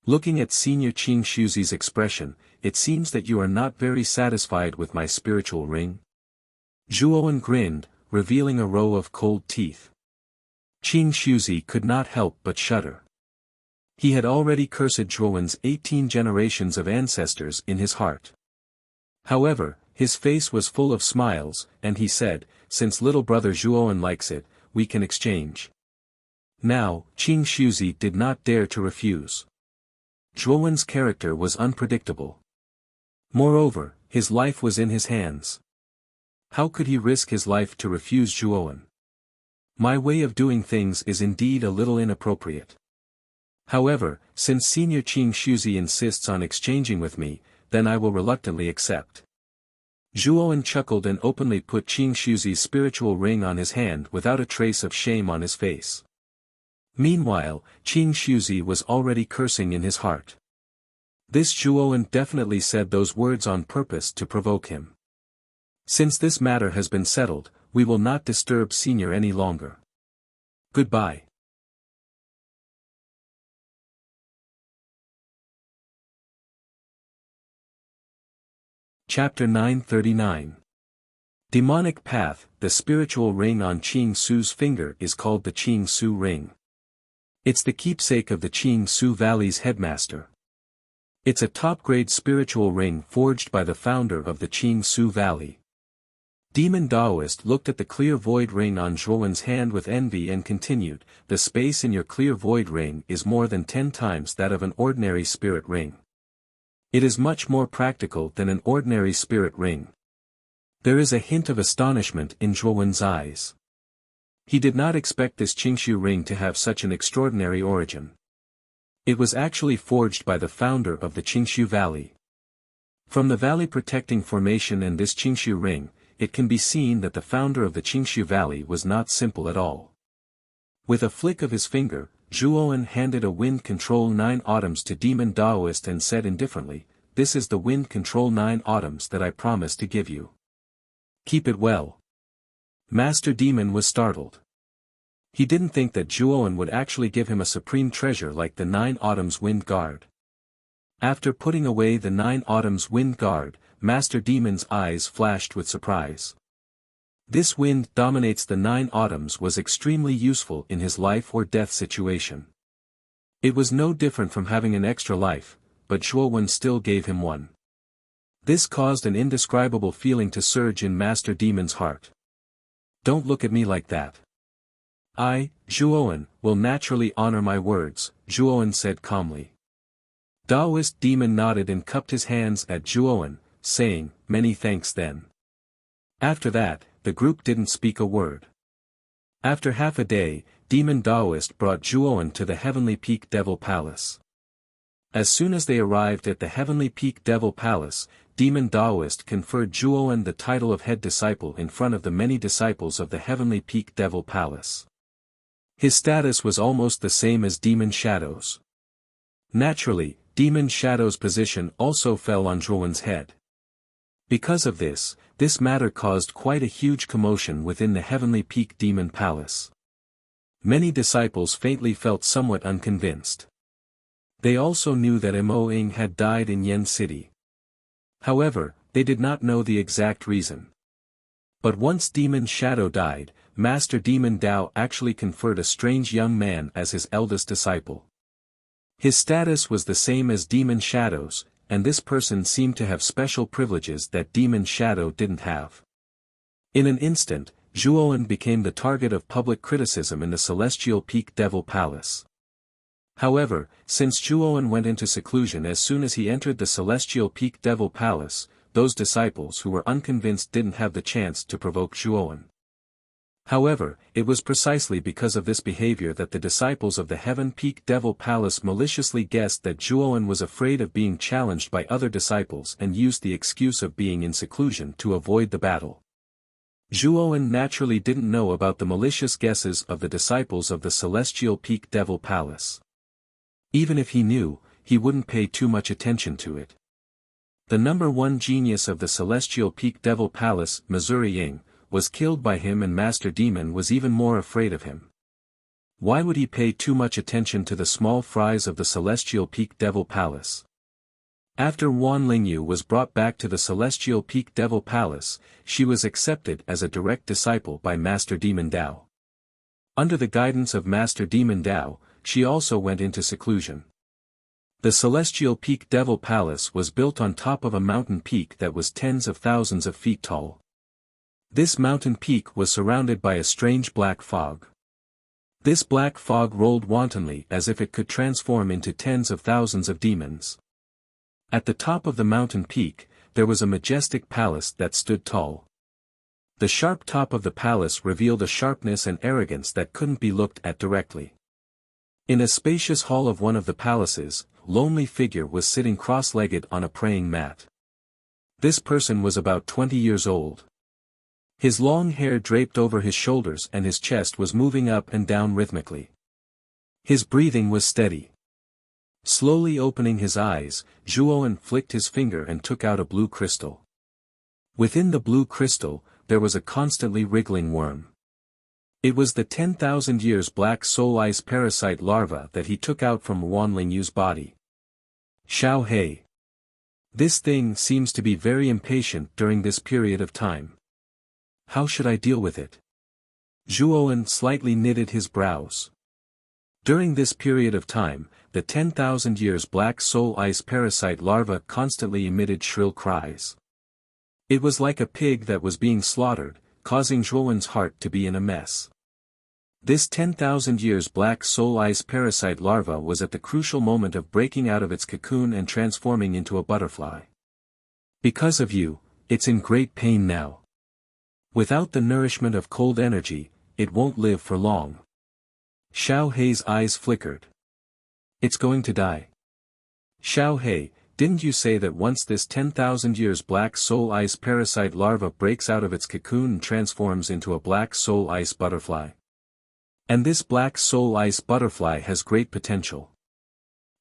Looking at Senior Qing Shuzi's expression, it seems that you are not very satisfied with my spiritual ring. Zhuowen grinned, revealing a row of cold teeth. Qing Shuzi could not help but shudder. He had already cursed Zhuowen's 18 generations of ancestors in his heart. However, his face was full of smiles, and he said, "Since little brother Zhuowen likes it, we can exchange." Now, Qing Shuzi did not dare to refuse. Zhuowen's character was unpredictable. Moreover, his life was in his hands. How could he risk his life to refuse Zhuowen? My way of doing things is indeed a little inappropriate. However, since Senior Qing Shuzi insists on exchanging with me, then I will reluctantly accept. Zhuowen chuckled and openly put Qing Shuzi's spiritual ring on his hand without a trace of shame on his face. Meanwhile, Qing Shuzi was already cursing in his heart. This Zhuowen definitely said those words on purpose to provoke him. Since this matter has been settled, we will not disturb Senior any longer. Goodbye. Chapter 939. Demonic Path. The spiritual ring on Qing Su's finger is called the Qing Su ring. It's the keepsake of the Qing Su Valley's headmaster. It's a top-grade spiritual ring forged by the founder of the Qing Su Valley. Demon Daoist looked at the clear void ring on Zhuowen's hand with envy and continued, "The space in your clear void ring is more than 10 times that of an ordinary spirit ring. It is much more practical than an ordinary spirit ring." There is a hint of astonishment in Zhuowen's eyes. He did not expect this Qingshu ring to have such an extraordinary origin. It was actually forged by the founder of the Qingshu Valley. From the valley protecting formation and this Qingshu ring, it can be seen that the founder of the Qingshu Valley was not simple at all. With a flick of his finger, Zhuowen handed a Wind Control 9 Autumns to Demon Daoist and said indifferently, "This is the Wind Control 9 Autumns that I promised to give you. Keep it well." Master Demon was startled. He didn't think that Zhuowen would actually give him a supreme treasure like the 9 Autumns Wind Guard. After putting away the 9 Autumns Wind Guard, Master Demon's eyes flashed with surprise. This wind dominates the 9 Autumns was extremely useful in his life or death situation. It was no different from having an extra life, but Zhuowen still gave him one. This caused an indescribable feeling to surge in Master Demon's heart. "Don't look at me like that. I, Zhuowen, will naturally honor my words," Zhuowen said calmly. Daoist Demon nodded and cupped his hands at Zhuowen, saying, "Many thanks then." After that, the group didn't speak a word. After half a day, Demon Daoist brought Zhuowen to the Heavenly Peak Devil Palace. As soon as they arrived at the Heavenly Peak Devil Palace, Demon Daoist conferred Zhuowen the title of head disciple in front of the many disciples of the Heavenly Peak Devil Palace. His status was almost the same as Demon Shadow's. Naturally, Demon Shadow's position also fell on Zhuowen's head. Because of this matter caused quite a huge commotion within the Heavenly Peak Demon Palace. Many disciples faintly felt somewhat unconvinced. They also knew that Mo Ying had died in Yen City. However, they did not know the exact reason. But once Demon Shadow died, Master Demon Dao actually conferred a strange young man as his eldest disciple. His status was the same as Demon Shadow's, and this person seemed to have special privileges that Demon Shadow didn't have. In an instant, Zhuowen became the target of public criticism in the Celestial Peak Devil Palace. However, since Zhuowen went into seclusion as soon as he entered the Celestial Peak Devil Palace, those disciples who were unconvinced didn't have the chance to provoke Zhuowen. However, it was precisely because of this behavior that the disciples of the Heaven Peak Devil Palace maliciously guessed that Zhuowen was afraid of being challenged by other disciples and used the excuse of being in seclusion to avoid the battle. Zhuowen naturally didn't know about the malicious guesses of the disciples of the Celestial Peak Devil Palace. Even if he knew, he wouldn't pay too much attention to it. The number one genius of the Celestial Peak Devil Palace, Missouri Ying, was killed by him, and Master Demon was even more afraid of him. Why would he pay too much attention to the small fries of the Celestial Peak Devil Palace? After Wan Lingyu was brought back to the Celestial Peak Devil Palace, she was accepted as a direct disciple by Master Demon Dao. Under the guidance of Master Demon Dao, she also went into seclusion. The Celestial Peak Devil Palace was built on top of a mountain peak that was tens of thousands of feet tall. This mountain peak was surrounded by a strange black fog. This black fog rolled wantonly as if it could transform into tens of thousands of demons. At the top of the mountain peak, there was a majestic palace that stood tall. The sharp top of the palace revealed a sharpness and arrogance that couldn't be looked at directly. In a spacious hall of one of the palaces, a lonely figure was sitting cross-legged on a praying mat. This person was about 20 years old. His long hair draped over his shoulders and his chest was moving up and down rhythmically. His breathing was steady. Slowly opening his eyes, Zhuowen flicked his finger and took out a blue crystal. Within the blue crystal, there was a constantly wriggling worm. It was the 10,000 years black soul ice parasite larva that he took out from Wan Lingyu's body. Xiao He. This thing seems to be very impatient during this period of time. How should I deal with it? Zhuowen slightly knitted his brows. During this period of time, the 10,000 years black soul ice parasite larva constantly emitted shrill cries. It was like a pig that was being slaughtered, causing Zhuowen's heart to be in a mess. This 10,000 years black soul ice parasite larva was at the crucial moment of breaking out of its cocoon and transforming into a butterfly. Because of you, it's in great pain now. Without the nourishment of cold energy, it won't live for long. Xiao Hei's eyes flickered. It's going to die. Xiao He, didn't you say that once this 10,000 years black soul ice parasite larva breaks out of its cocoon and transforms into a black soul ice butterfly? And this black soul ice butterfly has great potential.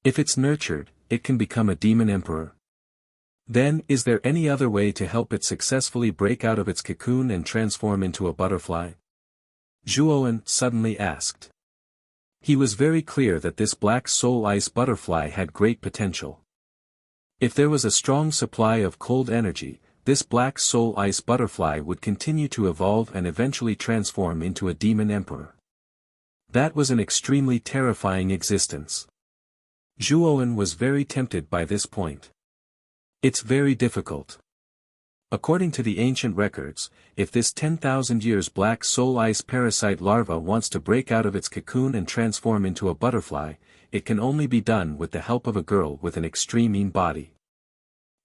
If it's nurtured, it can become a demon emperor. Then, is there any other way to help it successfully break out of its cocoon and transform into a butterfly? Zhuowen suddenly asked. He was very clear that this black soul ice butterfly had great potential. If there was a strong supply of cold energy, this black soul ice butterfly would continue to evolve and eventually transform into a demon emperor. That was an extremely terrifying existence. Zhuowen was very tempted by this point. It's very difficult. According to the ancient records, if this 10,000 years black soul ice parasite larva wants to break out of its cocoon and transform into a butterfly, it can only be done with the help of a girl with an extreme mean body.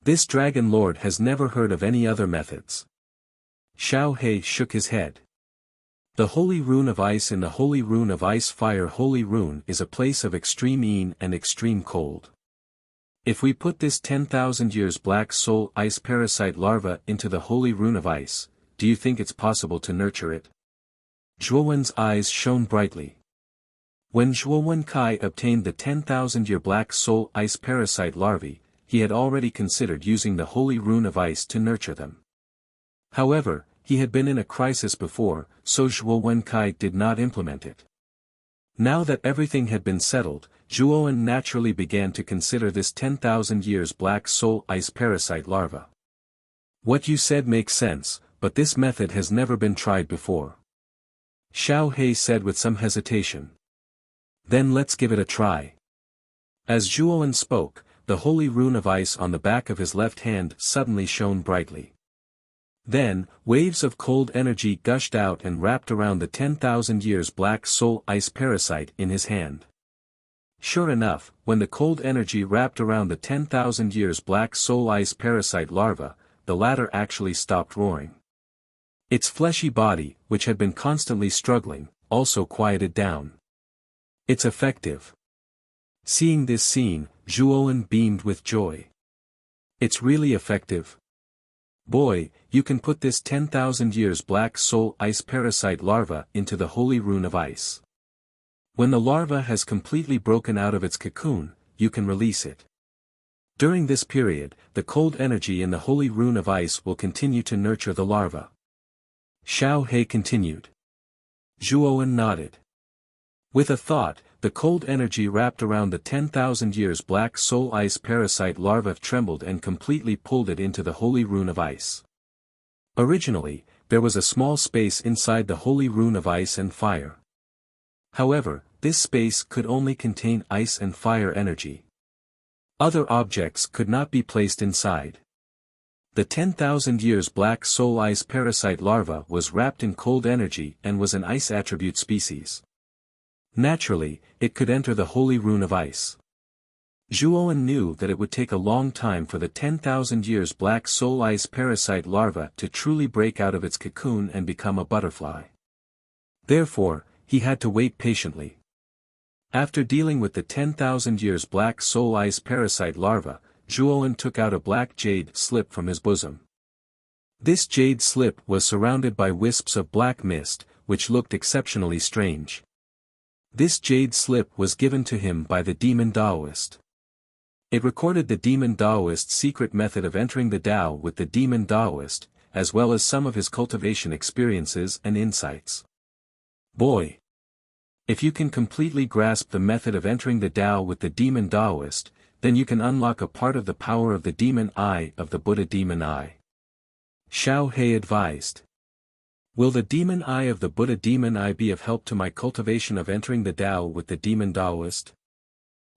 This dragon lord has never heard of any other methods. Xiao He shook his head. The Holy Rune of Ice in the Holy Rune of Ice Fire Holy Rune is a place of extreme een and extreme cold. If we put this 10,000 years black soul ice parasite larva into the Holy Rune of Ice, do you think it's possible to nurture it? Zhuowen's eyes shone brightly. When Zhuowen Kai obtained the 10,000-year black soul ice parasite larvae, he had already considered using the Holy Rune of Ice to nurture them. However, he had been in a crisis before, so Zhuowen Kai did not implement it. Now that everything had been settled, Zhuowen naturally began to consider this 10,000 years black soul ice parasite larva. What you said makes sense, but this method has never been tried before. Xiao He said with some hesitation. Then let's give it a try. As Zhuowen spoke, the Holy Rune of Ice on the back of his left hand suddenly shone brightly. Then, waves of cold energy gushed out and wrapped around the 10,000 years black soul ice parasite in his hand. Sure enough, when the cold energy wrapped around the 10,000 years black soul ice parasite larva, the latter actually stopped roaring. Its fleshy body, which had been constantly struggling, also quieted down. It's effective. Seeing this scene, Zhuowen beamed with joy. It's really effective. Boy, you can put this 10,000 years black soul ice parasite larva into the holy rune of ice. When the larva has completely broken out of its cocoon, you can release it. During this period, the cold energy in the holy rune of ice will continue to nurture the larva. Xiao He continued. Zhuowen nodded. With a thought, the cold energy wrapped around the 10,000 years black soul ice parasite larva trembled and completely pulled it into the holy rune of ice. Originally, there was a small space inside the holy rune of ice and fire. However, this space could only contain ice and fire energy. Other objects could not be placed inside. The 10,000 years black soul ice parasite larva was wrapped in cold energy and was an ice attribute species. Naturally, it could enter the holy rune of ice. Zhuowen knew that it would take a long time for the 10,000 years black soul ice parasite larva to truly break out of its cocoon and become a butterfly. Therefore, he had to wait patiently. After dealing with the 10,000 years black soul ice parasite larva, Zhuowen took out a black jade slip from his bosom. This jade slip was surrounded by wisps of black mist, which looked exceptionally strange. This jade slip was given to him by the demon Taoist. It recorded the demon Taoist's secret method of entering the Tao with the demon Taoist, as well as some of his cultivation experiences and insights. Boy! If you can completely grasp the method of entering the Tao with the demon Taoist, then you can unlock a part of the power of the demon eye of the Buddha demon eye. Xiao He advised. Will the demon eye of the Buddha demon eye be of help to my cultivation of entering the Tao with the demon Taoist?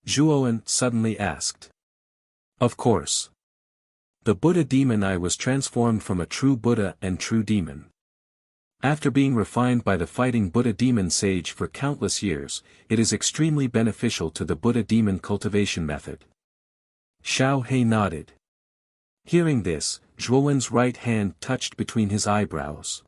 Zhuowen suddenly asked. Of course. The Buddha demon eye was transformed from a true Buddha and true demon. After being refined by the fighting Buddha demon sage for countless years, it is extremely beneficial to the Buddha demon cultivation method. Xiao He nodded. Hearing this, Zhuowen's right hand touched between his eyebrows.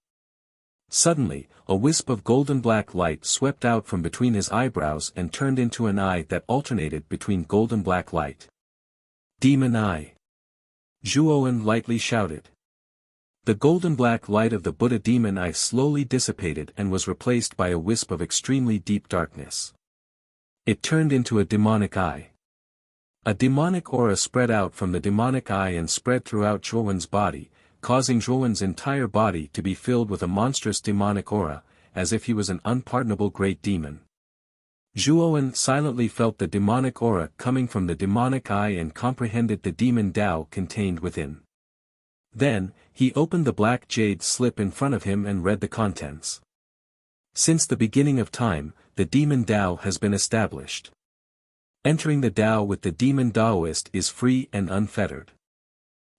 Suddenly, a wisp of golden black light swept out from between his eyebrows and turned into an eye that alternated between golden black light. Demon eye! Zhuowen lightly shouted. The golden black light of the Buddha demon eye slowly dissipated and was replaced by a wisp of extremely deep darkness. It turned into a demonic eye. A demonic aura spread out from the demonic eye and spread throughout Zhuowen's body, causing Zhuowen's entire body to be filled with a monstrous demonic aura, as if he was an unpardonable great demon. Zhuowen silently felt the demonic aura coming from the demonic eye and comprehended the demon Tao contained within. Then, he opened the black jade slip in front of him and read the contents. Since the beginning of time, the demon Tao has been established. Entering the Tao with the demon Taoist is free and unfettered.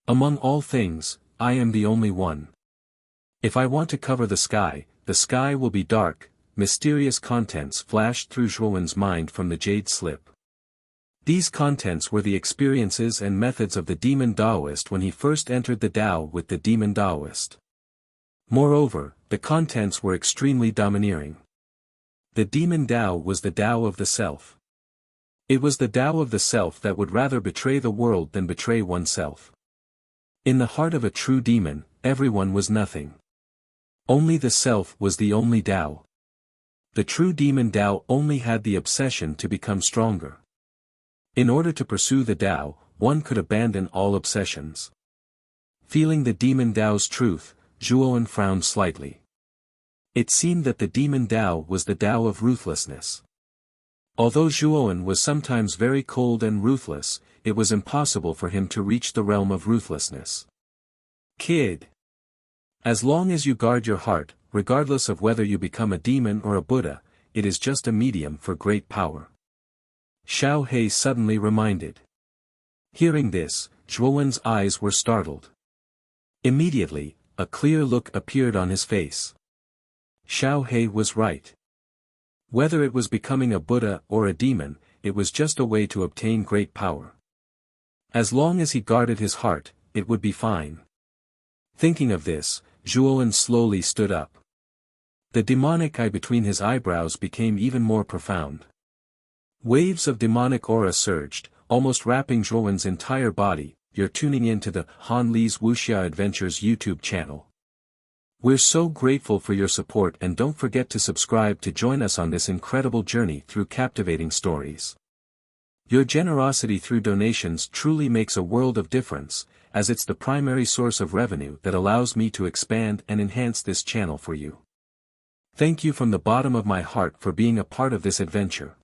Among all things, I am the only one. If I want to cover the sky will be dark. Mysterious contents flashed through Zhuowen's mind from the jade slip. These contents were the experiences and methods of the demon Taoist when he first entered the Tao with the demon Taoist. Moreover, the contents were extremely domineering. The demon Tao was the Tao of the self. It was the Tao of the self that would rather betray the world than betray oneself. In the heart of a true demon, everyone was nothing. Only the self was the only Tao. The true demon Tao only had the obsession to become stronger. In order to pursue the Tao, one could abandon all obsessions. Feeling the demon Tao's truth, Zhuowen frowned slightly. It seemed that the demon Tao was the Tao of ruthlessness. Although Zhuowen was sometimes very cold and ruthless, it was impossible for him to reach the realm of ruthlessness. Kid! As long as you guard your heart, regardless of whether you become a demon or a Buddha, it is just a medium for great power. Xiao He suddenly reminded. Hearing this, Zhuowen's eyes were startled. Immediately, a clear look appeared on his face. Xiao He was right. Whether it was becoming a Buddha or a demon, it was just a way to obtain great power. As long as he guarded his heart, it would be fine. Thinking of this, Zhuowen slowly stood up. The demonic eye between his eyebrows became even more profound. Waves of demonic aura surged, almost wrapping Zhuowen's entire body. You're tuning in to the Han Li's Wuxia Adventures YouTube channel. We're so grateful for your support, and don't forget to subscribe to join us on this incredible journey through captivating stories. Your generosity through donations truly makes a world of difference, as it's the primary source of revenue that allows me to expand and enhance this channel for you. Thank you from the bottom of my heart for being a part of this adventure.